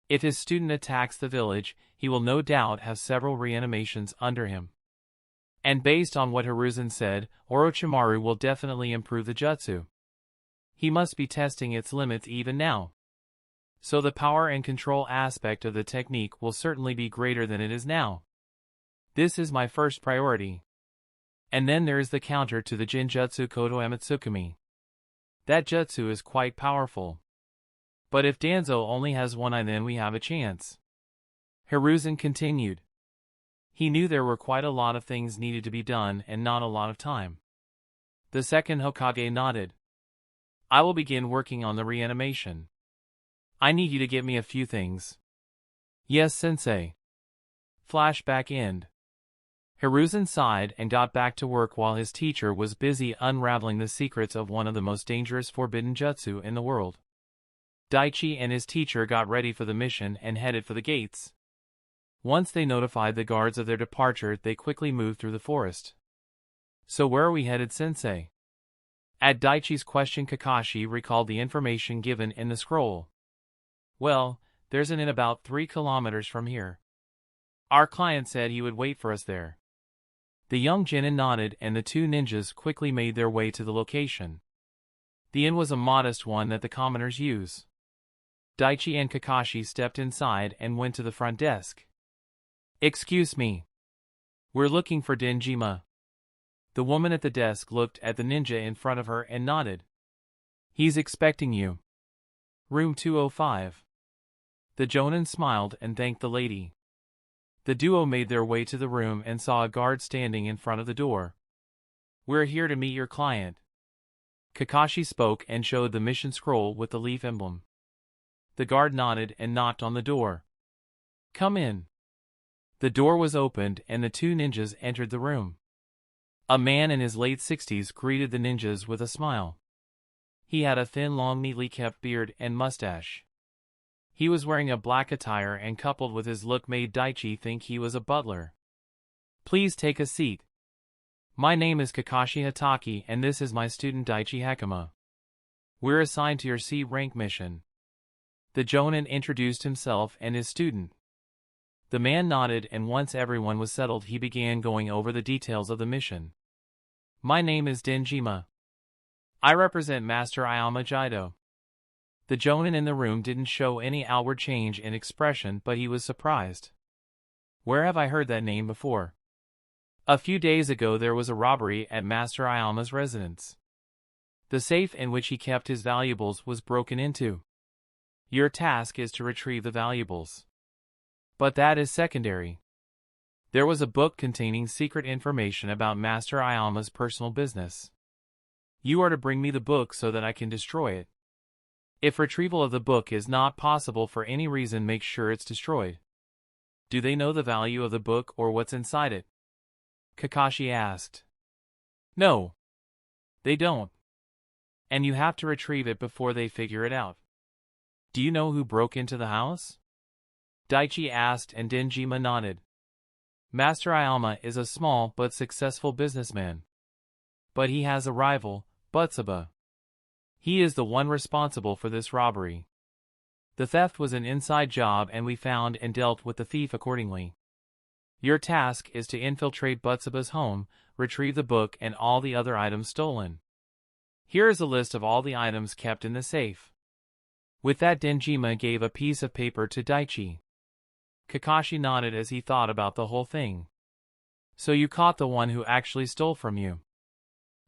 If his student attacks the village, he will no doubt have several reanimations under him. And based on what Hiruzen said, Orochimaru will definitely improve the jutsu. He must be testing its limits even now. So the power and control aspect of the technique will certainly be greater than it is now. This is my first priority. And then there is the counter to the Jinjutsu Koto Amatsukumi. That jutsu is quite powerful. But if Danzo only has one eye, then we have a chance. Hiruzen continued. He knew there were quite a lot of things needed to be done and not a lot of time. The second Hokage nodded. I will begin working on the reanimation. I need you to get me a few things. Yes, sensei. Flashback end. Hiruzen sighed and got back to work while his teacher was busy unraveling the secrets of one of the most dangerous forbidden jutsu in the world. Daichi and his teacher got ready for the mission and headed for the gates. Once they notified the guards of their departure, they quickly moved through the forest. So where are we headed, sensei? At Daichi's question, Kakashi recalled the information given in the scroll. Well, there's an inn about 3 kilometers from here. Our client said he would wait for us there. The young genin nodded and the two ninjas quickly made their way to the location. The inn was a modest one that the commoners use. Daichi and Kakashi stepped inside and went to the front desk. Excuse me. We're looking for Denjima. The woman at the desk looked at the ninja in front of her and nodded. He's expecting you. Room 205. The Jonin smiled and thanked the lady. The duo made their way to the room and saw a guard standing in front of the door. We're here to meet your client. Kakashi spoke and showed the mission scroll with the leaf emblem. The guard nodded and knocked on the door. Come in. The door was opened and the two ninjas entered the room. A man in his late 60s greeted the ninjas with a smile. He had a thin, long, neatly kept beard and mustache. He was wearing a black attire and coupled with his look made Daichi think he was a butler. Please take a seat. My name is Kakashi Hataki and this is my student Daichi Hakama. We're assigned to your C-rank mission. The Jonin introduced himself and his student. The man nodded and once everyone was settled he began going over the details of the mission. My name is Denjima. I represent Master Ayama Jaido. The Jonin in the room didn't show any outward change in expression, but he was surprised. Where have I heard that name before? A few days ago there was a robbery at Master Ayama's residence. The safe in which he kept his valuables was broken into. Your task is to retrieve the valuables. But that is secondary. There was a book containing secret information about Master Ayama's personal business. You are to bring me the book so that I can destroy it. If retrieval of the book is not possible for any reason, make sure it's destroyed. Do they know the value of the book or what's inside it? Kakashi asked. No. They don't. And you have to retrieve it before they figure it out. Do you know who broke into the house? Daichi asked, and Denjima nodded. Master Ayama is a small but successful businessman. But he has a rival, Butsuba. He is the one responsible for this robbery. The theft was an inside job and we found and dealt with the thief accordingly. Your task is to infiltrate Butsuba's home, retrieve the book and all the other items stolen. Here is a list of all the items kept in the safe. With that, Denjima gave a piece of paper to Daichi. Kakashi nodded as he thought about the whole thing. So you caught the one who actually stole from you.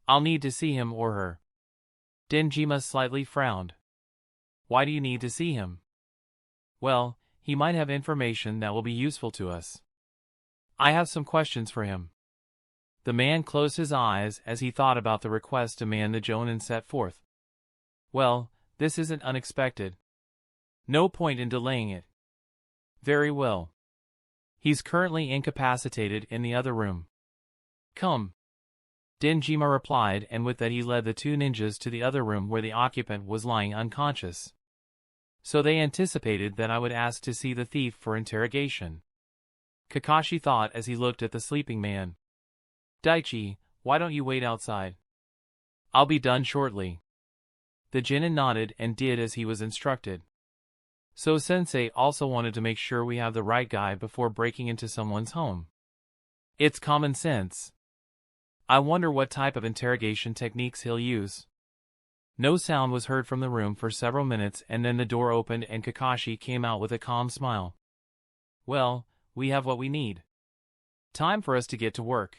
I'll need to see him or her. Denjima slightly frowned. Why do you need to see him? Well, he might have information that will be useful to us. I have some questions for him. The man closed his eyes as he thought about the request demand the Jonin set forth. Well, this isn't unexpected. No point in delaying it. Very well. He's currently incapacitated in the other room. Come. Denjima replied, and with that he led the two ninjas to the other room where the occupant was lying unconscious. So they anticipated that I would ask to see the thief for interrogation. Kakashi thought as he looked at the sleeping man. Daichi, why don't you wait outside? I'll be done shortly. The genin nodded and did as he was instructed. So Sensei also wanted to make sure we have the right guy before breaking into someone's home. It's common sense. I wonder what type of interrogation techniques he'll use. No sound was heard from the room for several minutes, and then the door opened and Kakashi came out with a calm smile. Well, we have what we need. Time for us to get to work.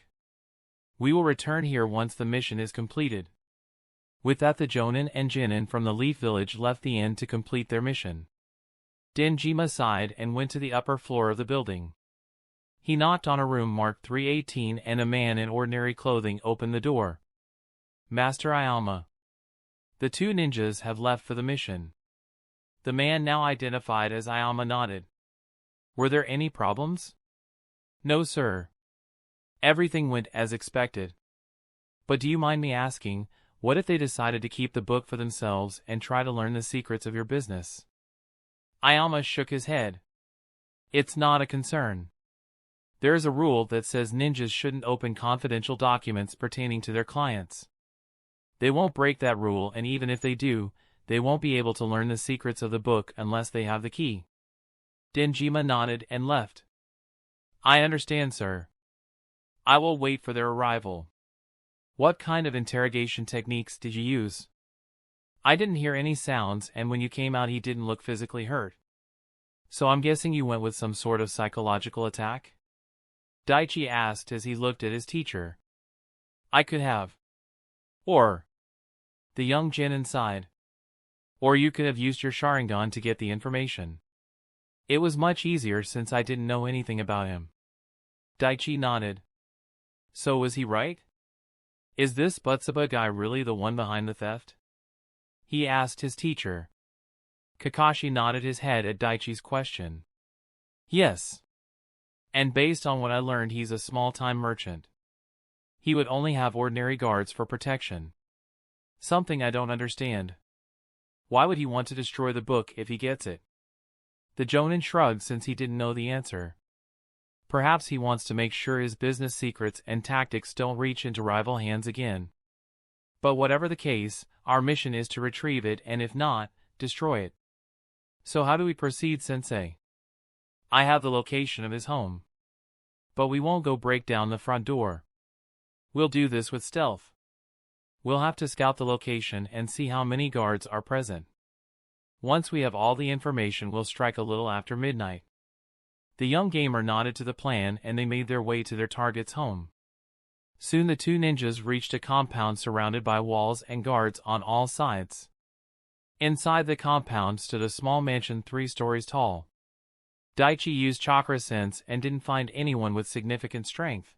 We will return here once the mission is completed. With that, the Jonin and Genin from the Leaf Village left the inn to complete their mission. Denjima sighed and went to the upper floor of the building. He knocked on a room marked 318 and a man in ordinary clothing opened the door. Master Ayama. The two ninjas have left for the mission. The man now identified as Ayama nodded. Were there any problems? No, sir. Everything went as expected. But do you mind me asking, what if they decided to keep the book for themselves and try to learn the secrets of your business? Ayama shook his head. It's not a concern. There is a rule that says ninjas shouldn't open confidential documents pertaining to their clients. They won't break that rule, and even if they do, they won't be able to learn the secrets of the book unless they have the key. Denjima nodded and left. I understand, sir. I will wait for their arrival. What kind of interrogation techniques did you use? I didn't hear any sounds, and when you came out he didn't look physically hurt. So I'm guessing you went with some sort of psychological attack? Daichi asked as he looked at his teacher. I could have. Or. The young genin sighed. Or you could have used your Sharingan to get the information. It was much easier since I didn't know anything about him. Daichi nodded. So was he right? Is this Butsuba guy really the one behind the theft? He asked his teacher. Kakashi nodded his head at Daichi's question. Yes. And based on what I learned, he's a small-time merchant. He would only have ordinary guards for protection. Something I don't understand. Why would he want to destroy the book if he gets it? The Jonin shrugged since he didn't know the answer. Perhaps he wants to make sure his business secrets and tactics don't reach into rival hands again. But whatever the case, our mission is to retrieve it, and if not, destroy it. So how do we proceed, Sensei? I have the location of his home. But we won't go break down the front door. We'll do this with stealth. We'll have to scout the location and see how many guards are present. Once we have all the information, we'll strike a little after midnight." The young gamer nodded to the plan and they made their way to their target's home. Soon the two ninjas reached a compound surrounded by walls and guards on all sides. Inside the compound stood a small mansion 3 stories tall. Daichi used chakra sense and didn't find anyone with significant strength.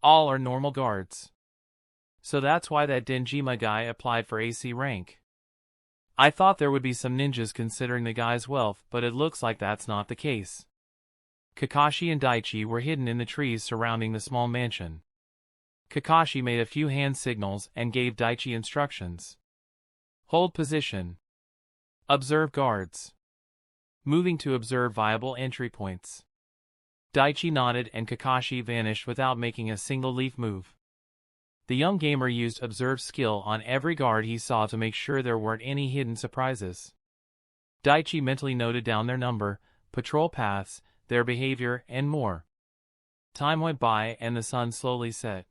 All are normal guards. So that's why that Denjima guy applied for AC rank. I thought there would be some ninjas considering the guy's wealth, but it looks like that's not the case. Kakashi and Daichi were hidden in the trees surrounding the small mansion. Kakashi made a few hand signals and gave Daichi instructions. Hold position. Observe guards. Moving to observe viable entry points. Daichi nodded and Kakashi vanished without making a single leaf move. The young gamer used observe skill on every guard he saw to make sure there weren't any hidden surprises. Daichi mentally noted down their number, patrol paths, their behavior, and more. Time went by and the sun slowly set.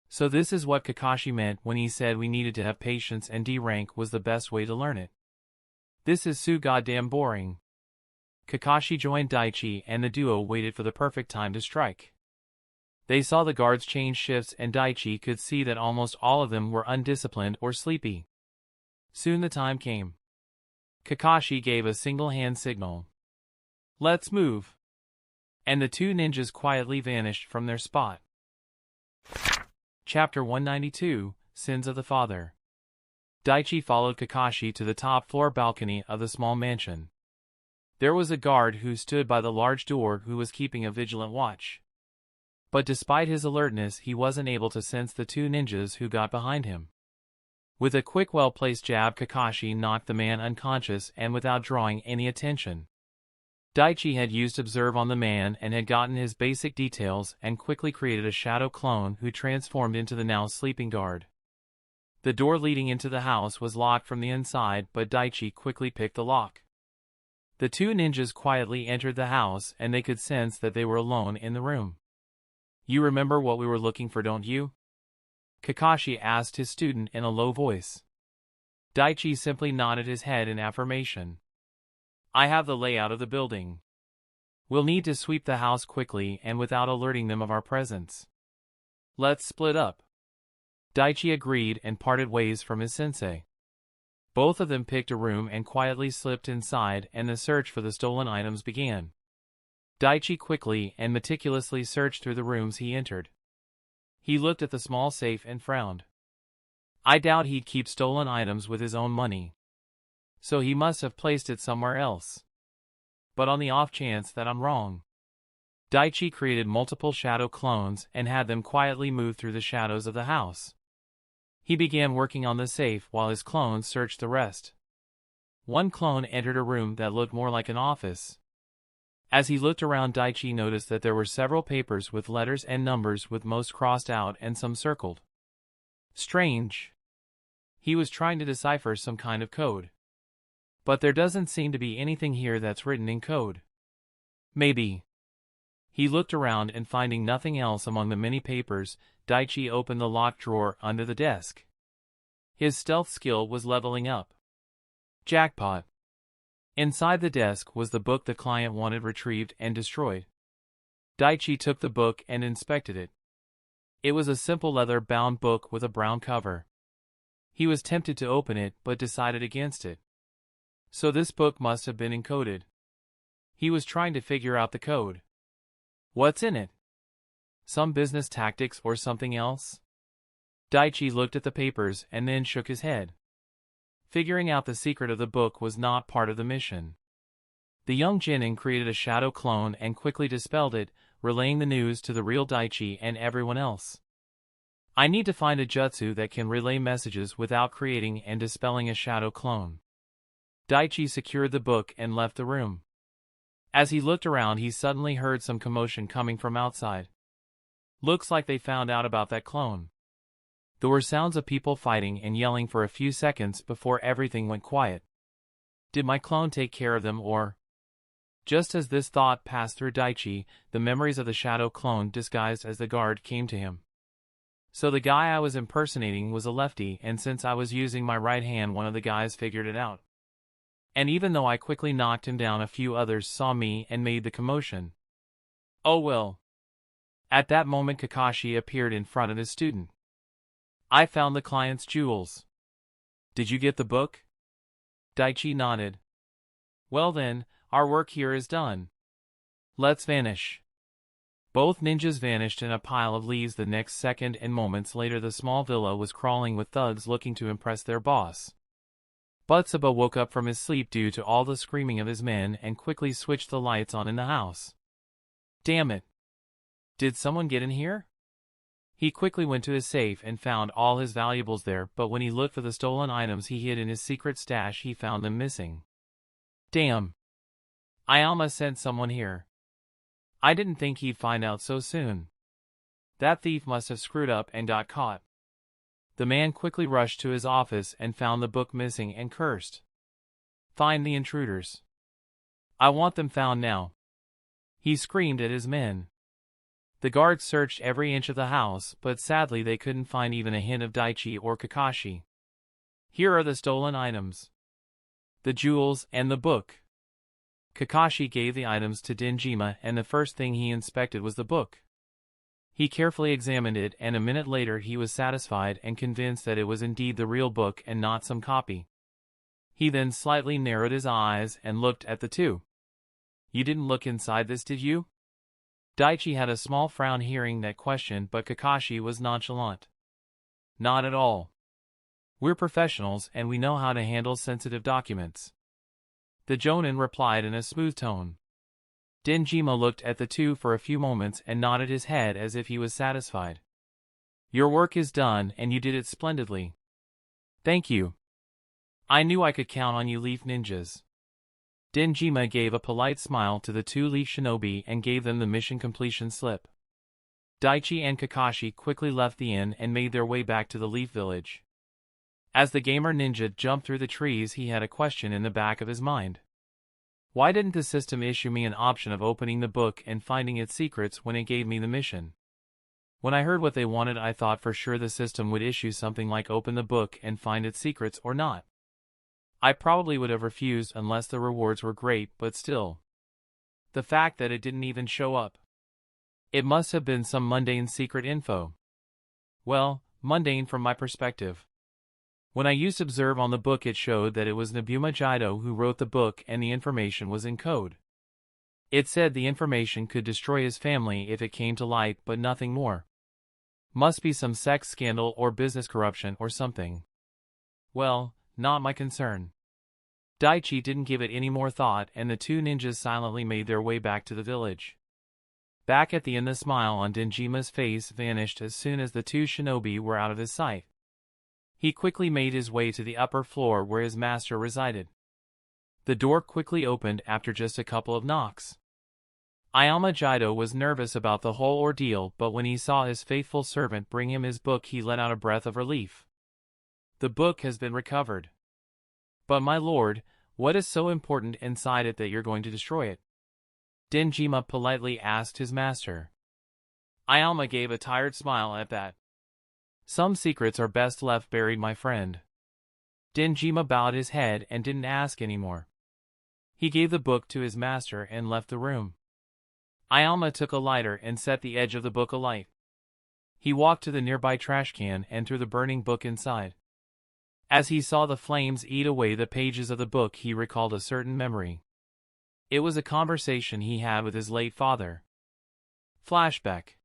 So this is what Kakashi meant when he said we needed to have patience and D rank was the best way to learn it. This is so goddamn boring. Kakashi joined Daichi and the duo waited for the perfect time to strike. They saw the guards change shifts and Daichi could see that almost all of them were undisciplined or sleepy. Soon the time came. Kakashi gave a single hand signal. "Let's move." And the two ninjas quietly vanished from their spot. Chapter 192, Sins of the Father. Daichi followed Kakashi to the top floor balcony of the small mansion. There was a guard who stood by the large door who was keeping a vigilant watch. But despite his alertness, he wasn't able to sense the two ninjas who got behind him. With a quick well-placed jab, Kakashi knocked the man unconscious and without drawing any attention. Daichi had used observe on the man and had gotten his basic details and quickly created a shadow clone who transformed into the now sleeping guard. The door leading into the house was locked from the inside, but Daichi quickly picked the lock. The two ninjas quietly entered the house and they could sense that they were alone in the room. "You remember what we were looking for, don't you?" Kakashi asked his student in a low voice. Daichi simply nodded his head in affirmation. "I have the layout of the building. We'll need to sweep the house quickly and without alerting them of our presence. Let's split up." Daichi agreed and parted ways from his sensei. Both of them picked a room and quietly slipped inside, and the search for the stolen items began. Daichi quickly and meticulously searched through the rooms he entered. He looked at the small safe and frowned. I doubt he'd keep stolen items with his own money. So he must have placed it somewhere else. But on the off chance that I'm wrong, Daichi created multiple shadow clones and had them quietly move through the shadows of the house. He began working on the safe while his clones searched the rest. One clone entered a room that looked more like an office. As he looked around, Daichi noticed that there were several papers with letters and numbers, with most crossed out and some circled. Strange. He was trying to decipher some kind of code. But there doesn't seem to be anything here that's written in code. Maybe. He looked around and finding nothing else among the many papers, Daichi opened the locked drawer under the desk. His stealth skill was leveling up. Jackpot. Inside the desk was the book the client wanted retrieved and destroyed. Daichi took the book and inspected it. It was a simple leather-bound book with a brown cover. He was tempted to open it but decided against it. So this book must have been encoded. He was trying to figure out the code. What's in it? Some business tactics or something else? Daichi looked at the papers and then shook his head. Figuring out the secret of the book was not part of the mission. The young genin created a shadow clone and quickly dispelled it, relaying the news to the real Daichi and everyone else. I need to find a jutsu that can relay messages without creating and dispelling a shadow clone. Daichi secured the book and left the room. As he looked around, he suddenly heard some commotion coming from outside. Looks like they found out about that clone. There were sounds of people fighting and yelling for a few seconds before everything went quiet. Did my clone take care of them, or? Just as this thought passed through Daichi, the memories of the shadow clone disguised as the guard came to him. So the guy I was impersonating was a lefty, and since I was using my right hand, one of the guys figured it out. And even though I quickly knocked him down, a few others saw me and made the commotion. Oh well. At that moment Kakashi appeared in front of his student. I found the client's jewels. Did you get the book? Daichi nodded. Well then, our work here is done. Let's vanish. Both ninjas vanished in a pile of leaves the next second, and moments later the small villa was crawling with thugs looking to impress their boss. Butsuba woke up from his sleep due to all the screaming of his men and quickly switched the lights on in the house. Damn it. Did someone get in here? He quickly went to his safe and found all his valuables there, but when he looked for the stolen items he hid in his secret stash, he found them missing. Damn. Aoyama sent someone here. I didn't think he'd find out so soon. That thief must have screwed up and got caught. The man quickly rushed to his office and found the book missing and cursed. Find the intruders. I want them found now. He screamed at his men. The guards searched every inch of the house, but sadly they couldn't find even a hint of Daichi or Kakashi. Here are the stolen items. The jewels and the book. Kakashi gave the items to Denjima, and the first thing he inspected was the book. He carefully examined it, and a minute later he was satisfied and convinced that it was indeed the real book and not some copy. He then slightly narrowed his eyes and looked at the two. You didn't look inside this, did you? Daichi had a small frown hearing that question, but Kakashi was nonchalant. Not at all. We're professionals and we know how to handle sensitive documents. The Jonin replied in a smooth tone. Denjima looked at the two for a few moments and nodded his head as if he was satisfied. Your work is done and you did it splendidly. Thank you. I knew I could count on you Leaf Ninjas. Denjima gave a polite smile to the two Leaf Shinobi and gave them the mission completion slip. Daichi and Kakashi quickly left the inn and made their way back to the Leaf Village. As the gamer ninja jumped through the trees, he had a question in the back of his mind. Why didn't the system issue me an option of opening the book and finding its secrets when it gave me the mission? When I heard what they wanted, I thought for sure the system would issue something like open the book and find its secrets or not. I probably would have refused unless the rewards were great, but still. The fact that it didn't even show up. It must have been some mundane secret info. Well, mundane from my perspective. When I used Observe on the book, it showed that it was Nobuma Jaido who wrote the book and the information was in code. It said the information could destroy his family if it came to light, but nothing more. Must be some sex scandal or business corruption or something. Well, not my concern. Daichi didn't give it any more thought, and the two ninjas silently made their way back to the village. Back at the inn, the smile on Denjima's face vanished as soon as the two shinobi were out of his sight. He quickly made his way to the upper floor where his master resided. The door quickly opened after just a couple of knocks. Aoyama Jaido was nervous about the whole ordeal, but when he saw his faithful servant bring him his book, he let out a breath of relief. The book has been recovered. But my lord, what is so important inside it that you're going to destroy it? Denjima politely asked his master. Aoyama gave a tired smile at that. Some secrets are best left buried, my friend. Denjima bowed his head and didn't ask any more. He gave the book to his master and left the room. Aoyama took a lighter and set the edge of the book alight. He walked to the nearby trash can and threw the burning book inside. As he saw the flames eat away the pages of the book, he recalled a certain memory. It was a conversation he had with his late father. Flashback.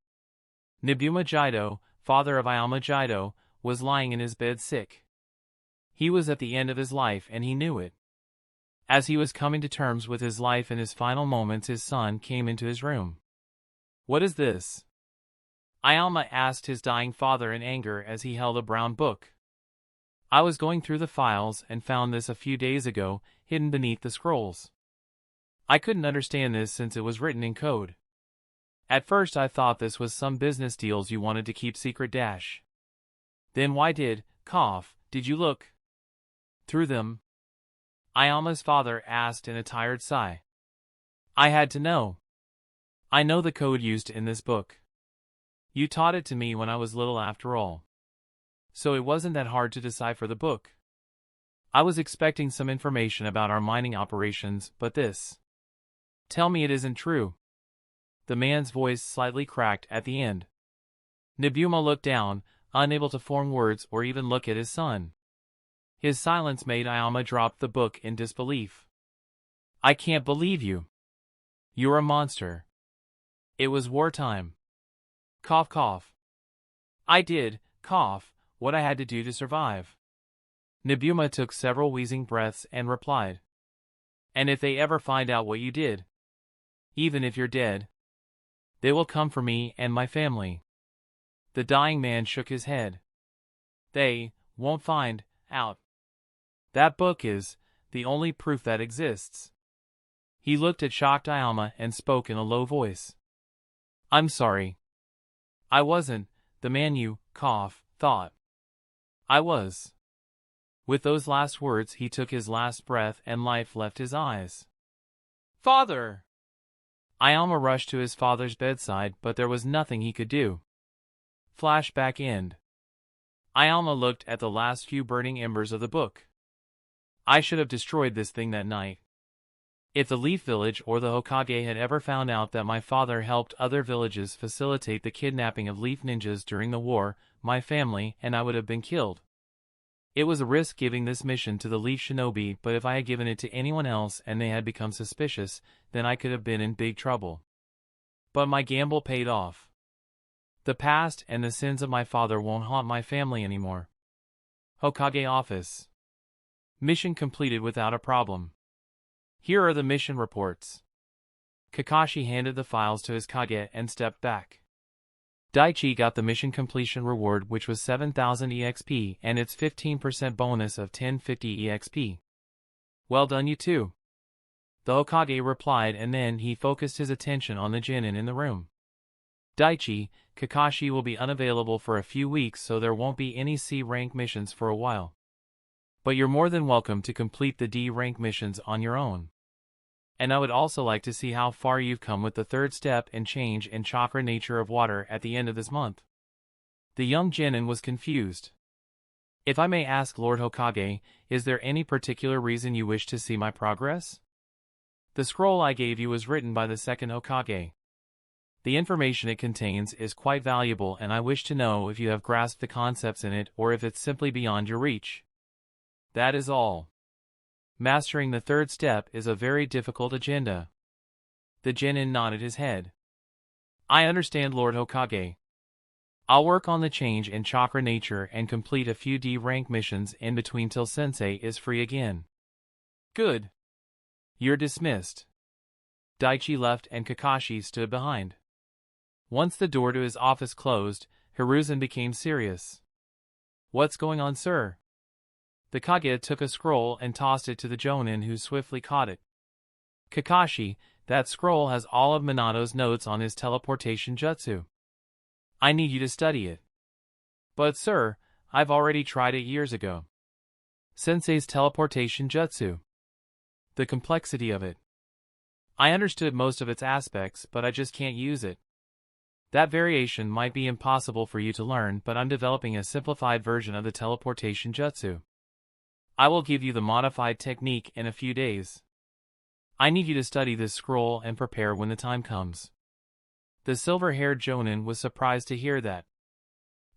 Nobuma Jaido, father of Aoyama Jaido, was lying in his bed sick. He was at the end of his life and he knew it. As he was coming to terms with his life in his final moments, his son came into his room. What is this? Aoyama asked his dying father in anger as he held a brown book. I was going through the files and found this a few days ago, hidden beneath the scrolls. I couldn't understand this since it was written in code. At first I thought this was some business deals you wanted to keep secret dash. Then why did you look through them? Aoyama's father asked in a tired sigh. I had to know. I know the code used in this book. You taught it to me when I was little after all. So it wasn't that hard to decipher the book. I was expecting some information about our mining operations, but this. Tell me it isn't true. The man's voice slightly cracked at the end. Nobuma looked down, unable to form words or even look at his son. His silence made Ayama drop the book in disbelief. I can't believe you. You're a monster. It was wartime. Cough cough. I did, cough, what I had to do to survive. Nobuma took several wheezing breaths and replied. And if they ever find out what you did, even if you're dead, they will come for me and my family. The dying man shook his head. They won't find out. That book is the only proof that exists. He looked at shocked Ayama and spoke in a low voice. I'm sorry. I wasn't the man you, cough, thought I was. With those last words he took his last breath and life left his eyes. Father! Ayama rushed to his father's bedside, but there was nothing he could do. Flashback end. Ayama looked at the last few burning embers of the book. I should have destroyed this thing that night. If the Leaf Village or the Hokage had ever found out that my father helped other villages facilitate the kidnapping of Leaf Ninjas during the war, my family and I would have been killed. It was a risk giving this mission to the Leaf Shinobi, but if I had given it to anyone else and they had become suspicious, then I could have been in big trouble. But my gamble paid off. The past and the sins of my father won't haunt my family anymore. Hokage Office. Mission completed without a problem. Here are the mission reports. Kakashi handed the files to his Kage and stepped back. Daichi got the mission completion reward, which was 7,000 EXP and its 15% bonus of 1050 EXP. Well done you two. The Hokage replied, and then he focused his attention on the genin in the room. Daichi, Kakashi will be unavailable for a few weeks, so there won't be any C-rank missions for a while. But you're more than welcome to complete the D-rank missions on your own. And I would also like to see how far you've come with the third step and change in chakra nature of water at the end of this month. The young genin was confused. If I may ask, Lord Hokage, is there any particular reason you wish to see my progress? The scroll I gave you was written by the second Hokage. The information it contains is quite valuable, and I wish to know if you have grasped the concepts in it or if it's simply beyond your reach. That is all. Mastering the third step is a very difficult agenda. The genin nodded his head. I understand, Lord Hokage. I'll work on the change in chakra nature and complete a few D-rank missions in between till Sensei is free again. Good. You're dismissed. Daichi left and Kakashi stood behind. Once the door to his office closed, Hiruzen became serious. What's going on, sir? The Kage took a scroll and tossed it to the Jonin, who swiftly caught it. Kakashi, that scroll has all of Minato's notes on his teleportation jutsu. I need you to study it. But sir, I've already tried it years ago. Sensei's teleportation jutsu. The complexity of it. I understood most of its aspects, but I just can't use it. That variation might be impossible for you to learn, but I'm developing a simplified version of the teleportation jutsu. I will give you the modified technique in a few days. I need you to study this scroll and prepare when the time comes. The silver-haired Jonin was surprised to hear that.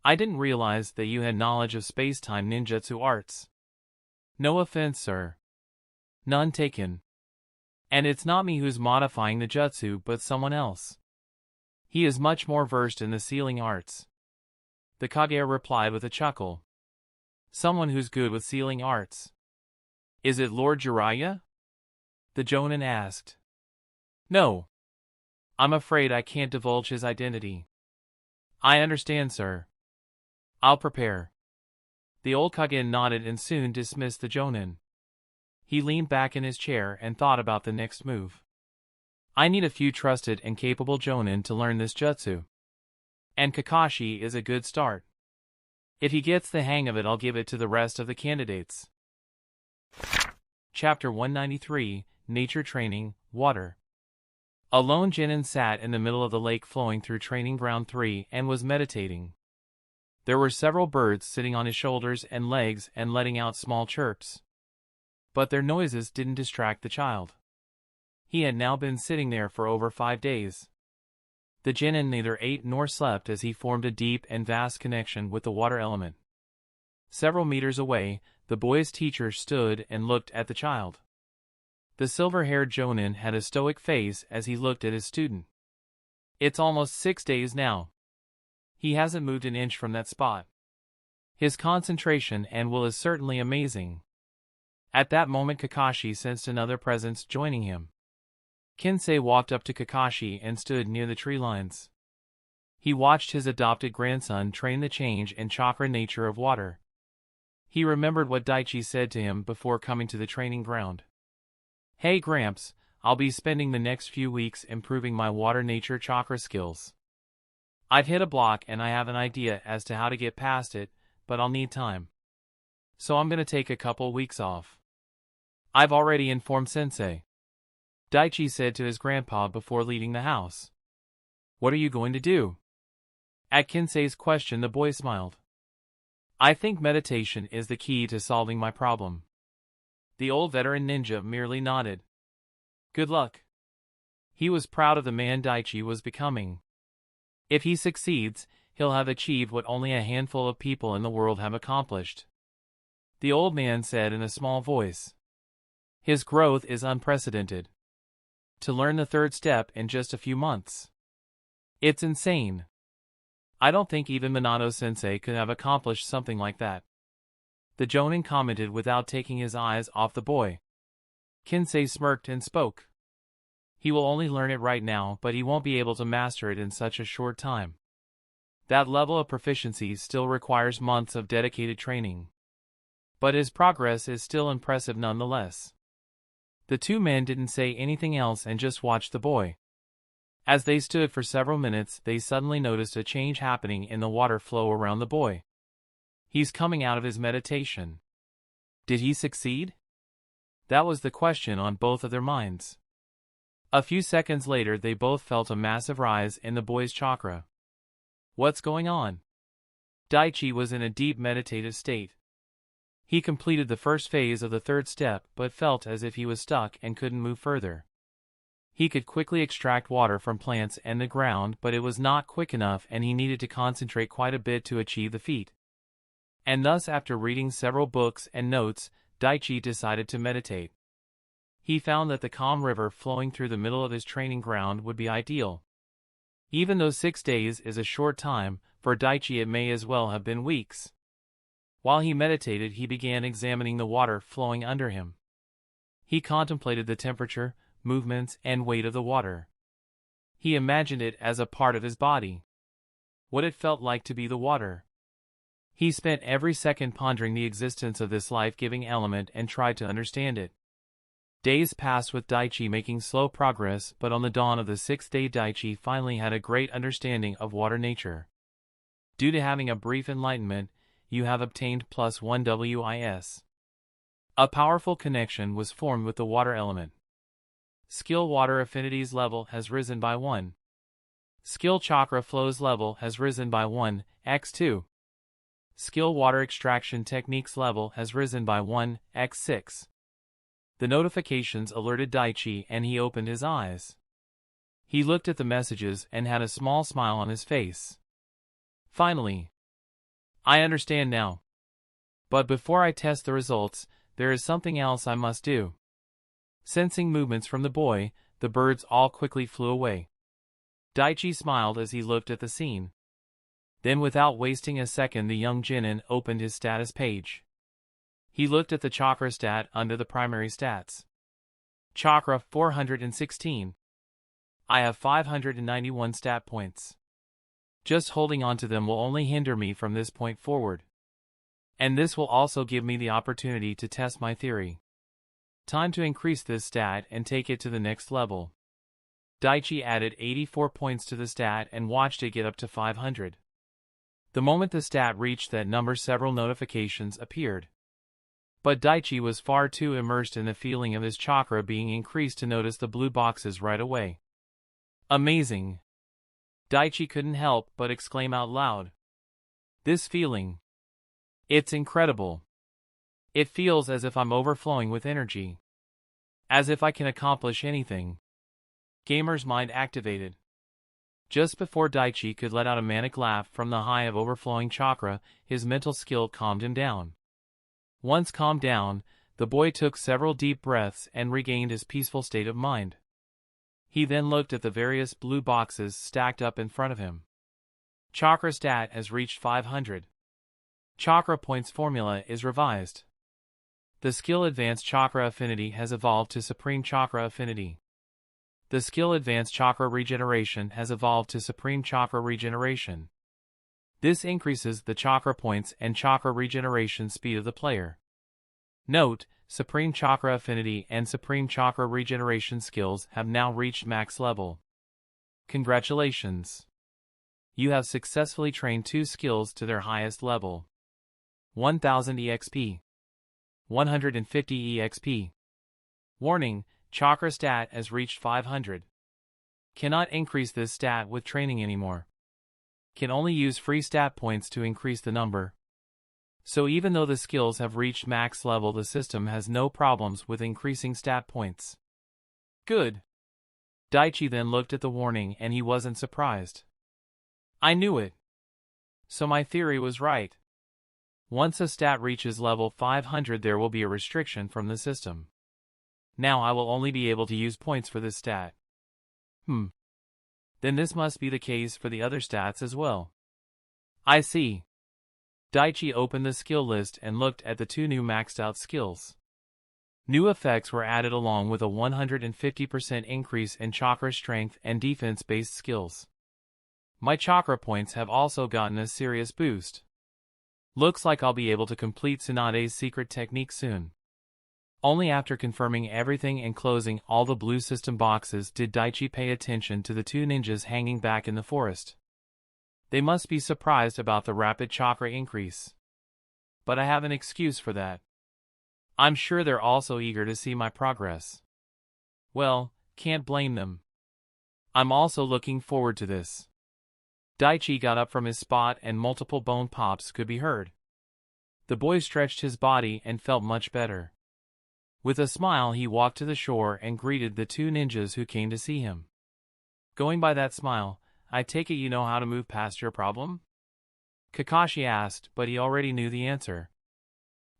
I didn't realize that you had knowledge of space-time ninjutsu arts. No offense, sir. None taken. And it's not me who's modifying the jutsu, but someone else. He is much more versed in the sealing arts. The Kage replied with a chuckle. Someone who's good with sealing arts. Is it Lord Jiraiya? The Jonin asked. No. I'm afraid I can't divulge his identity. I understand, sir. I'll prepare. The old Kage nodded and soon dismissed the Jonin. He leaned back in his chair and thought about the next move. I need a few trusted and capable Jonin to learn this jutsu. And Kakashi is a good start. If he gets the hang of it, I'll give it to the rest of the candidates. Chapter 193, Nature Training, Water. A lone genin sat in the middle of the lake flowing through Training Ground 3 and was meditating. There were several birds sitting on his shoulders and legs and letting out small chirps. But their noises didn't distract the child. He had now been sitting there for over 5 days. The genin neither ate nor slept as he formed a deep and vast connection with the water element. Several meters away, the boy's teacher stood and looked at the child. The silver-haired jonin had a stoic face as he looked at his student. It's almost 6 days now. He hasn't moved an inch from that spot. His concentration and will is certainly amazing. At that moment Kakashi sensed another presence joining him. Kinsei walked up to Kakashi and stood near the tree lines. He watched his adopted grandson train the change and chakra nature of water. He remembered what Daichi said to him before coming to the training ground. "Hey Gramps, I'll be spending the next few weeks improving my water nature chakra skills. I've hit a block and I have an idea as to how to get past it, but I'll need time. So I'm gonna take a couple weeks off. I've already informed Sensei," Daichi said to his grandpa before leaving the house. "What are you going to do?" At Kinsei's question the boy smiled. "I think meditation is the key to solving my problem." The old veteran ninja merely nodded. Good luck. He was proud of the man Daichi was becoming. If he succeeds, he'll have achieved what only a handful of people in the world have accomplished. The old man said in a small voice. His growth is unprecedented. To learn the third step in just a few months. It's insane. I don't think even Minato-sensei could have accomplished something like that. The jonin commented without taking his eyes off the boy. Kinsei smirked and spoke. He will only learn it right now, but he won't be able to master it in such a short time. That level of proficiency still requires months of dedicated training. But his progress is still impressive nonetheless. The two men didn't say anything else and just watched the boy. As they stood for several minutes, they suddenly noticed a change happening in the water flow around the boy. He's coming out of his meditation. Did he succeed? That was the question on both of their minds. A few seconds later they both felt a massive rise in the boy's chakra. What's going on? Daichi was in a deep meditative state. He completed the first phase of the third step but felt as if he was stuck and couldn't move further. He could quickly extract water from plants and the ground, but it was not quick enough and he needed to concentrate quite a bit to achieve the feat. And thus, after reading several books and notes, Daichi decided to meditate. He found that the calm river flowing through the middle of his training ground would be ideal. Even though 6 days is a short time, for Daichi it may as well have been weeks. While he meditated, he began examining the water flowing under him. He contemplated the temperature, movements, and weight of the water. He imagined it as a part of his body. What it felt like to be the water. He spent every second pondering the existence of this life-giving element and tried to understand it. Days passed with Daichi making slow progress, but on the dawn of the 6th day Daichi finally had a great understanding of water nature. Due to having a brief enlightenment, you have obtained +1 WIS. A powerful connection was formed with the water element. Skill water affinities level has risen by 1. Skill chakra flows level has risen by 1, x2. Skill water extraction techniques level has risen by 1, x6. The notifications alerted Daichi and he opened his eyes. He looked at the messages and had a small smile on his face. Finally. I understand now. But before I test the results, there is something else I must do. Sensing movements from the boy, the birds all quickly flew away. Daichi smiled as he looked at the scene. Then without wasting a second the young genin opened his status page. He looked at the chakra stat under the primary stats. Chakra 416. I have 591 stat points. Just holding on to them will only hinder me from this point forward. And this will also give me the opportunity to test my theory. Time to increase this stat and take it to the next level. Daichi added 84 points to the stat and watched it get up to 500. The moment the stat reached that number, several notifications appeared. But Daichi was far too immersed in the feeling of his chakra being increased to notice the blue boxes right away. Amazing. Daichi couldn't help but exclaim out loud. This feeling. It's incredible. It feels as if I'm overflowing with energy. As if I can accomplish anything. Gamer's mind activated. Just before Daichi could let out a manic laugh from the high of overflowing chakra, his mental skill calmed him down. Once calmed down, the boy took several deep breaths and regained his peaceful state of mind. He then looked at the various blue boxes stacked up in front of him. Chakra stat has reached 500. Chakra points formula is revised. The skill Advanced Chakra Affinity has evolved to Supreme Chakra Affinity. The skill Advanced Chakra Regeneration has evolved to Supreme Chakra Regeneration. This increases the chakra points and chakra regeneration speed of the player. Note, Supreme Chakra Affinity and Supreme Chakra Regeneration skills have now reached max level. Congratulations! You have successfully trained 2 skills to their highest level. 1000 EXP. 150 EXP. Warning, Chakra stat has reached 500. Cannot increase this stat with training anymore. Can only use free stat points to increase the number. So even though the skills have reached max level, the system has no problems with increasing stat points. Good. Daichi then looked at the warning and he wasn't surprised. I knew it. So my theory was right. Once a stat reaches level 500, there will be a restriction from the system. Now I will only be able to use points for this stat. Then this must be the case for the other stats as well. I see. Daichi opened the skill list and looked at the 2 new maxed out skills. New effects were added along with a 150% increase in chakra strength and defense-based skills. My chakra points have also gotten a serious boost. Looks like I'll be able to complete Tsunade's secret technique soon. Only after confirming everything and closing all the blue system boxes did Daichi pay attention to the 2 ninjas hanging back in the forest. They must be surprised about the rapid chakra increase. But I have an excuse for that. I'm sure they're also eager to see my progress. Well, can't blame them. I'm also looking forward to this. Daichi got up from his spot and multiple bone pops could be heard. The boy stretched his body and felt much better. With a smile he walked to the shore and greeted the 2 ninjas who came to see him. Going by that smile, I take it you know how to move past your problem? Kakashi asked, but he already knew the answer.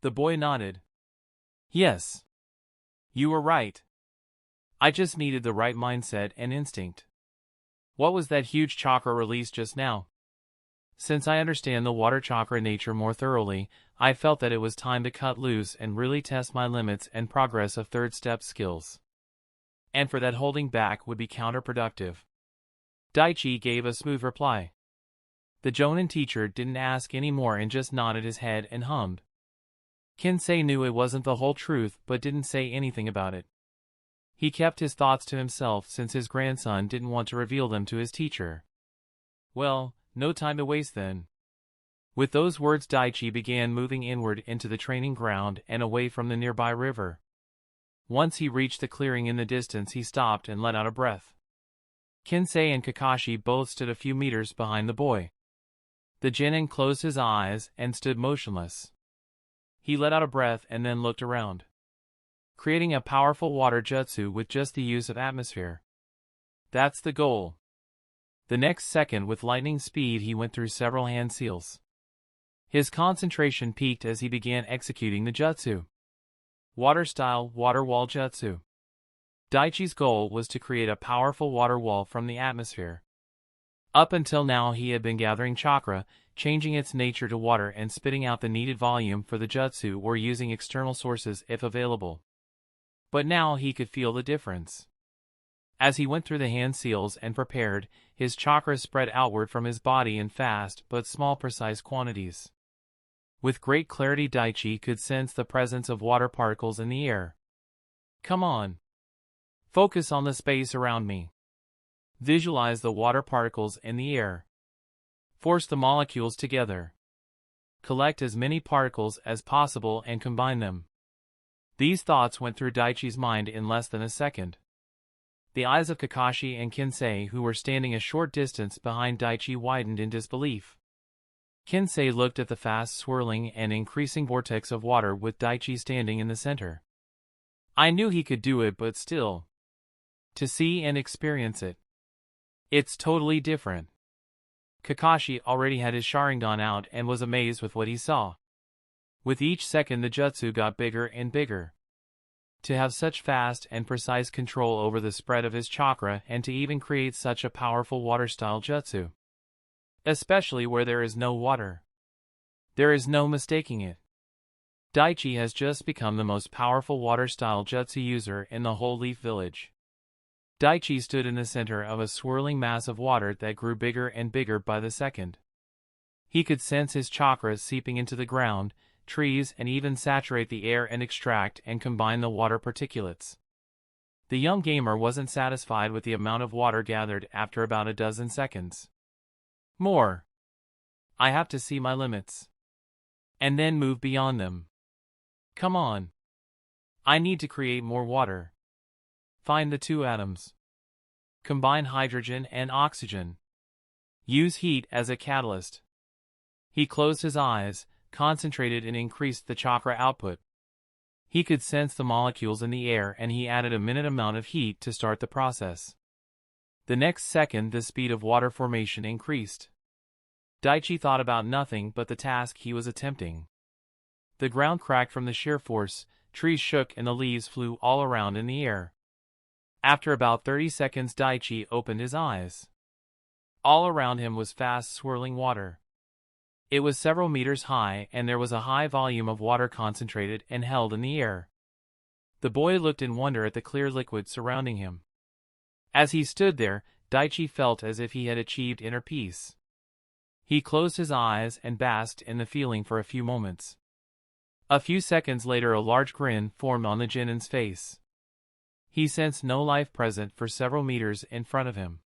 The boy nodded. Yes. You were right. I just needed the right mindset and instinct. What was that huge chakra release just now? Since I understand the water chakra nature more thoroughly, I felt that it was time to cut loose and really test my limits and progress of 3rd step skills. And for that, holding back would be counterproductive. Daichi gave a smooth reply. The Jonin teacher didn't ask any more and just nodded his head and hummed. Kensei knew it wasn't the whole truth but didn't say anything about it. He kept his thoughts to himself since his grandson didn't want to reveal them to his teacher. Well, no time to waste then. With those words, Daichi began moving inward into the training ground and away from the nearby river. Once he reached the clearing in the distance, he stopped and let out a breath. Kensei and Kakashi both stood a few meters behind the boy. The genin closed his eyes and stood motionless. He let out a breath and then looked around, creating a powerful water jutsu with just the use of atmosphere. That's the goal. The next second, with lightning speed, he went through several hand seals. His concentration peaked as he began executing the jutsu. Water-style water wall jutsu. Daichi's goal was to create a powerful water wall from the atmosphere. Up until now he had been gathering chakra, changing its nature to water and spitting out the needed volume for the jutsu or using external sources if available. But now he could feel the difference. As he went through the hand seals and prepared, his chakra spread outward from his body in fast but small precise quantities. With great clarity, Daichi could sense the presence of water particles in the air. Come on. Focus on the space around me. Visualize the water particles in the air. Force the molecules together. Collect as many particles as possible and combine them. These thoughts went through Daichi's mind in less than a second. The eyes of Kakashi and Kinsei, who were standing a short distance behind Daichi, widened in disbelief. Kinsei looked at the fast swirling and increasing vortex of water with Daichi standing in the center. I knew he could do it, but still. To see and experience it. It's totally different. Kakashi already had his Sharingan out and was amazed with what he saw. With each second the jutsu got bigger and bigger. To have such fast and precise control over the spread of his chakra and to even create such a powerful water-style jutsu. Especially where there is no water. There is no mistaking it. Daichi has just become the most powerful water-style jutsu user in the whole Leaf Village. Daichi stood in the center of a swirling mass of water that grew bigger and bigger by the second. He could sense his chakras seeping into the ground, trees, and even saturate the air and extract and combine the water particulates. The young gamer wasn't satisfied with the amount of water gathered after about a dozen seconds. More. I have to see my limits. And then move beyond them. Come on. I need to create more water. Find the two atoms. Combine hydrogen and oxygen. Use heat as a catalyst. He closed his eyes, concentrated and increased the chakra output. He could sense the molecules in the air and he added a minute amount of heat to start the process. The next second the speed of water formation increased. Daichi thought about nothing but the task he was attempting. The ground cracked from the sheer force, trees shook and the leaves flew all around in the air. After about 30 seconds Daichi opened his eyes. All around him was fast swirling water. It was several meters high and there was a high volume of water concentrated and held in the air. The boy looked in wonder at the clear liquid surrounding him. As he stood there, Daichi felt as if he had achieved inner peace. He closed his eyes and basked in the feeling for a few moments. A few seconds later a large grin formed on the Genin's face. He sensed no life present for several meters in front of him.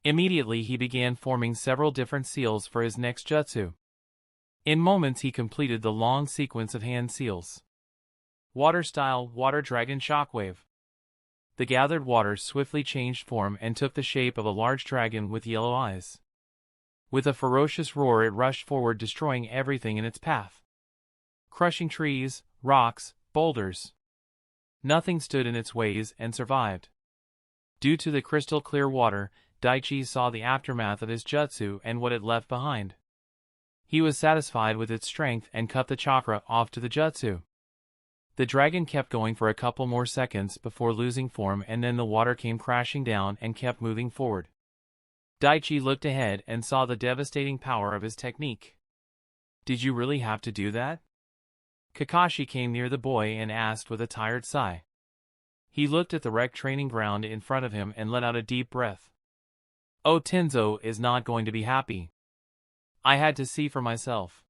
Immediately he began forming several different seals for his next jutsu. In moments he completed the long sequence of hand seals. Water style, water dragon shockwave. The gathered water swiftly changed form and took the shape of a large dragon with yellow eyes. With a ferocious roar it rushed forward, destroying everything in its path. Crushing trees, rocks, boulders. Nothing stood in its ways and survived. Due to the crystal clear water, Daichi saw the aftermath of his jutsu and what it left behind. He was satisfied with its strength and cut the chakra off to the jutsu. The dragon kept going for a couple more seconds before losing form and then the water came crashing down and kept moving forward. Daichi looked ahead and saw the devastating power of his technique. Did you really have to do that? Kakashi came near the boy and asked with a tired sigh. He looked at the wrecked training ground in front of him and let out a deep breath. Oh, Tenzo is not going to be happy. I had to see for myself.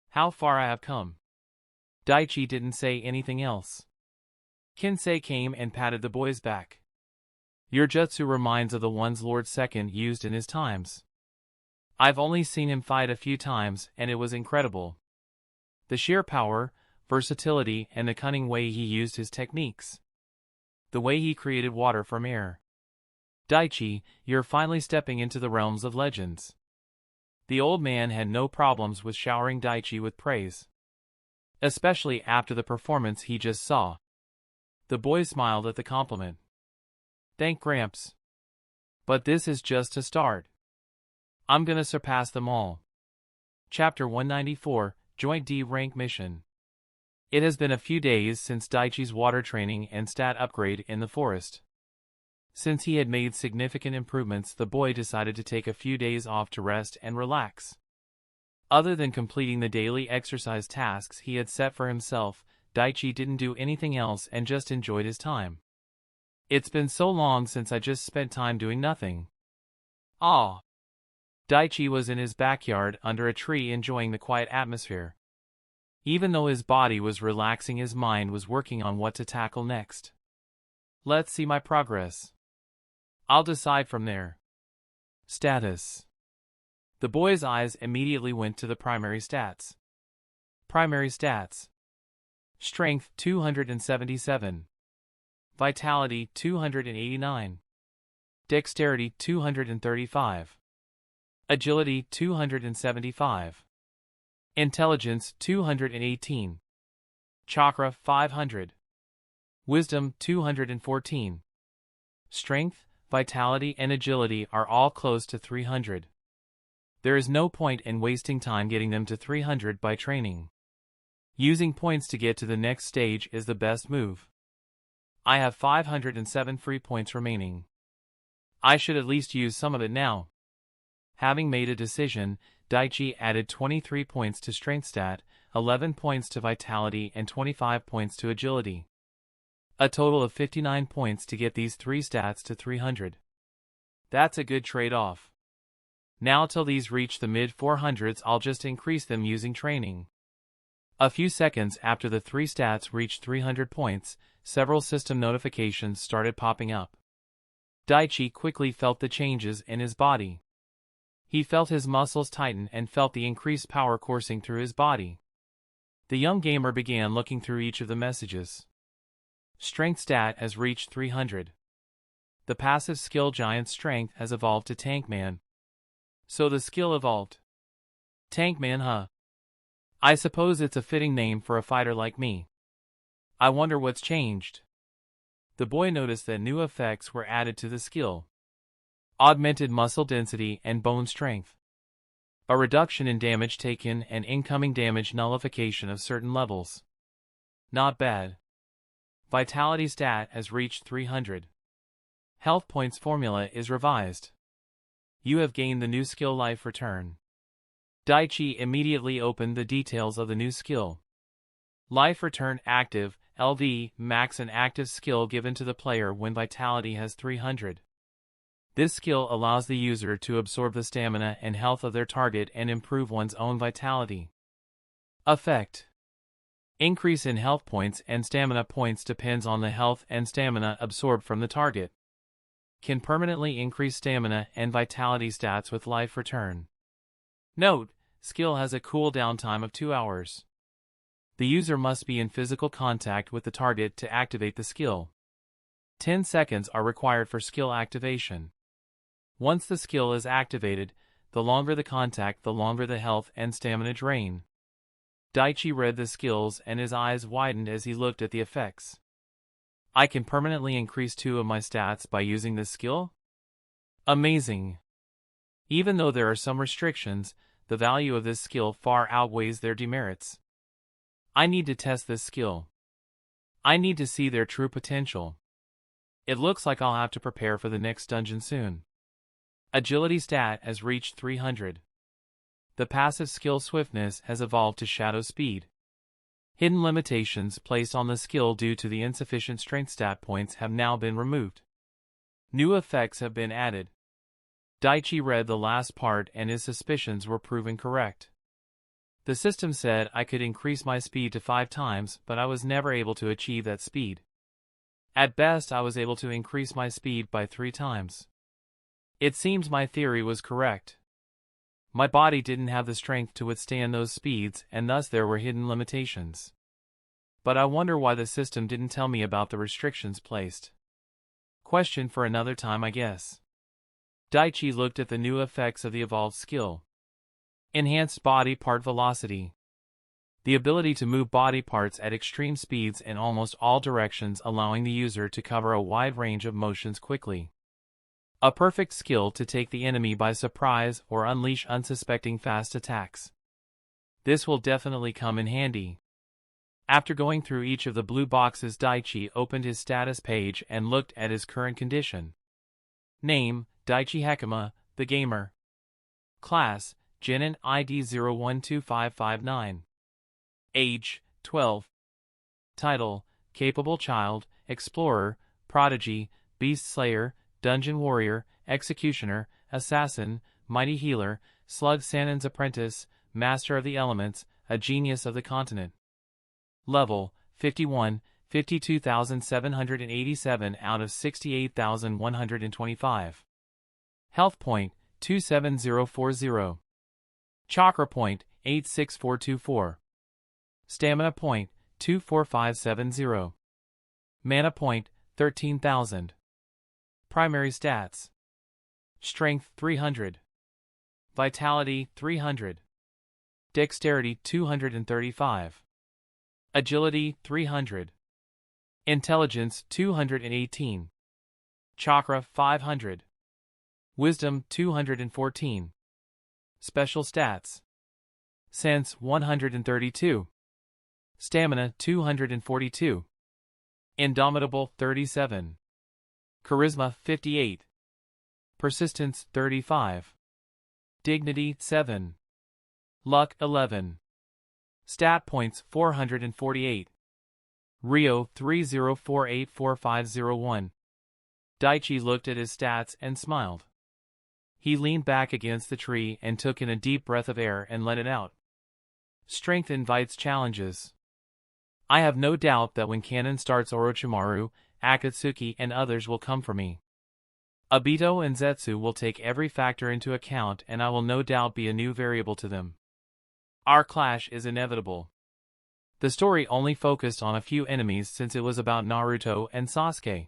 How far I have come. Daichi didn't say anything else. Kinsei came and patted the boy's back. Your jutsu reminds of the ones Lord Second used in his times. I've only seen him fight a few times and it was incredible. The sheer power, versatility, and the cunning way he used his techniques. The way he created water from air. Daichi, you're finally stepping into the realms of legends. The old man had no problems with showering Daichi with praise. Especially after the performance he just saw. The boy smiled at the compliment. Thank Gramps. But this is just a start. I'm gonna surpass them all. Chapter 194, Joint D Rank Mission. It has been a few days since Daichi's water training and stat upgrade in the forest. Since he had made significant improvements, the boy decided to take a few days off to rest and relax. Other than completing the daily exercise tasks he had set for himself, Daichi didn't do anything else and just enjoyed his time. It's been so long since I just spent time doing nothing. Ah. Daichi was in his backyard under a tree enjoying the quiet atmosphere. Even though his body was relaxing, his mind was working on what to tackle next. Let's see my progress. I'll decide from there. Status. The boy's eyes immediately went to the primary stats. Primary stats. Strength 277. Vitality 289. Dexterity 235. Agility 275. Intelligence 218. Chakra 500. Wisdom 214. Strength, vitality and agility are all close to 300. There is no point in wasting time getting them to 300 by training. Using points to get to the next stage is the best move. I have 507 free points remaining. I should at least use some of it now. Having made a decision, Daichi added 23 points to strength stat, 11 points to vitality and 25 points to agility. A total of 59 points to get these three stats to 300. That's a good trade-off. Now till these reach the mid-400s, I'll just increase them using training. A few seconds after the three stats reached 300 points, several system notifications started popping up. Daichi quickly felt the changes in his body. He felt his muscles tighten and felt the increased power coursing through his body. The young gamer began looking through each of the messages. Strength stat has reached 300. The passive skill Giant Strength has evolved to Tankman. So the skill evolved. Tankman, huh? I suppose it's a fitting name for a fighter like me. I wonder what's changed. The boy noticed that new effects were added to the skill. Augmented muscle density and bone strength. A reduction in damage taken and incoming damage nullification of certain levels. Not bad. Vitality stat has reached 300. Health points formula is revised. You have gained the new skill Life Return. Daichi immediately opened the details of the new skill. Life Return active, LV, max an active skill given to the player when vitality has 300. This skill allows the user to absorb the stamina and health of their target and improve one's own vitality. Effect: increase in health points and stamina points depends on the health and stamina absorbed from the target. Can permanently increase stamina and vitality stats with Life Return. Note: skill has a cooldown time of 2 hours. The user must be in physical contact with the target to activate the skill. 10 seconds are required for skill activation. Once the skill is activated, the longer the contact, the longer the health and stamina drain. Daichi read the skills and his eyes widened as he looked at the effects. I can permanently increase 2 of my stats by using this skill? Amazing! Even though there are some restrictions, the value of this skill far outweighs their demerits. I need to test this skill. I need to see their true potential. It looks like I'll have to prepare for the next dungeon soon. Agility stat has reached 300. The passive skill Swiftness has evolved to Shadow Speed. Hidden limitations placed on the skill due to the insufficient strength stat points have now been removed. New effects have been added. Daichi read the last part and his suspicions were proven correct. The system said I could increase my speed to 5 times, but I was never able to achieve that speed. At best, I was able to increase my speed by 3 times. It seems my theory was correct. My body didn't have the strength to withstand those speeds, and thus there were hidden limitations. But I wonder why the system didn't tell me about the restrictions placed. Question for another time, I guess. Daichi looked at the new effects of the evolved skill. Enhanced body part velocity. The ability to move body parts at extreme speeds in almost all directions, allowing the user to cover a wide range of motions quickly. A perfect skill to take the enemy by surprise or unleash unsuspecting fast attacks. This will definitely come in handy. After going through each of the blue boxes, Daichi opened his status page and looked at his current condition. Name: Daichi Hekima, the gamer. Class: Genin ID 012559. Age: 12. Title: Capable Child, Explorer, Prodigy, Beast Slayer, Dungeon Warrior, Executioner, Assassin, Mighty Healer, Slug Sannin's Apprentice, Master of the Elements, a Genius of the Continent. Level: 51, 52,787 out of 68,125. Health point: 27040. Chakra point: 86424. Stamina point: 24570. Mana point: 13,000. Primary stats. Strength 300. Vitality 300. Dexterity 235. Agility 300. Intelligence 218. Chakra 500. Wisdom 214. Special stats. Sense 132. Stamina 242. Indomitable 37. Charisma 58. Persistence 35. Dignity 7. Luck 11. Stat points 448. Rio 30484501. Daichi looked at his stats and smiled. He leaned back against the tree and took in a deep breath of air and let it out. Strength invites challenges. I have no doubt that when canon starts, Orochimaru, Akatsuki, and others will come for me. Obito and Zetsu will take every factor into account, and I will no doubt be a new variable to them. Our clash is inevitable. The story only focused on a few enemies since it was about Naruto and Sasuke.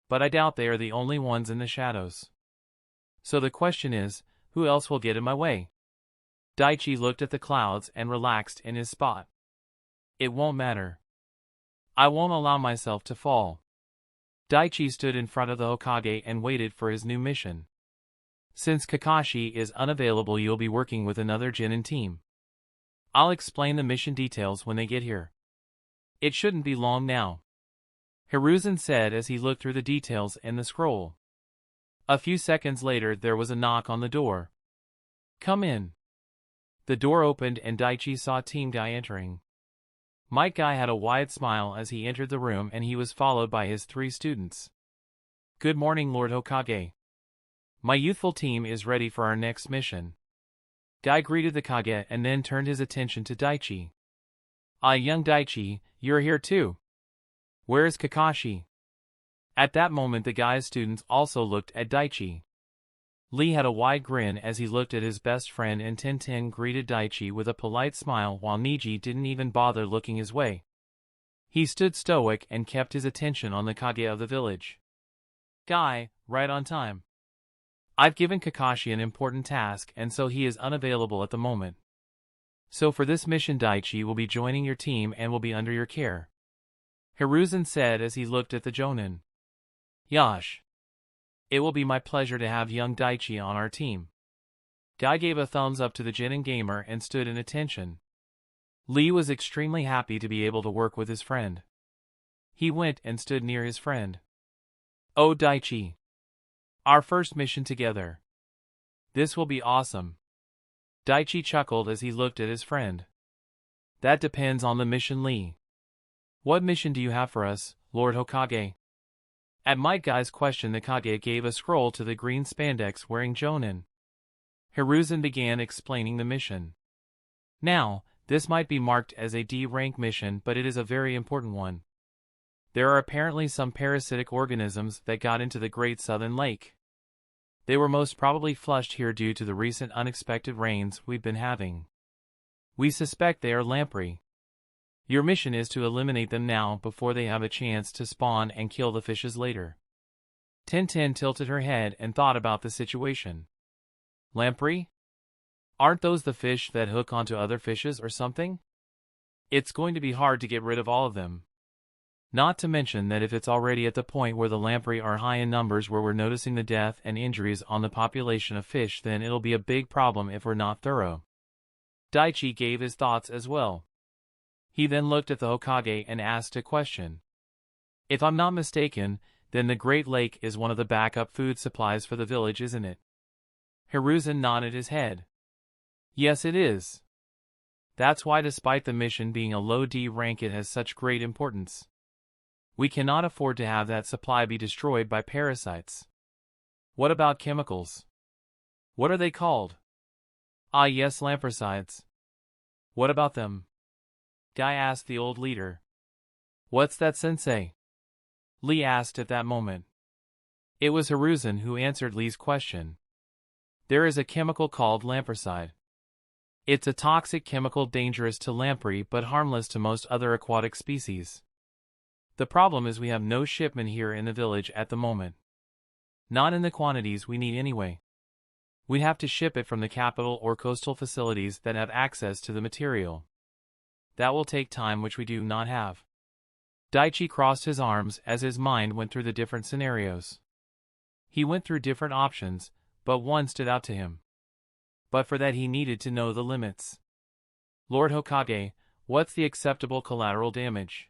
But I doubt they are the only ones in the shadows. So the question is, who else will get in my way? Daichi looked at the clouds and relaxed in his spot. It won't matter. I won't allow myself to fall. Daichi stood in front of the Hokage and waited for his new mission. Since Kakashi is unavailable, you'll be working with another Genin team. I'll explain the mission details when they get here. It shouldn't be long now, Hiruzen said as he looked through the details in the scroll. A few seconds later there was a knock on the door. Come in. The door opened and Daichi saw Team Guy entering. Might Guy had a wide smile as he entered the room, and he was followed by his 3 students. Good morning, Lord Hokage. My youthful team is ready for our next mission. Guy greeted the Kage and then turned his attention to Daichi. Young Daichi, you're here too. Where is Kakashi? At that moment the Guy's students also looked at Daichi. Lee had a wide grin as he looked at his best friend, and Tintin greeted Daichi with a polite smile while Niji didn't even bother looking his way. He stood stoic and kept his attention on the Kage of the village. Guy, right on time. I've given Kakashi an important task, and so he is unavailable at the moment. So for this mission Daichi will be joining your team and will be under your care, Hiruzen said as he looked at the Jonin. Yash. It will be my pleasure to have young Daichi on our team. Guy gave a thumbs up to the Genin gamer and stood in attention. Lee was extremely happy to be able to work with his friend. He went and stood near his friend. Oh Daichi. Our first mission together. This will be awesome. Daichi chuckled as he looked at his friend. That depends on the mission, Lee. What mission do you have for us, Lord Hokage? At Might Guy's question, the Kage gave a scroll to the green spandex wearing Jonin. Hiruzen began explaining the mission. Now, this might be marked as a D-rank mission, but it is a very important one. There are apparently some parasitic organisms that got into the Great Southern Lake. They were most probably flushed here due to the recent unexpected rains we've been having. We suspect they are lamprey. Your mission is to eliminate them now before they have a chance to spawn and kill the fishes later. Tintin tilted her head and thought about the situation. Lamprey? Aren't those the fish that hook onto other fishes or something? It's going to be hard to get rid of all of them. Not to mention that if it's already at the point where the lamprey are high in numbers, where we're noticing the death and injuries on the population of fish, then it'll be a big problem if we're not thorough. Daichi gave his thoughts as well. He then looked at the Hokage and asked a question. If I'm not mistaken, then the Great Lake is one of the backup food supplies for the village, isn't it? Hiruzen nodded his head. Yes, it is. That's why despite the mission being a low D rank, it has such great importance. We cannot afford to have that supply be destroyed by parasites. What about chemicals? What are they called? Ah yes, lampricides. What about them? Guy asked the old leader. What's that, sensei? Lee asked at that moment. It was Hiruzen who answered Lee's question. There is a chemical called lampricide. It's a toxic chemical dangerous to lamprey but harmless to most other aquatic species. The problem is we have no shipment here in the village at the moment. Not in the quantities we need anyway. We'd have to ship it from the capital or coastal facilities that have access to the material. That will take time, which we do not have. Daichi crossed his arms as his mind went through the different scenarios. He went through different options, but one stood out to him. But for that he needed to know the limits. Lord Hokage, what's the acceptable collateral damage?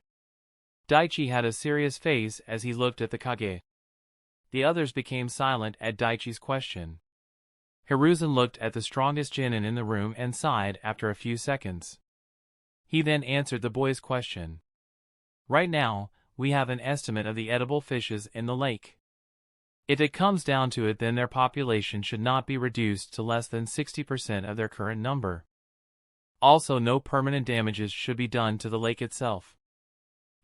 Daichi had a serious face as he looked at the Kage. The others became silent at Daichi's question. Hiruzen looked at the strongest genin in the room and sighed after a few seconds. He then answered the boy's question. Right now, we have an estimate of the edible fishes in the lake. If it comes down to it, then their population should not be reduced to less than 60% of their current number. Also, no permanent damages should be done to the lake itself.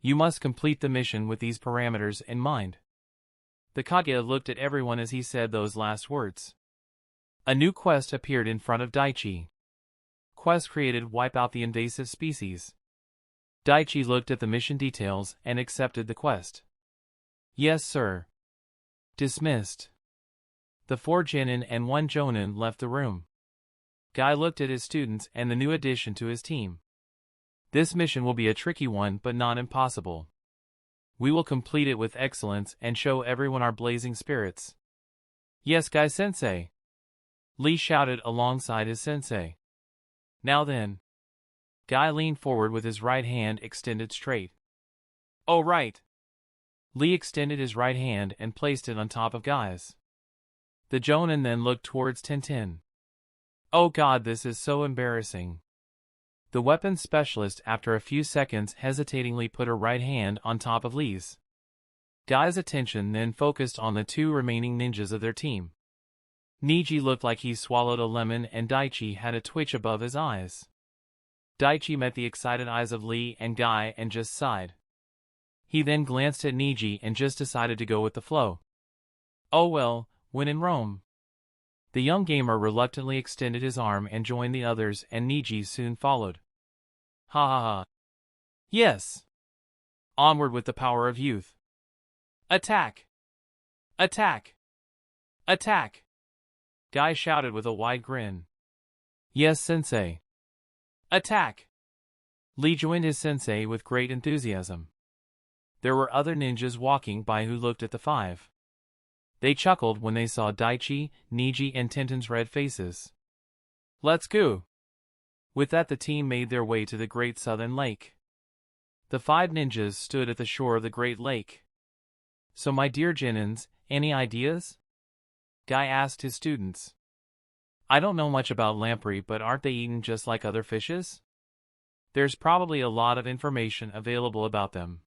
You must complete the mission with these parameters in mind. The Kage looked at everyone as he said those last words. A new quest appeared in front of Daichi. Quest created: wipe out the invasive species. Daichi looked at the mission details and accepted the quest. Yes, sir. Dismissed. The 4 genin and 1 jonin left the room. Guy looked at his students and the new addition to his team. This mission will be a tricky one, but not impossible. We will complete it with excellence and show everyone our blazing spirits. Yes, Guy-sensei. Lee shouted alongside his sensei. Now then. Guy leaned forward with his right hand extended straight. Oh, right. Lee extended his right hand and placed it on top of Guy's. The jonin then looked towards Tintin. Oh God, this is so embarrassing. The weapons specialist, after a few seconds, hesitatingly put her right hand on top of Lee's. Guy's attention then focused on the 2 remaining ninjas of their team. Niji looked like he swallowed a lemon and Daichi had a twitch above his eyes. Daichi met the excited eyes of Lee and Guy and just sighed. He then glanced at Niji and just decided to go with the flow. Oh well, when in Rome. The young gamer reluctantly extended his arm and joined the others, and Niji soon followed. Ha ha ha. Yes. Onward with the power of youth. Attack! Attack! Attack! Guy shouted with a wide grin. Yes, sensei. Attack! Lee joined his sensei with great enthusiasm. There were other ninjas walking by who looked at the 5. They chuckled when they saw Daichi, Niji and Tintin's red faces. Let's go! With that the team made their way to the Great Southern Lake. The 5 ninjas stood at the shore of the Great Lake. So my dear genins, any ideas? Guy asked his students. I don't know much about lamprey, but aren't they eaten just like other fishes? There's probably a lot of information available about them.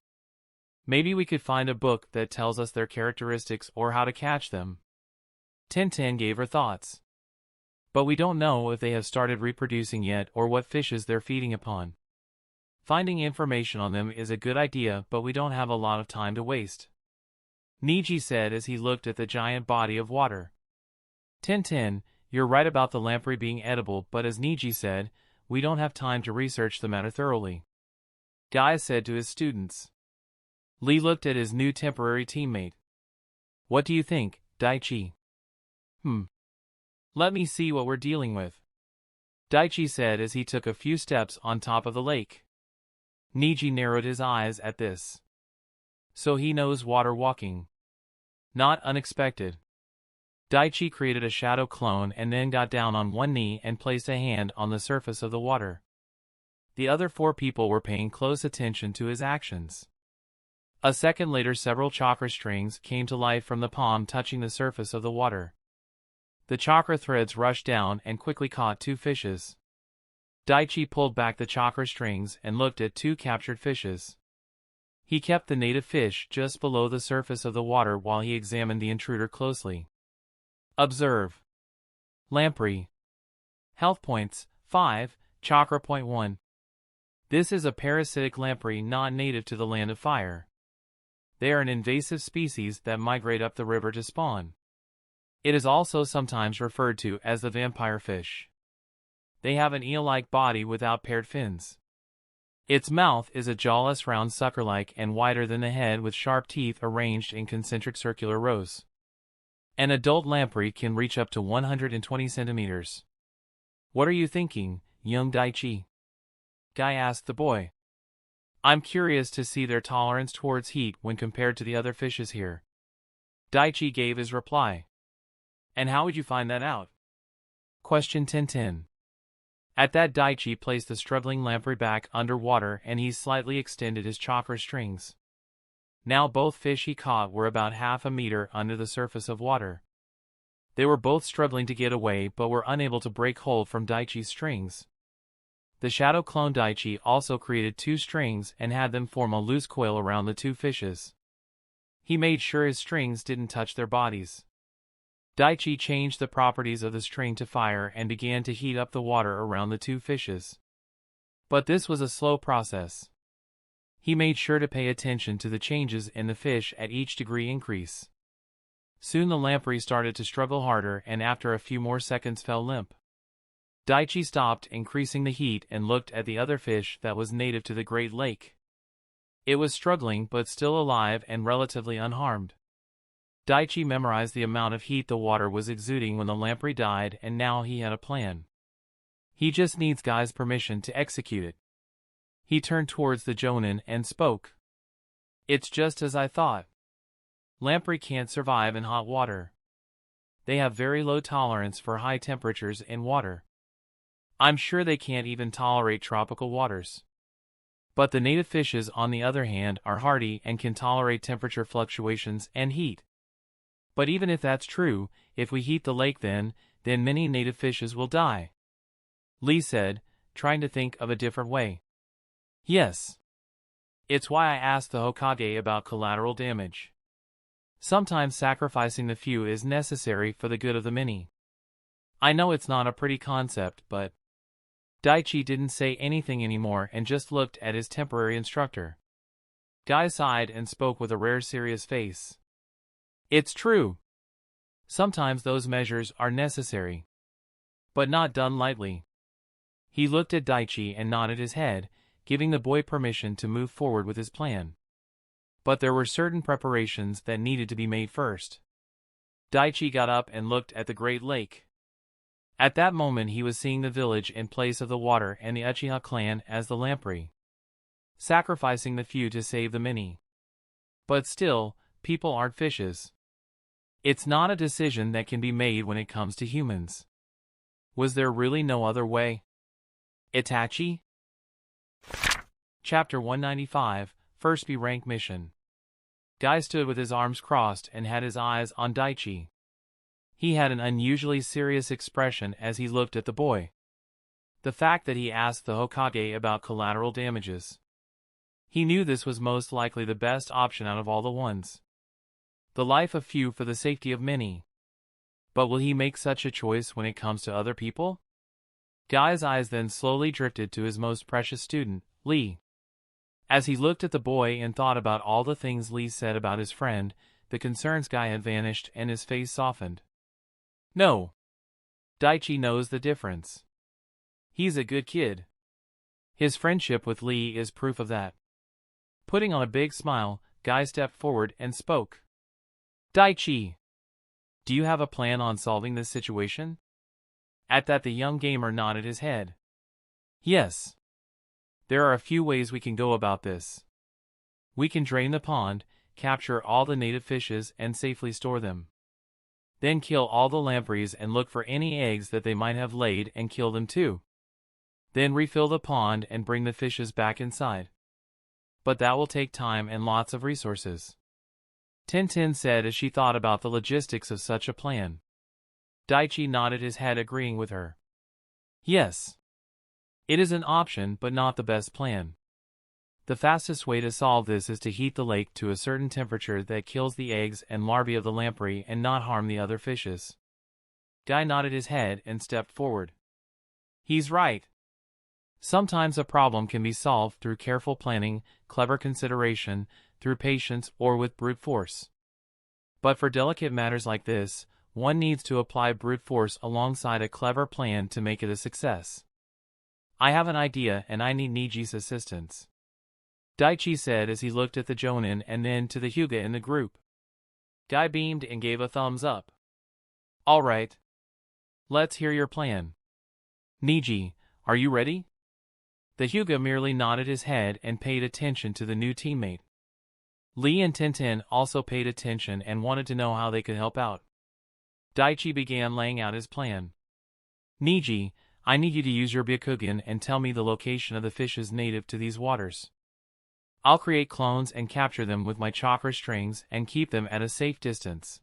Maybe we could find a book that tells us their characteristics or how to catch them. Tintin gave her thoughts. But we don't know if they have started reproducing yet or what fishes they're feeding upon. Finding information on them is a good idea, but we don't have a lot of time to waste. Niji said as he looked at the giant body of water. Tintin, you're right about the lamprey being edible, but as Niji said, we don't have time to research the matter thoroughly. Guy said to his students. Lee looked at his new temporary teammate. What do you think, Daichi? Let me see what we're dealing with. Daichi said as he took a few steps on top of the lake. Niji narrowed his eyes at this. So he knows water walking. Not unexpected. Daichi created a shadow clone and then got down on one knee and placed a hand on the surface of the water. The other 4 people were paying close attention to his actions. A second later, several chakra strings came to life from the palm, touching the surface of the water. The chakra threads rushed down and quickly caught 2 fishes. Daichi pulled back the chakra strings and looked at 2 captured fishes. He kept the native fish just below the surface of the water while he examined the intruder closely. Observe. Lamprey. Health points, 5, chakra point 1. This is a parasitic lamprey not native to the Land of Fire. They are an invasive species that migrate up the river to spawn. It is also sometimes referred to as the vampire fish. They have an eel-like body without paired fins. Its mouth is a jawless round sucker-like and wider than the head with sharp teeth arranged in concentric circular rows. An adult lamprey can reach up to 120 centimeters. What are you thinking, young Daichi? Guy asked the boy. I'm curious to see their tolerance towards heat when compared to the other fishes here. Daichi gave his reply. And how would you find that out? Question 1010. At that Daichi placed the struggling lamprey back underwater and he slightly extended his chakra strings. Now both fish he caught were about half a meter under the surface of water. They were both struggling to get away but were unable to break hold from Daichi's strings. The shadow clone Daichi also created 2 strings and had them form a loose coil around the 2 fishes. He made sure his strings didn't touch their bodies. Daichi changed the properties of the string to fire and began to heat up the water around the 2 fishes. But this was a slow process. He made sure to pay attention to the changes in the fish at each degree increase. Soon the lamprey started to struggle harder and after a few more seconds fell limp. Daichi stopped increasing the heat and looked at the other fish that was native to the Great Lake. It was struggling but still alive and relatively unharmed. Daichi memorized the amount of heat the water was exuding when the lamprey died and now he had a plan. He just needs Guy's permission to execute it. He turned towards the Jonin and spoke. It's just as I thought. Lamprey can't survive in hot water. They have very low tolerance for high temperatures in water. I'm sure they can't even tolerate tropical waters. But the native fishes on the other hand are hardy and can tolerate temperature fluctuations and heat. But even if that's true, if we heat the lake then many native fishes will die. Lee said, trying to think of a different way. Yes. It's why I asked the Hokage about collateral damage. Sometimes sacrificing the few is necessary for the good of the many. I know it's not a pretty concept, but... Daichi didn't say anything anymore and just looked at his temporary instructor. Guy sighed and spoke with a rare serious face. It's true. Sometimes those measures are necessary. But not done lightly. He looked at Daichi and nodded his head, giving the boy permission to move forward with his plan. But there were certain preparations that needed to be made first. Daichi got up and looked at the Great Lake. At that moment he was seeing the village in place of the water and the Uchiha clan as the lamprey. Sacrificing the few to save the many. But still, people aren't fishes. It's not a decision that can be made when it comes to humans. Was there really no other way? Itachi? Chapter 195, First B Rank Mission. Guy stood with his arms crossed and had his eyes on Daichi. He had an unusually serious expression as he looked at the boy. The fact that he asked the Hokage about collateral damages. He knew this was most likely the best option out of all the ones. The life of few for the safety of many. But will he make such a choice when it comes to other people? Guy's eyes then slowly drifted to his most precious student, Lee. As he looked at the boy and thought about all the things Lee said about his friend, the concerns Guy had vanished and his face softened. No. Daichi knows the difference. He's a good kid. His friendship with Lee is proof of that. Putting on a big smile, Guy stepped forward and spoke. Daichi, do you have a plan on solving this situation? At that the young gamer nodded his head. Yes. There are a few ways we can go about this. We can drain the pond, capture all the native fishes and safely store them. Then kill all the lampreys and look for any eggs that they might have laid and kill them too. Then refill the pond and bring the fishes back inside. But that will take time and lots of resources. Tintin said as she thought about the logistics of such a plan. Daichi nodded his head agreeing with her. Yes. It is an option but not the best plan. The fastest way to solve this is to heat the lake to a certain temperature that kills the eggs and larvae of the lamprey and not harm the other fishes. Guy nodded his head and stepped forward. He's right. Sometimes a problem can be solved through careful planning, clever consideration, through patience, or with brute force. But for delicate matters like this, one needs to apply brute force alongside a clever plan to make it a success. I have an idea and I need Niji's assistance, Daichi said as he looked at the Jonin and then to the Hyuga in the group. Guy beamed and gave a thumbs up. Alright. Let's hear your plan. Niji, are you ready? The Hyuga merely nodded his head and paid attention to the new teammate. Lee and Tintin also paid attention and wanted to know how they could help out. Daichi began laying out his plan. Niji, I need you to use your Byakugan and tell me the location of the fishes native to these waters. I'll create clones and capture them with my chakra strings and keep them at a safe distance.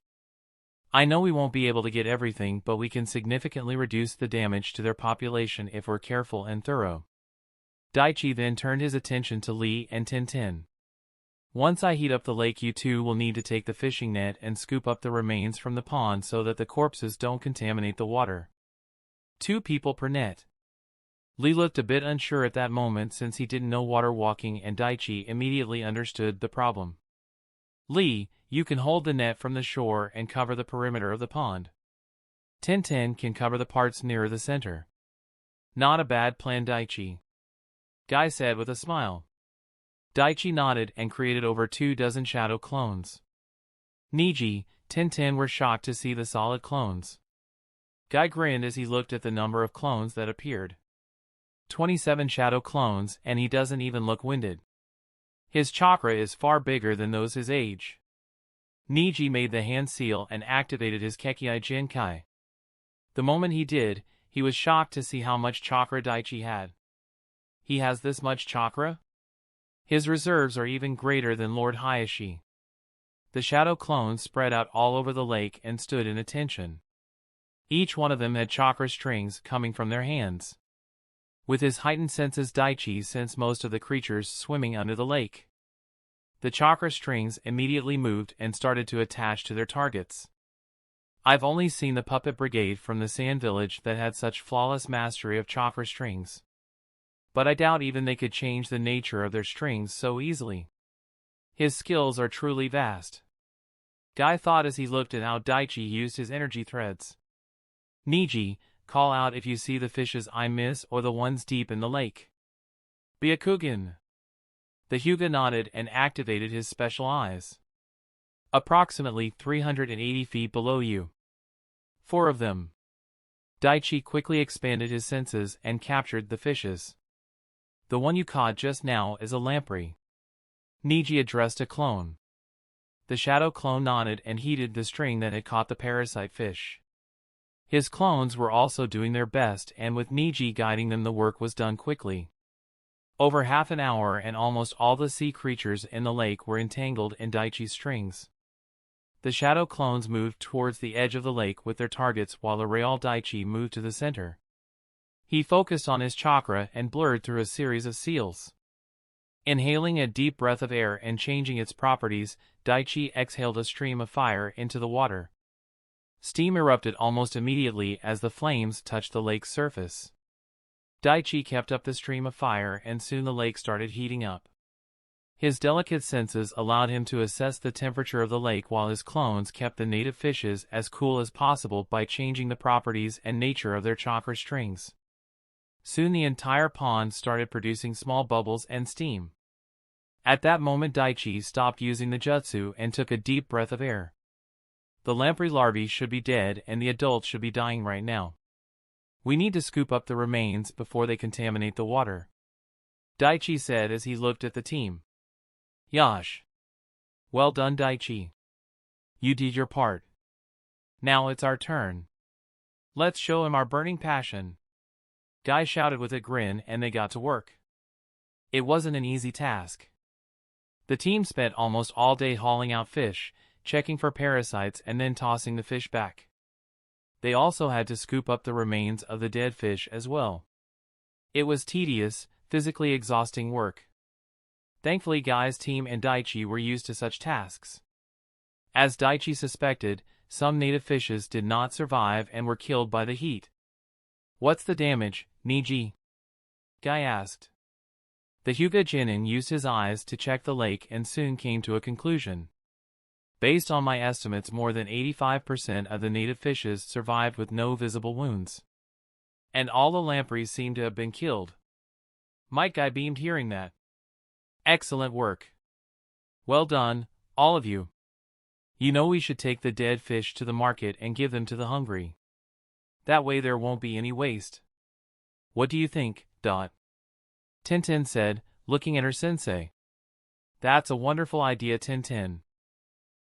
I know we won't be able to get everything, but we can significantly reduce the damage to their population if we're careful and thorough. Daichi then turned his attention to Lee and Tintin. Once I heat up the lake, you two will need to take the fishing net and scoop up the remains from the pond so that the corpses don't contaminate the water. 2 people per net. Lee looked a bit unsure at that moment since he didn't know water walking, and Daichi immediately understood the problem. Lee, you can hold the net from the shore and cover the perimeter of the pond. Tintin can cover the parts nearer the center. Not a bad plan, Daichi, Guy said with a smile. Daichi nodded and created over 24 shadow clones. Niji, Tintin were shocked to see the solid clones. Guy grinned as he looked at the number of clones that appeared. 27 shadow clones, and he doesn't even look winded. His chakra is far bigger than those his age. Niji made the hand seal and activated his Kekkei Jinkai. The moment he did, he was shocked to see how much chakra Daichi had. He has this much chakra? His reserves are even greater than Lord Hayashi. The shadow clones spread out all over the lake and stood in attention. Each one of them had chakra strings coming from their hands. With his heightened senses, Daichi sensed most of the creatures swimming under the lake. The chakra strings immediately moved and started to attach to their targets. I've only seen the puppet brigade from the Sand Village that had such flawless mastery of chakra strings. But I doubt even they could change the nature of their strings so easily. His skills are truly vast. Guy thought as he looked at how Daichi used his energy threads. Niji, call out if you see the fishes I miss or the ones deep in the lake. Byakugan. The Hyuga nodded and activated his special eyes. Approximately 380 feet below you. 4 of them. Daichi quickly expanded his senses and captured the fishes. The one you caught just now is a lamprey. Niji addressed a clone. The shadow clone nodded and heated the string that had caught the parasite fish. His clones were also doing their best, and with Niji guiding them, the work was done quickly. Over half an hour and almost all the sea creatures in the lake were entangled in Daichi's strings. The shadow clones moved towards the edge of the lake with their targets while the real Daichi moved to the center. He focused on his chakra and blurred through a series of seals. Inhaling a deep breath of air and changing its properties, Daichi exhaled a stream of fire into the water. Steam erupted almost immediately as the flames touched the lake's surface. Daichi kept up the stream of fire and soon the lake started heating up. His delicate senses allowed him to assess the temperature of the lake while his clones kept the native fishes as cool as possible by changing the properties and nature of their chakra strings. Soon the entire pond started producing small bubbles and steam. At that moment Daichi stopped using the jutsu and took a deep breath of air. The lamprey larvae should be dead and the adults should be dying right now. We need to scoop up the remains before they contaminate the water, Daichi said as he looked at the team. Yash. Well done, Daichi. You did your part. Now it's our turn. Let's show him our burning passion. Guy shouted with a grin and they got to work. It wasn't an easy task. The team spent almost all day hauling out fish, checking for parasites and then tossing the fish back. They also had to scoop up the remains of the dead fish as well. It was tedious, physically exhausting work. Thankfully Guy's team and Daichi were used to such tasks. As Daichi suspected, some native fishes did not survive and were killed by the heat. What's the damage, Niji? Guy asked. The Hyuga Jinin used his eyes to check the lake and soon came to a conclusion. Based on my estimates, more than 85% of the native fishes survived with no visible wounds. And all the lampreys seem to have been killed. Might Guy beamed hearing that. Excellent work. Well done, all of you. You know we should take the dead fish to the market and give them to the hungry. That way there won't be any waste. What do you think, Dot? Tintin said, looking at her sensei. That's a wonderful idea, Tintin.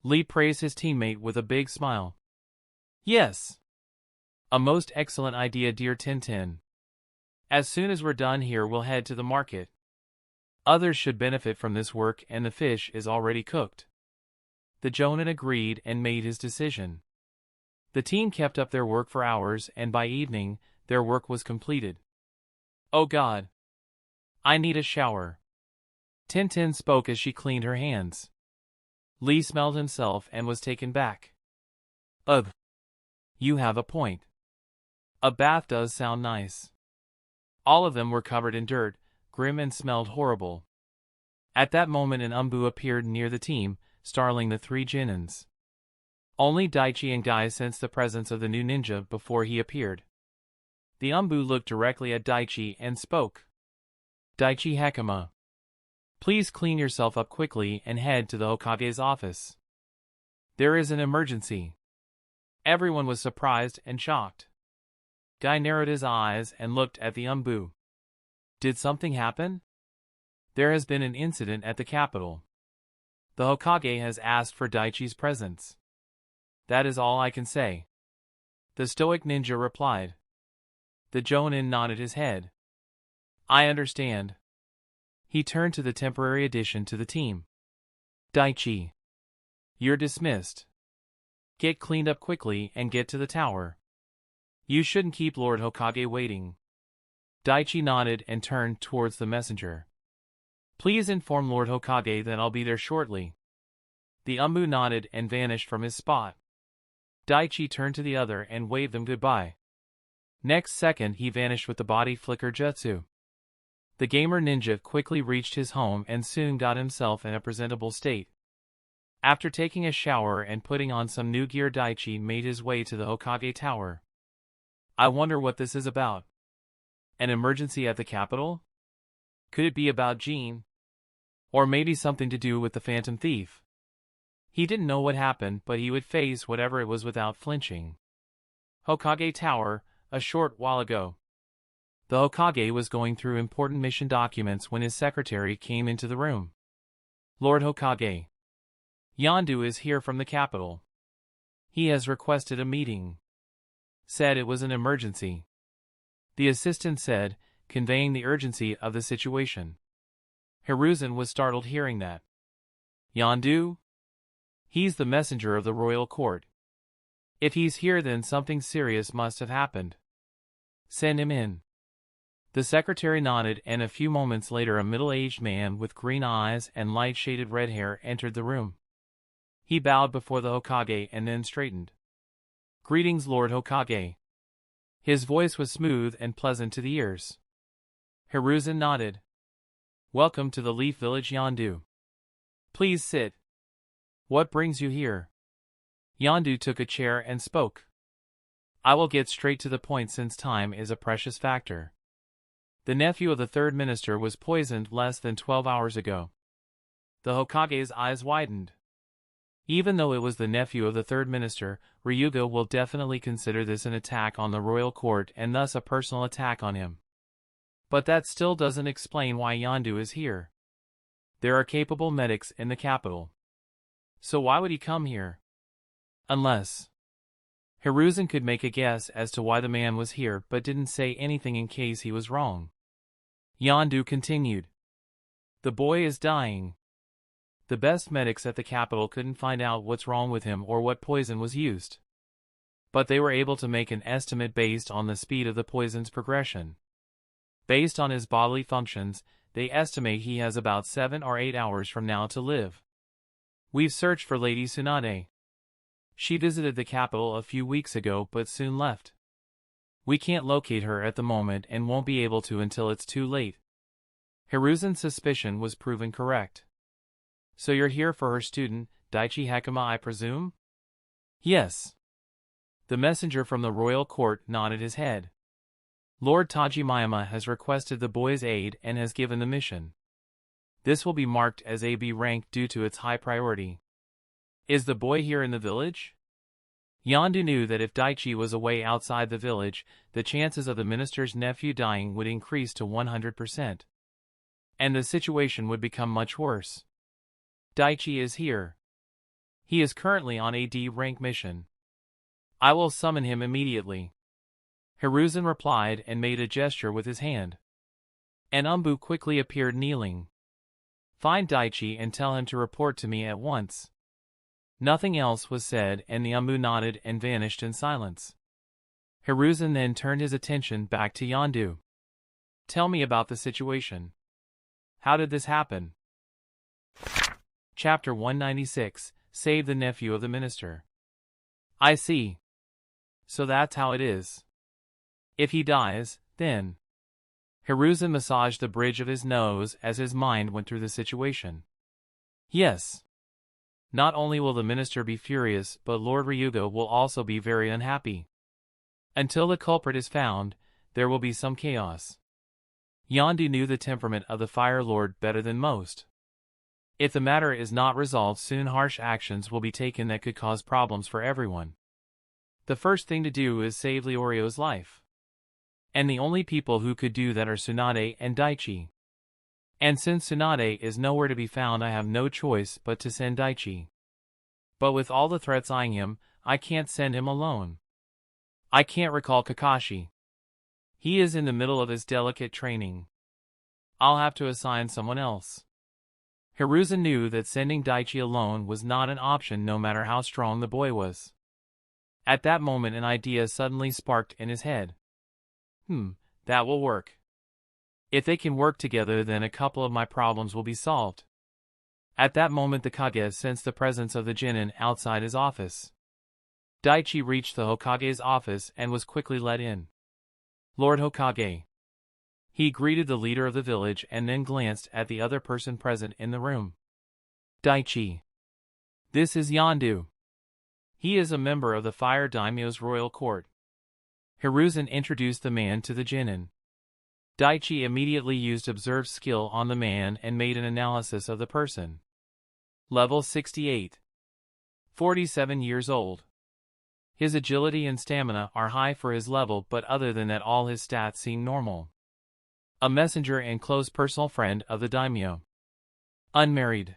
Lee praised his teammate with a big smile. Yes. A most excellent idea, dear Tintin. As soon as we're done here we'll head to the market. Others should benefit from this work and the fish is already cooked. The Jonin agreed and made his decision. The team kept up their work for hours and by evening, their work was completed. Oh God. I need a shower. Tintin spoke as she cleaned her hands. Lee smelled himself and was taken back. Ugh. You have a point. A bath does sound nice. All of them were covered in dirt, grim and smelled horrible. At that moment an Umbu appeared near the team, startling the three Jinins. Only Daichi and Guy sensed the presence of the new ninja before he appeared. The Umbu looked directly at Daichi and spoke. Daichi Hakama. Please clean yourself up quickly and head to the Hokage's office. There is an emergency. Everyone was surprised and shocked. Guy narrowed his eyes and looked at the Umbu. Did something happen? There has been an incident at the capital. The Hokage has asked for Daichi's presence. That is all I can say. The stoic ninja replied. The Jonin nodded his head. I understand. He turned to the temporary addition to the team. Daichi. You're dismissed. Get cleaned up quickly and get to the tower. You shouldn't keep Lord Hokage waiting. Daichi nodded and turned towards the messenger. Please inform Lord Hokage that I'll be there shortly. The Umbu nodded and vanished from his spot. Daichi turned to the other and waved them goodbye. Next second he vanished with the body flicker jutsu. The gamer ninja quickly reached his home and soon got himself in a presentable state. After taking a shower and putting on some new gear, Daichi made his way to the Hokage Tower. I wonder what this is about. An emergency at the capital? Could it be about Jean? Or maybe something to do with the Phantom Thief? He didn't know what happened, but he would face whatever it was without flinching. Hokage Tower, a short while ago. The Hokage was going through important mission documents when his secretary came into the room. Lord Hokage. Yondu is here from the capital. He has requested a meeting. Said it was an emergency. The assistant said, conveying the urgency of the situation. Hiruzen was startled hearing that. Yondu? He's the messenger of the royal court. If he's here then something serious must have happened. Send him in. The secretary nodded and a few moments later a middle-aged man with green eyes and light-shaded red hair entered the room. He bowed before the Hokage and then straightened. Greetings, Lord Hokage. His voice was smooth and pleasant to the ears. Hiruzen nodded. Welcome to the Leaf Village, Yondu. Please sit. What brings you here? Yondu took a chair and spoke. I will get straight to the point since time is a precious factor. The nephew of the third minister was poisoned less than 12 hours ago. The Hokage's eyes widened. Even though it was the nephew of the third minister, Ryuga will definitely consider this an attack on the royal court and thus a personal attack on him. But that still doesn't explain why Yondu is here. There are capable medics in the capital. So why would he come here? Unless... Hiruzen could make a guess as to why the man was here but didn't say anything in case he was wrong. Yondu continued. The boy is dying. The best medics at the capital couldn't find out what's wrong with him or what poison was used. But they were able to make an estimate based on the speed of the poison's progression. Based on his bodily functions, they estimate he has about 7 or 8 hours from now to live. We've searched for Lady Tsunade. She visited the capital a few weeks ago but soon left. We can't locate her at the moment and won't be able to until it's too late. Hiruzen's suspicion was proven correct. So you're here for her student, Daichi Hakama, I presume? Yes. The messenger from the royal court nodded his head. Lord Tajimyama has requested the boy's aid and has given the mission. This will be marked as AB rank due to its high priority. Is the boy here in the village? Yondu knew that if Daichi was away outside the village, the chances of the minister's nephew dying would increase to 100%. And the situation would become much worse. Daichi is here. He is currently on a D rank mission. I will summon him immediately. Hiruzen replied and made a gesture with his hand. An Umbu quickly appeared kneeling. Find Daichi and tell him to report to me at once. Nothing else was said and the Umbu nodded and vanished in silence. Hiruzen then turned his attention back to Yondu. Tell me about the situation. How did this happen? Chapter 196, Save the Nephew of the Minister. I see. So that's how it is. If he dies, then... Hiruzen massaged the bridge of his nose as his mind went through the situation. Yes. Not only will the minister be furious, but Lord Ryuga will also be very unhappy. Until the culprit is found, there will be some chaos. Yondu knew the temperament of the Fire Lord better than most. If the matter is not resolved soon, harsh actions will be taken that could cause problems for everyone. The first thing to do is save Leorio's life. And the only people who could do that are Tsunade and Daichi. And since Tsunade is nowhere to be found, I have no choice but to send Daichi. But with all the threats eyeing him, I can't send him alone. I can't recall Kakashi. He is in the middle of his delicate training. I'll have to assign someone else. Hiruzen knew that sending Daichi alone was not an option no matter how strong the boy was. At that moment an idea suddenly sparked in his head. That will work. If they can work together, then a couple of my problems will be solved. At that moment the Kage sensed the presence of the Genin outside his office. Daichi reached the Hokage's office and was quickly let in. Lord Hokage. He greeted the leader of the village and then glanced at the other person present in the room. Daichi. This is Yondu. He is a member of the Fire Daimyo's royal court. Hiruzen introduced the man to the Genin. Daichi immediately used Observe skill on the man and made an analysis of the person. Level 68. 47 years old. His agility and stamina are high for his level, but other than that all his stats seem normal. A messenger and close personal friend of the daimyo. Unmarried.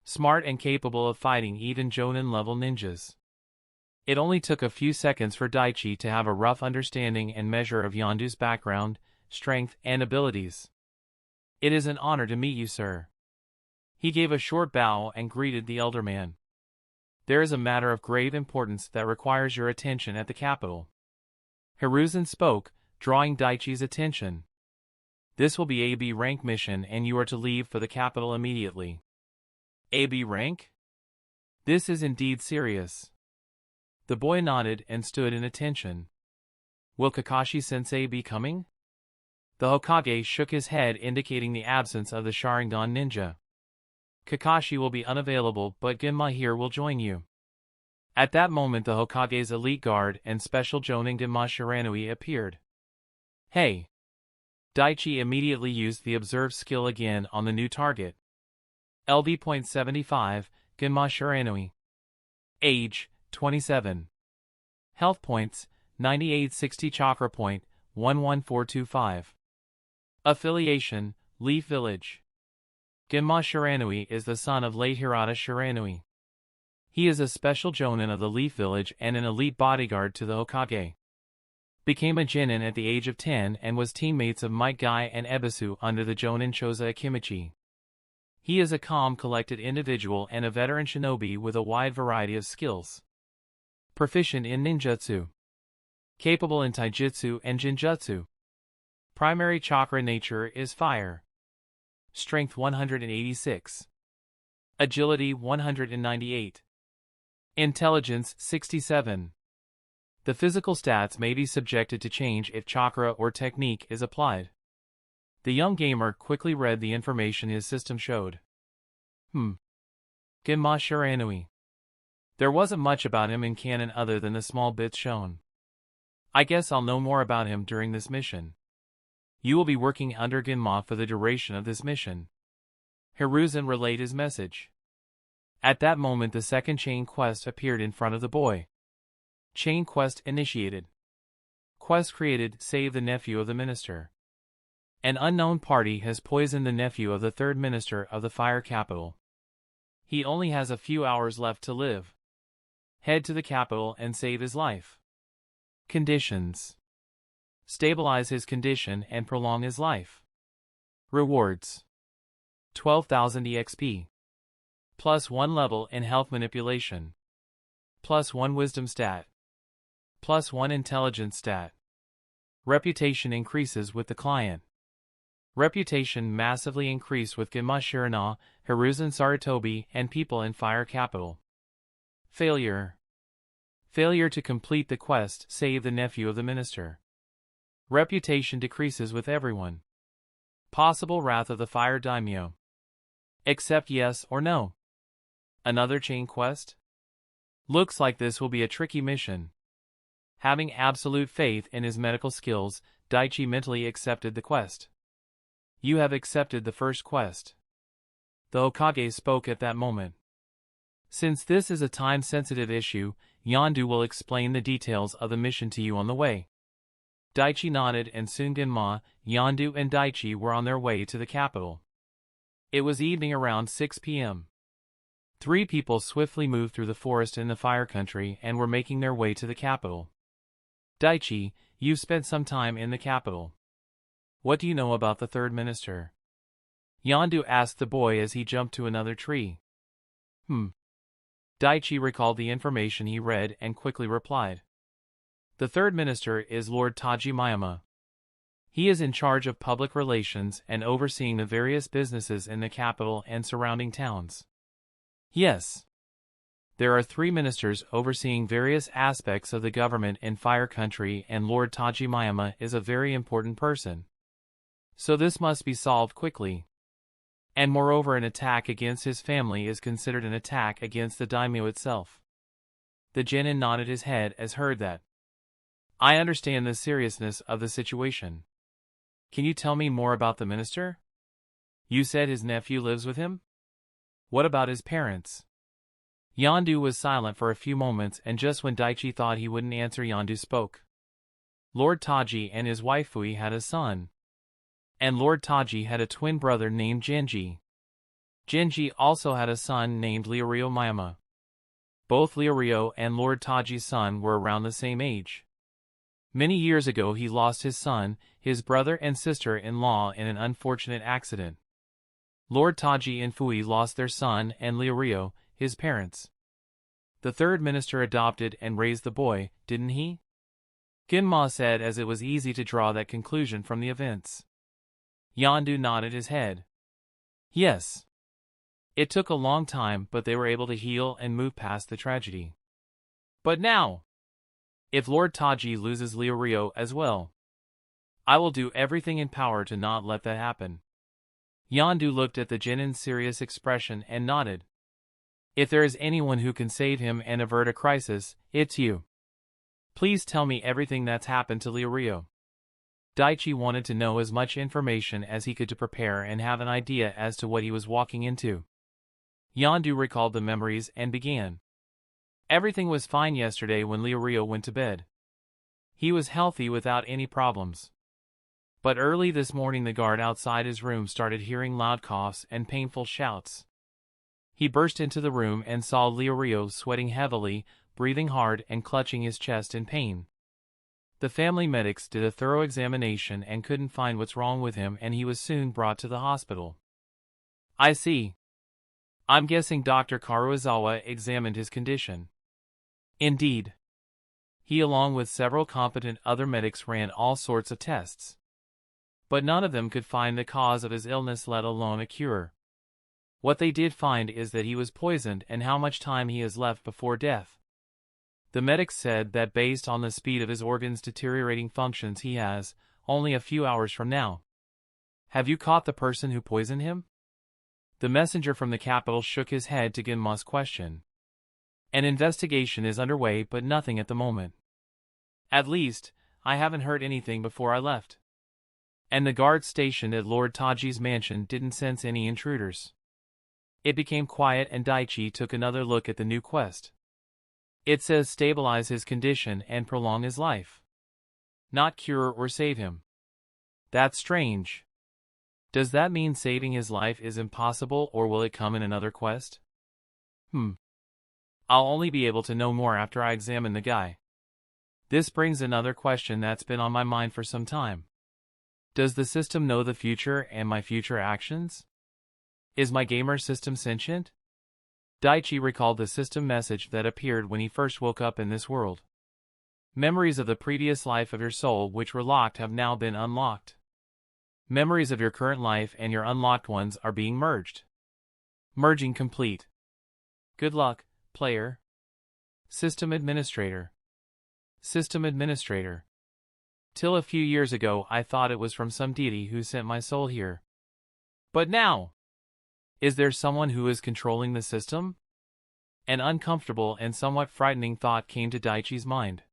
Smart and capable of fighting even Jonin-level ninjas. It only took a few seconds for Daichi to have a rough understanding and measure of Yondu's background, strength, and abilities. It is an honor to meet you, sir. He gave a short bow and greeted the elder man. There is a matter of grave importance that requires your attention at the capital. Hiruzen spoke, drawing Daichi's attention. This will be a B rank mission and you are to leave for the capital immediately. A B rank? This is indeed serious. The boy nodded and stood in attention. Will Kakashi-sensei be coming? The Hokage shook his head, indicating the absence of the Sharingan ninja. Kakashi will be unavailable, but Genma here will join you. At that moment the Hokage's elite guard and special Jonin Genma Shiranui appeared. Hey! Daichi immediately used the Observe skill again on the new target. LV.75, Genma Shiranui. Age, 27. Health points, 9860 Chakra point, 11425. Affiliation, Leaf Village. Genma Shiranui is the son of late Hirata Shiranui. He is a special Jonin of the Leaf Village and an elite bodyguard to the Hokage. Became a Genin at the age of 10 and was teammates of Might Guy and Ebisu under the Jonin Choza Akimichi. He is a calm, collected individual and a veteran shinobi with a wide variety of skills. Proficient in ninjutsu. Capable in taijutsu and jinjutsu. Primary chakra nature is fire. Strength 186. Agility 198. Intelligence 67. The physical stats may be subjected to change if chakra or technique is applied. The young gamer quickly read the information his system showed. Genma Shiranui. There wasn't much about him in canon other than the small bits shown. I guess I'll know more about him during this mission. You will be working under Ginma for the duration of this mission. Hiruzen relayed his message. At that moment the second chain quest appeared in front of the boy. Chain quest initiated. Quest created, save the nephew of the minister. An unknown party has poisoned the nephew of the third minister of the fire capital. He only has a few hours left to live. Head to the capital and save his life. Conditions. Stabilize his condition and prolong his life. Rewards. 12,000 EXP. Plus 1 level in health manipulation. Plus 1 wisdom stat. Plus 1 intelligence stat. Reputation increases with the client. Reputation massively increased with Ginma Shirana, Hiruzen Sarutobi, and people in Fire Capital. Failure. Failure to complete the quest, save the nephew of the minister. Reputation decreases with everyone. Possible wrath of the Fire Daimyo. Accept yes or no. Another chain quest? Looks like this will be a tricky mission. Having absolute faith in his medical skills, Daichi mentally accepted the quest. You have accepted the first quest. The Hokage spoke at that moment. Since this is a time-sensitive issue, Yondu will explain the details of the mission to you on the way. Daichi nodded and soon Ginma, Yondu and Daichi were on their way to the capital. It was evening around 6 p.m. 3 people swiftly moved through the forest in the fire country and were making their way to the capital. Daichi, you've spent some time in the capital. What do you know about the third minister? Yondu asked the boy as he jumped to another tree. Daichi recalled the information he read and quickly replied. The third minister is Lord Taji Miyama. He is in charge of public relations and overseeing the various businesses in the capital and surrounding towns. Yes. There are 3 ministers overseeing various aspects of the government in Fire Country, and Lord Taji Miyama is a very important person. So this must be solved quickly. And moreover, an attack against his family is considered an attack against the daimyo itself. The genin nodded his head as heard that. I understand the seriousness of the situation. Can you tell me more about the minister? You said his nephew lives with him? What about his parents? Yondu was silent for a few moments, and just when Daichi thought he wouldn't answer, Yondu spoke. Lord Taji and his wife Fui had a son. And Lord Taji had a twin brother named Genji. Genji also had a son named Leorio Miyama. Both Leorio and Lord Taji's son were around the same age. Many years ago he lost his son, his brother and sister-in-law in an unfortunate accident. Lord Taji and Fui lost their son and Leorio, his parents. The third minister adopted and raised the boy, didn't he? Ginma said, as it was easy to draw that conclusion from the events. Yondu nodded his head. Yes. It took a long time, but they were able to heal and move past the tragedy. But now, if Lord Taji loses Leorio as well, I will do everything in power to not let that happen. Yondu looked at the genin's serious expression and nodded. If there is anyone who can save him and avert a crisis, it's you. Please tell me everything that's happened to Leorio. Daichi wanted to know as much information as he could to prepare and have an idea as to what he was walking into. Yondu recalled the memories and began. Everything was fine yesterday when Leorio went to bed. He was healthy without any problems. But early this morning the guard outside his room started hearing loud coughs and painful shouts. He burst into the room and saw Leorio sweating heavily, breathing hard and clutching his chest in pain. The family medics did a thorough examination and couldn't find what's wrong with him, and he was soon brought to the hospital. I see. I'm guessing Dr. Karuizawa examined his condition. Indeed. He, along with several competent other medics, ran all sorts of tests. But none of them could find the cause of his illness, let alone a cure. What they did find is that he was poisoned and how much time he has left before death. The medics said that based on the speed of his organs deteriorating functions, he has only a few hours from now. Have you caught the person who poisoned him? The messenger from the capital shook his head to Ginma's question. An investigation is underway, but nothing at the moment. At least, I haven't heard anything before I left. And the guards stationed at Lord Taji's mansion didn't sense any intruders. It became quiet and Daichi took another look at the new quest. It says stabilize his condition and prolong his life. Not cure or save him. That's strange. Does that mean saving his life is impossible or will it come in another quest? I'll only be able to know more after I examine the guy. This brings another question that's been on my mind for some time. Does the system know the future and my future actions? Is my gamer system sentient? Daichi recalled the system message that appeared when he first woke up in this world. Memories of the previous life of your soul which were locked have now been unlocked. Memories of your current life and your unlocked ones are being merged. Merging complete. Good luck, player. System Administrator. System Administrator. Till a few years ago I thought it was from some deity who sent my soul here. But now, is there someone who is controlling the system? An uncomfortable and somewhat frightening thought came to Daichi's mind.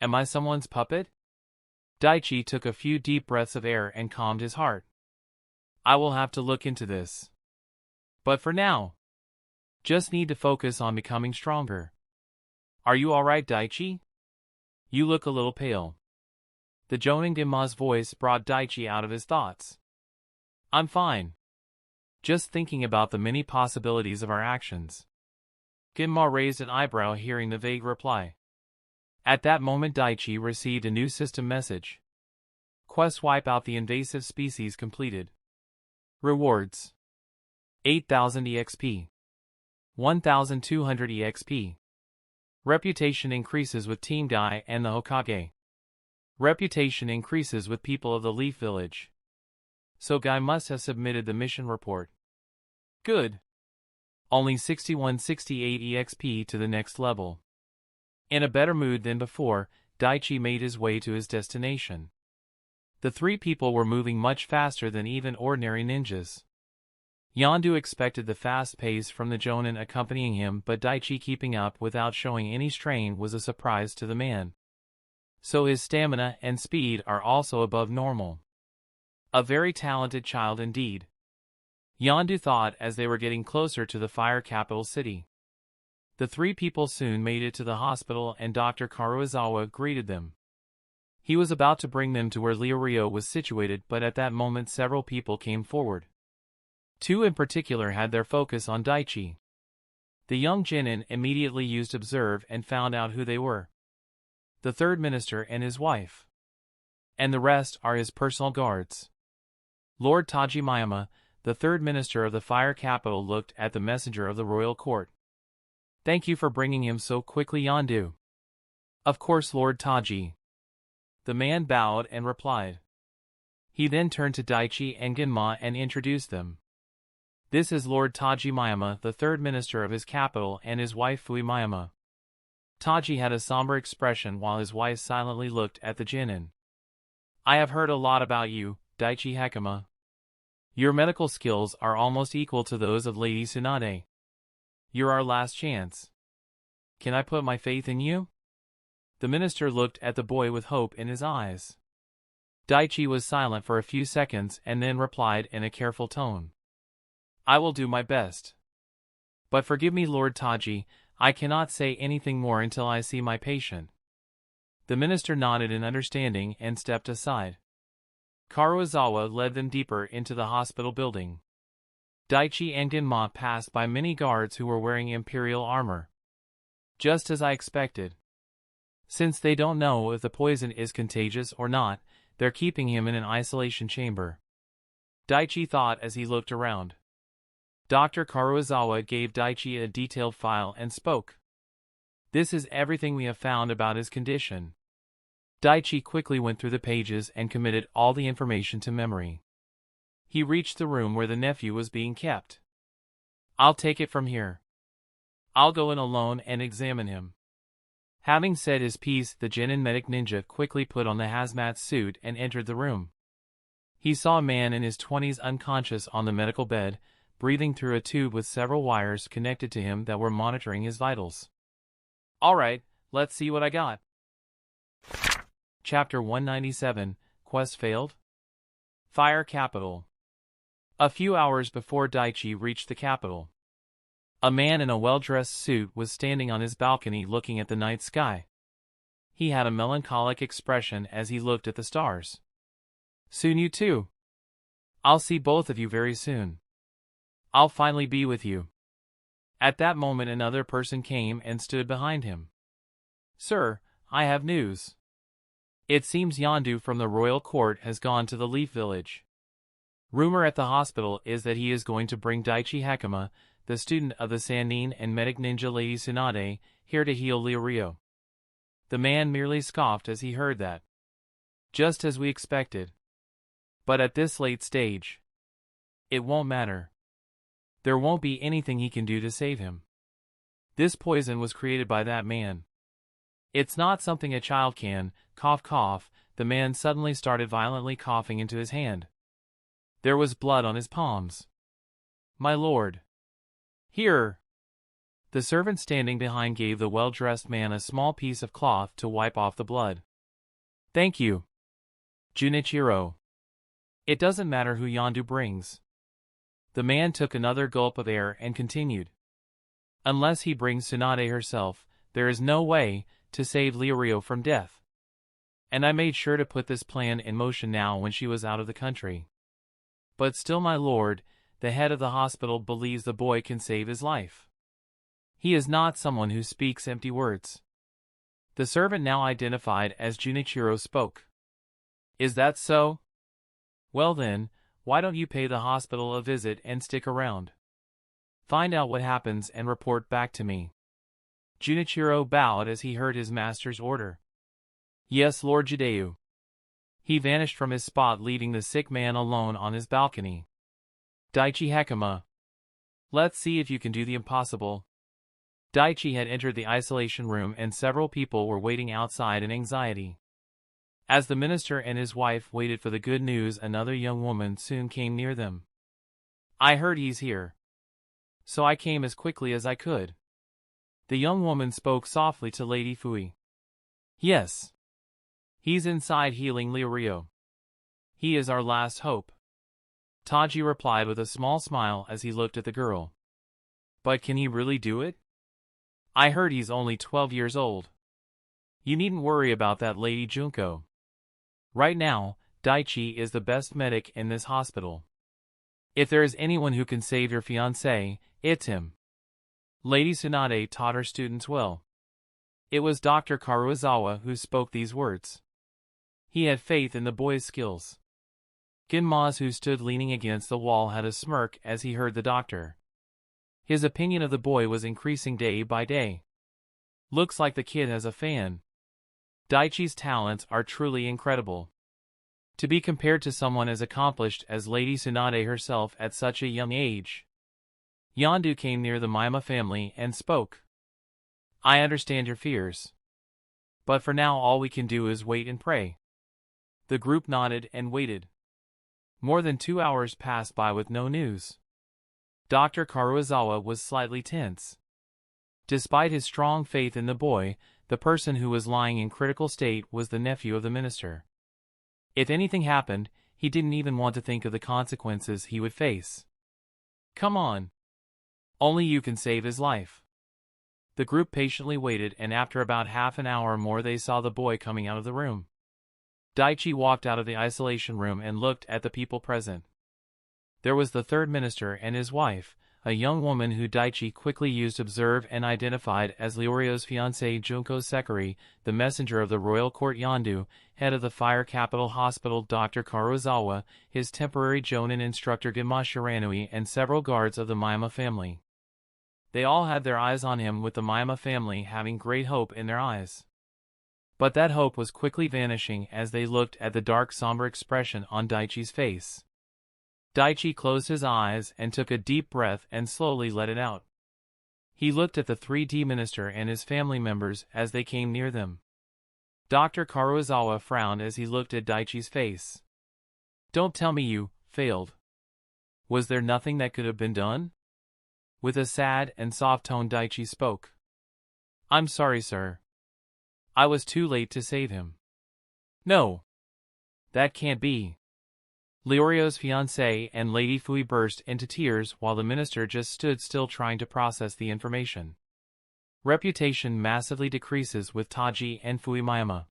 Am I someone's puppet? Daichi took a few deep breaths of air and calmed his heart. I will have to look into this. But for now, just need to focus on becoming stronger. Are you alright, Daichi? You look a little pale. The Jonin Ginma's voice brought Daichi out of his thoughts. I'm fine. Just thinking about the many possibilities of our actions. Ginma raised an eyebrow hearing the vague reply. At that moment Daichi received a new system message. Quest wipe out the invasive species completed. Rewards. 8,000 EXP. 1,200 EXP. Reputation increases with Team Guy and the Hokage. Reputation increases with people of the Leaf Village. So Guy must have submitted the mission report. Good. Only 6168 EXP to the next level. In a better mood than before, Daichi made his way to his destination. The three people were moving much faster than even ordinary ninjas. Yondu expected the fast pace from the Jonin accompanying him, but Daichi keeping up without showing any strain was a surprise to the man. So his stamina and speed are also above normal. A very talented child indeed. Yondu thought as they were getting closer to the fire capital city. The three people soon made it to the hospital and Dr. Karuizawa greeted them. He was about to bring them to where Leorio was situated, but at that moment several people came forward. Two in particular had their focus on Daichi. The young Genin immediately used Observe and found out who they were. The third minister and his wife. And the rest are his personal guards. Lord Taji Miyama, the third minister of the fire capital, looked at the messenger of the royal court. Thank you for bringing him so quickly, Yondu. Of course, Lord Taji. The man bowed and replied. He then turned to Daichi and Ginma and introduced them. This is Lord Taji Miyama, the third minister of his capital, and his wife Fui Miyama. Taji had a somber expression while his wife silently looked at the Genin. I have heard a lot about you, Daichi Hakama. Your medical skills are almost equal to those of Lady Tsunade. You're our last chance. Can I put my faith in you? The minister looked at the boy with hope in his eyes. Daichi was silent for a few seconds and then replied in a careful tone. I will do my best. But forgive me, Lord Taji, I cannot say anything more until I see my patient. The minister nodded in understanding and stepped aside. Karuizawa led them deeper into the hospital building. Daichi and Ginma passed by many guards who were wearing imperial armor. Just as I expected. Since they don't know if the poison is contagious or not, they're keeping him in an isolation chamber. Daichi thought as he looked around. Dr. Karuizawa gave Daichi a detailed file and spoke. This is everything we have found about his condition. Daichi quickly went through the pages and committed all the information to memory. He reached the room where the nephew was being kept. I'll take it from here. I'll go in alone and examine him. Having said his piece, the Genin medic ninja quickly put on the hazmat suit and entered the room. He saw a man in his 20s unconscious on the medical bed, breathing through a tube with several wires connected to him that were monitoring his vitals. Alright, let's see what I got. Chapter 197, Quest Failed? Fire Capital. A few hours before Daichi reached the capital, a man in a well-dressed suit was standing on his balcony looking at the night sky. He had a melancholic expression as he looked at the stars. Soon you too. I'll see both of you very soon. I'll finally be with you. At that moment another person came and stood behind him. Sir, I have news. It seems Yondu from the royal court has gone to the Leaf Village. Rumor at the hospital is that he is going to bring Daichi Hakama, the student of the Sannin and medic ninja Lady Tsunade, here to heal Leorio. The man merely scoffed as he heard that. Just as we expected. But at this late stage, it won't matter. There won't be anything he can do to save him. This poison was created by that man. It's not something a child can, cough cough. The man suddenly started violently coughing into his hand. There was blood on his palms. My lord. Here. The servant standing behind gave the well-dressed man a small piece of cloth to wipe off the blood. Thank you, Junichiro. It doesn't matter who Yondu brings. The man took another gulp of air and continued. Unless he brings Tsunade herself, there is no way to save Leorio from death. And I made sure to put this plan in motion now when she was out of the country. But still, my lord, the head of the hospital believes the boy can save his life. He is not someone who speaks empty words. The servant now identified as Junichiro spoke. Is that so? Well then, why don't you pay the hospital a visit and stick around? Find out what happens and report back to me. Junichiro bowed as he heard his master's order. Yes, Lord Jideo. He vanished from his spot, leaving the sick man alone on his balcony. Daichi Hakama. Let's see if you can do the impossible. Daichi had entered the isolation room and several people were waiting outside in anxiety. As the minister and his wife waited for the good news, another young woman soon came near them. I heard he's here. So I came as quickly as I could. The young woman spoke softly to Lady Fui. Yes. He's inside healing Leorio. He is our last hope. Taji replied with a small smile as he looked at the girl. But can he really do it? I heard he's only 12 years old. You needn't worry about that, Lady Junko. Right now, Daichi is the best medic in this hospital. If there is anyone who can save your fiancé, it's him. Lady Tsunade taught her students well. It was Dr. Karuizawa who spoke these words. He had faith in the boy's skills. Ginmaz, who stood leaning against the wall, had a smirk as he heard the doctor. His opinion of the boy was increasing day by day. Looks like the kid has a fan. Daichi's talents are truly incredible. To be compared to someone as accomplished as Lady Tsunade herself at such a young age. Yondu came near the Maima family and spoke. I understand your fears. But for now all we can do is wait and pray. The group nodded and waited. More than 2 hours passed by with no news. Dr. Karuizawa was slightly tense. Despite his strong faith in the boy, the person who was lying in critical state was the nephew of the minister. If anything happened, he didn't even want to think of the consequences he would face. Come on. Only you can save his life. The group patiently waited, and after about half an hour more they saw the boy coming out of the room. Daichi walked out of the isolation room and looked at the people present. There was the third minister and his wife, a young woman who Daichi quickly used to observe and identified as Leorio's fiancée Junko Sekiri, the messenger of the royal court Yondu, head of the Fire Capital Hospital Dr. Karuizawa, his temporary jonin instructor Gima Shiranui, and several guards of the Maima family. They all had their eyes on him, with the Maima family having great hope in their eyes. But that hope was quickly vanishing as they looked at the dark, somber expression on Daichi's face. Daichi closed his eyes and took a deep breath and slowly let it out. He looked at the 3D minister and his family members as they came near them. Dr. Karuizawa frowned as he looked at Daichi's face. Don't tell me you failed. Was there nothing that could have been done? With a sad and soft tone Daichi spoke. I'm sorry, sir. I was too late to save him. No. That can't be. Leorio's fiancée and Lady Fui burst into tears while the minister just stood still trying to process the information. Reputation massively decreases with Taji and Fui Mayama.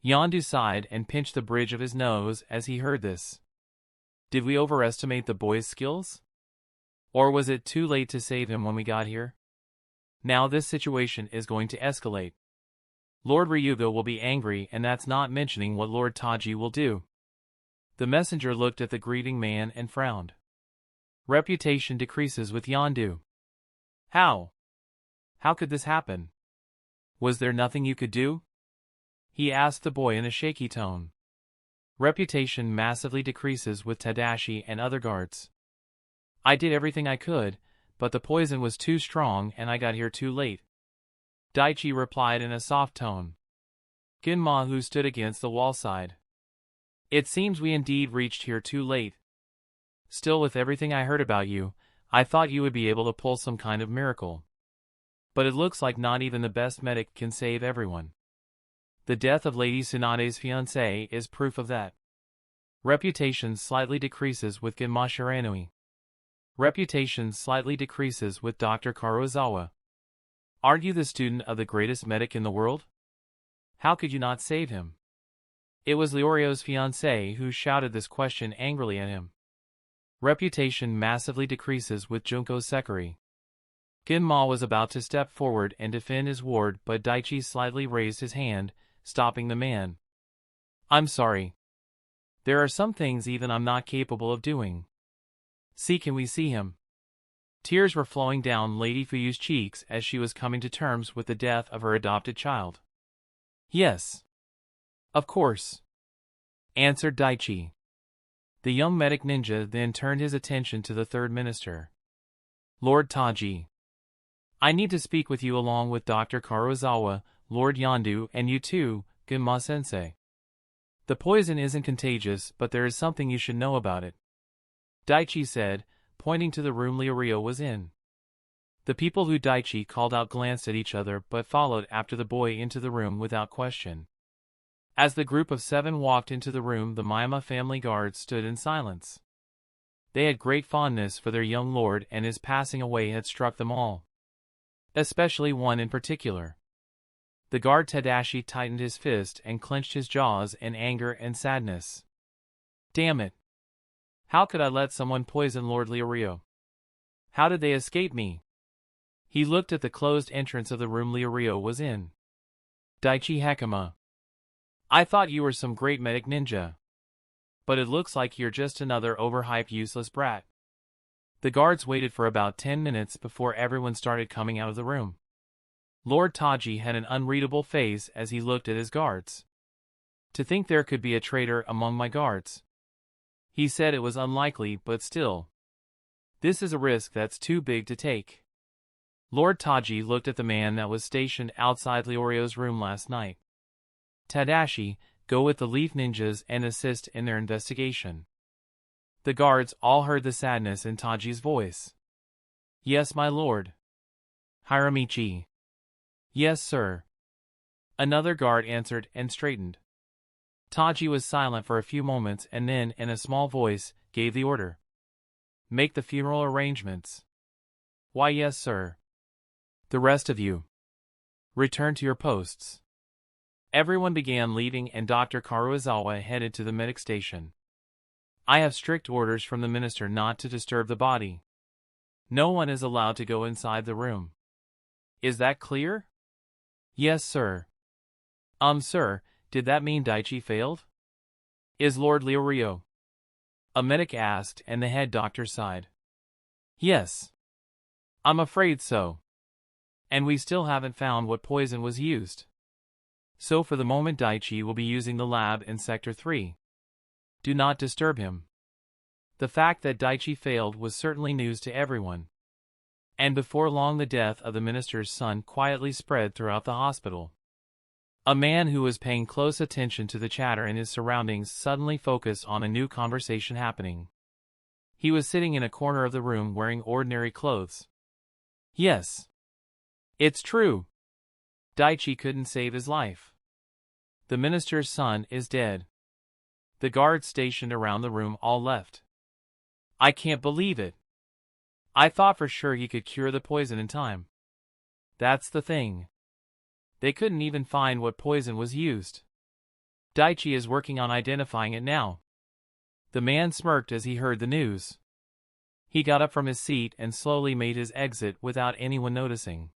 Yondu sighed and pinched the bridge of his nose as he heard this. Did we overestimate the boy's skills? Or was it too late to save him when we got here? Now this situation is going to escalate. Lord Ryuga will be angry, and that's not mentioning what Lord Taji will do. The messenger looked at the greeting man and frowned. Reputation decreases with Yondu. How? How could this happen? Was there nothing you could do? He asked the boy in a shaky tone. Reputation massively decreases with Tadashi and other guards. I did everything I could, but the poison was too strong and I got here too late. Daichi replied in a soft tone. Ginma, who stood against the wall, sighed. It seems we indeed reached here too late. Still, with everything I heard about you, I thought you would be able to pull some kind of miracle. But it looks like not even the best medic can save everyone. The death of Lady Tsunade's fiancé is proof of that. Reputation slightly decreases with Ginma Shiranui. Reputation slightly decreases with Dr. Karuizawa. Aren't you the student of the greatest medic in the world? How could you not save him? It was Leorio's fiancée who shouted this question angrily at him. Reputation massively decreases with Junko Sekiri. Ginma was about to step forward and defend his ward, but Daichi slightly raised his hand, stopping the man. I'm sorry. There are some things even I'm not capable of doing. See, can we see him? Tears were flowing down Lady Fuyu's cheeks as she was coming to terms with the death of her adopted child. Yes. Of course. Answered Daichi. The young medic ninja then turned his attention to the third minister. Lord Taji. I need to speak with you along with Dr. Karuizawa, Lord Yondu, and you too, Ginma-sensei. The poison isn't contagious, but there is something you should know about it. Daichi said, pointing to the room Leorio was in. The people who Daichi called out glanced at each other but followed after the boy into the room without question. As the group of 7 walked into the room, the Mayama family guards stood in silence. They had great fondness for their young lord, and his passing away had struck them all. Especially one in particular. The guard Tadashi tightened his fist and clenched his jaws in anger and sadness. Damn it! How could I let someone poison Lord Leorio? How did they escape me? He looked at the closed entrance of the room Leorio was in. Daichi Hakama. I thought you were some great medic ninja. But it looks like you're just another overhyped useless brat. The guards waited for about 10 minutes before everyone started coming out of the room. Lord Taji had an unreadable face as he looked at his guards. To think there could be a traitor among my guards. He said it was unlikely, but still. This is a risk that's too big to take. Lord Taji looked at the man that was stationed outside Leorio's room last night. Tadashi, go with the Leaf Ninjas and assist in their investigation. The guards all heard the sadness in Taji's voice. Yes, my lord. Hiramichi. Yes, sir. Another guard answered and straightened. Taji was silent for a few moments and then, in a small voice, gave the order. Make the funeral arrangements. Why, yes, sir. The rest of you. Return to your posts. Everyone began leaving and Dr. Karuizawa headed to the medic station. I have strict orders from the minister not to disturb the body. No one is allowed to go inside the room. Is that clear? Yes, sir. Sir, did that mean Daichi failed? Is Lord Leorio? A medic asked and the head doctor sighed. Yes. I'm afraid so. And we still haven't found what poison was used. So for the moment Daichi will be using the lab in Sector 3. Do not disturb him. The fact that Daichi failed was certainly news to everyone. And before long the death of the minister's son quietly spread throughout the hospital. A man who was paying close attention to the chatter in his surroundings suddenly focused on a new conversation happening. He was sitting in a corner of the room wearing ordinary clothes. Yes. It's true. Daichi couldn't save his life. The minister's son is dead. The guards stationed around the room all left. I can't believe it. I thought for sure he could cure the poison in time. That's the thing. They couldn't even find what poison was used. Daichi is working on identifying it now. The man smirked as he heard the news. He got up from his seat and slowly made his exit without anyone noticing.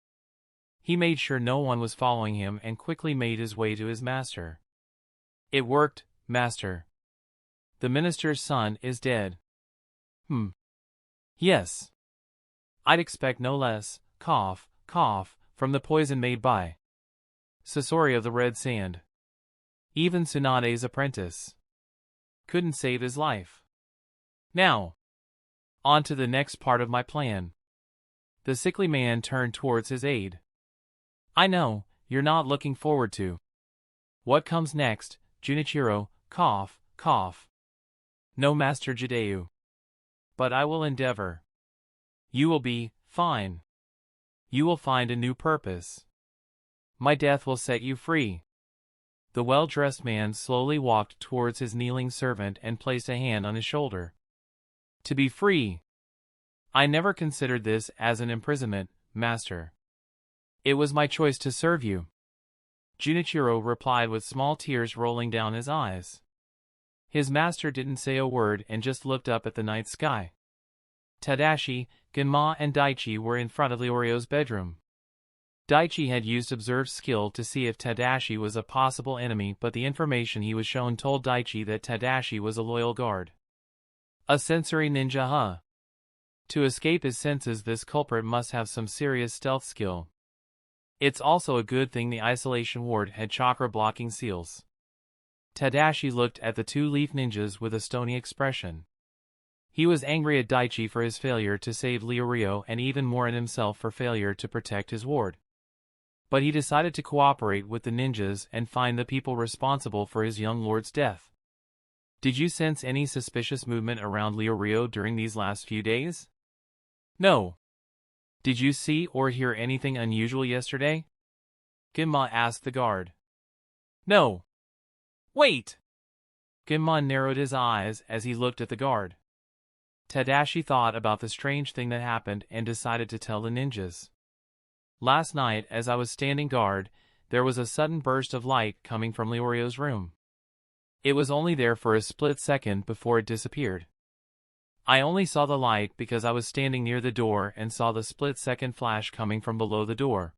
He made sure no one was following him and quickly made his way to his master. It worked, master. The minister's son is dead. Yes. I'd expect no less, cough, cough, from the poison made by Sasori of the Red Sand. Even Tsunade's apprentice couldn't save his life. Now, on to the next part of my plan. The sickly man turned towards his aide. I know, you're not looking forward to what comes next, Junichiro, cough, cough. No, Master Jideo. But I will endeavor. You will be fine. You will find a new purpose. My death will set you free. The well-dressed man slowly walked towards his kneeling servant and placed a hand on his shoulder. To be free. I never considered this as an imprisonment, master. It was my choice to serve you. Junichiro replied with small tears rolling down his eyes. His master didn't say a word and just looked up at the night sky. Tadashi, Genma and Daichi were in front of Leorio's bedroom. Daichi had used observed skill to see if Tadashi was a possible enemy, but the information he was shown told Daichi that Tadashi was a loyal guard. A sensory ninja, huh? To escape his senses, this culprit must have some serious stealth skill. It's also a good thing the isolation ward had chakra-blocking seals. Tadashi looked at the two-leaf ninjas with a stony expression. He was angry at Daichi for his failure to save Leorio and even more at himself for failure to protect his ward. But he decided to cooperate with the ninjas and find the people responsible for his young lord's death. Did you sense any suspicious movement around Leorio during these last few days? No. Did you see or hear anything unusual yesterday? Genma asked the guard. No. Wait! Genma narrowed his eyes as he looked at the guard. Tadashi thought about the strange thing that happened and decided to tell the ninjas. Last night, as I was standing guard, there was a sudden burst of light coming from Leorio's room. It was only there for a split second before it disappeared. I only saw the light because I was standing near the door and saw the split-second flash coming from below the door.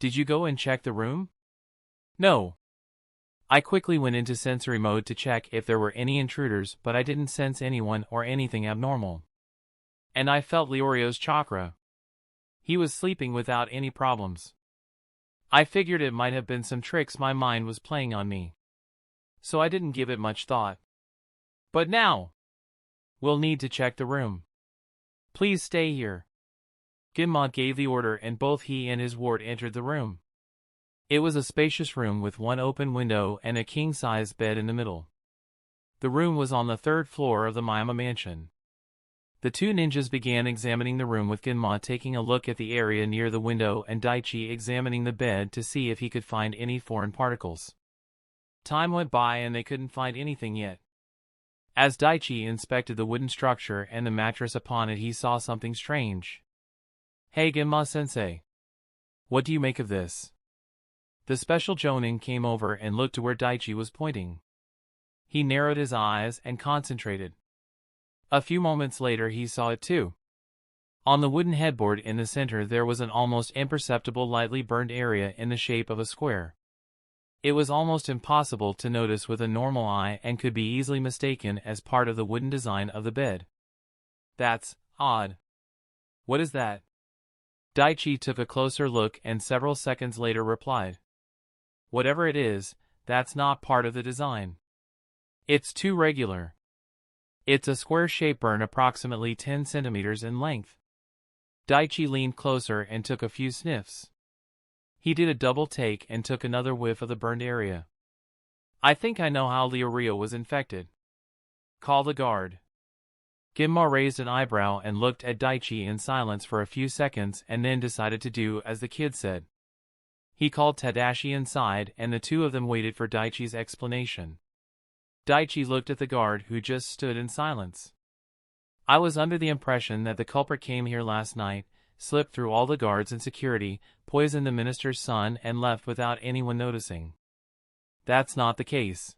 Did you go and check the room? No. I quickly went into sensory mode to check if there were any intruders, but I didn't sense anyone or anything abnormal. And I felt Leorio's chakra. He was sleeping without any problems. I figured it might have been some tricks my mind was playing on me. So I didn't give it much thought. But now, we'll need to check the room. Please stay here. Genma gave the order and both he and his ward entered the room. It was a spacious room with one open window and a king-size bed in the middle. The room was on the third floor of the Miyama mansion. The two ninjas began examining the room with Genma taking a look at the area near the window and Daichi examining the bed to see if he could find any foreign particles. Time went by and they couldn't find anything yet. As Daichi inspected the wooden structure and the mattress upon it, he saw something strange. Hey Genma-sensei. What do you make of this? The special jonin came over and looked to where Daichi was pointing. He narrowed his eyes and concentrated. A few moments later he saw it too. On the wooden headboard in the center there was an almost imperceptible lightly burned area in the shape of a square. It was almost impossible to notice with a normal eye and could be easily mistaken as part of the wooden design of the bed. That's odd. What is that? Daichi took a closer look and several seconds later replied. Whatever it is, that's not part of the design. It's too regular. It's a square shape burn approximately 10 centimeters in length. Daichi leaned closer and took a few sniffs. He did a double take and took another whiff of the burned area. I think I know how Leorio was infected. Call the guard. Genma raised an eyebrow and looked at Daichi in silence for a few seconds and then decided to do as the kid said. He called Tadashi inside and the two of them waited for Daichi's explanation. Daichi looked at the guard who just stood in silence. I was under the impression that the culprit came here last night, slipped through all the guards and security, poisoned the minister's son and left without anyone noticing. That's not the case.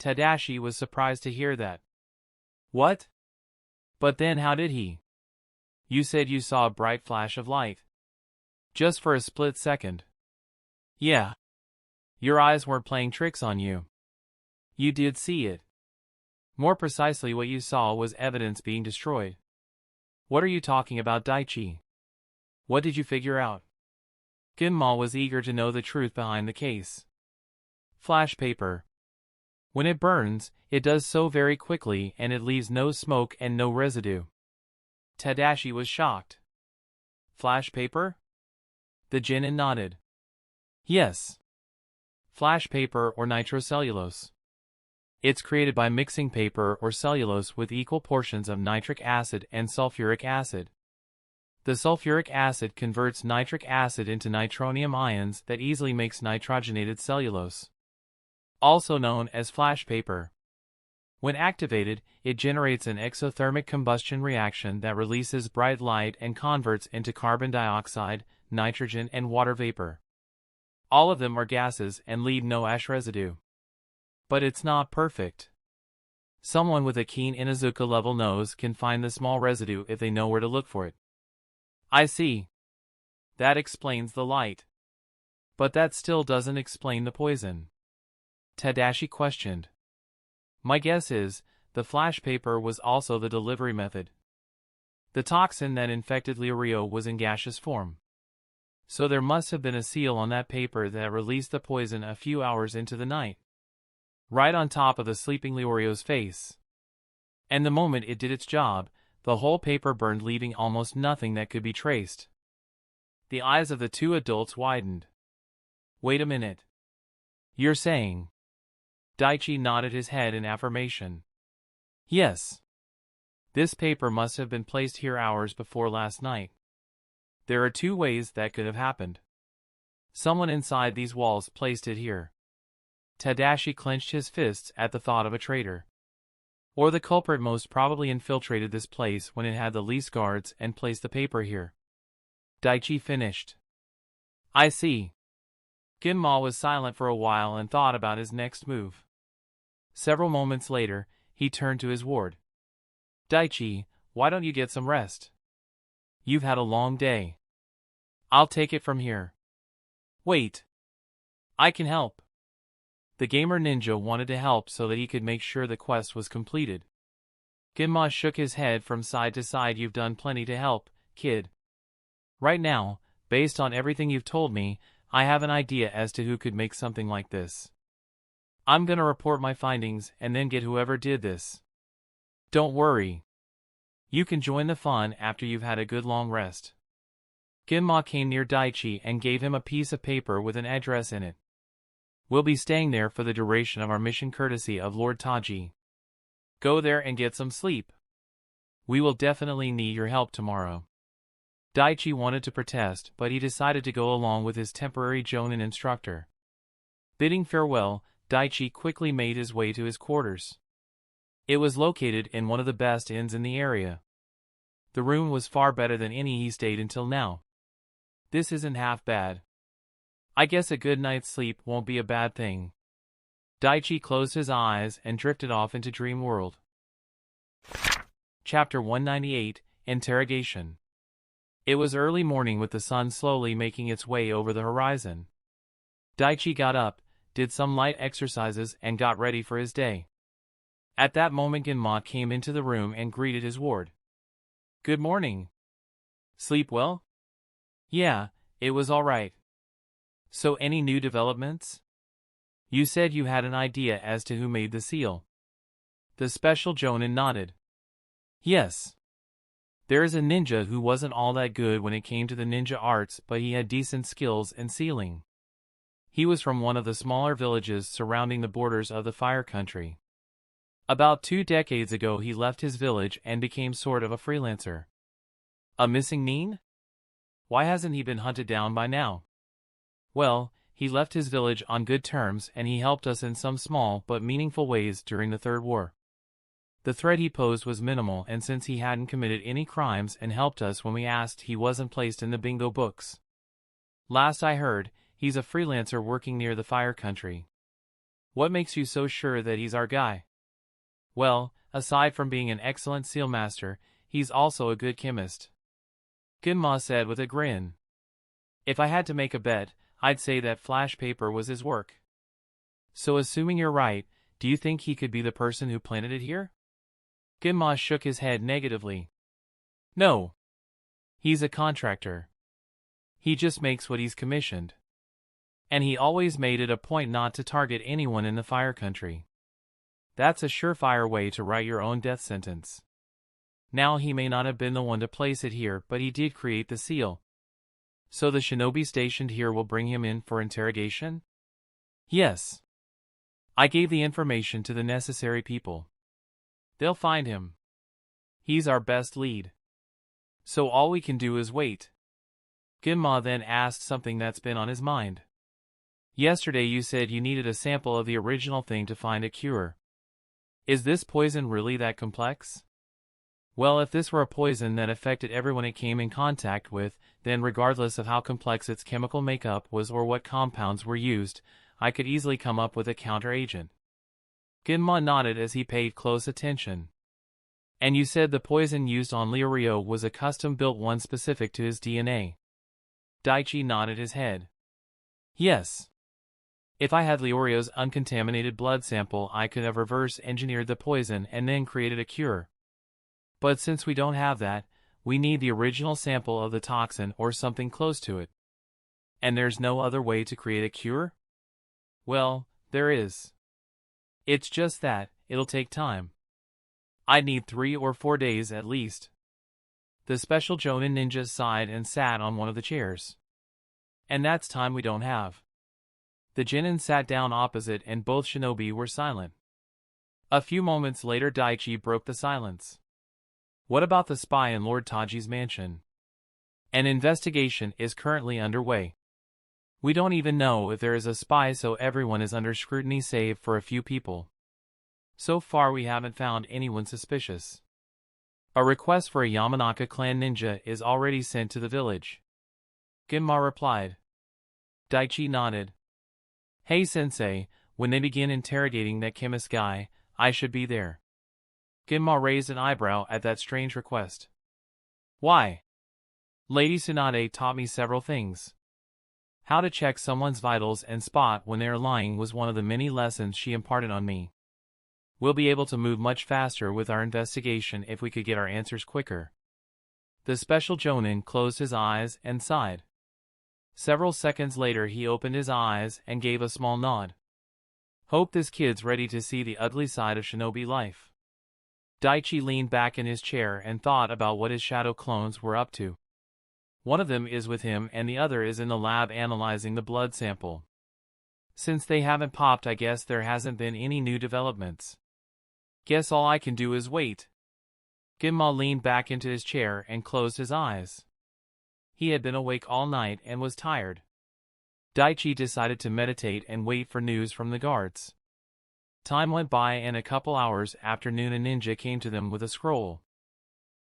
Tadashi was surprised to hear that. What? But then how did he? You said you saw a bright flash of light. Just for a split second. Yeah. Your eyes weren't playing tricks on you. You did see it. More precisely, what you saw was evidence being destroyed. What are you talking about, Daichi? What did you figure out? Ginma was eager to know the truth behind the case. Flash paper. When it burns, it does so very quickly and it leaves no smoke and no residue. Tadashi was shocked. Flash paper? The genin nodded. Yes. Flash paper or nitrocellulose. It's created by mixing paper or cellulose with equal portions of nitric acid and sulfuric acid. The sulfuric acid converts nitric acid into nitronium ions that easily makes nitrogenated cellulose, also known as flash paper. When activated, it generates an exothermic combustion reaction that releases bright light and converts into carbon dioxide, nitrogen, and water vapor. All of them are gases and leave no ash residue. But it's not perfect. Someone with a keen Inuzuka-level nose can find the small residue if they know where to look for it. I see. That explains the light. But that still doesn't explain the poison. Tadashi questioned. My guess is, the flash paper was also the delivery method. The toxin that infected Lirio was in gaseous form. So there must have been a seal on that paper that released the poison a few hours into the night. Right on top of the sleeping Liorio's face. And the moment it did its job, the whole paper burned, leaving almost nothing that could be traced. The eyes of the two adults widened. Wait a minute. You're saying? Daichi nodded his head in affirmation. Yes. This paper must have been placed here hours before last night. There are two ways that could have happened. Someone inside these walls placed it here. Tadashi clenched his fists at the thought of a traitor. Or the culprit most probably infiltrated this place when it had the least guards and placed the paper here. Daichi finished. I see. Ginma was silent for a while and thought about his next move. Several moments later, he turned to his ward. Daichi, why don't you get some rest? You've had a long day. I'll take it from here. Wait. I can help. The gamer ninja wanted to help so that he could make sure the quest was completed. Ginma shook his head from side to side. You've done plenty to help, kid. Right now, based on everything you've told me, I have an idea as to who could make something like this. I'm gonna report my findings and then get whoever did this. Don't worry. You can join the fun after you've had a good long rest. Ginma came near Daichi and gave him a piece of paper with an address in it. We'll be staying there for the duration of our mission courtesy of Lord Taji. Go there and get some sleep. We will definitely need your help tomorrow. Daichi wanted to protest, but he decided to go along with his temporary Jonin instructor. Bidding farewell, Daichi quickly made his way to his quarters. It was located in one of the best inns in the area. The room was far better than any he stayed until now. This isn't half bad. I guess a good night's sleep won't be a bad thing. Daichi closed his eyes and drifted off into dream world. Chapter 198, Interrogation. It was early morning with the sun slowly making its way over the horizon. Daichi got up, did some light exercises and got ready for his day. At that moment Ginma came into the room and greeted his ward. Good morning. Sleep well? Yeah, it was all right. So any new developments? You said you had an idea as to who made the seal. The special Jonin nodded. Yes. There is a ninja who wasn't all that good when it came to the ninja arts, but he had decent skills in sealing. He was from one of the smaller villages surrounding the borders of the Fire Country. About 2 decades ago he left his village and became sort of a freelancer. A missing nin? Why hasn't he been hunted down by now? Well, he left his village on good terms and he helped us in some small but meaningful ways during the Third War. The threat he posed was minimal, and since he hadn't committed any crimes and helped us when we asked, he wasn't placed in the bingo books. Last I heard, he's a freelancer working near the fire country. What makes you so sure that he's our guy? Well, aside from being an excellent seal master, he's also a good chemist. Gunma said with a grin. If I had to make a bet, I'd say that flash paper was his work. So assuming you're right, do you think he could be the person who planted it here? Gunma shook his head negatively. No. He's a contractor. He just makes what he's commissioned. And he always made it a point not to target anyone in the fire country. That's a surefire way to write your own death sentence. Now he may not have been the one to place it here, but he did create the seal. So the shinobi stationed here will bring him in for interrogation? Yes. I gave the information to the necessary people. They'll find him. He's our best lead. So all we can do is wait. Gunma then asked something that's been on his mind. Yesterday you said you needed a sample of the original thing to find a cure. Is this poison really that complex? Well, if this were a poison that affected everyone it came in contact with, then regardless of how complex its chemical makeup was or what compounds were used, I could easily come up with a counteragent. Gunma nodded as he paid close attention. And you said the poison used on Leorio was a custom-built one specific to his DNA. Daichi nodded his head. Yes. If I had Leorio's uncontaminated blood sample, I could have reverse-engineered the poison and then created a cure. But since we don't have that, we need the original sample of the toxin or something close to it. And there's no other way to create a cure? Well, there is. It's just that, it'll take time. I'd need 3 or 4 days at least. The special Jonin ninja sighed and sat on one of the chairs. And that's time we don't have. The Genin sat down opposite and both shinobi were silent. A few moments later Daichi broke the silence. What about the spy in Lord Taji's mansion? An investigation is currently underway. We don't even know if there is a spy, so everyone is under scrutiny save for a few people. So far we haven't found anyone suspicious. A request for a Yamanaka clan ninja is already sent to the village. Gunma replied. Daichi nodded. Hey sensei, when they begin interrogating that chemist guy, I should be there. Gunma raised an eyebrow at that strange request. Why? Lady Tsunade taught me several things. How to check someone's vitals and spot when they are lying was one of the many lessons she imparted on me. We'll be able to move much faster with our investigation if we could get our answers quicker. The special Jonin closed his eyes and sighed. Several seconds later he opened his eyes and gave a small nod. Hope this kid's ready to see the ugly side of shinobi life. Daichi leaned back in his chair and thought about what his shadow clones were up to. One of them is with him and the other is in the lab analyzing the blood sample. Since they haven't popped, I guess there hasn't been any new developments. Guess all I can do is wait. Gunma leaned back into his chair and closed his eyes. He had been awake all night and was tired. Daichi decided to meditate and wait for news from the guards. Time went by and a couple hours after noon a ninja came to them with a scroll.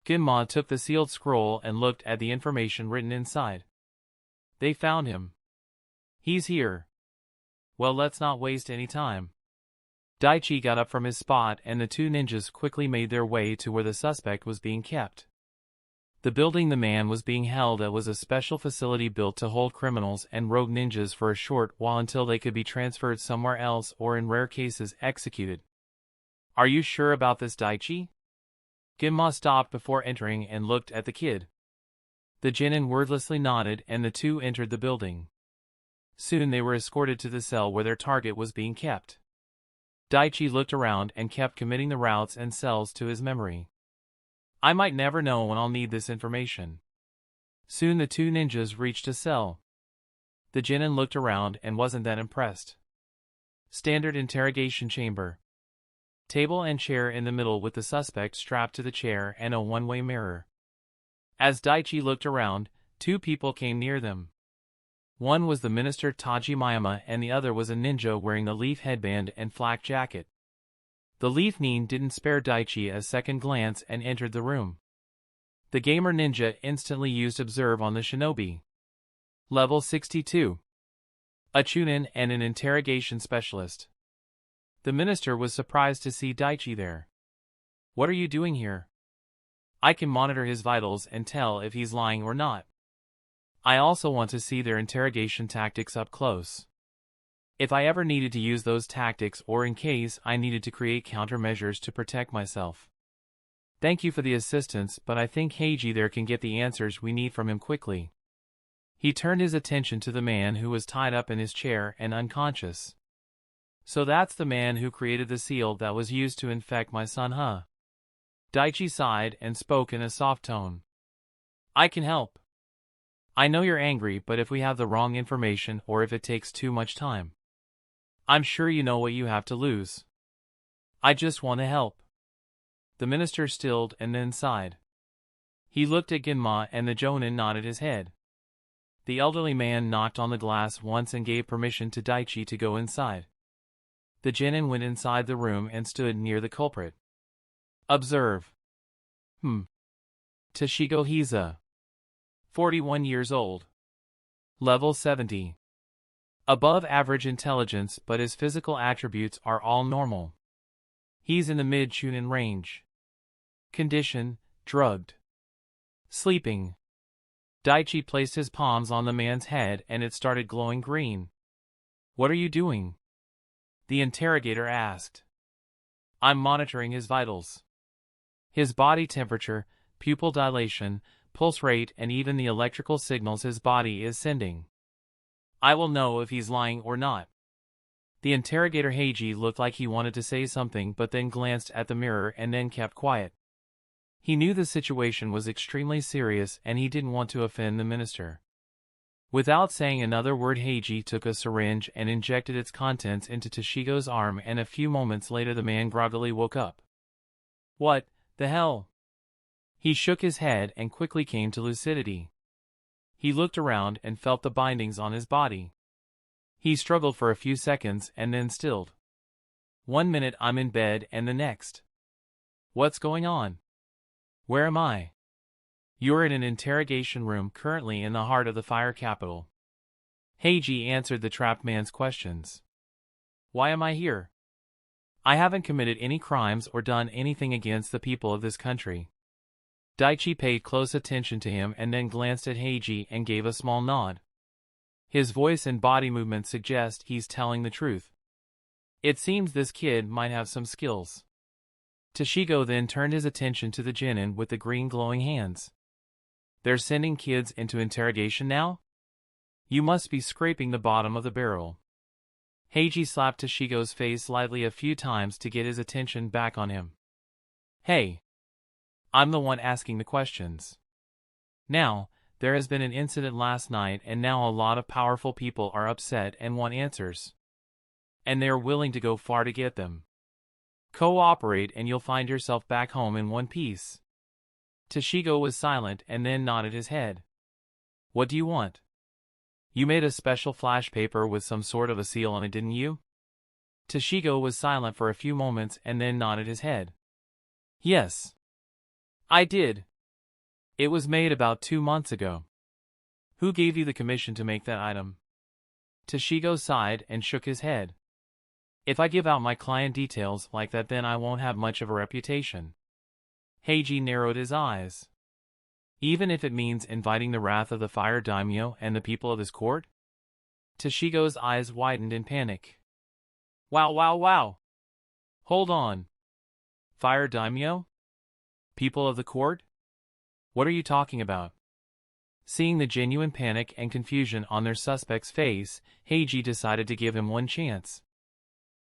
Gunma took the sealed scroll and looked at the information written inside. They found him. He's here. Well, let's not waste any time. Daichi got up from his spot and the two ninjas quickly made their way to where the suspect was being kept. The building the man was being held at was a special facility built to hold criminals and rogue ninjas for a short while until they could be transferred somewhere else or in rare cases executed. Are you sure about this, Daichi? Gunma stopped before entering and looked at the kid. The genin wordlessly nodded and the two entered the building. Soon they were escorted to the cell where their target was being kept. Daichi looked around and kept committing the routes and cells to his memory. I might never know when I'll need this information. Soon the two ninjas reached a cell. The genin looked around and wasn't that impressed. Standard interrogation chamber. Table and chair in the middle with the suspect strapped to the chair and a one-way mirror. As Daichi looked around, two people came near them. One was the minister Taji Miyama and the other was a ninja wearing the leaf headband and flak jacket. The leaf nin didn't spare Daichi a second glance and entered the room. The gamer ninja instantly used Observe on the shinobi. Level 62. A chunin and an interrogation specialist. The minister was surprised to see Daichi there. What are you doing here? I can monitor his vitals and tell if he's lying or not. I also want to see their interrogation tactics up close. If I ever needed to use those tactics or in case I needed to create countermeasures to protect myself. Thank you for the assistance, but I think Heiji there can get the answers we need from him quickly. He turned his attention to the man who was tied up in his chair and unconscious. So that's the man who created the seal that was used to infect my son, huh? Daichi sighed and spoke in a soft tone. I can help. I know you're angry, but if we have the wrong information or if it takes too much time, I'm sure you know what you have to lose. I just want to help. The minister stilled and then sighed. He looked at Genma and the Jonin nodded his head. The elderly man knocked on the glass once and gave permission to Daichi to go inside. The Genin went inside the room and stood near the culprit. Observe. Toshigo Hiza. 41 years old. Level 70. Above average intelligence, but his physical attributes are all normal. He's in the mid-chunin range. Condition: drugged. Sleeping. Daichi placed his palms on the man's head and it started glowing green. What are you doing? The interrogator asked. I'm monitoring his vitals. His body temperature, pupil dilation, pulse rate and even the electrical signals his body is sending. I will know if he's lying or not. The interrogator Heiji looked like he wanted to say something but then glanced at the mirror and then kept quiet. He knew the situation was extremely serious and he didn't want to offend the minister. Without saying another word, Heiji took a syringe and injected its contents into Toshigo's arm, and a few moments later the man groggily woke up. What the hell? He shook his head and quickly came to lucidity. He looked around and felt the bindings on his body. He struggled for a few seconds and then stilled. 1 minute I'm in bed and the next. What's going on? Where am I? You're in an interrogation room currently in the heart of the fire capital. Heiji answered the trapped man's questions. Why am I here? I haven't committed any crimes or done anything against the people of this country. Daichi paid close attention to him and then glanced at Heiji and gave a small nod. His voice and body movement suggest he's telling the truth. It seems this kid might have some skills. Toshigo then turned his attention to the genin with the green glowing hands. They're sending kids into interrogation now? You must be scraping the bottom of the barrel. Heiji slapped Toshigo's face lightly a few times to get his attention back on him. Hey! I'm the one asking the questions. Now, there has been an incident last night and now a lot of powerful people are upset and want answers. And they are willing to go far to get them. Cooperate and you'll find yourself back home in one piece. Toshigo was silent and then nodded his head. What do you want? You made a special flash paper with some sort of a seal on it, didn't you? Toshigo was silent for a few moments and then nodded his head. Yes. I did. It was made about 2 months ago. Who gave you the commission to make that item? Toshigo sighed and shook his head. If I give out my client details like that, then I won't have much of a reputation. Heiji narrowed his eyes. Even if it means inviting the wrath of the fire daimyo and the people of his court? Toshigo's eyes widened in panic. Wow. Hold on. Fire daimyo? People of the court? What are you talking about? Seeing the genuine panic and confusion on their suspect's face, Heiji decided to give him one chance.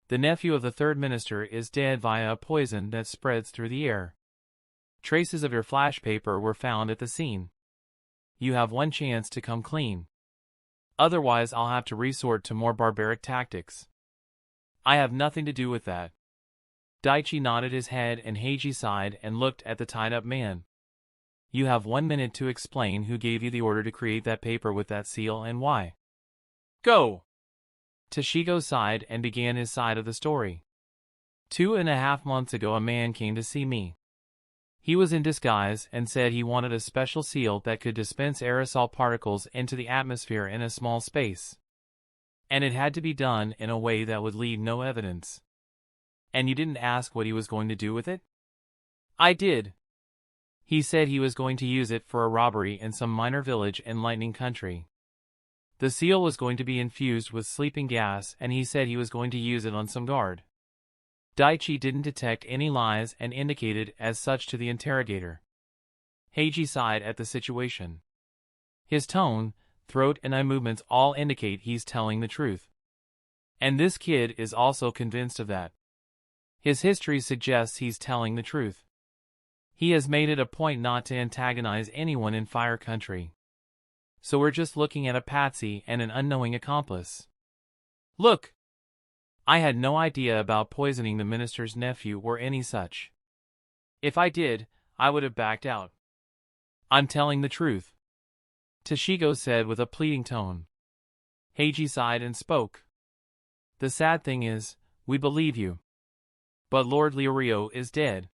The nephew of the third minister is dead via a poison that spreads through the air. Traces of your flash paper were found at the scene. You have one chance to come clean. Otherwise I'll have to resort to more barbaric tactics. I have nothing to do with that. Daichi nodded his head and Heiji sighed and looked at the tied-up man. You have 1 minute to explain who gave you the order to create that paper with that seal and why. Go! Toshigo sighed and began his side of the story. 2.5 months ago a man came to see me. He was in disguise and said he wanted a special seal that could dispense aerosol particles into the atmosphere in a small space. And it had to be done in a way that would leave no evidence. And you didn't ask what he was going to do with it? I did. He said he was going to use it for a robbery in some minor village in Lightning Country. The seal was going to be infused with sleeping gas and he said he was going to use it on some guard. Daichi didn't detect any lies and indicated as such to the interrogator. Heiji sighed at the situation. His tone, throat and eye movements all indicate he's telling the truth. And this kid is also convinced of that. His history suggests he's telling the truth. He has made it a point not to antagonize anyone in Fire Country. So we're just looking at a patsy and an unknowing accomplice. Look! I had no idea about poisoning the minister's nephew or any such. If I did, I would have backed out. I'm telling the truth, Toshigo said with a pleading tone. Heiji sighed and spoke. The sad thing is, we believe you. But Lord Leorio is dead.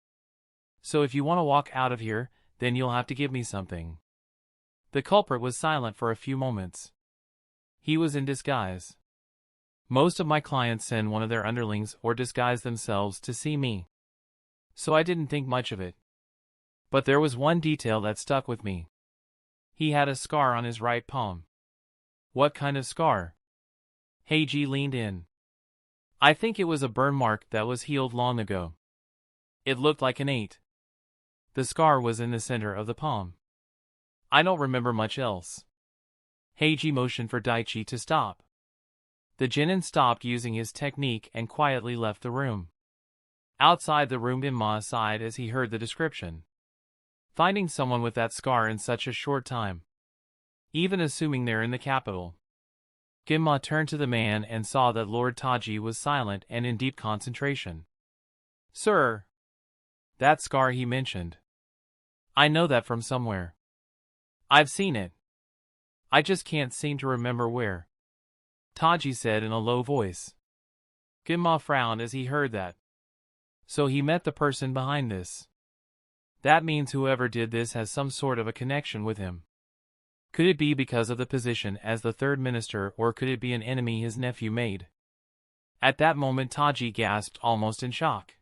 So if you want to walk out of here, then you'll have to give me something. The culprit was silent for a few moments. He was in disguise. Most of my clients send one of their underlings or disguise themselves to see me. So I didn't think much of it. But there was one detail that stuck with me. He had a scar on his right palm. What kind of scar? Heiji leaned in. I think it was a burn mark that was healed long ago. It looked like an 8. The scar was in the center of the palm. I don't remember much else. Heiji motioned for Daichi to stop. The genin stopped using his technique and quietly left the room. Outside the room, Ginma sighed as he heard the description. Finding someone with that scar in such a short time. Even assuming they're in the capital. Ginma turned to the man and saw that Lord Taji was silent and in deep concentration. Sir! That scar he mentioned. I know that from somewhere. I've seen it. I just can't seem to remember where. Taji said in a low voice. Ginma frowned as he heard that. So he met the person behind this. That means whoever did this has some sort of a connection with him. Could it be because of the position as the third minister, or could it be an enemy his nephew made? At that moment Taji gasped, almost in shock.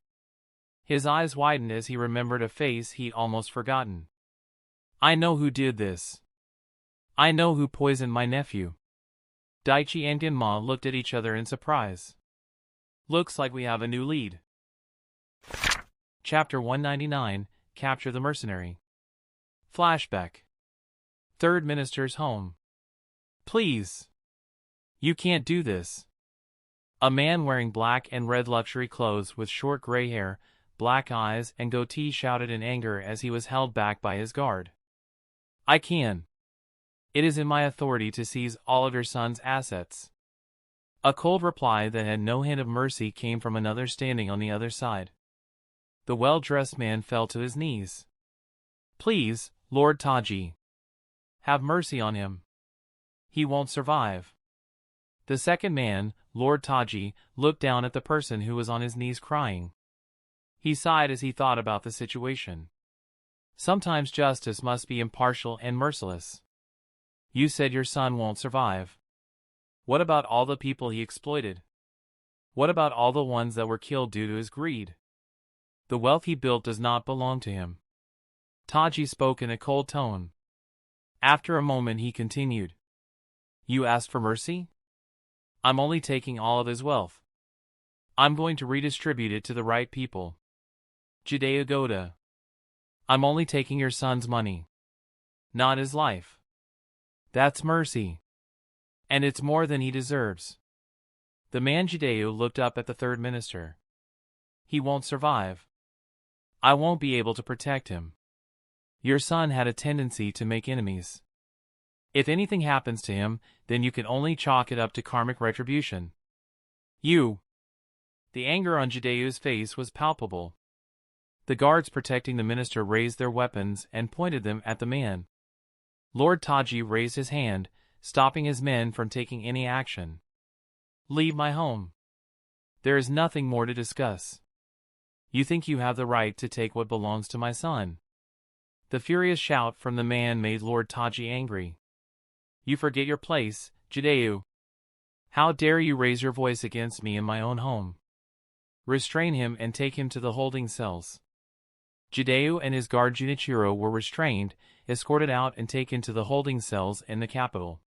His eyes widened as he remembered a face he'd almost forgotten. I know who did this. I know who poisoned my nephew. Daichi and Ginma looked at each other in surprise. Looks like we have a new lead. Chapter 199, Capture the Mercenary. Flashback. Third Minister's home. Please. You can't do this. A man wearing black and red luxury clothes with short gray hair, black eyes and goatee shouted in anger as he was held back by his guard. I can. It is in my authority to seize all of your son's assets. A cold reply that had no hint of mercy came from another standing on the other side. The well-dressed man fell to his knees. Please, Lord Taji. Have mercy on him. He won't survive. The second man, Lord Taji, looked down at the person who was on his knees crying. He sighed as he thought about the situation. Sometimes justice must be impartial and merciless. You said your son won't survive. What about all the people he exploited? What about all the ones that were killed due to his greed? The wealth he built does not belong to him. Taji spoke in a cold tone. After a moment he continued. You asked for mercy? I'm only taking all of his wealth. I'm going to redistribute it to the right people. Jideo Goda. I'm only taking your son's money. Not his life. That's mercy. And it's more than he deserves. The man Jideo looked up at the third minister. He won't survive. I won't be able to protect him. Your son had a tendency to make enemies. If anything happens to him, then you can only chalk it up to karmic retribution. You. The anger on Jideo's face was palpable. The guards protecting the minister raised their weapons and pointed them at the man. Lord Taji raised his hand, stopping his men from taking any action. "Leave my home. There is nothing more to discuss. You think you have the right to take what belongs to my son." The furious shout from the man made Lord Taji angry. "You forget your place, Jideo. How dare you raise your voice against me in my own home? Restrain him and take him to the holding cells." Jideo and his guard Junichiro were restrained, escorted out and taken to the holding cells in the capital.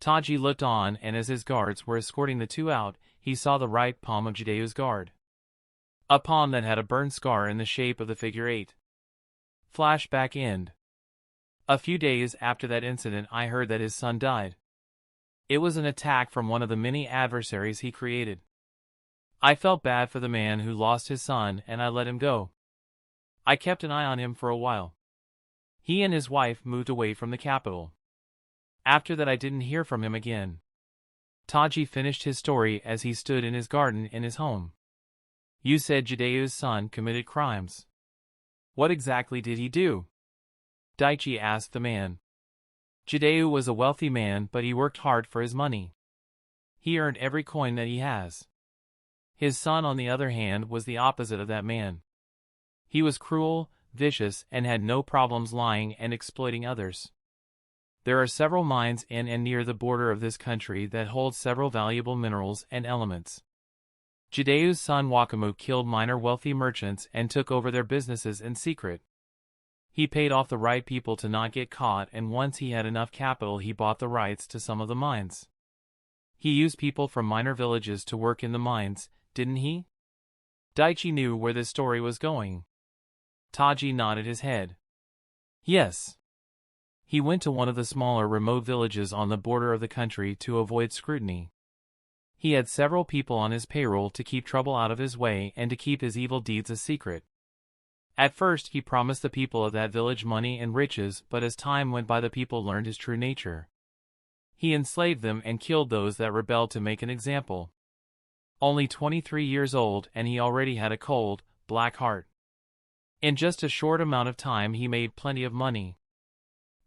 Taji looked on, and as his guards were escorting the two out, he saw the right palm of Jideo's guard. A palm that had a burn scar in the shape of the figure 8. Flashback end. A few days after that incident, I heard that his son died. It was an attack from one of the many adversaries he created. I felt bad for the man who lost his son, and I let him go. I kept an eye on him for a while. He and his wife moved away from the capital. After that I didn't hear from him again. Taji finished his story as he stood in his garden in his home. "You said Jideo's son committed crimes. What exactly did he do?" Daichi asked the man. "Jideo was a wealthy man, but he worked hard for his money. He earned every coin that he has. His son, on the other hand, was the opposite of that man. He was cruel, vicious, and had no problems lying and exploiting others. There are several mines in and near the border of this country that hold several valuable minerals and elements. Jideo's son Wakamu killed minor wealthy merchants and took over their businesses in secret. He paid off the right people to not get caught, and once he had enough capital he bought the rights to some of the mines. He used people from minor villages to work in the mines, didn't he?" Daichi knew where this story was going. Taji nodded his head. "Yes. He went to one of the smaller remote villages on the border of the country to avoid scrutiny. He had several people on his payroll to keep trouble out of his way and to keep his evil deeds a secret. At first he promised the people of that village money and riches, but as time went by the people learned his true nature. He enslaved them and killed those that rebelled to make an example. Only 23 years old, and he already had a cold, black heart. In just a short amount of time he made plenty of money.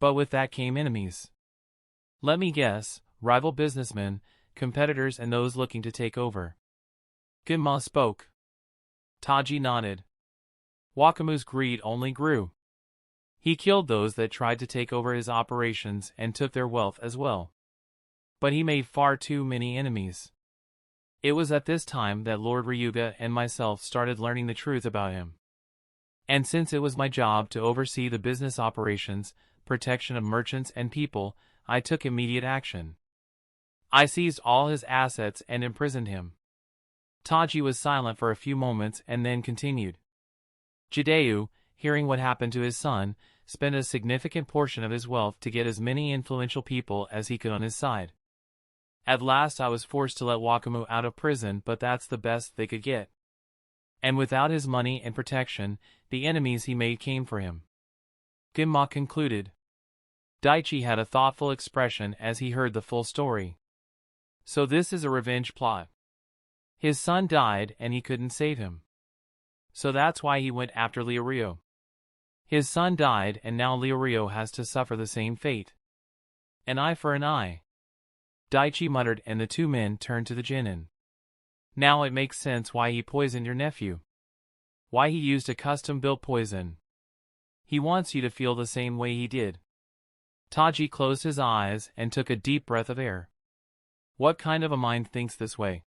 But with that came enemies. Let me guess, rival businessmen, competitors, and those looking to take over." Ginma spoke. Taji nodded. "Wakamu's greed only grew. He killed those that tried to take over his operations and took their wealth as well. But he made far too many enemies. It was at this time that Lord Ryuga and myself started learning the truth about him. And since it was my job to oversee the business operations, protection of merchants and people, I took immediate action. I seized all his assets and imprisoned him." Taji was silent for a few moments and then continued. "Jideo, hearing what happened to his son, spent a significant portion of his wealth to get as many influential people as he could on his side. At last I was forced to let Wakamu out of prison, but that's the best they could get. And without his money and protection, the enemies he made came for him." Ginma concluded. Daichi had a thoughtful expression as he heard the full story. "So this is a revenge plot. His son died and he couldn't save him. So that's why he went after Leorio. His son died and now Leorio has to suffer the same fate. An eye for an eye." Daichi muttered, and the two men turned to the Jinin. "Now it makes sense why he poisoned your nephew. Why he used a custom-built poison. He wants you to feel the same way he did." Taji closed his eyes and took a deep breath of air. "What kind of a mind thinks this way?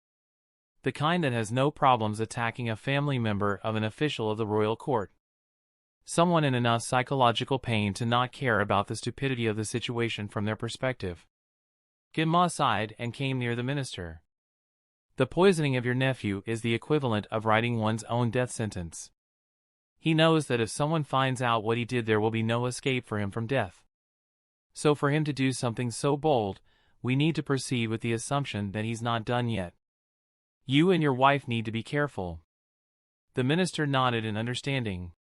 The kind that has no problems attacking a family member of an official of the royal court. Someone in enough psychological pain to not care about the stupidity of the situation from their perspective." Ginma sighed and came near the minister. "The poisoning of your nephew is the equivalent of writing one's own death sentence. He knows that if someone finds out what he did, there will be no escape for him from death. So for him to do something so bold, we need to proceed with the assumption that he's not done yet. You and your wife need to be careful." The minister nodded in understanding.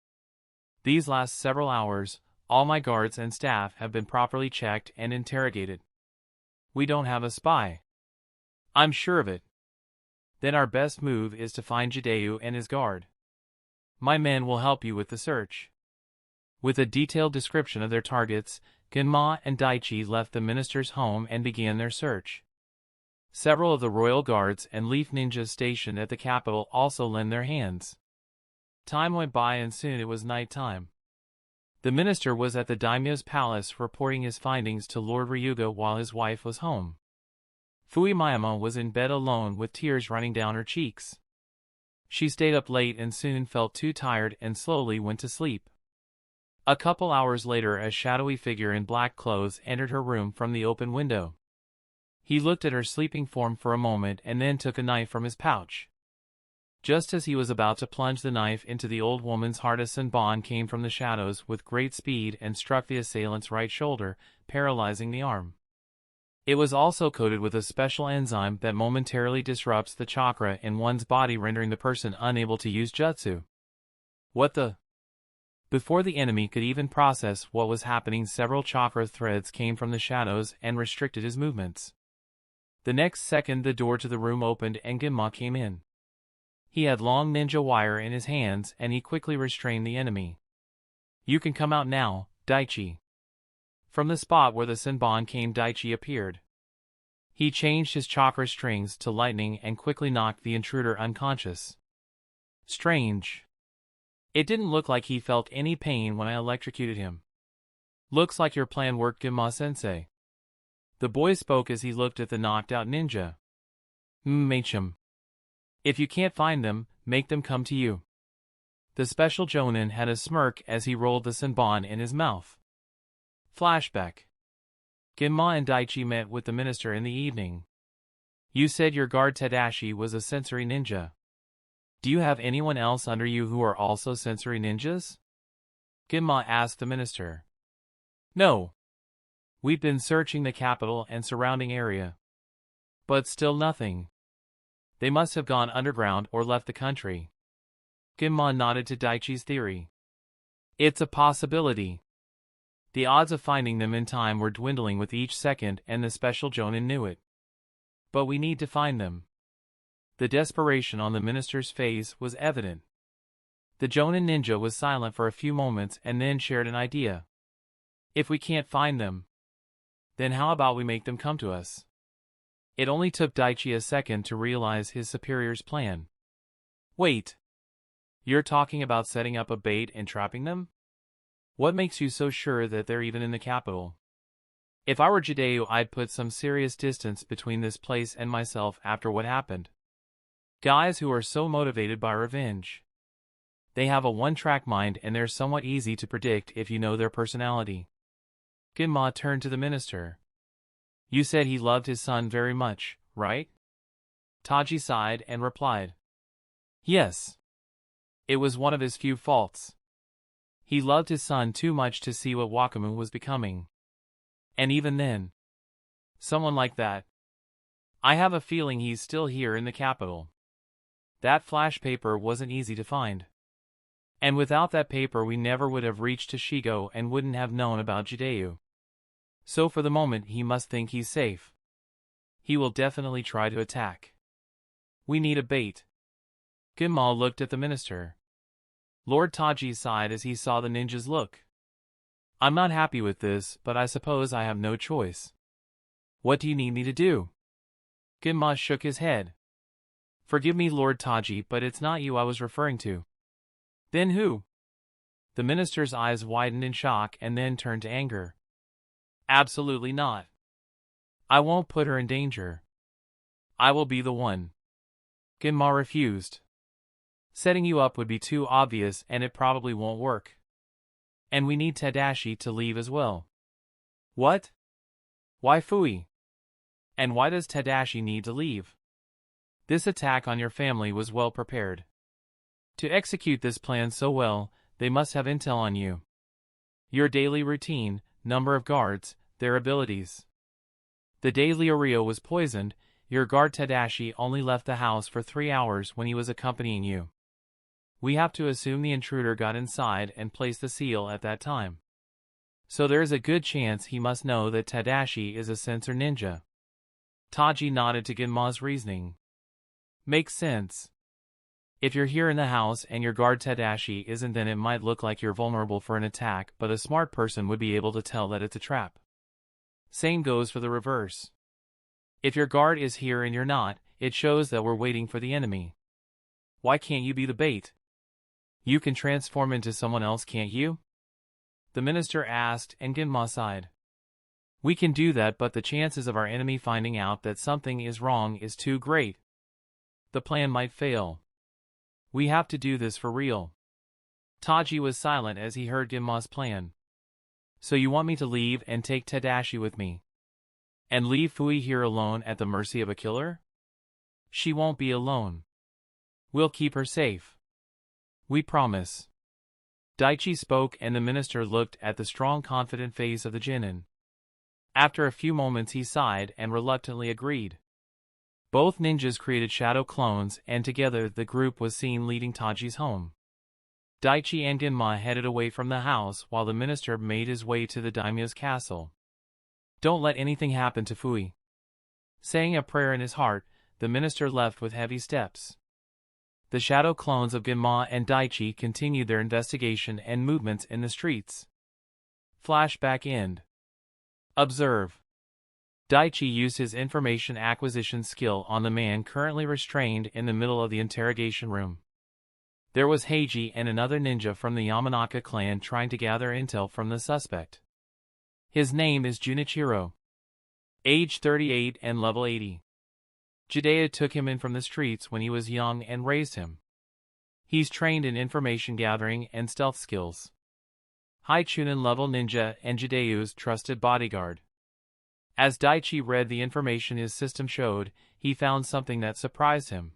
"These last several hours, all my guards and staff have been properly checked and interrogated. We don't have a spy." "I'm sure of it." "Then our best move is to find Jideo and his guard. My men will help you with the search. With a detailed description of their targets, Genma and Daichi left the minister's home and began their search. Several of the royal guards and leaf ninjas stationed at the capital also lent their hands. Time went by and soon it was night time. The minister was at the daimyo's palace reporting his findings to Lord Ryuga while his wife was home. Fui Miyama was in bed alone with tears running down her cheeks. She stayed up late and soon felt too tired and slowly went to sleep. A couple hours later, a shadowy figure in black clothes entered her room from the open window. He looked at her sleeping form for a moment and then took a knife from his pouch. Just as he was about to plunge the knife into the old woman's heart, a Senbon came from the shadows with great speed and struck the assailant's right shoulder, paralyzing the arm. It was also coated with a special enzyme that momentarily disrupts the chakra in one's body, rendering the person unable to use jutsu. What the? Before the enemy could even process what was happening, several chakra threads came from the shadows and restricted his movements. The next second the door to the room opened and Genma came in. He had long ninja wire in his hands and he quickly restrained the enemy. "You can come out now, Daichi." From the spot where the Senbon came, Daichi appeared. He changed his chakra strings to lightning and quickly knocked the intruder unconscious. Strange. It didn't look like he felt any pain when I electrocuted him. "Looks like your plan worked, Genma-sensei." The boy spoke as he looked at the knocked-out ninja. "Machem. If you can't find them, make them come to you." The special Jonin had a smirk as he rolled the Senbon in his mouth. Flashback. Genma and Daichi met with the minister in the evening. "You said your guard Tadashi was a sensory ninja. Do you have anyone else under you who are also sensory ninjas?" Genma asked the minister. "No. We've been searching the capital and surrounding area. But still nothing. They must have gone underground or left the country." Genma nodded to Daichi's theory. "It's a possibility. The odds of finding them in time were dwindling with each second and the special Jonin knew it. But we need to find them." The desperation on the minister's face was evident. The Jonin ninja was silent for a few moments and then shared an idea. "If we can't find them, then how about we make them come to us?" It only took Daichi a second to realize his superior's plan. "Wait. You're talking about setting up a bait and trapping them? What makes you so sure that they're even in the capital?" "If I were Jideo, I'd put some serious distance between this place and myself after what happened. Guys who are so motivated by revenge. They have a one-track mind and they're somewhat easy to predict if you know their personality." Genma turned to the minister. "You said he loved his son very much, right?" Taji sighed and replied. "Yes. It was one of his few faults. He loved his son too much to see what Wakamu was becoming. And even then, someone like that. I have a feeling he's still here in the capital. That flash paper wasn't easy to find. And without that paper we never would have reached Toshigo and wouldn't have known about Jideo. So for the moment he must think he's safe. He will definitely try to attack. We need a bait." Genma looked at the minister. Lord Taji sighed as he saw the ninja's look. "I'm not happy with this, but I suppose I have no choice. What do you need me to do?" Genma shook his head. "Forgive me, Lord Taji, but it's not you I was referring to." "Then who?" The minister's eyes widened in shock and then turned to anger. "Absolutely not. I won't put her in danger. I will be the one." Genma refused. "Setting you up would be too obvious and it probably won't work. And we need Tadashi to leave as well." "What? Why Fui? And why does Tadashi need to leave?" "This attack on your family was well prepared. To execute this plan so well, they must have intel on you. Your daily routine, number of guards, their abilities. The day Leorio was poisoned, your guard Tadashi only left the house for 3 hours when he was accompanying you. We have to assume the intruder got inside and placed the seal at that time. So there is a good chance he must know that Tadashi is a sensor ninja." Taji nodded to Genma's reasoning. "Makes sense. If you're here in the house and your guard Tadashi isn't, then it might look like you're vulnerable for an attack, but a smart person would be able to tell that it's a trap. Same goes for the reverse. If your guard is here and you're not, it shows that we're waiting for the enemy. Why can't you be the bait? You can transform into someone else, can't you? The minister asked, and Ginma sighed. We can do that, but the chances of our enemy finding out that something is wrong is too great. The plan might fail. We have to do this for real. Taji was silent as he heard Ginma's plan. So you want me to leave and take Tadashi with me? And leave Fui here alone at the mercy of a killer? She won't be alone. We'll keep her safe. We promise. Daichi spoke, and the minister looked at the strong, confident face of the genin. After a few moments he sighed and reluctantly agreed. Both ninjas created shadow clones, and together the group was seen leading Taji's home. Daichi and Ginma headed away from the house while the minister made his way to the daimyo's castle. Don't let anything happen to Fui. Saying a prayer in his heart, the minister left with heavy steps. The shadow clones of Ginma and Daichi continued their investigation and movements in the streets. Flashback end. Observe. Daichi used his information acquisition skill on the man currently restrained in the middle of the interrogation room. There was Heiji and another ninja from the Yamanaka clan trying to gather intel from the suspect. His name is Junichiro. Age 38 and level 80. Jidea took him in from the streets when he was young and raised him. He's trained in information gathering and stealth skills. Haichunin level ninja and Jideu's trusted bodyguard. As Daichi read the information his system showed, he found something that surprised him.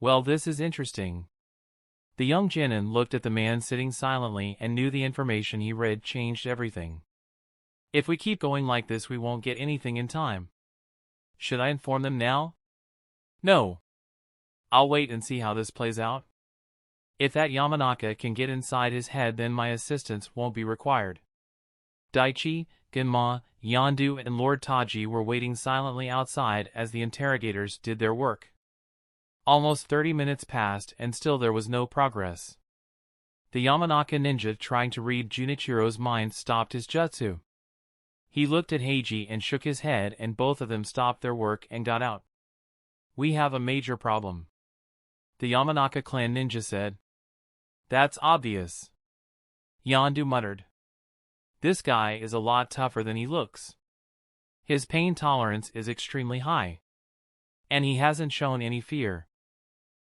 Well, this is interesting. The young genin looked at the man sitting silently and knew the information he read changed everything. If we keep going like this, we won't get anything in time. Should I inform them now? No. I'll wait and see how this plays out. If that Yamanaka can get inside his head, then my assistance won't be required. Daichi, Ginma, Yondu and Lord Taji were waiting silently outside as the interrogators did their work. Almost 30 minutes passed and still there was no progress. The Yamanaka ninja trying to read Junichiro's mind stopped his jutsu. He looked at Heiji and shook his head, and both of them stopped their work and got out. We have a major problem, the Yamanaka clan ninja said. That's obvious, Yondu muttered. This guy is a lot tougher than he looks. His pain tolerance is extremely high. And he hasn't shown any fear.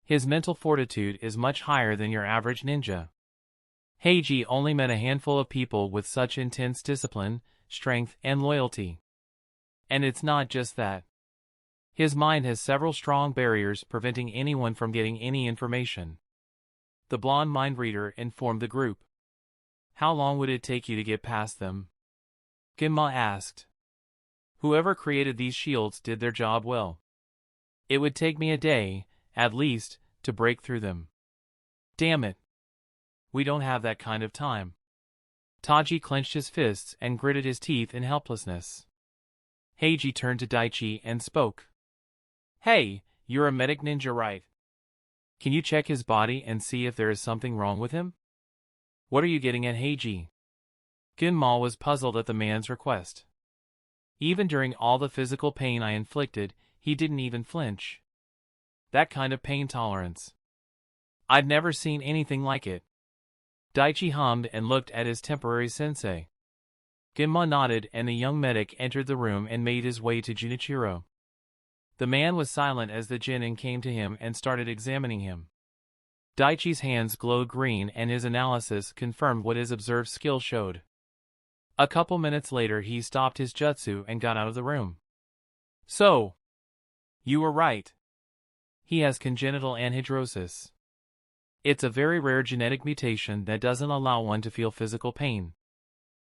His mental fortitude is much higher than your average ninja. Heiji only met a handful of people with such intense discipline, strength, and loyalty. And it's not just that. His mind has several strong barriers preventing anyone from getting any information. The blonde mind reader informed the group. How long would it take you to get past them? Ginma asked. Whoever created these shields did their job well. It would take me a day, at least, to break through them. Damn it. We don't have that kind of time. Taji clenched his fists and gritted his teeth in helplessness. Heiji turned to Daichi and spoke. Hey, you're a medic ninja, right? Can you check his body and see if there is something wrong with him? What are you getting at, Heiji? Ginma was puzzled at the man's request. Even during all the physical pain I inflicted, he didn't even flinch. That kind of pain tolerance. I've never seen anything like it. Daichi hummed and looked at his temporary sensei. Ginma nodded and the young medic entered the room and made his way to Junichiro. The man was silent as the genin came to him and started examining him. Daichi's hands glowed green and his analysis confirmed what his observed skill showed. A couple minutes later he stopped his jutsu and got out of the room. So, you were right. He has congenital anhidrosis. It's a very rare genetic mutation that doesn't allow one to feel physical pain.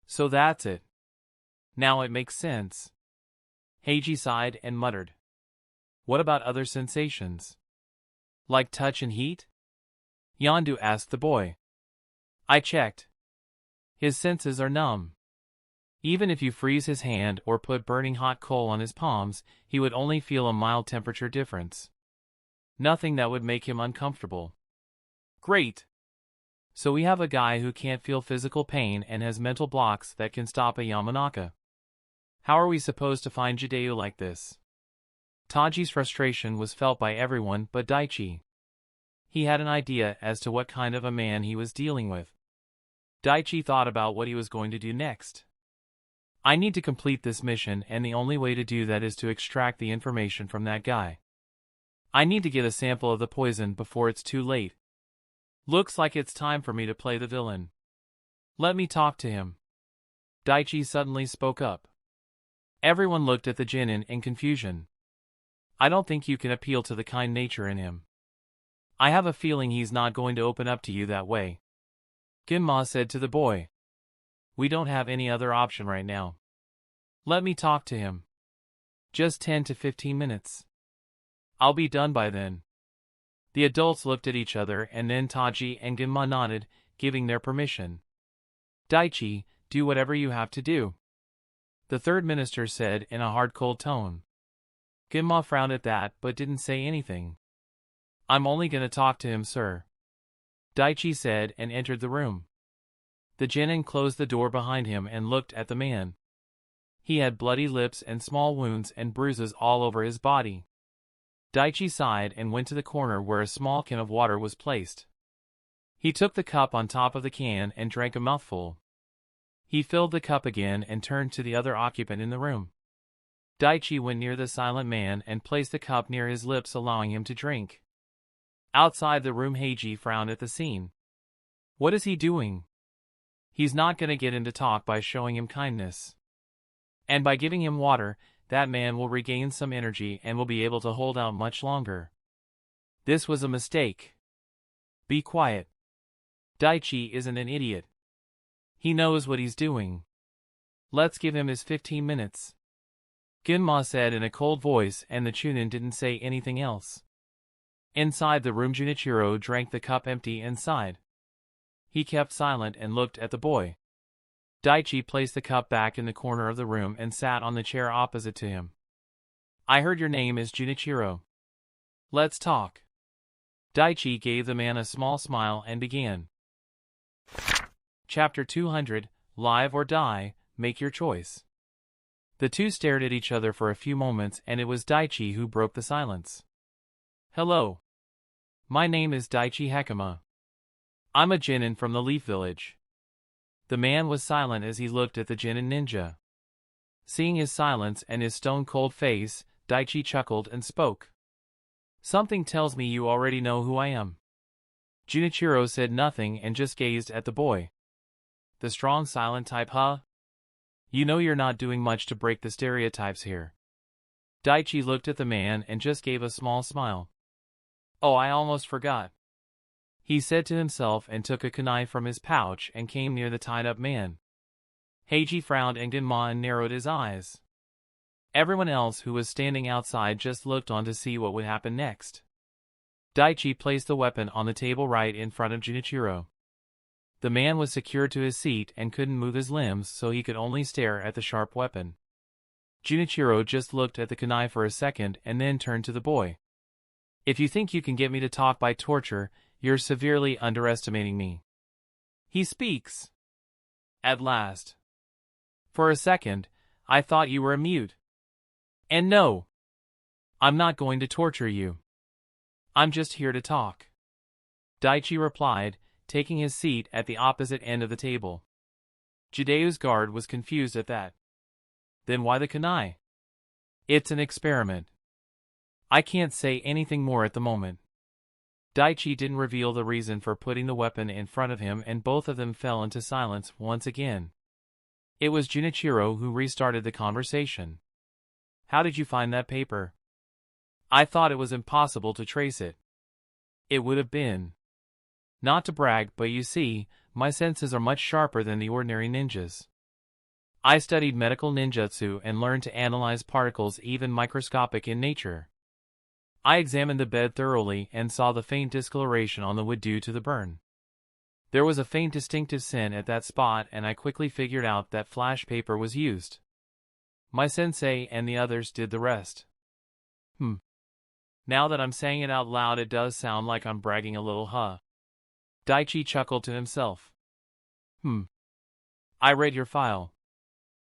So that's it. Now it makes sense. Heiji sighed and muttered. What about other sensations? Like touch and heat? Yondu asked the boy. I checked. His senses are numb. Even if you freeze his hand or put burning hot coal on his palms, he would only feel a mild temperature difference. Nothing that would make him uncomfortable. Great. So we have a guy who can't feel physical pain and has mental blocks that can stop a Yamanaka. How are we supposed to find Jideo like this? Taji's frustration was felt by everyone but Daichi. He had an idea as to what kind of a man he was dealing with. Daichi thought about what he was going to do next. I need to complete this mission, and the only way to do that is to extract the information from that guy. I need to get a sample of the poison before it's too late. Looks like it's time for me to play the villain. Let me talk to him. Daichi suddenly spoke up. Everyone looked at the genin in confusion. I don't think you can appeal to the kind nature in him. I have a feeling he's not going to open up to you that way. Ginma said to the boy. We don't have any other option right now. Let me talk to him. Just 10 to 15 minutes. I'll be done by then. The adults looked at each other and then Taji and Ginma nodded, giving their permission. Daichi, do whatever you have to do. The third minister said in a hard cold tone. Ginma frowned at that but didn't say anything. I'm only gonna talk to him, sir. Daichi said and entered the room. The genin closed the door behind him and looked at the man. He had bloody lips and small wounds and bruises all over his body. Daichi sighed and went to the corner where a small can of water was placed. He took the cup on top of the can and drank a mouthful. He filled the cup again and turned to the other occupant in the room. Daichi went near the silent man and placed the cup near his lips, allowing him to drink. Outside the room, Heiji frowned at the scene. What is he doing? He's not going to get him to talk by showing him kindness. And by giving him water, that man will regain some energy and will be able to hold out much longer. This was a mistake. Be quiet. Daichi isn't an idiot. He knows what he's doing. Let's give him his 15 minutes. Ginma said in a cold voice, and the Chunin didn't say anything else. Inside the room, Junichiro drank the cup empty and sighed. He kept silent and looked at the boy. Daichi placed the cup back in the corner of the room and sat on the chair opposite to him. I heard your name is Junichiro. Let's talk. Daichi gave the man a small smile and began. Chapter 200, Live or Die, Make Your Choice. The two stared at each other for a few moments, and it was Daichi who broke the silence. Hello. My name is Daichi Hekima. I'm a genin from the Leaf Village. The man was silent as he looked at the genin ninja. Seeing his silence and his stone-cold face, Daichi chuckled and spoke. Something tells me you already know who I am. Junichiro said nothing and just gazed at the boy. The strong silent type, huh? You know you're not doing much to break the stereotypes here. Daichi looked at the man and just gave a small smile. Oh, I almost forgot. He said to himself and took a kunai from his pouch and came near the tied-up man. Heiji frowned and Ginma narrowed his eyes. Everyone else who was standing outside just looked on to see what would happen next. Daichi placed the weapon on the table right in front of Junichiro. The man was secured to his seat and couldn't move his limbs, so he could only stare at the sharp weapon. Junichiro just looked at the kunai for a second and then turned to the boy. If you think you can get me to talk by torture, you're severely underestimating me. He speaks. At last. For a second, I thought you were a mute. And no. I'm not going to torture you. I'm just here to talk. Daichi replied, taking his seat at the opposite end of the table. Jideo's guard was confused at that. Then why the kunai? It's an experiment. I can't say anything more at the moment. Daichi didn't reveal the reason for putting the weapon in front of him, and both of them fell into silence once again. It was Junichiro who restarted the conversation. How did you find that paper? I thought it was impossible to trace it. It would have been. Not to brag, but you see, my senses are much sharper than the ordinary ninjas. I studied medical ninjutsu and learned to analyze particles even microscopic in nature. I examined the bed thoroughly and saw the faint discoloration on the wood due to the burn. There was a faint distinctive scent at that spot, and I quickly figured out that flash paper was used. My sensei and the others did the rest. Now that I'm saying it out loud, it does sound like I'm bragging a little, huh? Daichi chuckled to himself. I read your file.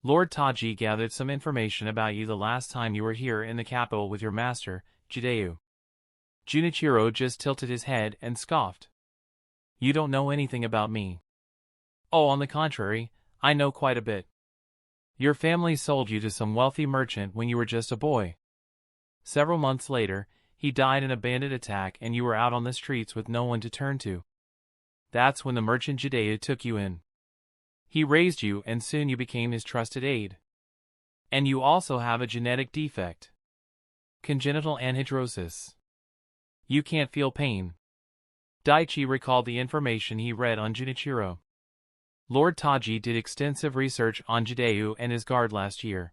Lord Taji gathered some information about you the last time you were here in the capital with your master, Jideo. Junichiro just tilted his head and scoffed. You don't know anything about me. Oh, on the contrary, I know quite a bit. Your family sold you to some wealthy merchant when you were just a boy. Several months later, he died in a bandit attack and you were out on the streets with no one to turn to. That's when the merchant Jideo took you in. He raised you and soon you became his trusted aide. And you also have a genetic defect. Congenital anhidrosis. You can't feel pain. Daichi recalled the information he read on Junichiro. Lord Taji did extensive research on Jideo and his guard last year.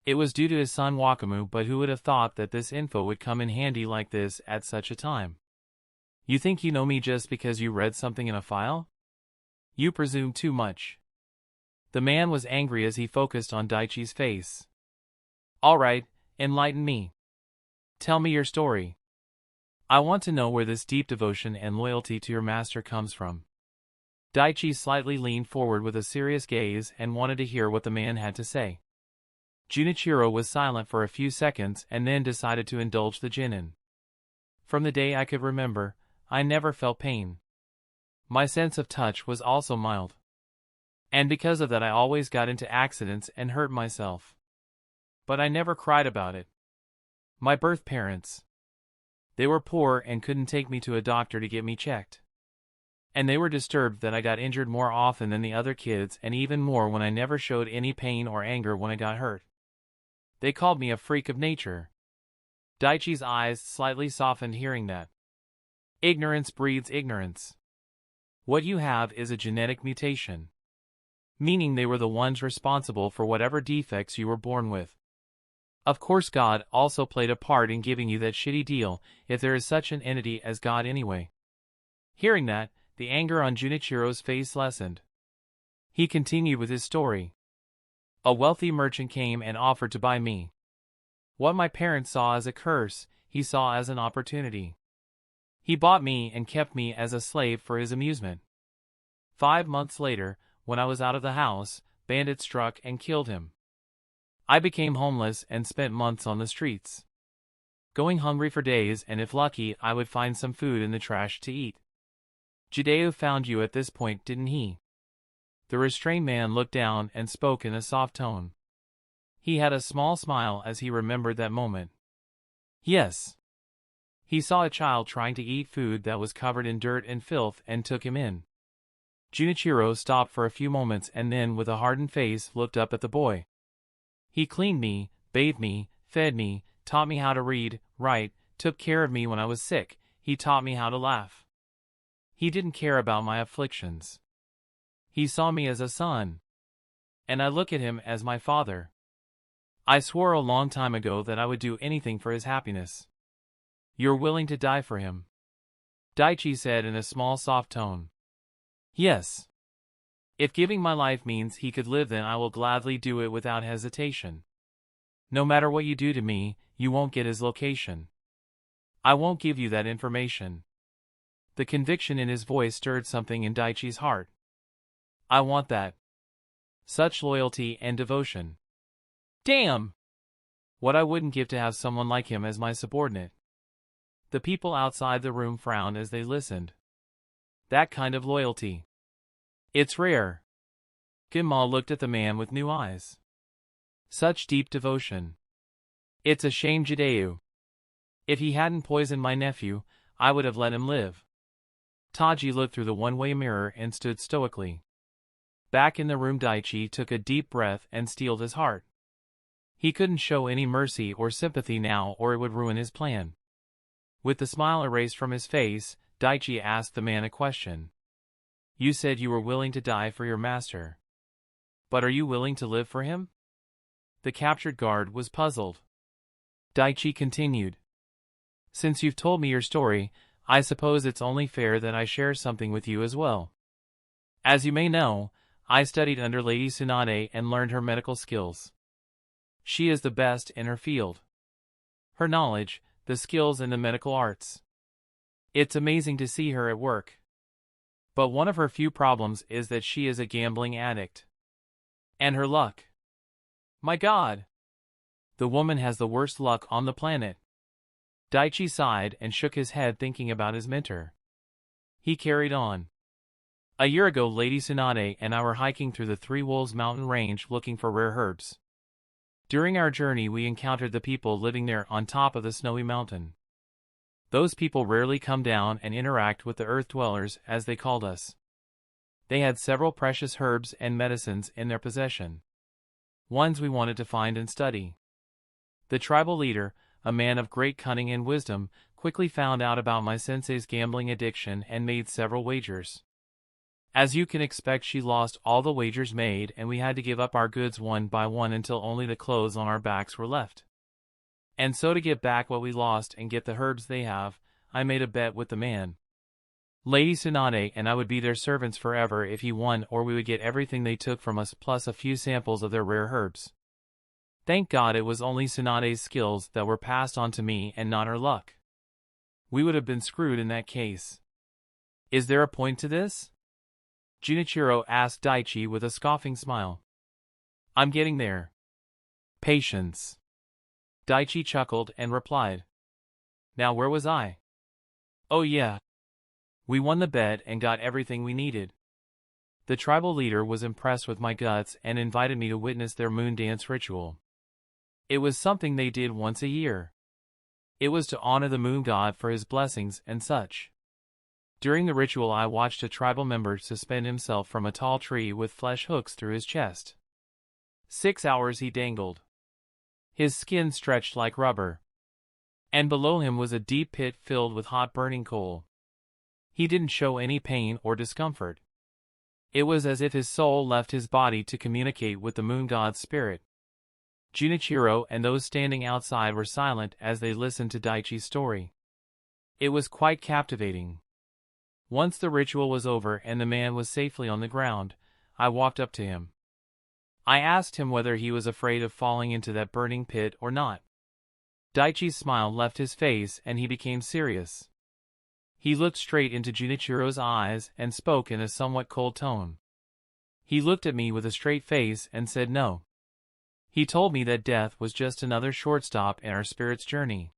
It was due to his son Wakamu, but who would have thought that this info would come in handy like this at such a time? You think you know me just because you read something in a file? You presume too much. The man was angry as he focused on Daichi's face. All right, enlighten me. Tell me your story. I want to know where this deep devotion and loyalty to your master comes from. Daichi slightly leaned forward with a serious gaze and wanted to hear what the man had to say. Junichiro was silent for a few seconds and then decided to indulge the genin. From the day I could remember, I never felt pain. My sense of touch was also mild. And because of that I always got into accidents and hurt myself. But I never cried about it. My birth parents. They were poor and couldn't take me to a doctor to get me checked. And they were disturbed that I got injured more often than the other kids and even more when I never showed any pain or anger when I got hurt. They called me a freak of nature. Daichi's eyes slightly softened hearing that. Ignorance breeds ignorance. What you have is a genetic mutation. Meaning they were the ones responsible for whatever defects you were born with. Of course God also played a part in giving you that shitty deal, if there is such an entity as God anyway. Hearing that, the anger on Junichiro's face lessened. He continued with his story. A wealthy merchant came and offered to buy me. What my parents saw as a curse, he saw as an opportunity. He bought me and kept me as a slave for his amusement. 5 months later, when I was out of the house, bandits struck and killed him. I became homeless and spent months on the streets. Going hungry for days, and if lucky, I would find some food in the trash to eat. Jideo found you at this point, didn't he? The restrained man looked down and spoke in a soft tone. He had a small smile as he remembered that moment. Yes. He saw a child trying to eat food that was covered in dirt and filth and took him in. Junichiro stopped for a few moments and then, with a hardened face, looked up at the boy. He cleaned me, bathed me, fed me, taught me how to read, write, took care of me when I was sick. He taught me how to laugh. He didn't care about my afflictions. He saw me as a son. And I look at him as my father. I swore a long time ago that I would do anything for his happiness. You're willing to die for him? Daichi said in a small soft tone. Yes. If giving my life means he could live, then I will gladly do it without hesitation. No matter what you do to me, you won't get his location. I won't give you that information. The conviction in his voice stirred something in Daichi's heart. I want that. Such loyalty and devotion. Damn! What I wouldn't give to have someone like him as my subordinate. The people outside the room frowned as they listened. That kind of loyalty. It's rare. Ginma looked at the man with new eyes. Such deep devotion. It's a shame, Jideo. If he hadn't poisoned my nephew, I would have let him live. Taji looked through the one-way mirror and stood stoically. Back in the room, Daichi took a deep breath and steeled his heart. He couldn't show any mercy or sympathy now, or it would ruin his plan. With the smile erased from his face, Daichi asked the man a question. You said you were willing to die for your master. But are you willing to live for him? The captured guard was puzzled. Daichi continued. Since you've told me your story, I suppose it's only fair that I share something with you as well. As you may know, I studied under Lady Tsunade and learned her medical skills. She is the best in her field. Her knowledge, the skills in the medical arts. It's amazing to see her at work. But one of her few problems is that she is a gambling addict. And her luck. My God! The woman has the worst luck on the planet. Daichi sighed and shook his head thinking about his mentor. He carried on. A year ago Lady Tsunade and I were hiking through the Three Wolves mountain range looking for rare herbs. During our journey we encountered the people living there on top of the snowy mountain. Those people rarely come down and interact with the earth dwellers, as they called us. They had several precious herbs and medicines in their possession. Ones we wanted to find and study. The tribal leader, a man of great cunning and wisdom, quickly found out about my sensei's gambling addiction and made several wagers. As you can expect, she lost all the wagers made and we had to give up our goods one by one until only the clothes on our backs were left. And so to get back what we lost and get the herbs they have, I made a bet with the man. Lady Tsunade and I would be their servants forever if he won, or we would get everything they took from us plus a few samples of their rare herbs. Thank God it was only Tsunade's skills that were passed on to me and not her luck. We would have been screwed in that case. Is there a point to this? Junichiro asked Daichi with a scoffing smile. I'm getting there. Patience. Daichi chuckled and replied. Now where was I? Oh yeah. We won the bet and got everything we needed. The tribal leader was impressed with my guts and invited me to witness their moon dance ritual. It was something they did once a year. It was to honor the moon god for his blessings and such. During the ritual I watched a tribal member suspend himself from a tall tree with flesh hooks through his chest. 6 hours he dangled. His skin stretched like rubber. And below him was a deep pit filled with hot burning coal. He didn't show any pain or discomfort. It was as if his soul left his body to communicate with the moon god's spirit. Junichiro and those standing outside were silent as they listened to Daichi's story. It was quite captivating. Once the ritual was over and the man was safely on the ground, I walked up to him. I asked him whether he was afraid of falling into that burning pit or not. Daichi's smile left his face and he became serious. He looked straight into Junichiro's eyes and spoke in a somewhat cold tone. He looked at me with a straight face and said no. He told me that death was just another short stop in our spirit's journey.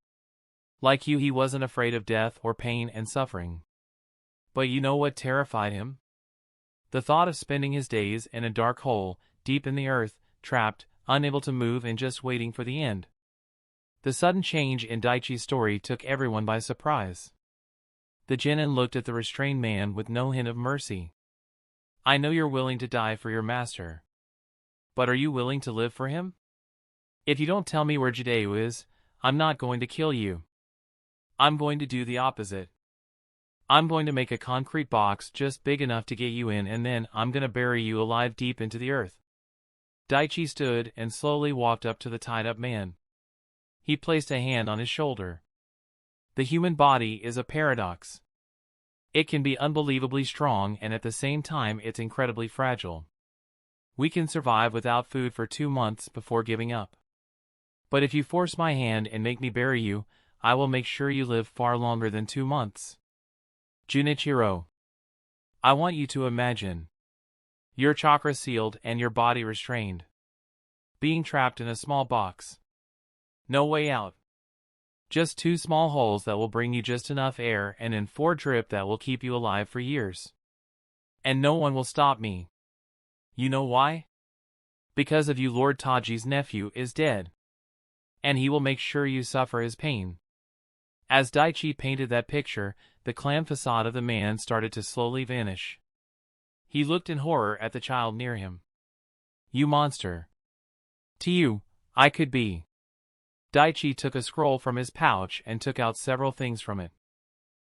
Like you, he wasn't afraid of death or pain and suffering. But you know what terrified him? The thought of spending his days in a dark hole, deep in the earth, trapped, unable to move and just waiting for the end. The sudden change in Daichi's story took everyone by surprise. The genin looked at the restrained man with no hint of mercy. I know you're willing to die for your master. But are you willing to live for him? If you don't tell me where Jideo is, I'm not going to kill you. I'm going to do the opposite. I'm going to make a concrete box just big enough to get you in and then I'm going to bury you alive deep into the earth. Daichi stood and slowly walked up to the tied-up man. He placed a hand on his shoulder. The human body is a paradox. It can be unbelievably strong and at the same time it's incredibly fragile. We can survive without food for 2 months before giving up. But if you force my hand and make me bury you, I will make sure you live far longer than 2 months. Junichiro. I want you to imagine. Your chakra sealed and your body restrained. Being trapped in a small box. No way out. Just 2 small holes that will bring you just enough air and in 4 drip that will keep you alive for years. And no one will stop me. You know why? Because of you, Lord Taji's nephew is dead. And he will make sure you suffer his pain. As Daichi painted that picture, the clam facade of the man started to slowly vanish. He looked in horror at the child near him. You monster. To you, I could be. Daichi took a scroll from his pouch and took out several things from it.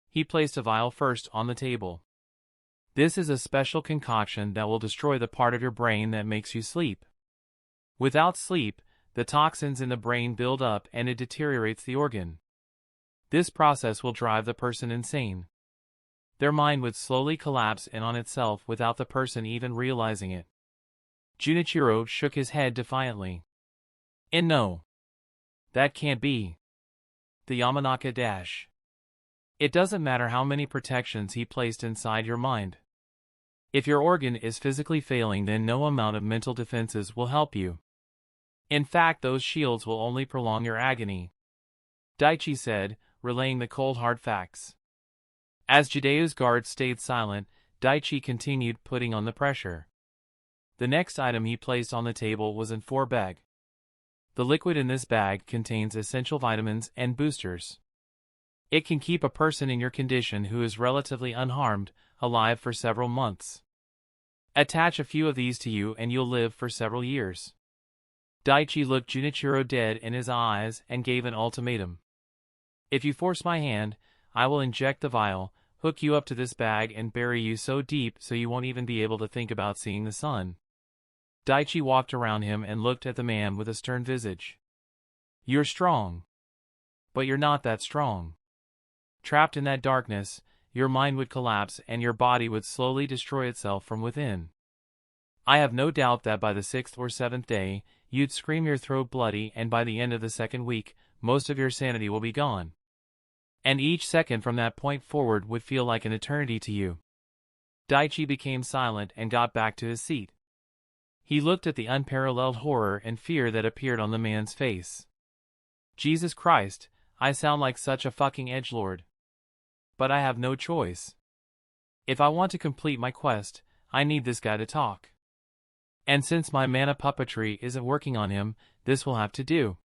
He placed a vial first on the table. This is a special concoction that will destroy the part of your brain that makes you sleep. Without sleep, the toxins in the brain build up and it deteriorates the organ. This process will drive the person insane. Their mind would slowly collapse in on itself without the person even realizing it. Junichiro shook his head defiantly. And no. That can't be. the Yamanaka dash. It doesn't matter how many protections he placed inside your mind. If your organ is physically failing, then no amount of mental defenses will help you. In fact, those shields will only prolong your agony. Daichi said, relaying the cold hard facts. As Jideu's guards stayed silent, Daichi continued putting on the pressure. The next item he placed on the table was in 4 bag. The liquid in this bag contains essential vitamins and boosters. It can keep a person in your condition who is relatively unharmed, alive for several months. Attach a few of these to you and you'll live for several years. Daichi looked Junichiro dead in his eyes and gave an ultimatum. If you force my hand, I will inject the vial, hook you up to this bag and bury you so deep so you won't even be able to think about seeing the sun. Daichi walked around him and looked at the man with a stern visage. You're strong. But you're not that strong. Trapped in that darkness, your mind would collapse and your body would slowly destroy itself from within. I have no doubt that by the 6th or 7th day, you'd scream your throat bloody, and by the end of the 2nd week, most of your sanity will be gone. And each second from that point forward would feel like an eternity to you. Daichi became silent and got back to his seat. He looked at the unparalleled horror and fear that appeared on the man's face. Jesus Christ, I sound like such a fucking edgelord. But I have no choice. If I want to complete my quest, I need this guy to talk. And since my mana puppetry isn't working on him, this will have to do.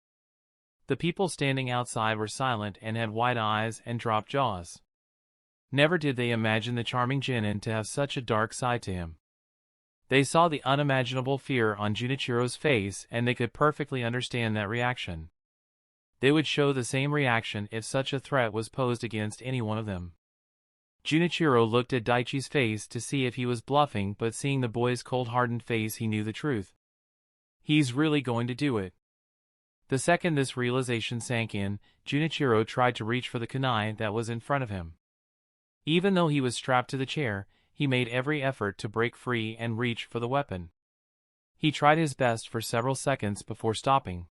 The people standing outside were silent and had wide eyes and dropped jaws. Never did they imagine the charming Jinin to have such a dark side to him. They saw the unimaginable fear on Junichiro's face and they could perfectly understand that reaction. They would show the same reaction if such a threat was posed against any one of them. Junichiro looked at Daichi's face to see if he was bluffing, but seeing the boy's cold-hardened face he knew the truth. He's really going to do it. The second this realization sank in, Junichiro tried to reach for the kunai that was in front of him. Even though he was strapped to the chair, he made every effort to break free and reach for the weapon. He tried his best for several seconds before stopping.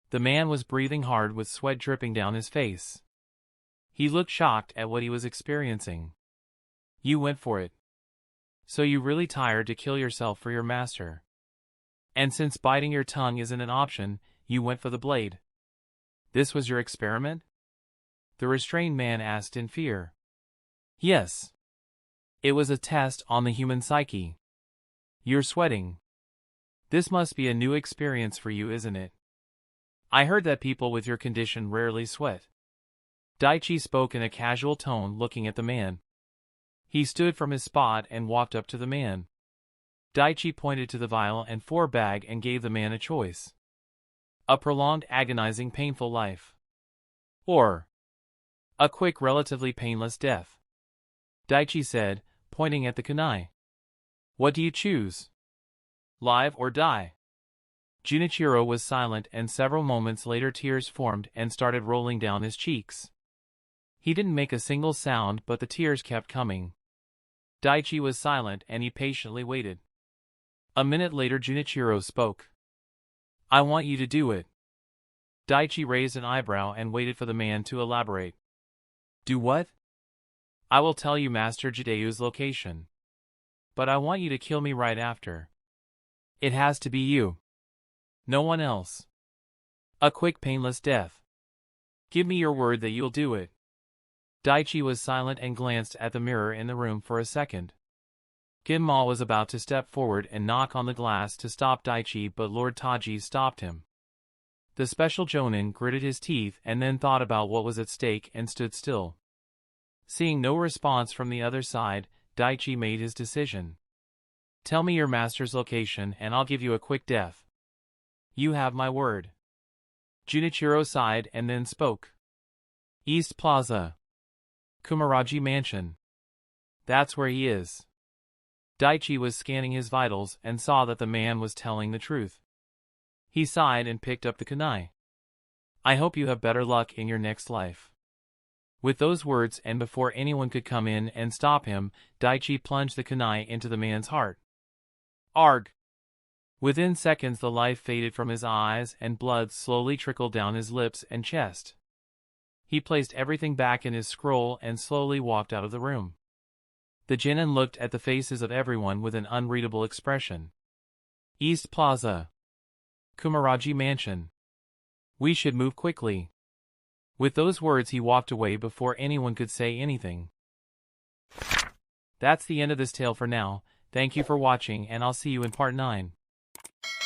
The man was breathing hard with sweat dripping down his face. He looked shocked at what he was experiencing. You went for it. So you really tired to kill yourself for your master. And since biting your tongue isn't an option, you went for the blade. This was your experiment? The restrained man asked in fear. Yes. It was a test on the human psyche. You're sweating. This must be a new experience for you, isn't it? I heard that people with your condition rarely sweat. Daichi spoke in a casual tone, looking at the man. He stood from his spot and walked up to the man. Daichi pointed to the vial and 4 bag and gave the man a choice. A prolonged, agonizing, painful life. Or a quick, relatively painless death. Daichi said, pointing at the kunai. What do you choose? Live or die? Junichiro was silent, and several moments later tears formed and started rolling down his cheeks. He didn't make a single sound, but the tears kept coming. Daichi was silent and he patiently waited. A minute later Junichiro spoke. I want you to do it. Daichi raised an eyebrow and waited for the man to elaborate. Do what? I will tell you Master Jideu's location. But I want you to kill me right after. It has to be you. No one else. A quick, painless death. Give me your word that you'll do it. Daichi was silent and glanced at the mirror in the room for a second. Ginma was about to step forward and knock on the glass to stop Daichi, but Lord Taji stopped him. The special Jonin gritted his teeth and then thought about what was at stake and stood still. Seeing no response from the other side, Daichi made his decision. Tell me your master's location and I'll give you a quick death. You have my word. Junichiro sighed and then spoke. East Plaza. Kumaraji Mansion. That's where he is. Daichi was scanning his vitals and saw that the man was telling the truth. He sighed and picked up the kunai. I hope you have better luck in your next life. With those words, and before anyone could come in and stop him, Daichi plunged the kunai into the man's heart. Arg! Within seconds the life faded from his eyes and blood slowly trickled down his lips and chest. He placed everything back in his scroll and slowly walked out of the room. The Genin looked at the faces of everyone with an unreadable expression. East Plaza. Kumaraji Mansion. We should move quickly. With those words he walked away before anyone could say anything. That's the end of this tale for now. Thank you for watching and I'll see you in part 9.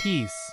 Peace.